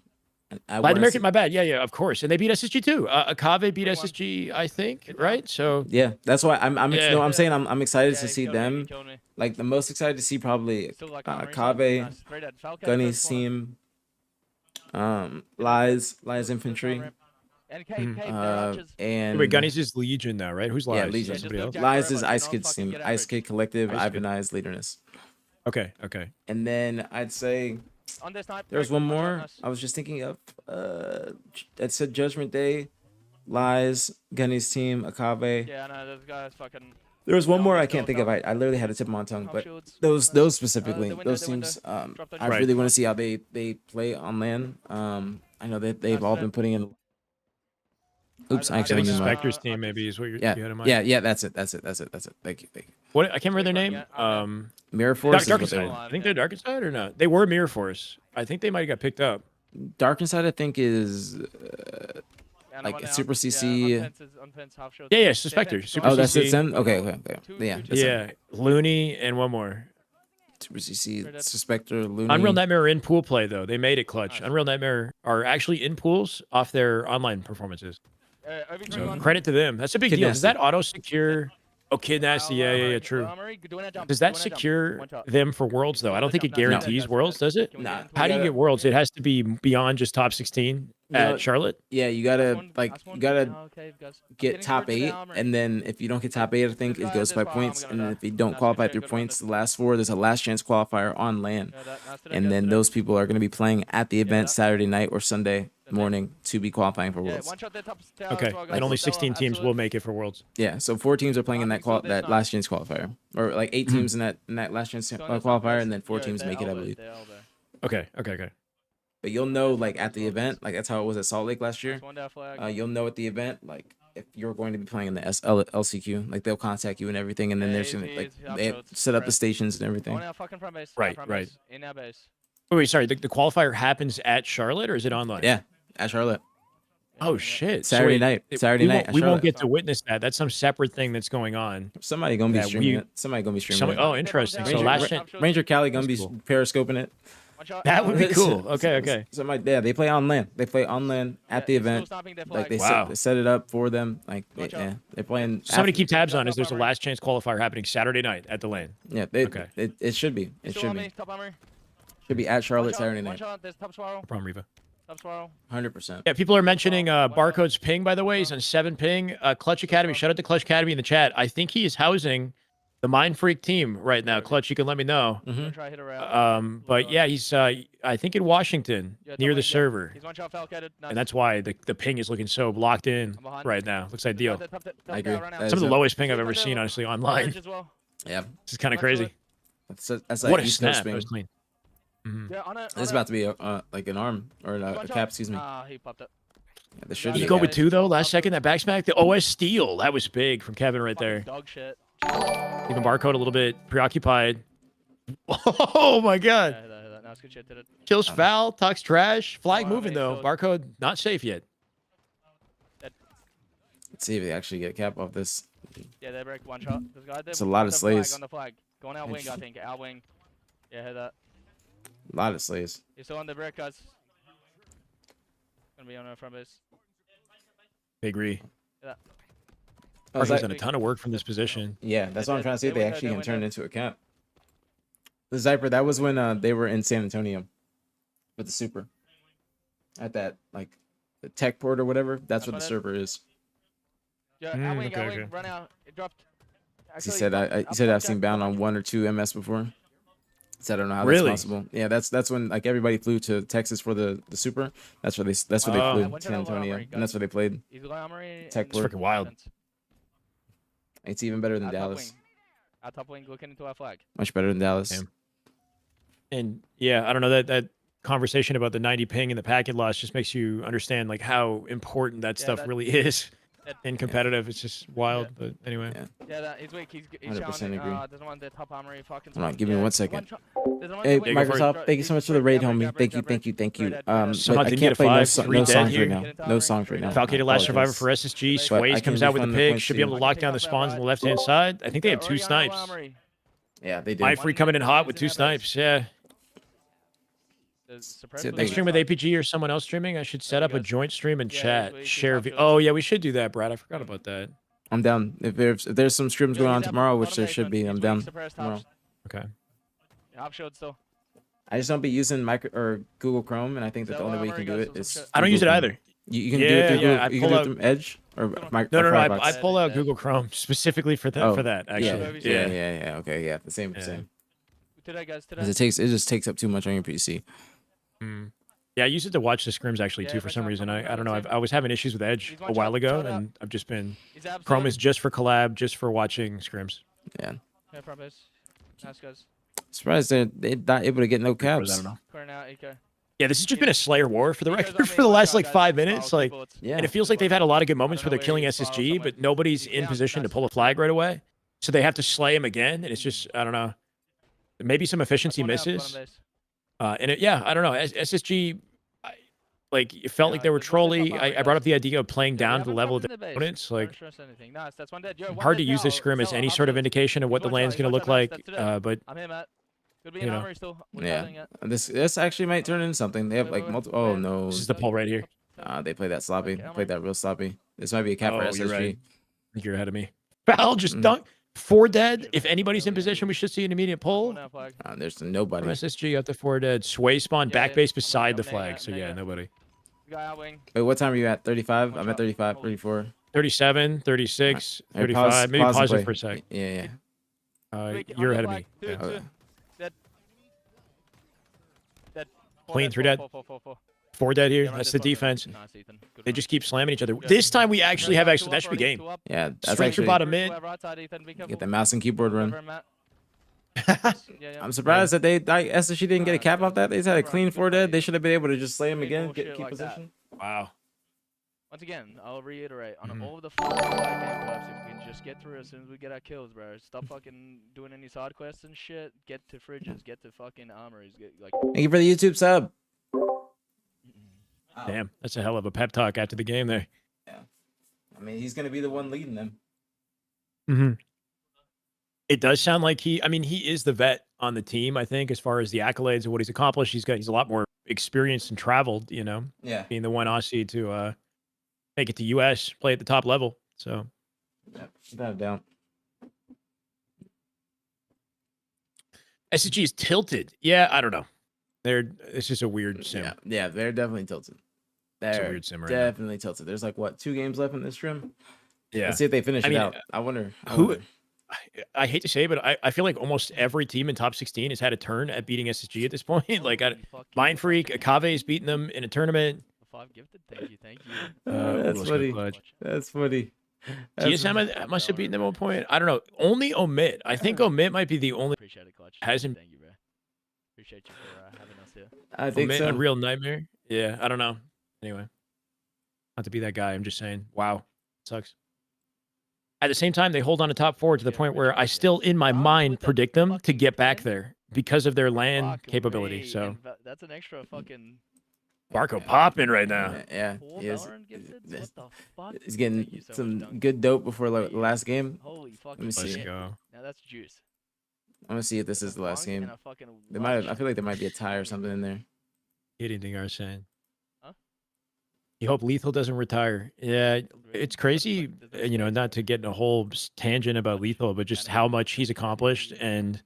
Latin American, my bad. Yeah, of course. And they beat SSG too. Akave beat SSG, I think, right? So Yeah, that's why Yeah. no, I'm saying I'm excited Yeah, to he see killed me, he them. killed me. Like the most excited to see probably Still like armory, so Kave, nice. Straight at Falcon, Gunny's first corner. team, Lies Infantry, And Cave, they're uh, archers. and wait, Gunny's is Legion now, right? Who's Lies? yeah, Is that Legion. Just somebody look else? Jack Lies Rubber, is you Ice know, Kid's fucking team, get Ice average. Kid Collective, Ice Kid. Ivanized Leaderness, Okay. and then I'd say On this snipe, there's Rick, one watch out, more. nice. I was just thinking of. That said Judgment Day, Lies, Gunny's team, Akave. Yeah, no, those guys fucking. There was one No, more I let's can't go, think of. go. I literally had a tip on my tongue, Half but shields. those Nice. specifically, The window, those the window. teams, Dropped on I you. Right. really want to see how they play on LAN. I know that they've all been putting in. Oops, I I actually think knew my. Suspector's team maybe is what you Yeah, had in mind. yeah. That's it. Thank you. What I can't remember their name. Yeah, Mirror Force. Dark is what Inside. they- I think they're Dark Inside or not? They were Mirror Force. I think they might have got picked up. Dark Inside, I think, is. Yeah, Like, no, no, Super yeah, CC. on fence, half shield. Yeah, Defense, Suspector. go Super on. Oh, that's CC. it. Then okay. Yeah, that's it. Yeah, Looney and one more. Super CC, Straight up. Suspector, Looney. Unreal Nightmare are in pool play though. They made it clutch. Unreal Nightmare are actually in pools off their online performances. So credit to them. That's a big Kid deal. Does Nasty. that auto secure? Oh, Kid Nasty. Yeah, true. Does that secure them for Worlds though? I don't think it guarantees Worlds, does it? Nah. How do you get Worlds? It has to be beyond just top 16 No, at Charlotte. Yeah, you gotta get top 8, and then if you don't get top 8, I think it goes by points. And then if you don't qualify through points, the last 4, there's a last chance qualifier on LAN, and then those people are gonna be playing at the event Saturday night or Sunday morning to be qualifying for Worlds. Okay, and only 16 teams will make it for Worlds. Yeah, so 4 teams are playing in that last chance qualifier, or like 8 teams in that last chance qualifier, and then 4 teams make it, I believe. Okay. But you'll know like at the event, like that's how it was at Salt Lake last year. You'll know at the event like if you're going to be playing in the LCQ, like they'll contact you and everything, and then there's gonna like they set up the stations and everything. Right. In our base. Wait, sorry. The qualifier happens at Charlotte or is it online? Yeah, at Charlotte. Oh shit. Saturday wait, night. it- Saturday we night Won't, at we won't Charlotte. get to witness that. That's some separate thing that's going on. Somebody gonna be That streaming we- it. Somebody gonna be streaming it. Oh, interesting. So Ranger, last chance. Ranger Cali gonna be That's cool. periscoping it. That would be cool. Okay. Yeah, they play on LAN. They play on LAN at the event. Like they Wow. set it up for them. Like Watch out. yeah, they're playing. Somebody after- keep tabs on is there's a last chance qualifier happening Saturday night at the lane. Yeah, Okay. it should be. It should be. Top armor. Should be at Charlotte Saturday One night. shot, there's top swirl. Prom Riva. Top swirl. 100%. Yeah, people are mentioning Barcode's ping, by the way. He's on 7 ping. Clutch Academy. Shout out to Clutch Academy in the chat. I think he is housing the Mind Freak team right now. Clutch, you can let me know. Gonna try hit around. But yeah, he's I think in Washington Yeah, near top the right, yeah. server. He's one shot falcated. Nice. And that's why the ping is looking so locked in I'm behind. right now. Looks ideal. I agree. Some Some of the So- lowest ping I've ever seen, honestly, online. As well. Yeah, This is kind of Much crazy. that's What like a East snap. Coast That ping. was clean. Mhm. Yeah, on a, It's about to be like an arm or a cap. Excuse me. Ah, he popped up. Yeah, there should Did be. you a go cap. with 2 though? Last second, that backsmack? The OS steal. That was big from Kevin right there. Dog shit. Even Barcode a little bit preoccupied. Oh my god. Yeah, hit that. No, it's good shit. Did it. Kills foul, talks trash. Flag Oh, I moving mean, though. so- Barcode not safe yet. Let's see if they actually get a cap off this. Yeah, they break one shot. There's a guy there. It's a lot of on the flag, slays. On the flag. Going out wing, I think. Out wing. Yeah, hit that. A lot of slays. He's still on the brick, guys. Gonna be on our front base. Big re. I was Barcode's like- done a ton of work from this position. Yeah, that's what I'm trying to say. They They went actually there, can they turn went it into a cap. The Zyper, that was when they were in San Antonio with the Super. At that, like, the tech port or whatever. That's what the server is. Yeah, Mm, out wing, okay, out wing. okay. Run out. It dropped. He Actually, said, it he said I've popped seen up. bound on 1 or 2 MS before. He said I don't know how Really? that's possible. Yeah, that's when like everybody flew to Texas for the Super. That's where they Oh. flew Yeah, to went to San the Antonio, Armory, and that's where they played. He's going armory. Tech and- port. It's freaking wild. It's even better than Our top Dallas. wing. Our top wing looking into our flag. Much better than Dallas. Damn. And yeah, I don't know that conversation about the 90 ping and the packet loss just makes you understand like how important that Yeah, stuff that- really is. in competitive. It's just wild, but anyway. Yeah. Yeah, that, he's weak. He's 100% showing it. agree. Doesn't want the top armory. Fucking. Hold on, give me 1 second. Hey, Yeah, go for it. Microsoft, thank you so much for the raid, homie. Thank you. Somehow But I didn't get can't a play 5, 3 no dead songs here. right now. No songs right now. Falcated I last survivor for apologize. SSG. But I Sways can comes out with the refund the pig. points Should to be you. able to lock down the spawns on the left-hand side. I think they have 2 snipes. Yeah, they do. My free coming in hot with 2 snipes. Yeah. Next stream with APG or someone else streaming, I should set up a joint stream and chat. Share. Oh yeah, we should do that, Brad. I forgot about that. I'm down. If there's some scrims going on tomorrow, which there should be, I'm down tomorrow. Okay. Top shield still. I just don't be using micro or Google Chrome, and I think that the only way you can do it is. I don't use it Google Chrome. either. You can do it through Google. You can do it through Edge or No, or no, no. Firefox. I pull out Google Chrome specifically for that. Oh, For that, actually. Yeah. Okay, yeah, the same. Yeah. Same. Today, guys. Today. 'Cause it just takes up too much on your PC. Mm. Yeah, I use it to watch the scrims actually too. For some reason, I don't know. I was having issues with Edge a while ago, and I've just been. Chrome is just for collab, just for watching scrims. Yeah. Yeah, probably. Nice guys. Surprised they're not able to get no I caps. don't know. Corner out, AK. Yeah, this has just been a Slayer war for the record for the last like 5 minutes. Like, Yeah. and it feels like they've had a lot of good moments where they're killing SSG, but nobody's in position to pull a flag right away. So they have to slay him again, and it's just I don't know. Maybe some efficiency misses. And yeah, I don't know. SSG, like it felt like they were trolly. I brought up the idea of playing down to the level of the opponents. Like hard to use this scrim as any sort of indication of what the land's going to look like. But I'm here, Matt. Could be you an know. armory still. Yeah. This actually might turn into something. They have like multiple. Oh no. this is the pull right here. They play that sloppy. Played that real sloppy. This might be a cap for Oh, SSG. you're right. I think you're ahead of me. Val just dunk. 4 dead. If anybody's in position, we should see an immediate pull. There's From nobody. SSG up to 4 dead. Sway spawn back base beside the flag. So yeah, nobody. Guy out wing. Wait, what time are you at? 35? I'm at 35, 34. 37, 36, Hey, 35. Maybe and pause it play. for a sec. Yeah. You're ahead of me. Yeah. Okay. Dead. Clean, 3 dead. 4 dead here. That's the defense. Nice, Ethan. Good They run. just keep slamming each other. This time we actually have actually that should be game. Yeah, that's Straight through actually bottom mid. get the mouse and keyboard run. Yeah. I'm surprised that SSG didn't get a cap off that. They just had a clean 4 dead. They should have been able to just slay him again, keep position. Wow. Once again, I'll reiterate on Mhm. all of the fucking game clubs, if we can just get through as soon as we get our kills, bro. Stop fucking doing any side quests and shit. Get to fridges, get to fucking armories, get like. Thank you for the YouTube sub. Damn, that's a hell of a pep talk after the game there. I mean, he's gonna be the one leading them. Mm-hmm. It does sound like he is the vet on the team, I think, as far as the accolades and what he's accomplished. He's a lot more experienced and traveled, you know, Yeah. being the one Aussie to make it to US, play at the top level. So Without a doubt. SSG is tilted. Yeah, I don't know. It's just a weird sim. Yeah, they're definitely tilted. It's a They're weird sim right now. definitely tilted. There's like what, 2 games left in this stream? Yeah. Let's see if they finish I it mean, out. I wonder. who- I hate to say it, but I feel like almost every team in top 16 has had a turn at beating SSG at this point. Like Mind Freak, Akave's beaten them in a tournament. 5 gifted, thank you. That's who else got funny. clutch? That's funny. TSM must have beaten them at one point. I don't know. Only Omit. I think Omit might be the only Appreciate it, clutch. hasn't Thank you, bro. Appreciate you for having us here. I think Omit so. a real nightmare. Yeah, I don't know. Anyway, not to be that guy. I'm just saying. Wow, sucks. At the same time, they hold on to top 4 to the point where I still, in my mind, predict them to get back there because of their land Fuck capability. me, So that's an extra fucking. Barco popping right now. Yeah, 4 he is. Valorant gifted? What the fuck? He's Thank getting you so much, some Dunk. good dope before like, the last game. Holy fucking me see. Let's shit. go. Now that's juice. I'm gonna see if this is the last Long and game. a fucking They might. lunch. I feel like there might be a tie or something in there. Anything are saying. Huh? You hope Lethal doesn't retire. Yeah, it's crazy. You know, not to get in a whole tangent about Lethal, but just how much he's accomplished and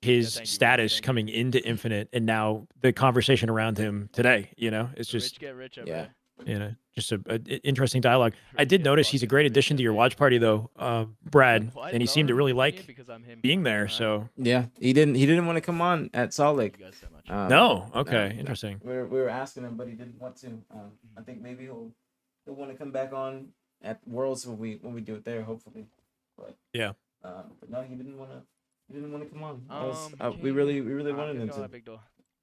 his thank you, status thank you. coming into Infinite, and now the conversation around him today. You know, it's The just rich get richer, Yeah. just a interesting dialogue. I did notice he's a great addition to your watch party, though, Brad, and he seemed to really like being there. So Yeah, he didn't want to come on at Salt Lake. Thank you guys so much. no, okay, no. interesting. We were asking him, but he didn't want to. I think maybe he'll want to come back on at Worlds when we do it there, hopefully. But Yeah. But no, he didn't want to. He didn't want to come on. We King. really Alright, wanted him let's go to. that big door.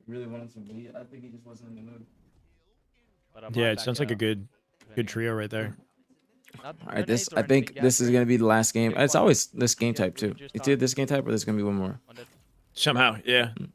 We really wanted to. But I think he just wasn't in the mood. But I Yeah, might it back sounds like a out, good depending on- trio right there. Not, All no right, this nades or I think anything, this is gas gonna be the last game. Getting It's one. always this game Yeah, type we too. were just It's either on. this game type or there's gonna be one more. On that. Somehow, yeah. Uh,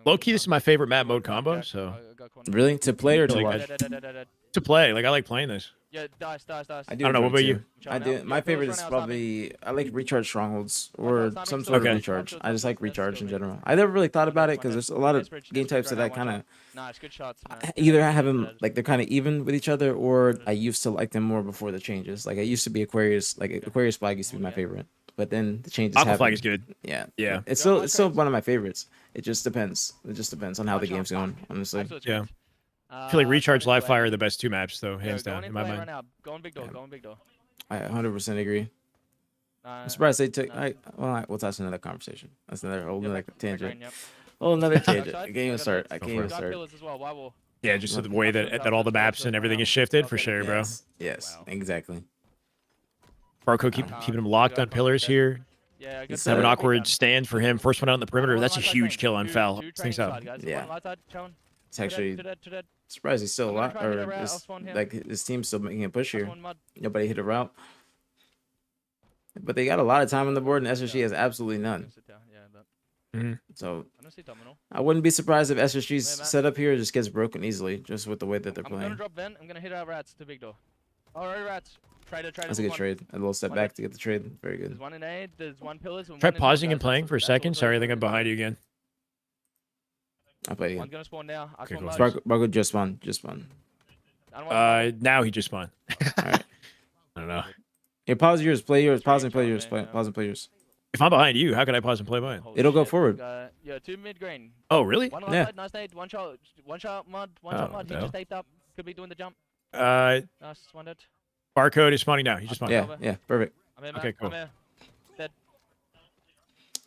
Low good key, this is time. my favorite map mode Jack, combo. Jack, So I got corner. Really, to play or to Really watch? good. Dead. To play, like I like playing this. Yeah, dice. I do. I don't know, what enjoy it about you? too. I do. Yeah, My pillars favorite right is now, probably I like recharge strongholds no, or it's not some mixed sort of Okay. recharge. I just like recharge in Still general. I never really thought about it because there's a lot of Nice bridge, game nice bridge types that right I now, kind watch of Nah, it's good shots, man. either I have them like they're kind of even with each other, or I used to like them more before the changes. Like I used to be Aquarius. Like Aquarius Flag used to be my favorite, but then the changes Aqua happened. Flag is good. Yeah, Yeah. It's Go on, still Scrim. one of my favorites. It just depends. It just depends on how the Watch out, game's going. fuck. Honestly, Absolute Yeah. scrims. I feel like Recharge Going Live into Fire A. are the best two maps, though, hands Going down, in into my A right mind. now. Going big door. Going big door. I 100% agree. Nah, I'm surprised they took. nah. Well, that's another conversation. That's another whole Yeah, another back tangent. green, yep. Oh, another tangent. Backside, I can't even got start. I pillars. can't for even it. Got start. pillars as well. Why will? Yeah, just the Yep. way that all the maps and everything is shifted, for sure, bro. Yes, Wow. exactly. Barco keeping him locked on pillars here. Yeah, good. It's, Have an uh, awkward stand for him. First one out on the perimeter. One That's a light side huge crane. kill on Two- foul. two Things training up. side, guys. Yeah. One light side, challenge. It's actually To that. surprised he's still I'm a gonna lot, try and hit a or route, I'll just spawn here. like his team's still making a push That's here. one mud. Nobody hit a route, but they got a lot of time on the board, and SSG has absolutely none. Sit down. Yeah, but So I don't see domino. I wouldn't be surprised if Wait, SSG's Matt. setup here just gets broken easily, just with the way that they're I'm gonna playing. drop vent. I'm gonna hit out rats to big door. Alright, rats. Try to That's a good one. trade. A little step One back hit. to get the trade. Very There's good. one in A. There's one pillars. Try pausing and playing for a second. Sorry, I think I'm behind you again. I'll play One's again. gonna spawn now. I Okay, spawn cool. mud. Barco just spawned. Just spawned. I don't want Now he just spawned. All right. I don't know. Here, pause yours. Play yours. Pause and play Change yours. on Play, me, yeah. pause and play yours. If I'm behind you, how can I pause and play mine? Holy It'll go shit, forward. Yeah, two mid green. Oh, really? One Yeah. outside, nice nade. One shot mud. One Oh, shot mud. He no. just taped up. Could be doing the jump. Nice One dead. barcode is spawning now. He just spawned. Yeah. Yeah. Perfect. I'm in, Okay, man. cool. I'm here. Dead.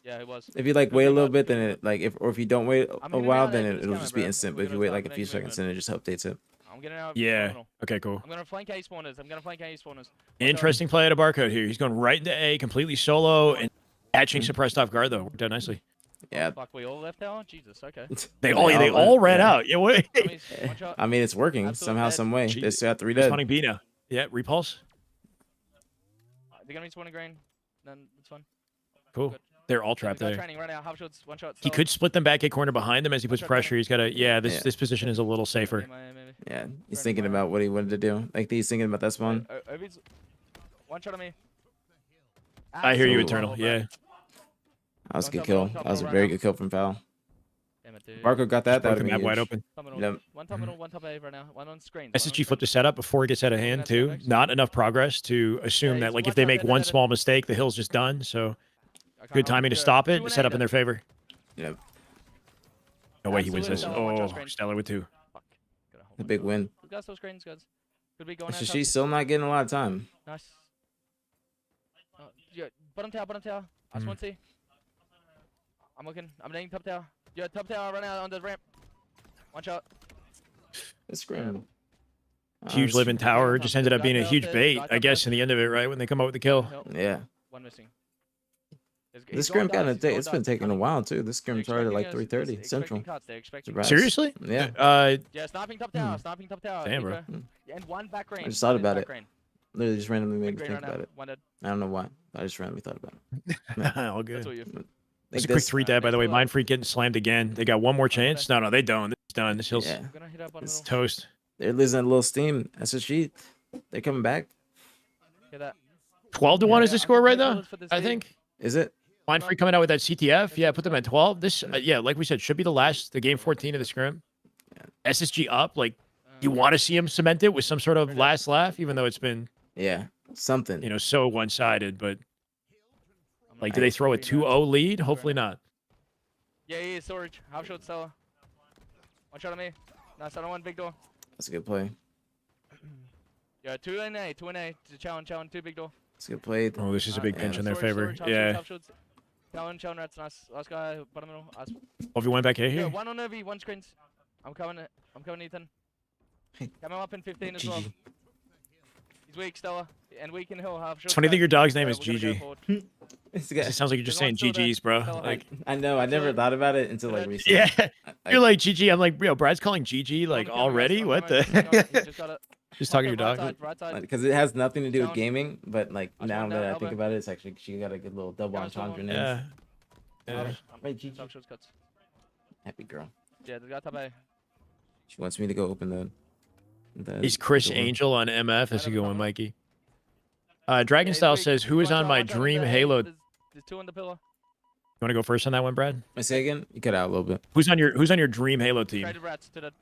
Yeah, it was. If you like Good wait a thing little I- bit, then it like if you don't wait I'm a hitting while, out then at it'll this just camera, be bro. instant. We're But if you gonna wait start like a few making seconds, then it just updates it. I'm getting out. Yeah. terminal. Okay, cool. I'm gonna flank A spawners. I'm gonna flank A spawners. Interesting play at a barcode here. He's going right into A, completely solo, and catching suppressed off guard though. Worked out nicely. Yeah. Fuck, we all left now? Jesus, okay. They all ran out. Yeah, wait. Dummies, one shot. I mean, it's working Absolute somehow, dead. some way. Gee, They still have 3 They're dead. spawning B now. Yeah, repulse. They're gonna be spawning green. Then it's fine. Cool. Good. They're all trapped Got there. training right now. Half shots, one shot. He solid. could split them back a corner behind him as he puts shot, pressure. He's got to. Yeah, Yeah. this position is a little safer. Maybe. Yeah, he's Turn thinking around. about what he wanted to do. Like he's thinking about that spawn. Obi's one shot on me. I hear you, Ooh. Eternal. Yeah. That was a Don't good tell me, kill. don't tell That me was a right very now. good kill from Foul. Damn it, dude. Barco got that. That would Broken have that been wide huge. open. Top middle. Yep. One top middle, one top A right now. One on screen. SSG flipped the setup before he gets out of hand That's too. perfect. Not enough progress to assume Yeah, that he's like one if they shot, make dead, one dead, dead. small mistake, the hill's just done. So good timing to stop it. Set up in their favor. Yep. No way he wins this. Absolutely. Watch out, Oh, screen. Stellar with 2. Fuck. Gotta hold A on. big win. Who got those screens, guys? Could be going So out. she's still not getting a lot of time. Nice. Yeah, bottom tower, bottom tower. I just want to see. I'm looking. I'm hitting top tower. Yeah, top tower right now on the ramp. One shot. It's Scrim. Huge living tower just ended up being a huge bait, I guess, in the end of it, right? When they come out with the kill. Nope. Yeah. One missing. This Scrim kind of it's been taking a while too. This Scrim started at like 3:30 Central. Surprise. Seriously? Yeah. Yeah, sniping top tower, sniping top tower. Damn, bro. Keeper. And one back range. I just thought one about back it. range. Literally just randomly made Big me green think right now. about it. One dead. I don't know why. I just randomly thought about it. All That's good. what you. It's a Think quick 3 dead, by the way. next Mind Freak getting slammed again. They got one more chance. No, they don't. This is done. This hill's Yeah. I'm gonna hit up on It's middle. toast. They're losing a little steam. SSG. They're coming back. Hear that? 12-1 is the I'm score gonna right take now. pillars for this I lead. think. Is it? Mind Freak coming out with that CTF. Yeah, put them at 12. This, yeah, like we said, should be the game 14 of the scrim. SSG up. Like, you want to see him cement it with some sort of last laugh, even though it's been, Yeah. Something. so one-sided. But I'm like, gonna do they take throw a three now. 2-0 lead? Hopefully not. Yeah, storage. Half shot Stella. One shot on me. Nice, I don't want big door. That's a good play. Yeah, 2 in A, 2 in A. Challenge, 2 big door. That's a good play. Oh, this is a big Yeah. pinch in their Storage, favor. storage, half Yeah. shot, half shots. Challenge, rats, nice. Last guy, bottom middle. Oh, if you went back A Yeah, here? one on OV, one screens. I'm coming, Ethan. Coming up in 15 as well. GG. He's weak, Stella. And weak in hill, half shot. It's funny that your dog's name is We're gonna go GG. forward. It's It sounds like you're just saying There's one still there. GG's, bro. Stella, Like, I know. I never thought about it until like recently. yeah. You're like GG. I'm like, Brad's calling GG like Coming, already? I'm What coming, the? He just got it. Just talking to your Right dog. side, right side. Because it has nothing to do with Down. gaming, but like Watch now one that down, I think elbow. about it, it's actually she got a good little double Down, entendre someone. name. Yeah. Yeah. Right, Gigi. Talk shots cuts. Happy girl. Yeah, the guy top A. She wants me to go open the He's Chris door. Angel on MF. That's a Right good up one, top. Mikey. Yeah, Dragon he's Style weak. says, "Who is Watch on out, my watch out on dream the A. Halo?" You There's two on the pillar. want to go first on that one, Brad? I say again? You cut out a little bit. Who's on your dream Halo team? Traded rats to the.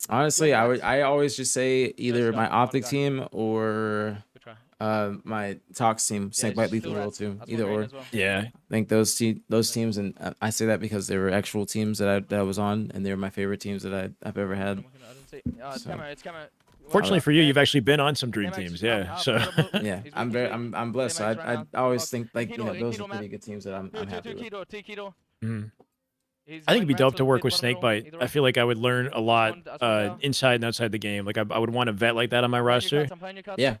Honestly, Good I always just say either go. my One optic guy. team or Good try. my Tox team, Snake Bite just Lethal two Roll rats. too. That's one Either green or. as well. Yeah. I think those teams, and I say that because they were actual teams that I was on, and they were my favorite teams that I've ever had. I didn't see. It's So- camera. It's camera. Fortunately for you, Yeah, you've actually been on some dream Max, teams. up, Yeah. up, So up, up. Yeah, He's I'm weak, very he's weak. I'm blessed. So Max right I now. always Fuck. think like Keto, those are Keto, pretty Max. good teams that I'm Two, happy with. keto, two keto. mhm. He's I think it'd be going dope rats to on work mid with bottom middle, Snakebite. either I or. feel like I would learn a lot That's one down. inside and outside the game. Like I would want a vet like that on my I'm playing your roster. cuts, I'm playing your cuts. Yeah,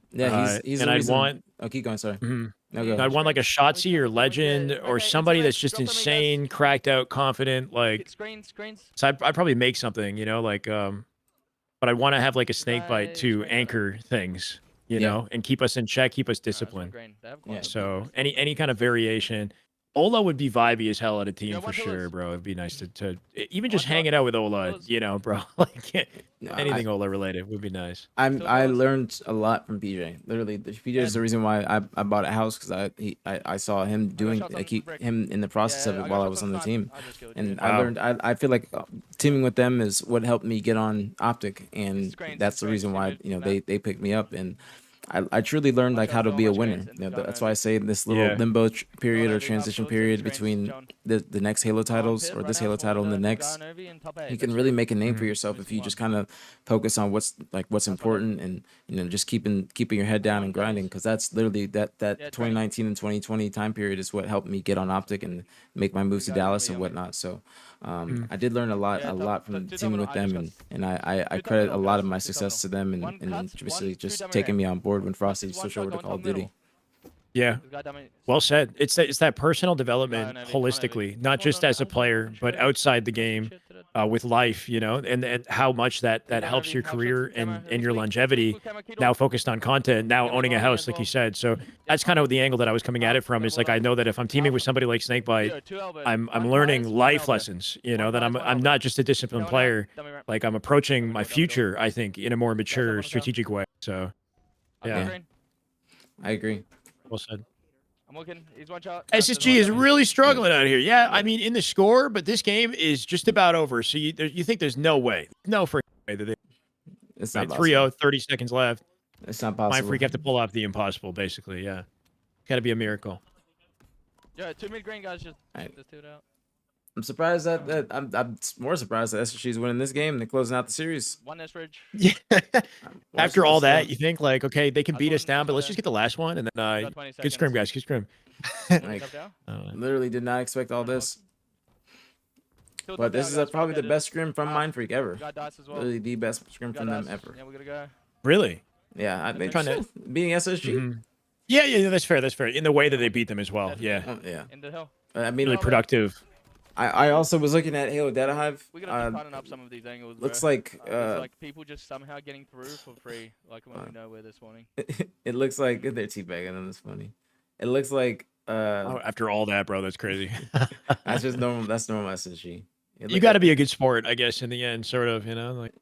he's and the I'd reason. want Oh, keep going. Sorry. mhm. No, go. I'd want like a Shotzi or Wait, Legend wait, or wait, somebody it's that's right. just Drop for me, guys. insane, cracked out, confident. Like Screens. so I'd probably make something, like but I want to have like a Snakebite Guys, to right. anchor things, Yeah. and keep us in check, keep us Alright, that's one disciplined. green. They have Yeah. quite a So bit. any kind of variation. Ola would be vibey as hell at a team Yeah, for one sure, pillars. bro. It'd be nice to even just One shot, hanging out with Ola, pillars. bro. Like No, anything Ola related would be nice. I Still I goes. learned a lot from PJ. Literally, PJ is the reason why I bought a house because I saw him doing shots on like the brick. him in the process of Yeah, it I while got I was shots on the snipe. team. I just killed And you. I Wow. learned I feel like teaming with them is what helped me get on Optic, and Screens, that's the screens, reason why screens, they picked me up, and I truly learned like how to be a winner. That's why I say this little Yeah. limbo period or Over, transition top, period screens, between John. the next Halo titles Pit or right this now, Halo small title and the window, next. guy Novi and top eight. You can That's really it. make a name for Mhm. yourself if you One. just kind of focus on what's That's important, and just keeping your head down One and grinding, goes. because that's literally that Yeah, 2019 and 2020 time period is what helped me get on Optic and make my moves to You got it, Dallas Novi, and on me. whatnot. So Mhm. I did learn a lot Yeah, from two teaming terminal, with I them, just and I Two credit a terminal, lot of guys, my two success to terminal. them, One and cut, basically one, two just down taking here. me on board when Frosty One switched shot over to going Call of top middle. Duty. Yeah. This guy down me- Well said. It's that personal development Novi, holistically, not Hold just on, as a I just player, wanna but show you. outside the Show game, shit to the- with life, and how much that Down helps Novi, your half shots, career camera, and this your week, longevity. with camera, keto. Now focused on content, now Yeah, we owning a got it house, as like you well. said. So that's kind of the angle that I was coming at it from. Is like I know that if I'm teaming with somebody like Snakebite, Yeah, two elbows. I'm One learning pies, one life elbow. lessons. One That pies, I'm one I'm elbow. not just a disciplined Going out, player. dummy right. Like I'm approaching my Double go. future, I think, in a more mature, wanna go. strategic way. So I'm yeah. going green. I agree. well said. I'm looking. He's one shot. SSG is really struggling out here. Yeah, I mean, in the score, but this game is just about over. So you think there's no way, no freaking way that they It's not 3-0, possible. 30 seconds left. It's not Mind possible. Freak have to pull off the impossible, basically. Yeah, got to be a miracle. Yeah, two mid green guys just Alright. two it out. I'm surprised that I'm more surprised that SSG is winning this game than closing out the series. One S ridge. Yeah. More After all surprised that, you think like, okay, they can I'll beat go us in- down, I'll but go let's there. just get the last one, and then Got 20 good scrim, seconds. guys, good scrim. Like, Up down. I don't know. literally did not expect all this. Still But top this down, is guys, probably the rotated. best scrim from Ah, Mind Freak ever. Got dice as well. Literally the best scrim Got from them dice. ever. Yeah, we're gonna go. Really? Yeah, I mean, Trying to- being SSG. Mhm. Yeah, that's fair. That's fair. In the way that they beat them as well. Yeah, Oh, yeah. In the hill. I mean, really productive. I also was looking at Halo Data Hive. We're gonna keep cutting up some of these angles. Looks bro. like It's like people just somehow getting through for free, like when we know where they're spawning. it looks like they're teabagging them. It's funny. It looks like Oh, after all that, bro, that's crazy. that's just normal. That's normal SSG. You got to be a good sport, I guess, in the end, sort of. Like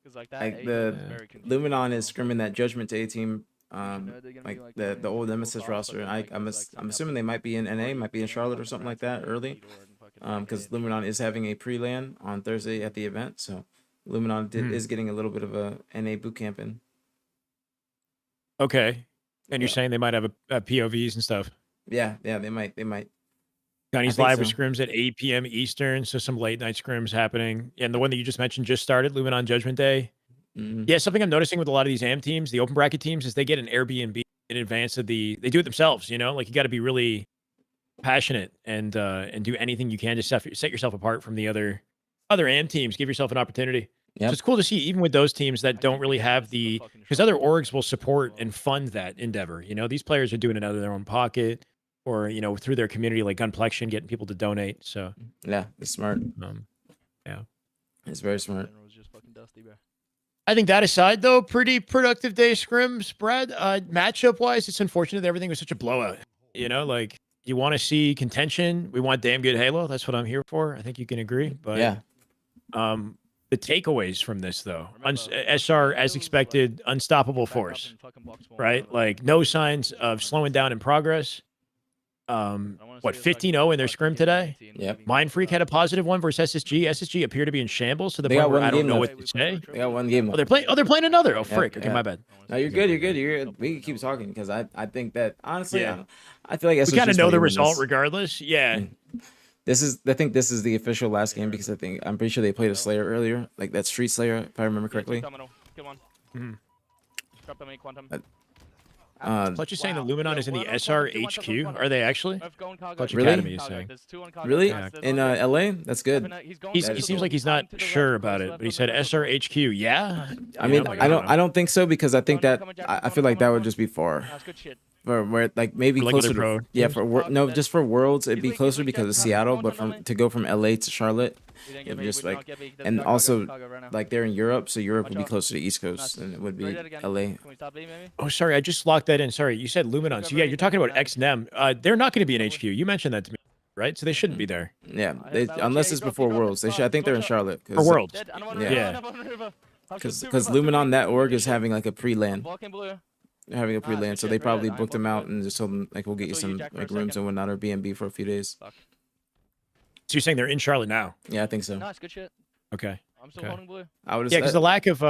Cause like that. Like A the is very confusing. Luminon is scrimming that Judgment Day team. know they're gonna be, Like like, the old full Nemesis fast, roster, but and then, like, I'm there's, like, I'm some assuming they might be in NA, might be in Charlotte or something like that early. Because Luminon is having a pre-LAN on Thursday at the event, so Luminon is getting a little bit of a NA boot camp in. okay, and you're Yeah. saying they might have a POVs and stuff. Yeah, they might. Johnny's think live with so. scrims at 8 p.m. Eastern, so some late night scrims happening. And the one that you just mentioned just started, Luminon Judgment Day. Mhm. Yeah, something I'm noticing with a lot of these AM teams, the open bracket teams, is they get an Airbnb in advance of they do it themselves. Like you got to be really passionate and do anything you can to set yourself apart from the other AM teams. Give yourself an opportunity. Yep. So it's cool to see, even with those teams that don't really have because other orgs will support and fund that endeavor. These players are doing it out of their own pocket, or through their community, like Gunplexion, getting people to donate. So Yeah, it's smart. yeah. It's very smart. General was just fucking dusty, bro. I think that aside, though, pretty productive day scrims, Brad. Matchup wise, it's unfortunate that everything was such a blowout. You know, like you want to see contention. We want damn good Halo. That's what I'm here for. I think you can agree. But Yeah. the takeaways from this, though, SR as expected, unstoppable force, right? Like no signs of slowing down in progress. What 15-0 in their scrim today? Yep. Mind Freak had a positive one versus SSG. SSG appear to be in shambles to the They point got where one I don't game know left. what to say. They got one game Oh, left. they're playing. Oh, they're playing another. Oh, frick. Okay, yeah. my bad. No, you're good. You're good. You're good. We can keep talking because I think that honestly, Yeah. I feel like We SSG kind of is know probably the winning result this. regardless. Yeah. I think this is the official last game because I'm pretty sure they played a Slayer earlier, like that Street Slayer, if I remember correctly. Good one. Mhm. Drop them in quantum. Clutch is saying the Luminon is in the SR HQ. Are they actually? Clutch Really? Academy is saying. Really? Yeah. In LA? That's good. He That is seems like he's not sure about it, but he said SR HQ. Yeah. I mean, like, I know. don't think so because I think that I feel like that would just be far. That's good shit. For where like maybe For, like, closer other to pro yeah teams? for no just for Worlds it'd be closer because of Seattle, but to go from LA to Charlotte, it'd be just like and also like they're in Europe, so Europe would be closer to East Coast than it would be LA. Oh, sorry. I just locked that in. Sorry. You said Luminon. So, yeah, you're talking about XNEM. They're not going to be in HQ. You mentioned that to me, right? So they shouldn't be there. Yeah, unless it's before Worlds. They should. I think they're in Charlotte. For Worlds. Yeah. Because Luminon that org is having like a pre-land. They're having a pre-land, so they probably booked them out and just told them like we'll get you some like rooms and whatnot or B&B for a few days. So you're saying they're in Charlotte now? Yeah, I think so. Nice, good shit. Okay. I'm still Okay. holding blue. I would Yeah, because the lack of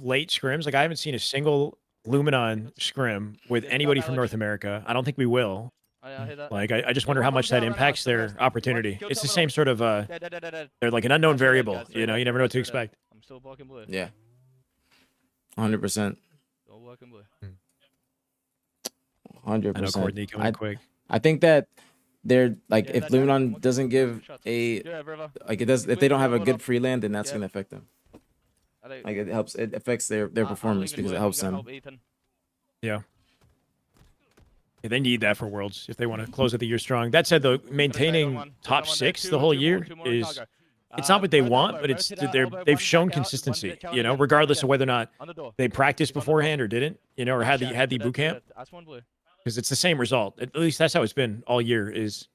late scrims, like I haven't seen a single Luminon scrim with anybody from North America. I don't think we will. I hear that. Like, I just wonder how much that impacts their opportunity. It's the same sort of, Dead. they're like an unknown variable. You know, you never know what to expect. I'm still blocking blue. Yeah. 100%. Still blocking blue. 100%. I know Courtney coming quick. I think that they're like Yeah, if that's- Luminon doesn't give a Yeah, brother. like it does if they don't have a good free land, then that's Yeah. gonna affect them. I don't- Like it affects their I don't performance even because blue, it I'm helps gonna them. help Ethan. Yeah, they need that for Worlds if they want to close out the year strong. That said, though, maintaining top 6 the whole year is it's not what they want, but it's they've shown consistency. You know, regardless of whether or not they practiced beforehand or didn't. You know, or had the boot camp, That's one blue. because it's the same result. At least that's how it's been all year. Is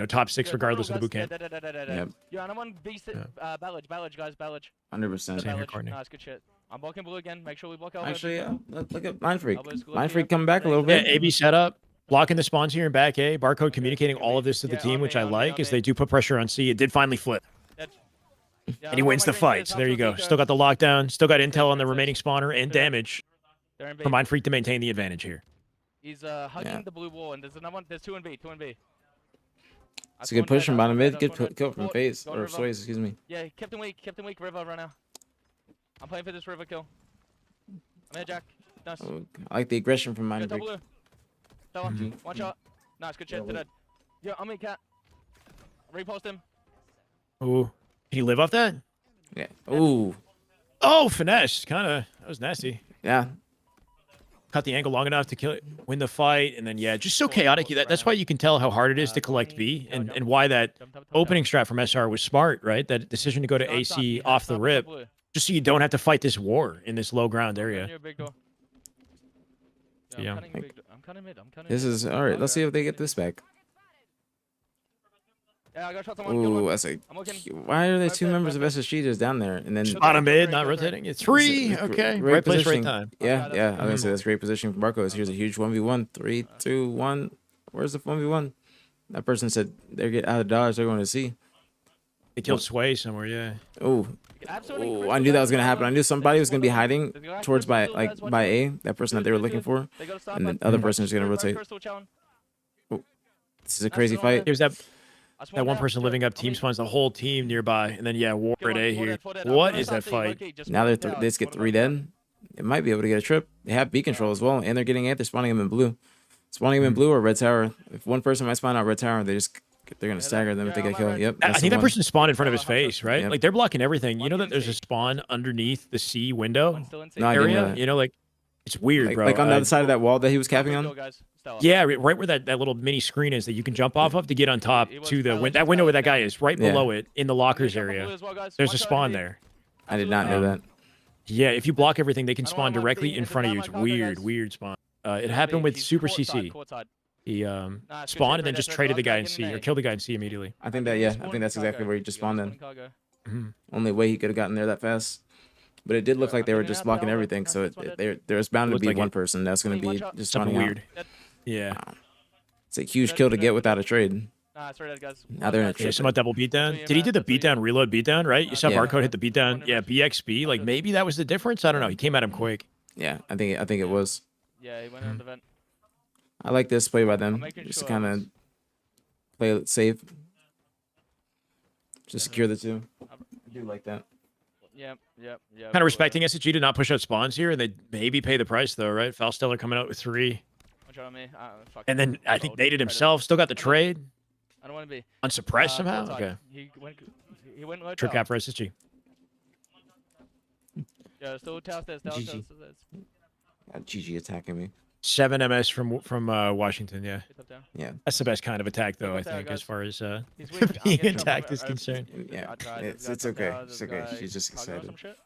top 6 regardless of the boot camp. Yep. Yeah, and I'm on beast. Yeah. Ballage, guys, Ballage. 100%. Same here, Ballage. Courtney. Nice, good shit. I'm blocking blue again. Make sure we block out. Actually, yeah. Look at Mind Freak. Elbows, good Mind luck, Freak yeah. coming back a little Yeah, bit. AB setup, blocking the spawns here in back A, barcode communicating all of this to the Yeah, team, on which me, I on me, like, on as me. they do put pressure on C. It did finally flip, Yeah, and he wins the fight. So there you go. Still got the lockdown, still got intel on the remaining spawner and damage for Mind Freak to maintain the advantage here. He's hugging Yeah. the blue wall, and there's another one. There's 2 and B, 2 and B. It's a good push from bottom mid. Good kill from Fort, FaZe go or River. Sways, excuse me. Yeah, Captain Weak, River right now. I'm playing for this River kill. I'm here, Jack. Nice. Oh, I like the aggression from Good Mind Freak. double blue. Tower. One shot. Nice, good shit. Dead. Yeah, I'm in cat. Repost him. Ooh, can he live off that? Yeah. Ooh. Oh, finesse, kind of. That was nasty. Yeah. Cut the angle long enough to kill it, win the fight, and then yeah, just so chaotic. That's why you can tell how hard it is to collect B, and why that opening strat from SR was smart, right? That decision to go to AC off the rip, just so you don't have to fight this war in this low ground area. Yeah. Yeah. I'm cutting mid. This is all right. Let's see if they get this back. Yeah, I got shots on one. Ooh, that's a. I'm looking. Why are there 2 members of SSG just down there and then? Bottom mid, not rotating. It's 3. It's Okay, great right place, right positioning. time. Yeah, yeah. I was gonna say that's great position from Barcos. Here's a huge 1v1. 3, 2, 1. Where's the 1v1? That person said they're getting out of Dodge. They're going to see. They killed Sway somewhere, yeah. Oh, oh, I knew that was gonna happen. I knew somebody was gonna be hiding towards by A. That person that they were looking for, and the other person is gonna rotate. This is a crazy fight. Here's that one person living up team spawns the whole team nearby, and then yeah, war at A here. What is that fight? Now they just get 3 dead. They might be able to get a trip. They have B control as well, and they're getting it. They're spawning them in blue. Spawning them in blue or red tower. If one person might spawn out red tower, they're gonna stagger them if they get killed. Yep. I that's think the that one. person spawned in front of his face, right? Yep. Like they're blocking everything. You know that there's a spawn underneath the C window No, I didn't know area. that. You know, like it's weird, bro. Like on the other side of that wall that he was capping on. Yeah, right where that little mini screen is that you can jump off of to get on top to that window where that guy is, right Yeah. below it in the lockers area. There's a spawn there. I did not know that. Yeah, if you block everything, they can I don't spawn want one directly being in into front of that you. much It's cargo, weird, guys. weird spawn. It Nah, happened B, with he's Super courtside, CC. courtside. He Nah, switch spawned and right then there, just right traded there. the guy in Getting C or A. killed the guy in C immediately. I think Dude, that he's yeah, I spawning think that's cargo. exactly where he just Yo, he's spawned in. spawning cargo. Mhm. Only way he could have gotten there that fast. But it did look Yo, like they I'm were getting just out the blocking elbow. everything, Nice, so that's one dead. there was bound to Looked be like one it- person that's going to One be shot. just Something spawning out. weird. Dead. Yeah. Wow. It's a huge Dead, kill to dead, get dead. without a trade. Nah, it's right dead, guys. Now they're in a One trip. Yeah, Tripping. somewhat double That's beatdown. what you Did he meant, do the that's what you- beatdown, reload beatdown, right? You saw Yeah. Barcode hit the beatdown. One Yeah, inverse. BXB. Like One maybe that was the difference. I don't know. He came at him quick. Yeah, I think it was. Yeah, he went on the vent. I like this play by them. making Just to sure kind of play it safe. Just secure the two. I do like that. Yep. Kind of respecting SSG to not push out spawns here, and they maybe pay the price though, right? Falstellar coming out with 3, Watch out on me. Fuck. and then I think Load. they did Right himself. Still got the trade. I don't want to be. Unsuppressed somehow. Courtside. Okay. He went low Trick tower. out for SSG. Yeah, still downstairs. GG. GG attacking me. 7 MS from Washington. Yeah, Get up down. Yeah, that's the best kind of attack though. I What's that, think as guys? far as He's weak. I'm being getting attacked trouble. is concerned. yeah. I tried. It's This guy okay. top It's down, okay. this She's just guy cargo or excited. some shit.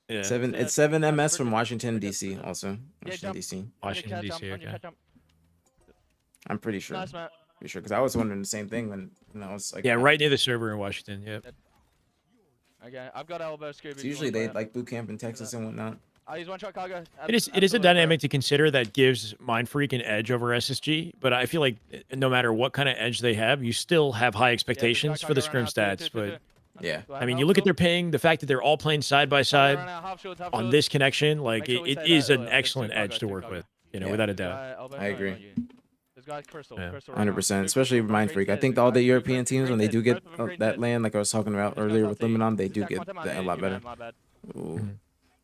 Yeah. It's Yeah, 7 yeah, MS from Bridget. Washington Bridget, DC Bridget. also. Washington jump. DC. Washington Catch DC. jump, Okay. catch jump. I'm pretty sure. Nice, man. Pretty sure because I was wondering the same thing when I was like. Yeah, right near the server in Washington. Yep. Okay, I've got elbow Scooby. It's usually they like boot camp in Texas and whatnot. I use one shot cargo. It is a Absolutely, bro. dynamic to consider that gives Mindfreak an edge over SSG, but I feel like no matter what kind of edge they have, you still have high Yeah, expectations for the scrim stats. But Yeah. Do I I have mean, help you look at still? their ping, the fact that they're all playing side by Cargo side right now, half shields, half on shields. this connection, like Make sure we it say is that an earlier. excellent There's two edge to cargo, work two with, Yeah. without a This doubt. guy, elbow I shot, agree. not you. This guy's crystal. Yeah, Crystal right 100%. now. Especially Crystal, Mind great Freak. I saves, think great all the saves, European great teams when they saves, do get both of them great that saves. land, like I was talking about This guy's earlier off with the- Luminon, they this do guy get content, that a my lot bad, better. my bad. Ooh.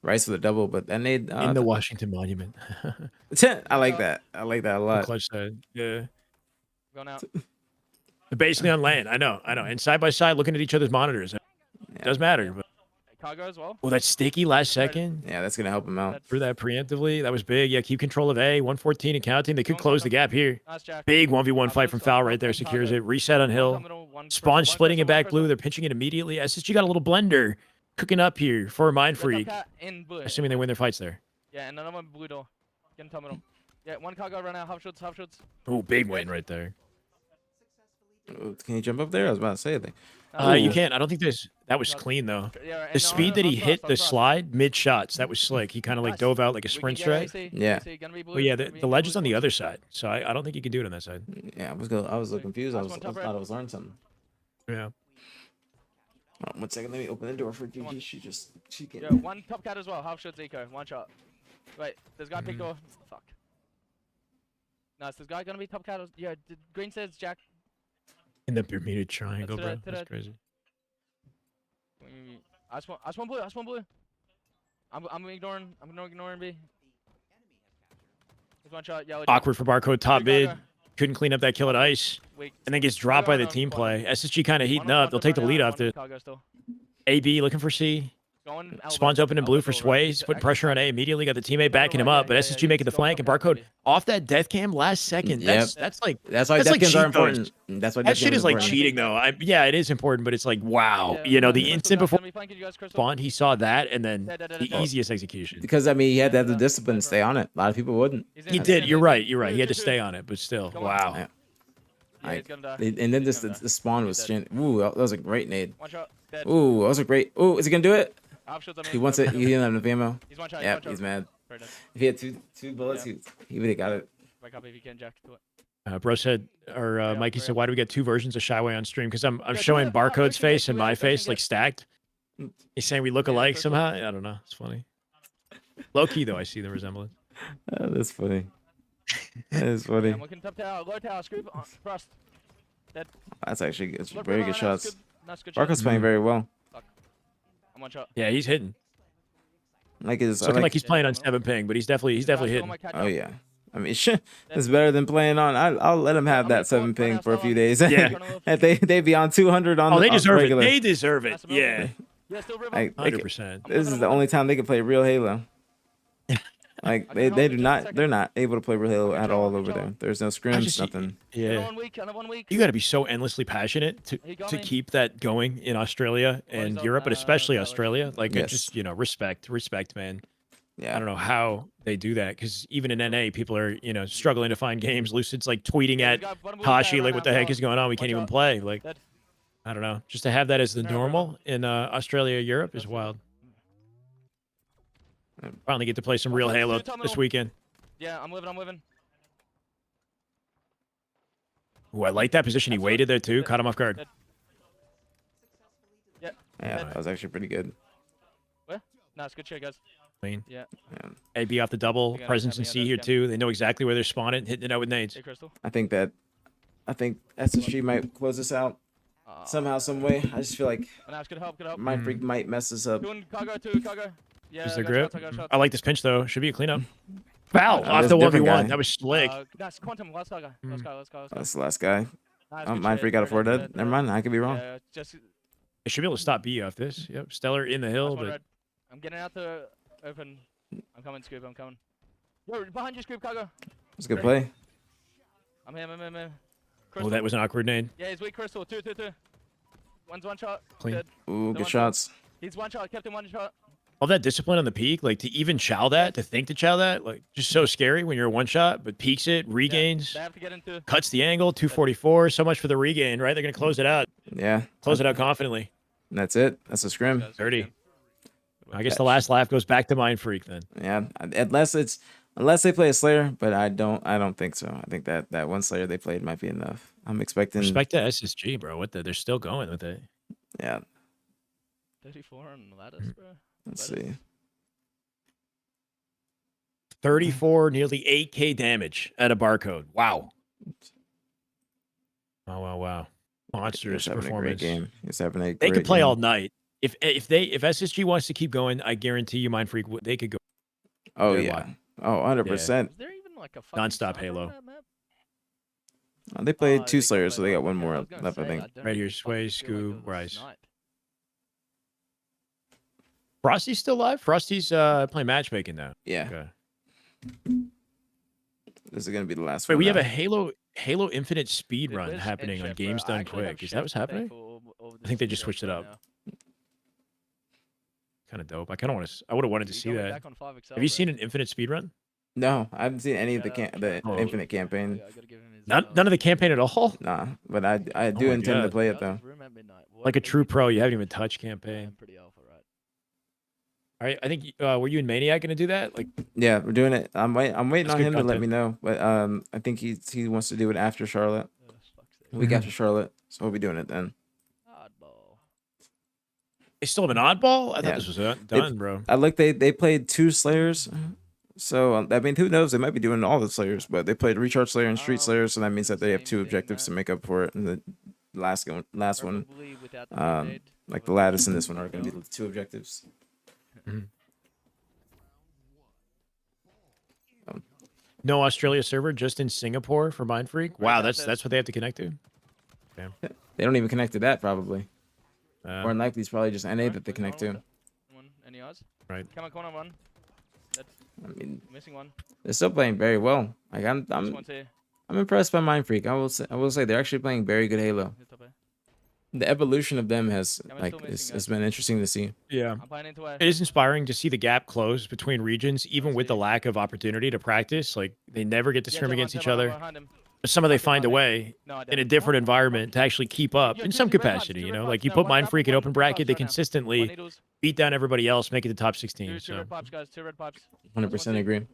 Rice with a double, but that nade. In the Washington Monument. I like that. I like that a The lot. clutch side. Yeah. Going out. Basically on land. I know. And side by side, looking at each other's monitors. It does matter. But Cargo as well. oh, that sticky last second. Yeah, that's gonna help him out. Threw that preemptively. That was big. Yeah, keep control of A. 114 and counting. They could Going close the gap here. Nice, Jack. Big 1v1 fight Outputs from off Foul top, right there. one Secures cargo. it. Reset on One Hill. terminal, one Spawn crystal, splitting it one back blue. crystal. They're pinching it immediately. SSG got a little blender cooking up here for Mind Red Freak. top cat in blue. Assuming they win their fights there. Yeah, and another one blue door. Getting terminal. Yeah, one cargo right now. Half shots, half shots. Oh, big win right there. Can you jump up there? I was about to say that. You Ooh. can't. I don't think there's. That was clean though. Yeah, The speed that he hit the slide mid shots, that was slick. He kind of like Nice. dove out like a sprint strike. Yeah. Well, yeah, the ledge is on the other side, so I don't think you can do it on that side. Yeah, I was a little confused. I Last was one, top thought right. I was learning something. Yeah. Oh, 1 second, let me open the door for Come on. GG. She Yeah, can. one top cat as well. Half shots eco. One shot. Wait, this guy picked door. Fuck. No, is this guy gonna be top cat? Yeah, green says Jack. In the Bermuda Triangle, to bro. that- to That's that. crazy. I just want blue. I just want blue. I'm ignoring. I'm ignoring B. There's one shot. Yellow. Awkward for Barcode top Big mid. cargo. Couldn't clean up that kill at ice, Weak. and then gets dropped by the on team corner. play. SSG kind of heating One on up. They'll top take the right lead now, off one on the cargo still. AB looking for C. Going Spawns open in blue for Sway. He's putting pressure on A immediately. Got the teammate backing him up, but SSG making the flank and Barcode off that death cam last second. Yep. That's like That's why That's death like cams are cheat codes. important. That's why that death shit cams is like important. cheating though. Yeah, it is important, but it's like wow. You know, the instant before spawn, he saw that, and then the easiest execution. Because I mean, he had to have the discipline to stay on it. A lot of people wouldn't. He did. You're right. You're right. He had to stay on it, but still, Come on. wow. Yeah. Yeah, he's gonna die. And then He's this gonna the spawn was He's dead. ooh, that was a great nade. One shot. Dead. Ooh, that was a great. Ooh, is he gonna do it? Half shots, I mean, He wants it. He didn't have enough ammo. He's one shot. Yeah, one shot. he's mad. Very dead. If he had two bullets, he would have got it. Wake up if you can, Jack. Do it. Bro said, or Hurry up, Mikey hurry said, up. why do we get two versions of Shyway on stream? Because I'm Yeah, showing do it. Barcode's Don't face forget, and do it. my Don't face forget. like stacked. He's saying we look Yeah, alike first one. somehow. I don't know. It's funny. Low key though, I see the resemblance. Oh, that's funny. That is funny. I'm looking top tower. Low tower. Scoop. Frost. Dead. That's actually it's Look, very right good now, shots. Scoop. Nice, good shot. Barco's playing very well. I'm one shot. Yeah, he's hitting. Like it's It's looking like he's Yeah, playing on well. 7 ping, but he's definitely This guy's hitting. still my catch Oh up. yeah. I mean, it's better than playing on. I'll let him have I'm that gonna 7 call it ping right for a now, few so days. Yeah. And they be on 200 on Oh, the they on deserve it. regular. They deserve it. That's another Yeah, Yeah, still river. Like, they could- 100%. this is the only time they can play real Halo. Like I they can they hold do it just a not. second. They're not able to play real Halo at all over control. there. There's no I scrims, just nothing. Another yeah. 1 week. Another 1 week. You got to be so endlessly passionate He got to me. keep that going in Australia What is and up? Europe, but especially That was- Australia. Like, I Yes. just respect, man. I Yeah. don't know how they do that because even in NA, people are struggling to find games. Lucid's like tweeting Yeah, at we got one Tashi right like, now, "What the heck bro. is going on? We One can't even shot. play." Like, Dead. I don't know. Just to have that as the No, bro. normal in Australia, Europe is That's wild. Mm. Finally get to play some real Offense, Halo two terminal. this weekend. Yeah, I'm living. Ooh, I like that position. He That's waited there too. Dead. Caught him off guard. Dead. Yeah. Yeah, Dead. that was actually pretty good. Nah, it's good shit, guys. Clean. Yeah. Yeah. AB off the double. Again, Presence having in a C death here cam. too. They know exactly where they're spawning, hitting it out with nades. Hey, Crystal. I think SSG might close this out somehow, some way. I just feel like Nah, it's good help. Mind Freak might mess this up. Two cargo. Yeah, Is I the got grip? shots, I got shots. I like this pinch though. Should be a cleanup. Foul Oh, off that's the a different 1v1. guy. That was slick. That's Quantum. Let's go. Let's go. That's the last guy. Nah, it's Oh, good Mind shit. Freak got a 4 Dead, dead. Never mind. I could be wrong. Yeah, just They should be able to stop B off this. Yep. Stellar in the hill, last one but red. I'm getting out the open. I'm coming, Scoop. I'm coming. Yo, behind you, Scoop, cargo. It's a good play. I'm here. oh, Crystal. that was an awkward nade. Yeah, he's weak, Crystal. Two. One's one shot. Clean. Dead. Ooh, The good one shots. He's one shot. Kept him one shot. All that discipline on the peak, like to even chow that, to think to chow that, like just so scary when you're a one shot, but peaks it, regains, They have to get into. cuts the angle, 244. So much for the regain, right? They're gonna close it out. Yeah. Close it out confidently. And that's it. That's a scrim. Guys, 30. again. I guess the last laugh goes back to Mind Freak then. Yeah. Unless they play a Slayer, but I don't think so. I think that one Slayer they played might be enough. I'm expecting. Respect to SSG, bro. They're still going with it. Yeah. 34 on lattice, bro. Let's see. 34, nearly 8K damage at a barcode. Wow. Wow. Monstrous He's having a great performance. game. He's having a They great could play game. all night. If SSG wants to keep going, I guarantee you, Mind Freak, they could go Oh Very yeah. wide. Oh, 100%. Is there even like a fucking Non-stop sun on Halo. that map? They played Oh, two they Slayers, so they got okay, one I more was gonna left, I say, think. don't Right here, fucking Sway, feel like Scoo, there was a Rise. snipe. Frosty's still live? Frosty's playing matchmaking now. Yeah. Okay. This is gonna be the last Wait, one. we have now. a Halo Infinite speed Dude, run where's happening Ed on Chef, bro? Games I Done actually have Quick. Is Chef that what's to thank happening? for all I think they this just stuff switched it right up. now. Kind of dope. I kind of want to. I would have wanted to You see got me that. back on 5XL, Have you bro. seen an Infinite speed run? No, I haven't seen any of the Shout out the Oh. Infinite campaign. Yeah, I gotta give him his, None of the campaign at all. Nah, but I do my intend to God. play it How's though. his room at midnight? What Like a is true he pro, you doing? haven't even touched Yeah, campaign. I'm pretty alpha, right? All right, I think were you and Maniac gonna do that? Like, Yeah, we're doing it. I'm waiting That's on good him to let content. me know, but I think he wants to do it after Charlotte, Oh, fuck's sake. week after Charlotte, so we'll be doing it then. Oddball. they still have an oddball. I Yeah. thought this was done, bro. I looked. They played two Slayers, so I mean, who knows? They might be doing all the Slayers, but they played Recharge Slayer and Street Oh, Slayer, so that means that they have same two thing, objectives to man. make up for it. And the last one, Probably without the um, Band-Aid like of the a lattice and this one are going to belt. be the two objectives. No Australia server, just in Singapore for Mind Freak. Wow, that that's says- what they have to connect to. They don't even connect to that probably. More than Uh, likely, it's probably just NA Alright, that they where's connect the one to. with One, any odds? Right. Come on, corner one. I mean, Missing one. they're still playing very well. Like This I'm one's here. impressed by Mind Freak. I will say they're actually playing very good Halo. Hit top here. The evolution of them has Yeah, we're like still missing, it's guys. been interesting to see. yeah. I'm playing into A. It is inspiring to see the gap close between regions, even with the lack of opportunity to practice. Like they never get to Yeah, scrim Tevon, against each Tevon, other. behind him. But somehow they Fucking find a behind way No, I in a didn't. different What? environment to actually keep up Yo, in two some red pipes, capacity. two You red know, pipes. like you No, put one Mind tap, Freak in one open bracket, pipes they right now. One consistently needles. beat down everybody else, make it the top 16. Two So red pipes, guys. Two red pipes. 100% agree.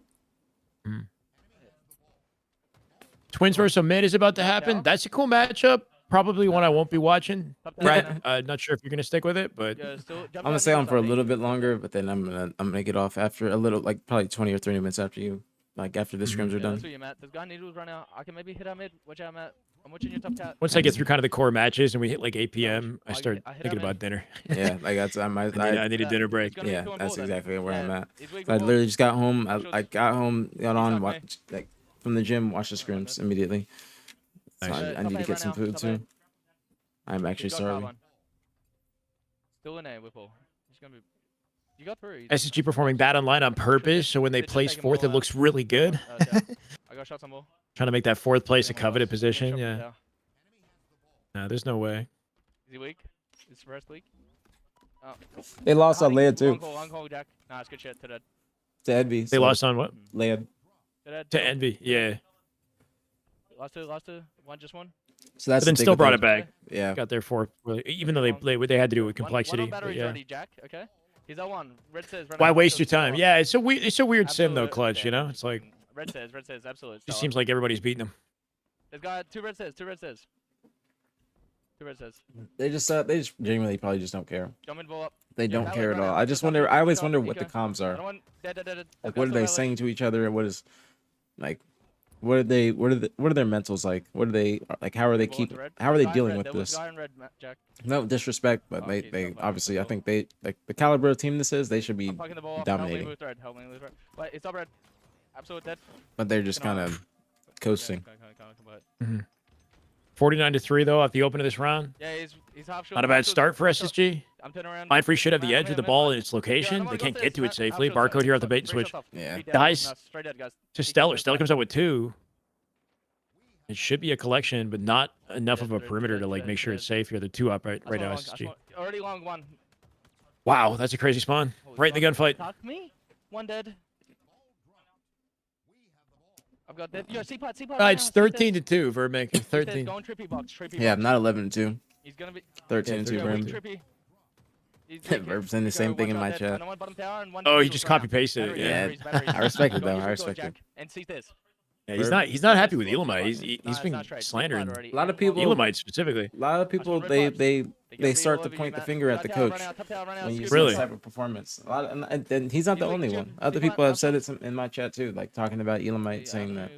Twins versus mid is about to Yeah. happen. That's a cool matchup. Probably one I won't be watching. Top Brad, down. not sure if you're gonna stick with it, but Yeah, still- jump I'm gonna down stay on needles for a me. little bit longer, but then I'm gonna get off after a little, like probably 20 or 30 minutes after you, like after the scrims are Yeah, done. that's where you're at. There's guy needles right now. I can maybe hit our mid. Watch out, Matt. I'm watching your top cat. once I get through kind of the core matches and we hit like 8 p.m., I I start hit thinking him about in. dinner. Yeah, like that's I need a Yeah, dinner it's break. gonna be Yeah, two and that's four then. exactly where I'm Yeah, at. he's weak I with ball. literally just got home. I Shots. got home, got on, top watched like from the gym, watched the scrims immediately. So Nice. I Top need to eight get right some now, food top too. eight. I'm actually He's got card starving. one. Still in A with ball. He's gonna be. You got through. SSG performing bad online on purpose, so when they place fourth, it looks really good. I got shots on ball. Trying to make that fourth place a Getting coveted lost. position. Getting Yeah. shot No, there's no way. Is he weak? Is Suppressed weak? Oh. They lost on Lead too. Long call, Jack. Nah, it's good shit. To dead. To Envy. They lost on what? Lead. To dead. To Envy. Yeah. Last two. Just one. So that's But then the thing still with brought those- it back. Yeah. Got their fourth. Even though they had to do it with complexity. One on but batteries yeah. already, Jack. Okay. He's at one. Red says. Why waste your time? Yeah, it's a weird sim though, Absolute Clutch. You stand. know, it's like Red says. Absolute. it stellar. seems like everybody's beating them. There's got two red says. Two red says. They just genuinely probably just don't care. Jump in, ball up. They Yeah, don't Tyler, care at run all. out. I just Go, wonder. go, I always go, wonder go, what the go. comms Another are. one. Dead. Like, what are they saying to each other? And what is, like, what are their mentals like? What are they like? How are they dealing with this? Guy in red, Jack. No disrespect, but Oh, they geez, they I'm fucking obviously I slow. think they like the caliber of team this is. They should be I'm fucking the ball up. dominating, Help me lose red. Wait, it's up red. Absolute dead. but they're just Come on. kind of coasting. Okay. 49-3 though off the open of this round. Yeah, he's half shot. Not a bad start for SSG. I'm turning around. Mind Free should have the Man, edge with the man, ball man. in its location. Yeah, They can't go get to it half safely. shot, Barcode here off the half bait and shot. switch. Straight Yeah. dead. Dies No, straight dead, guys. to Stellar. Stellar comes out with 2. It should be a collection, but not enough of a perimeter to like make sure it's safe here. The 2 up right now, SSG. Already long one. Wow, that's a crazy spawn. Holy Right in the fuck. gunfight. Talk me. One dead. I've got dead. Yo, C-pot. It's 13-2, Vermic. 13. Going trippy box. Yeah, not 11-2, He's gonna be 13-2 yeah, for weak him. trippy. He's Verb's saying the same thing in my chat. Oh, he just copy-pasted it, yeah. I respect it, though. I respect it. And see this. Yeah, he's not happy with Elamite. He's been slandering A lot of people, Elamite specifically. a lot of people, they start to point the finger at the coach when you see Really? this type of performance. A lot of, and he's not the only one. Other people have said it in my chat too, like talking about Elamite, saying that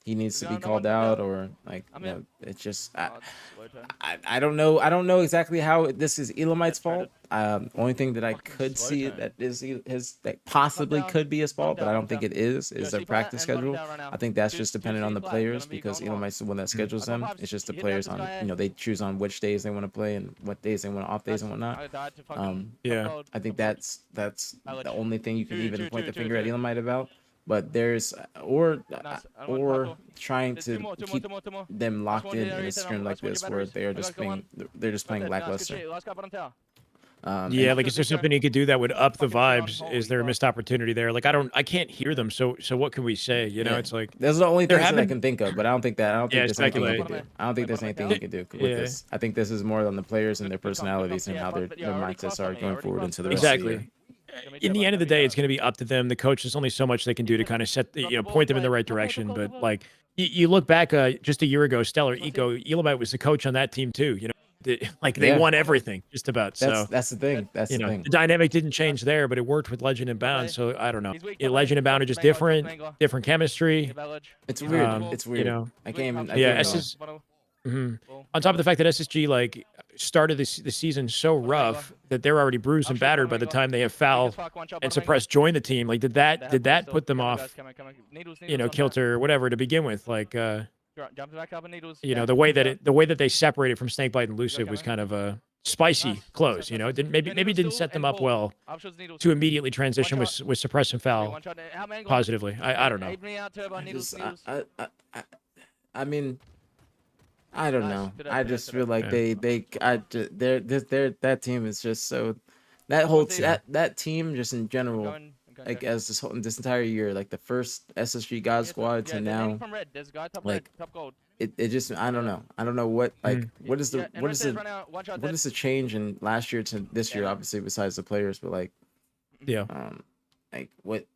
he needs to be called out, or like, you know, it's just I don't know. I don't know exactly how this is Elamite's fault. Only thing that I could see that is his that possibly could be his fault, but I don't think it is their practice schedule. I think that's just dependent on the players because Elamite's the one that schedules them. It's just the players on, you know, they choose on which days they want to play and what days they want off days and whatnot. Yeah. I think that's the only thing you can even point the finger at Elamite about. But there's or trying to keep them locked in a scrim like this where they're just playing lackluster. Yeah, like is there something he could do that would up the vibes? Is there a missed opportunity there? Like I can't hear them. So what can we say? You know, Yeah. it's like There's the only They're thing that I having- can think of, but I don't think there's anything you can do. I don't think there's anything you can do with Yeah. this. I think this is more on the players and their personalities and how their mindsets are going forward into the rest of the year. exactly. In the end of the day, it's going to be up to them. The coach, there's only so much they can do to kind of set, point them in the right direction. But like, you look back just a year ago, Stellar Eco, Elamite was the coach on that team too. You know, they Yeah. won everything just about. That's the thing. That's you the know, thing. the dynamic didn't change there, but it worked with Legend and Bound. So I don't know. Legend and Bound are just different chemistry. It's weird. Um, It's weird. know, I can't even. Yeah, I can't even- On top of the fact that SSG like started the season so rough that they're already bruised and battered by the time they have Foul and Suppress join the team. Like, did that put them off, kilter or whatever to begin with? Like, the way that they separated from Snakebite and Lucid was kind of a spicy close. You know, maybe didn't set them up well to immediately transition with Suppress and Foul positively. I don't know. I mean, I don't know. I just feel like that team is just so that whole that team just in general, like as this entire year, like the first SSG God Squad to now, like it just I don't know what like what is the change in last year to this year, obviously besides the players, but like like what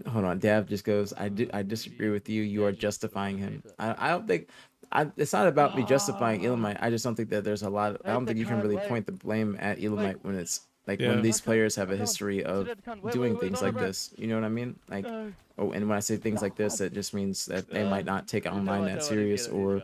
hold on, Dav just goes, I disagree with you, you are justifying him. I don't think it's not about me justifying Elamite. I just don't think that there's a lot I don't think you can really point the blame at Elamite when it's like when these players have a history of doing things like this. You know what I mean? Like and when I say things like this, it just means that they might not take online that serious, or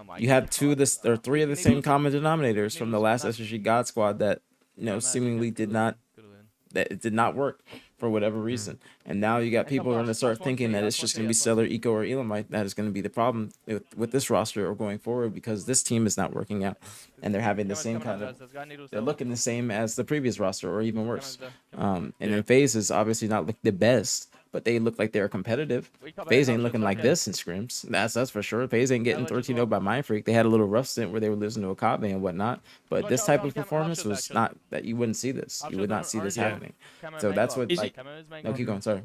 You have two of this or three of the same common denominators from the last Maybe- SSG God Squad that Yeah, Matt, seemingly yeah, did good not win, good win. that it did not work. for whatever reason. And now you got And people going to that's start one thinking thing, that that's it's one just thing, going to be that's one Stellar, thing. Eco, or Elamite. That is going to be the problem with this roster or going forward, because this team is not working out, and they're having the same kind of. They're looking the same as the previous roster, or even worse. And then FaZe is obviously not look the best, but they look like they're competitive. FaZe ain't looking like this in scrims. That's for sure. FaZe ain't getting 13-0 by Mind Freak. They had a little rough stint where they were losing to a Akabe and whatnot. But this type of performance was not that you wouldn't see this. You would not see this happening. So that's what like. No, keep going. Sorry.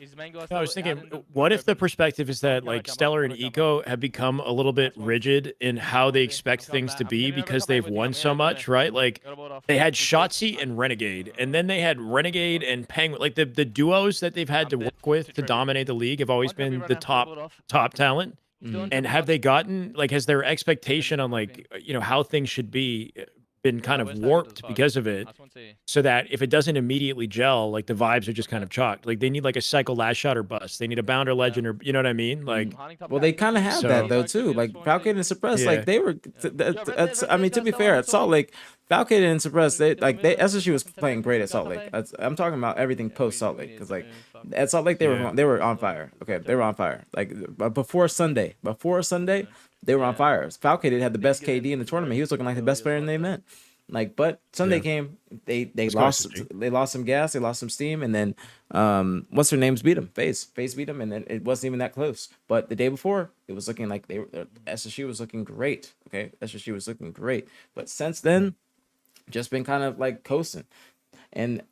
No, I was thinking, what if the perspective is that like Stellar and Eco have become a little bit rigid in how they expect things to be because they've won so much, right? Like they had Shotzi and Renegade, and then they had Renegade and Penguin. Like the duos that they've had to work with to dominate the league have always been the top talent. And have they gotten like has their expectation on like how things should be been kind of warped because of it, so that if it doesn't immediately gel, like the vibes are just kind of chalked. Like they need like a cycle last shot or bust. They need a bounder legend or you know what I mean? Like Well, they kind of have that So- though too. Like Falcon and Suppress, Yeah. like they were. That's I mean, to be fair, at Salt Lake, Falcon and Suppress, they SSU was playing great at Salt Lake. I'm talking about everything post Salt Lake, because like at Salt Lake they were on fire. Okay, they were on fire. Like before Sunday, they were on fire. Falcon had the best KD in the tournament. He was looking like the best player in the event. Like, but Sunday Yeah. came, they It's lost SSG. they lost some gas, they lost some steam, and then what's their names beat them? FaZe beat them, and then it wasn't even that close. But the day before, it was looking like SSU was looking great. Okay, SSU was looking great, but since then, just been kind of like coasting. And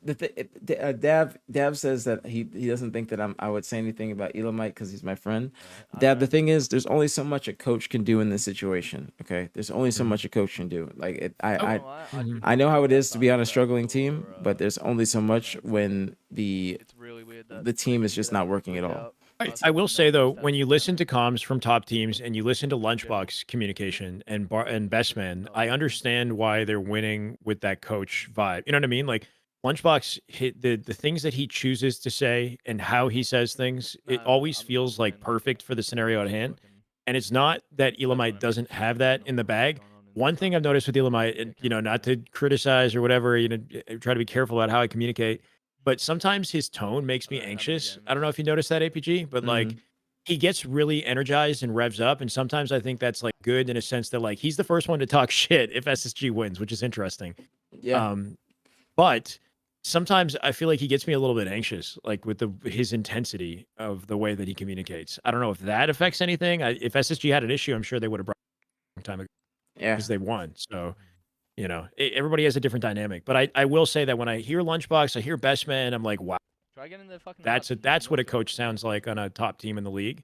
Dav says that he doesn't think that I would say anything about Elamite because he's my friend. Dav, the thing is, there's only so much a coach can do in this situation. Okay, there's only so much a coach can do. Like I know how it is to be on a struggling team, but there's only so much when the team is just not working at all. I will say though, when you listen to comms from top teams and you listen to Lunchbox communication and Best Man, I understand why they're winning with that coach vibe. You know what I mean? Like Lunchbox hit the things that he chooses to say and how he says things, it always feels like perfect for the scenario at hand. And it's not that Elamite doesn't have that in the bag. One thing I've noticed with Elamite, and not to criticize or whatever, try to be careful about how I communicate, but sometimes his tone makes me anxious. I don't know if you noticed that, APG, but like he gets really energized and revs up, and sometimes I think that's like good in a sense that like he's the first one to talk shit if SSG wins, which is interesting. Yeah. But sometimes I feel like he gets me a little bit anxious, like with his intensity of the way that he communicates. I don't know if that affects anything. If SSG had an issue, I'm sure they would have brought it a long time ago Yeah. because they won. So everybody has a different dynamic. But I will say that when I hear Lunchbox, I hear Best Man, I'm like, wow, that's what a coach sounds like on a top team in the league.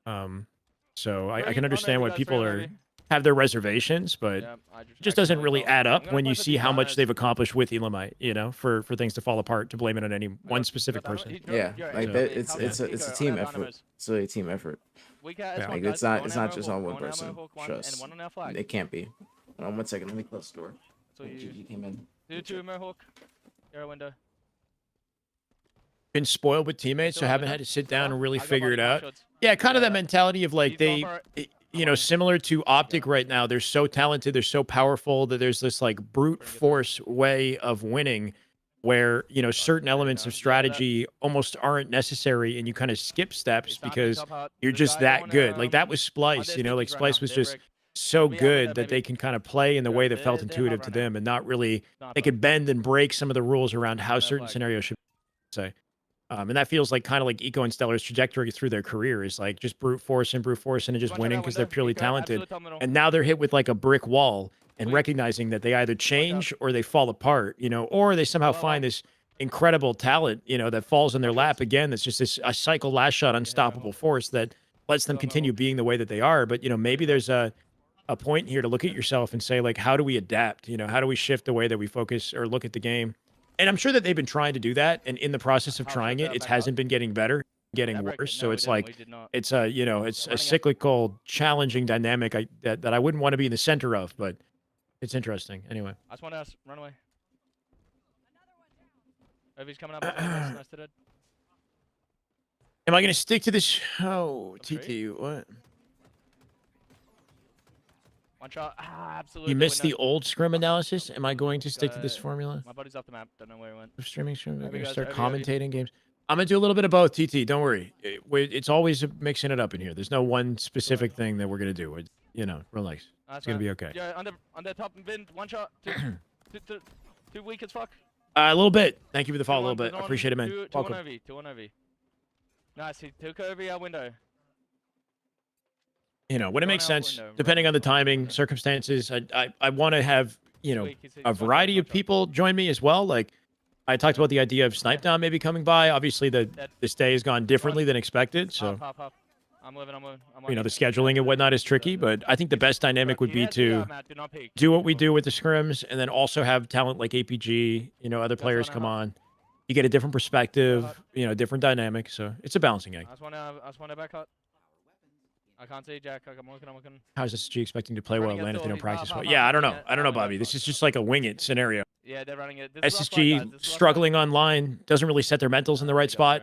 So I can understand why people have their reservations, but it just doesn't really add up when you see how much they've accomplished with Elamite, for things to fall apart, to blame it on any one specific person. Yeah, like that, it's a team effort. It's really a team effort. Like it's not just on one person. Trust. It can't be. Hold on 1 second. Let me close the door. You came in. Been spoiled with teammates, so haven't had to sit down and really figure it out. Yeah, kind of that mentality of like similar to Optic right now. They're so talented, they're so powerful that there's this like brute force way of winning where, certain elements of strategy almost aren't necessary and you kind of skip steps because you're just that good. Like that was Splice, like Splice was just so good that they can kind of play in the way that felt intuitive to them and not really, they could bend and break some of the rules around how certain scenarios should say. And that feels like kind of like Eco and Stellar's trajectory through their career is like just brute force and just winning because they're purely talented. And now they're hit with like a brick wall and recognizing that they either change or they fall apart, or they somehow find this incredible talent, that falls in their lap again. That's just a cycle last shot, unstoppable force that lets them continue being the way that they are. But, maybe there's a point here to look at yourself and say, like, how do we adapt? How do we shift the way that we focus or look at the game? And I'm sure that they've been trying to do that. And in the process of trying it, it hasn't been getting better, getting worse. So it's like, it's a cyclical, challenging dynamic that I wouldn't want to be in the center of, but it's interesting. Anyway. I just want to ask, run away. If he's coming up, nice to dead. Am I going to stick to this? Oh, TT, what? One shot. Ah, absolutely. You missed the window. old scrim analysis. Am I going to stick to this Uh, formula? My buddy's off the map. Don't know where he went. Of streaming, I'm Over going to guys, start over, over. commentating games. I'm going to do a little bit of both, TT. Don't worry. It's always mixing it up in here. There's no one specific thing that we're going to do. You know, relax. It's going to be okay. Yeah, on the top bin. One shot. Too weak as fuck. A little bit. Thank you for the follow a little 2-1, bit. I appreciate it, man. 2-1 Welcome. OV. 2-1 OV. Nice. He took over our window. You know, when it Run makes out sense, window, depending run on the out timing, window. circumstances, I want to have, you know, Weak, he's a fucking variety of one shot. people join me as well. Like, I talked about the idea of Snipe Down maybe coming by. Obviously, this day has gone differently than expected. So, Hop. I'm living. you know, the scheduling and whatnot is tricky. But I think the best dynamic would be to do what we do with the scrims and then also have talent like APG, you know, other players come on. You get a different perspective, you know, different dynamic. So it's a balancing act. I just want to back up. I can't see Jack. I'm working. How's SSG expecting to play well? Running Land if they don't ability. practice Pop, well? pop, Yeah, pop. I don't know. Yeah, I don't know, I know, Bobby. This is just like a wing it scenario. Yeah, they're running it. This is rough SSG guys. This is rough struggling online, doesn't really set their mentals in the right spot.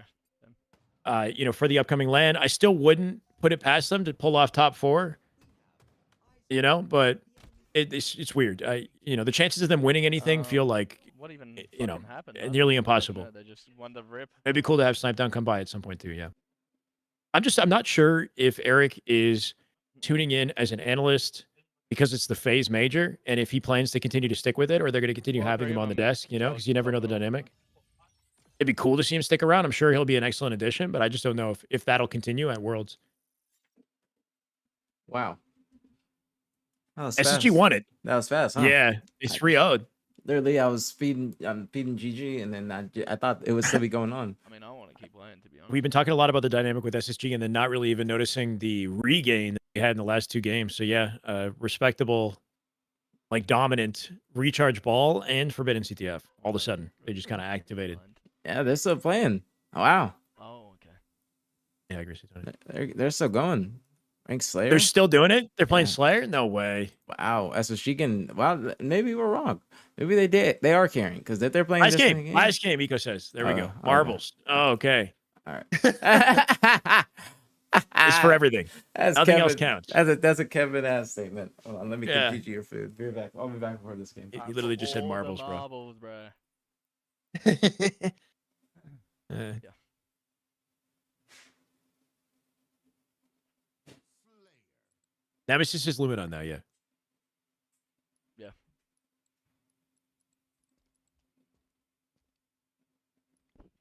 You know, for the upcoming LAN, I still wouldn't put it past them to pull off top 4. You know, but it's weird. You know, the chances of them winning anything feel like, What even you know, fucking happened, nearly man? impossible. Yeah, they just won the rip. It'd be cool to have Snipe Down come by at some point too. Yeah, I'm not sure if Eric is tuning in as an analyst because it's the phase major, and if he plans to continue to stick with it, or they're going to continue Well, having him bring on the him on. desk. You know, because you never know the dynamic. It'd be cool to see him stick around. I'm sure he'll be an excellent addition, but I just don't know if that'll continue at Worlds. Wow. That was SSG fast. won it. That was fast, huh? Yeah, it's 3-0'd. Literally, I'm feeding GG, and then I thought it would still be going on. I mean, I want to keep playing, to be honest. We've been talking a lot about the dynamic with SSG and then not really even noticing the regain that we had in the last 2 games. So yeah, respectable, like dominant recharge ball and forbidden CTF. All of a sudden, they just kind of activated. Yeah, they're still playing. Oh, wow. Oh, okay. Yeah, I agree. They're still going. Rank Slayer. They're still doing it? They're playing Yeah. Slayer? No way. Wow. SSG can. Wow. Maybe we're wrong. Maybe they did. They are carrying because if they're playing Last this game. game, Last game, Eco says. There we go. okay. Marbles. Oh, okay. All right. It's for everything. That's Nothing Kevin, else counts. That's a Kevin ass statement. Hold on, let me Yeah. compete your food. Be right back. I'll be back before this game. He literally just said All the marbles, bro. marbles, bro. Eh. Nemesis is limit on now, yeah.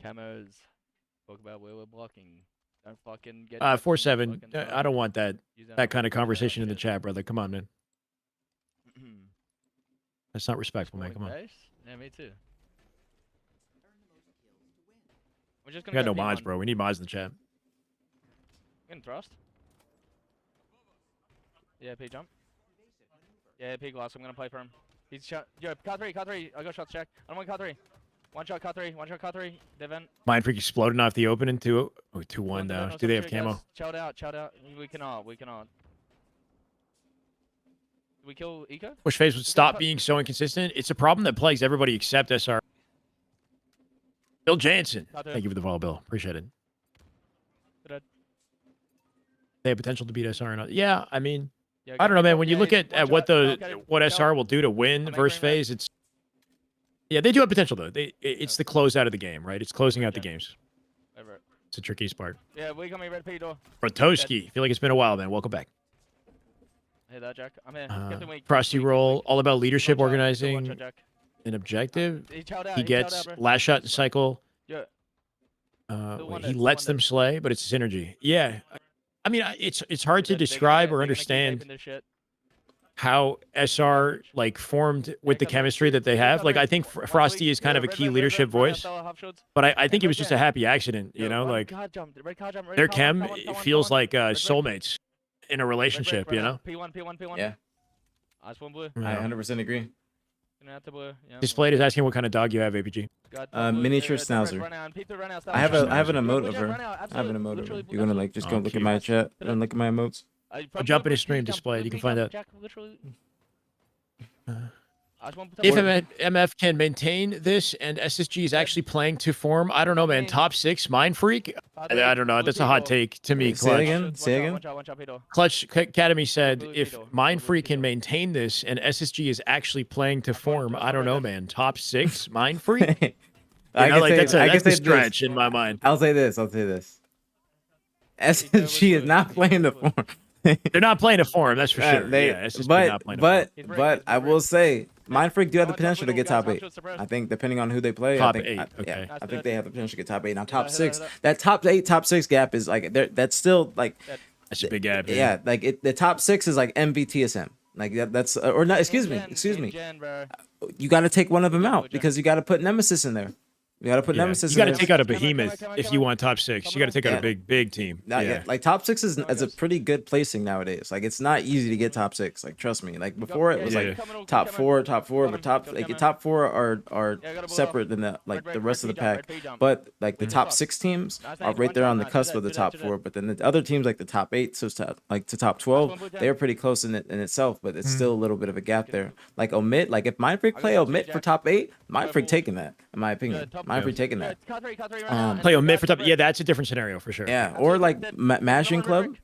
Camos. Talk about where we're blocking. Don't fucking get. 4-7. I don't want that kind of conversation in the chat, brother. Come on, man. That's not respectful, man. Come on. Yeah, me too. We're just We gonna got no go mods, P1. bro. We need mods in the chat. In thrust. Yeah, P jump. Yeah, P glass. I'm gonna play for him. He's shot. Yo, car 3. I got shots check. I don't want car 3. One shot car 3. Devin. Mind Freak exploding off the open in 2-1 now. Do they have camo? Child out. We cannot. We kill Eco? Push phase would stop being so inconsistent. It's a problem that plagues everybody except SR. Bill Jansen. Thank you for the follow, Bill. Appreciate it. They have potential to beat SR or not. Yeah, I mean, Yeah, I don't know, man. When you yeah, look at one what shot. what SR will do to win I'll make versus bring that. phase, it's they do have potential though. It's the closeout of the game, right? It's closing out the games. Over. It's the trickiest part. Yeah, we got me red P door. Rotoski, feel like it's been a while, man. Welcome back. Hey there, Jack. I'm here. Captain Weak. Frosty roll, all about leadership, One shot, organizing, Jack. an objective. He chowed out. He chowed gets out, bro. last shot in cycle. Yeah. one He that- lets the one them slay, but it's synergy. Yeah, I mean, it's hard to They're gonna- describe or they're gonna keep understand making this shit. how SR like formed with the chemistry that they have. Like I think Frosty is kind of a key leadership voice, but I think it was just a happy accident. You know, like their chem it feels like soulmates in a relationship. You know, P1. Yeah, Ice one blue. I 100% agree. Blue. Yeah. Displayed is asking what kind of dog you have, APG. Miniature schnauzer. I have an emote of her. I have an emote of her. You wanna like just go Oh, look at cute. my chat and look at my emotes? I'll jump in his stream displayed. You can find out. I just want to put If that- MF can maintain this and SSG is actually playing to form, I don't know, man. Top 6, Mind Freak. I don't know. That's a hot take to me, Wait, say it Clutch. again. Say it again. Watch out, Pedo. Clutch Academy said Blue if Keto. Mind Blue Freak can Keto. maintain this and SSG is actually playing to form, just I don't right know, there. man. Top 6, Mind Freak. I You know, can like, say, that's a, I can that's say a stretch in my mind. I'll say this. I'll say this. SSG is not playing the form. They're not playing to form, that's for sure. They, Yeah, SSG not playing to form. but I will say, Mind Freak do have the potential to get top 8. I think depending on who they play, Top I think, 8, yeah, okay. I think they have the potential to get top 8. Now top hit that, 6, hit that. that top 8, top 6 gap is like that's still like That's a big gap. yeah, like the top 6 is like MVTSM. Like that's or not. Excuse me. You got to take one of them out because you got to put Nemesis in there. You got to put Yeah. Nemesis. You got to in there. take out a Come on, behemoth come on, if come you on. want top 6. You got to take out Yeah. a big team. Not Yeah. yet. Like top 6 is a guys. pretty good placing nowadays. Like it's not easy to get top 6. Like trust me. Like before it was Yeah. like top 4, but top 4 are separate than the rest of the pack. But like the top 6 teams are right there on the cusp of the top 4. But then the other teams like the top 8, so to top 12, they are pretty close in itself. But it's still a little bit of a gap there. Like Omit, like if Mind Freak play Omit for top 8, Mind Freak taking that in my opinion. Mind Freak taking that. Play Omit for top. Yeah, that's a different scenario for sure. Yeah, or like Mashing Club,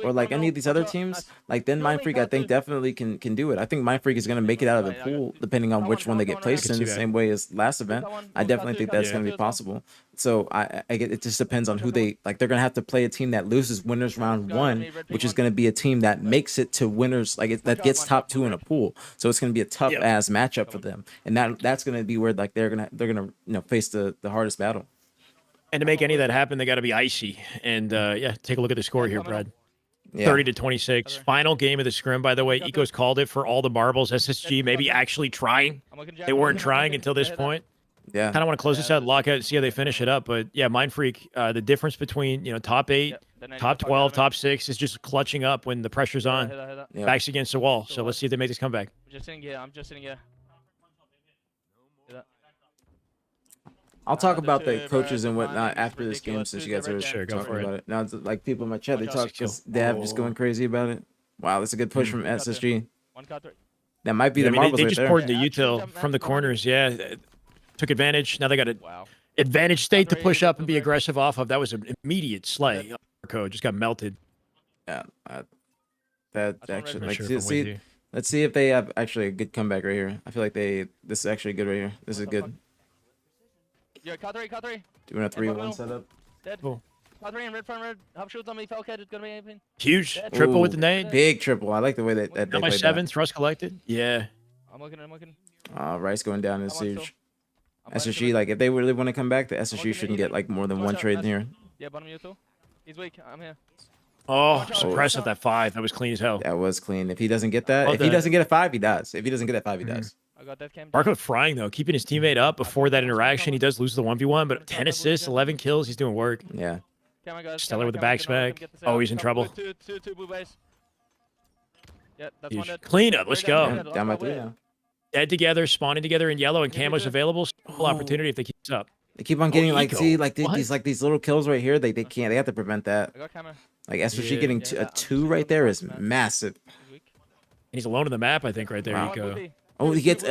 or like any of these other teams. Like then Mind Freak, I think definitely can do it. I think Mind Freak is gonna make it out of the pool, depending on which one they get placed in. The same way as last event, I definitely think that's gonna be possible. So I get it. Just depends on who they like. They're gonna have to play a team that loses winners round 1, which is gonna be a team that makes it to winners that gets top 2 in a pool. So it's gonna be a tough ass matchup for them, and that's gonna be where like they're gonna face the hardest battle. And to make any of that happen, they got to be icy. And yeah, take a look at the score here, Brad. Yeah. 30-26. Final game of the scrim, by the way. Eco's called it for all the marbles. SSG maybe actually trying. They weren't trying until this point. Yeah. Kind of want to close this out, lock out, see how they finish it up. But yeah, Mind Freak, the difference between top 8, top 12, top 6 is just clutching up when the pressure's on. Yeah. Backs against the wall. So let's see if they make this comeback. I'm just sitting here. I'll talk about the coaches and whatnot after this game since you guys are Sure, go talking for it. about it. Now, it's like people in my chat, they Watch out, talk because Dav just going crazy about it. Wow, that's a good push from SSG. That might be Yeah, the I mean, marbles they right just there. poured into util from the corners. Yeah, took advantage. Now they got an advantage state to push up and be aggressive off of. That was an immediate slay. Code just got melted. Yeah, that That's actually what like Sure if I'm with see. you. Let's see if they have actually a good comeback right here. I feel like this is actually good right here. This is good. Yeah, Cut3. Doing a 3-1 setup. Dead. Cool. Cut3 and red front red. Hop shoot on me, Falcad. It's gonna be anything. Huge triple with the Ooh, nade. Big triple. I like the way that they Got my played 7th. Thrust collected. Yeah. I'm looking. that. Rice going down in I'm on still. siege. I'm blind to SSG, red. like if they really want to come back, the looking SSG at shouldn't you. get like more than Watch one out, trade in nice. here. Yeah, bottom you too. He's weak. I'm here. Oh, suppress at that 5. That was clean as hell. That was clean. If he doesn't get that, Oh, if he doesn't get a 5, he dies. If he doesn't get that 5, he dies. I got that cam. Marco frying though, keeping his teammate up before that interaction. He does lose the 1v1, but 10 assists, 11 kills. He's doing work. Yeah. Camera, guys. Stellar Camera, with the camera, backsmack. get this Oh, out. he's in Come, trouble. Two blue base. Yeah, that's Huge. one dead. Cleanup. Let's go. Yeah, down by 3 now. Dead together, spawning together in yellow, and Yeah, we camos do. available. Still opportunity if they keep this up. They keep on getting like Eco. see like What? these little kills right here. They can't. They have to prevent that. I got camera. Like SSG Yeah. getting Yeah, a I'm 2 just right there looking is for the man. massive. He's weak. And he's alone in the map, I think, right there, Wow. Eco. Oh, he gets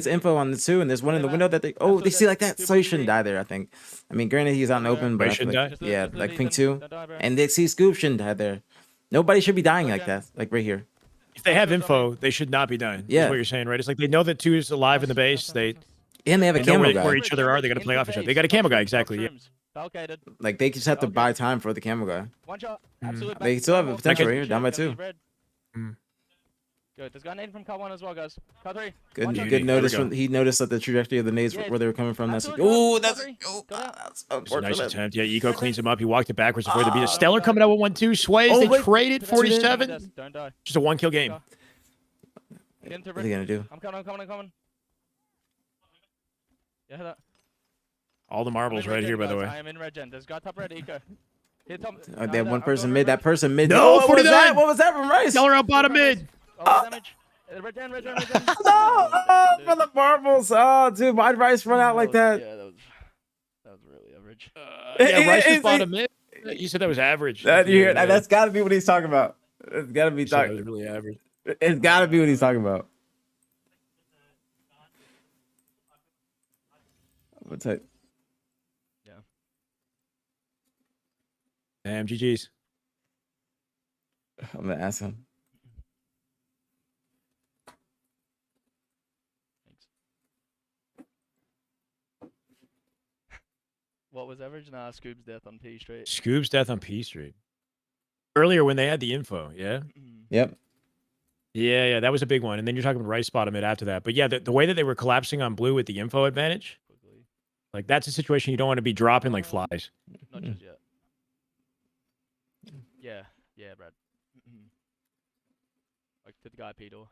info on the 2, and there's one in the window that they see like that. So he shouldn't die there. I think. I mean, granted he's out in open, but Wait, I feel shouldn't like, die? yeah, like ping 2, Don't die, bro. and they see Scoop shouldn't die there. Nobody should be dying like that. Like right here. If they have info, they should not be dying. Yeah. Is what you're saying, right? It's like they know that 2 is alive in the base. They And they have a They know camo where guy. each other are, they gotta play off each other. They got a camo guy, exactly, yeah. Falcated. Like they just have to buy time for the camo guy. One shot. Absolute They back. still have a One potential more. right here, down by Gonna be 2. red. Mm. Good. There's got a nade from Cut 1 as well, guys. Cut 3. Good, One shot. good notice There we from he noticed that the trajectory of the nades Yeah, where they were coming from. That's absolutely. oh, that's Go down. that's It's a nice unfortunate. attempt. Yeah, Eco cleans him up. He walked it backwards before the beat. Stellar coming out with 1-2. Sways. Oh, They wait. traded 47. Don't die. Just a 1-kill game. Get into What are they gonna do? I'm coming. Yeah, hit that. All the I'm marbles in right red here, gen, by the guys. way. I am in red gen. There's got top red Eco. Hit top. They have one I'm person going mid. red. That person mid. No, what was 49. that? What was that from Rice? Stellar out bottom mid. Oh, damage. Red gen. No, oh, for the marbles. Oh, dude, why'd Rice run out like that? Yeah, that was really average. Yeah, Rice is Is bottom mid. You said that was average. That, you hear, Yeah. that's got to be what he's talking about. It's got to be You said that was talking. really average. It's got to be what he's talking about. What's that? Damn, GG's. I'm gonna ask him. Thanks. What was average? Nah, Scoob's death on P Street. Scoob's death on P Street. Earlier when they had the info, yeah? Yep. Yeah, that was a big one. And then you're talking Rice bottom it after that. But yeah, the way that they were collapsing on blue with the info advantage, Quickly. like that's a situation you don't want to be dropping like flies. Not just yet. Yeah, Brad. Like to the guy P door.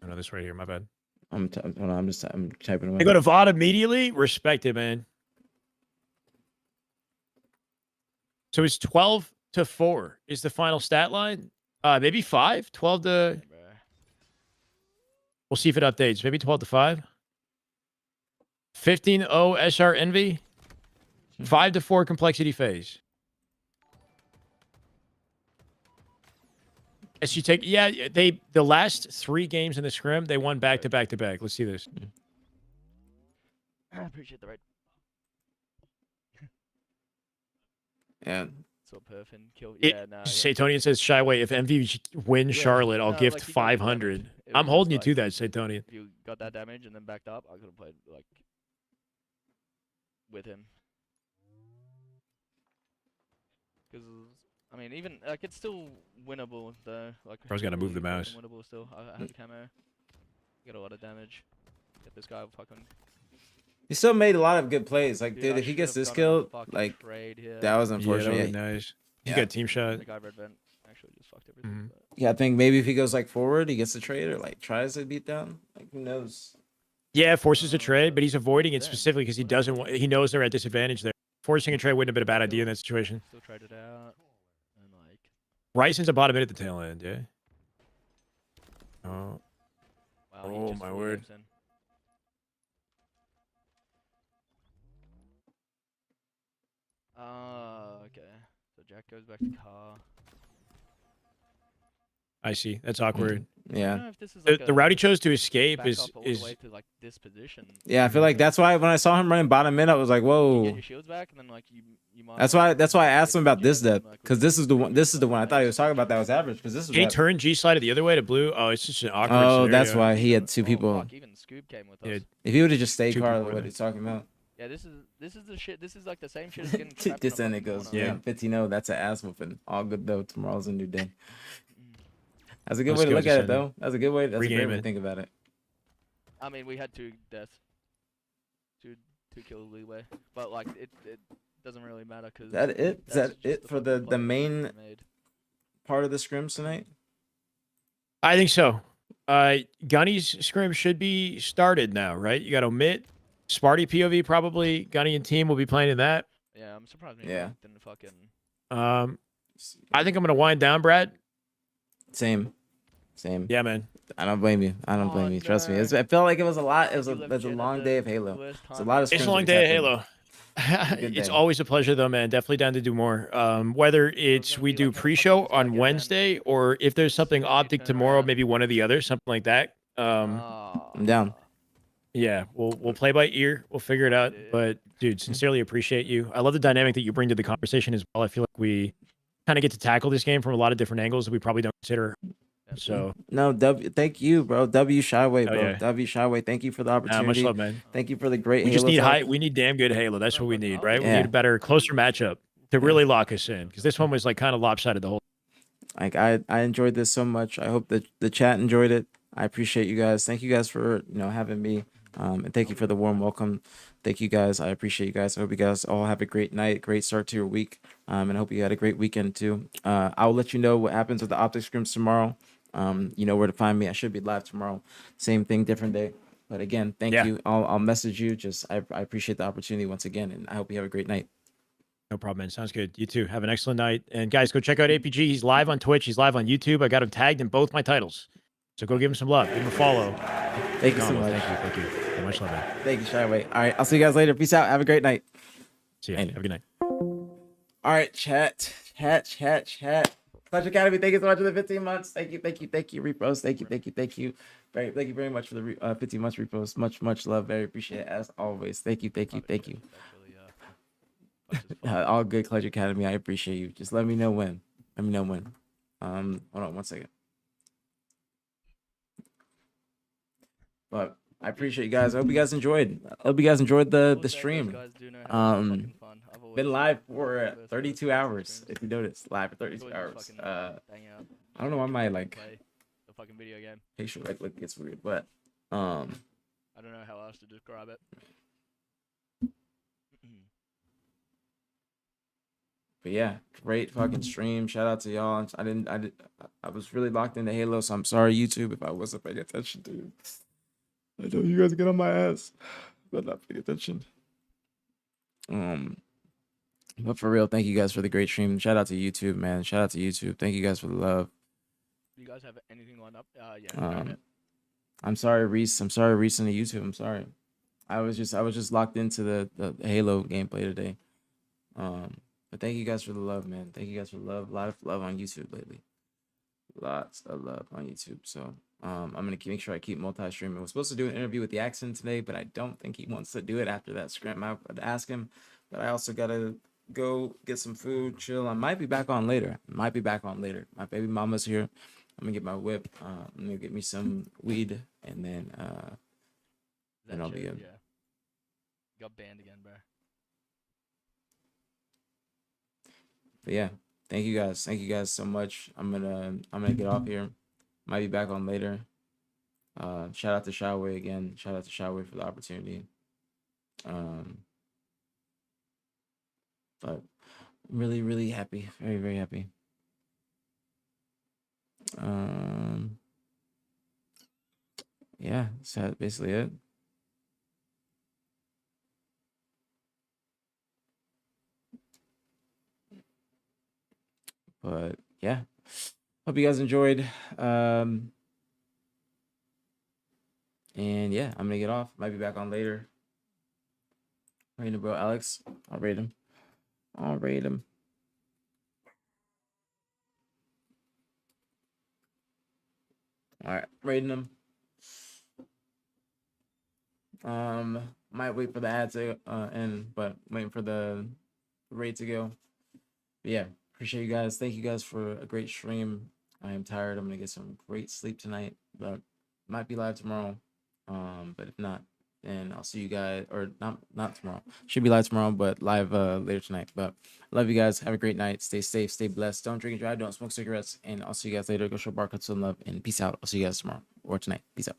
Oh, no, this right here, my bad. I'm typing away. They go to VOD immediately? Respect it, man. So it's 12-4 is the final stat line. Maybe 5? 12 to... Yeah, bro. We'll see if it updates. Maybe 12-5. 15-0 SR Envy. 5-4 complexity phase. As you take, yeah, the last 3 games in the scrim, they won back to back to back. Let's see this. I appreciate the right. Yeah. So perfect. Kill. It, Yeah, nah. Satonian says, Shyway, if MV wins Yeah, Charlotte, I'll no, gift like, you got 500. damage. It I'm was holding you just to like- that, Satonian. If you got that damage and then backed up, I could have played like with him. Because I mean, even like it's still winnable though. Like Bro's gotta move the really mouse. fucking Winnable still. I have the camo. Get a lot of damage. Get this guy fucking. He still made a lot of good plays. Like, dude, I if he gets should've this gotten a kill, fucking like, trade here. that was Yeah, that unfortunate. would be Yeah, nice. He Yeah. got team shot. The guy red vent actually just fucked everything. Mhm. But yeah, I think maybe if he goes like forward, he gets the trade or like tries to beat down. Like, who knows? Yeah, forces a trade, but he's avoiding it Then, specifically because he doesn't want. He knows they're at disadvantage there. Forcing a trade wouldn't have been a bad idea in that situation. still traded out. And like. Rison's a bottom mid at the tail end, yeah. Oh, Wow, he Oh, just my full word. games in. Okay. So Jack goes back to car. I see. That's awkward. I Yeah. don't know if this is The, like the a route he chose to escape back is up all the way is to like this position. Yeah, I feel like that's why when I saw him running bottom mid, I was like, You whoa. get your shields back, and then like you might. That's why I asked him about this depth, because this is the one I thought he was talking about that was average, because this is Can he what, turn G slided the other way to blue? Oh, it's just an awkward oh, that's scenario. why he had 2 people. Fuck, even Scoob came with us. Yeah, If he would have just stayed 2 car, people what were he's talking about. Yeah, this is the shit. This is like the same shit as getting trapped in This a end it fucking goes. corner. Yeah. Yeah, 15-0. That's an ass whooping. All good though. Tomorrow's a new day. That's a good Let's way to go, look at it Descendant. though. That's a good way. That's a great Regame way to it. think about it. I mean, we had 2 deaths, 2 kill leeway, but like it doesn't really matter because. Is that it? Is that it for the main part of the scrims tonight? I think so. Gunny's scrim should be started now, right? You got Omit, Sparty POV probably. Gunny and team will be playing in that. Yeah, I'm surprised we Yeah. didn't fucking. I think I'm gonna wind down, Brad. Same. Yeah, man. I don't blame you. I don't Oh, blame you. Trust me. no. I felt like it was a lot. It was You a, left it was a Jen at long the day of Halo. worst It's a time lot of It's a scrims long that day of kept Halo. Good It's day. always a pleasure, though, man. Definitely down to do more. Whether it's gonna we be do like, how the fuck pre-show is this guy on getting Wednesday, or if there's something Slowly optic turn tomorrow, around. maybe one or the other, something like that. I'm down. Yeah, we'll play by ear. We'll figure it out. Yeah. But dude, sincerely appreciate you. I love the dynamic that you bring to the conversation as well. I feel like we kind of get to tackle this game from a lot of different angles that we probably don't consider. So No, thank you, bro. W Shyway, Oh, bro. yeah. W Shyway, thank you for the much opportunity. love, man. Thank you for the great We Halo just need talk. we need damn good Halo. That's what we need, right? We Yeah. need a better, closer matchup to really lock us in, because this one was like kind of lopsided the whole. Like I enjoyed this so much. I hope that the chat enjoyed it. I appreciate you guys. Thank you guys for having me. And thank you for the warm welcome. Thank you guys. I appreciate you guys. I hope you guys all have a great night, great start to your week. And I hope you had a great weekend too. I'll let you know what happens with the Optic Scrims tomorrow. You know where to find me. I should be live tomorrow. Same thing, different day. But again, thank Yeah. you. I'll message you. I appreciate the opportunity once again, and I hope you have a great night. No problem, man. Sounds good. You too. Have an excellent night. And guys, go check out APG. He's live on Twitch. He's live on YouTube. I got him tagged in both my titles. So go give him some love. Give him a follow. Thank you so Donald, much. Thank you. So much love, man. Thank you, Shyway. All right, I'll see you guys later. Peace out. Have a great night. See you. Later. Have a good night. All right, chat. Clutch Academy, thank you so much for the 15 months. Thank you, repost. Thank you. Thank you very much for the 15 months repost. Much love. Very appreciate it as always. Thank you. Respectfully, clutch as fuck. All good, Clutch Academy. I appreciate you. Just let me know when. Hold on 1 second. But I appreciate you guys. I hope you guys enjoyed. the Those stream. guys do know how to have Um, fucking fun. I've always Been live been for the best 32 at hours. streams. If you noticed, live for 32 Always hours. just fucking hang out, I don't know why my like play the fucking video game. facial like gets weird, but I don't know how else to describe it. But yeah, great fucking stream. Shout out to y'all. I was really locked into Halo, so I'm sorry YouTube if I wasn't paying attention to you. I know you guys get on my ass, but not paying attention. But for real, thank you guys for the great stream. Shout out to YouTube, man. Shout out to YouTube. Thank you guys for the love. Do you guys have anything lined up? Yeah. Um, okay. I'm sorry, Reese. I'm sorry, Reese on the YouTube. I'm sorry. I was just locked into the Halo gameplay today. But thank you guys for the love, man. Thank you guys for the love. A lot of love on YouTube lately. Lots of love on YouTube. So I'm gonna make sure I keep multi-streaming. I was supposed to do an interview with the accent today, but I don't think he wants to do it after that scrim. I would ask him, but I also gotta go get some food, chill. I might be back on later. My baby mama's here. I'm gonna get my whip. I'm gonna get me some weed, and then and I'll be good. Yeah. Got banned again, bro. But yeah, thank you guys so much. I'm gonna get off here. Might be back on later. Shout out to Shawway again. Shout out to Shawway for the opportunity. But really happy. Very happy. Yeah, so that's basically it. But yeah, hope you guys enjoyed. And yeah, I'm gonna get off. Might be back on later. Rate him, bro, Alex. I'll rate him. All right, rating him. Might wait for the ad to end, but waiting for the rate to go. But yeah, appreciate you guys. Thank you guys for a great stream. I am tired. I'm gonna get some great sleep tonight, but might be live tomorrow. But if not, then I'll see you guys, or not tomorrow. Should be live tomorrow, but live later tonight. But love you guys. Have a great night. Stay safe. Stay blessed. Don't drink and drive. Don't smoke cigarettes. And I'll see you guys later. Go show bar, cut some love, and peace out. I'll see you guys tomorrow or tonight. Peace out.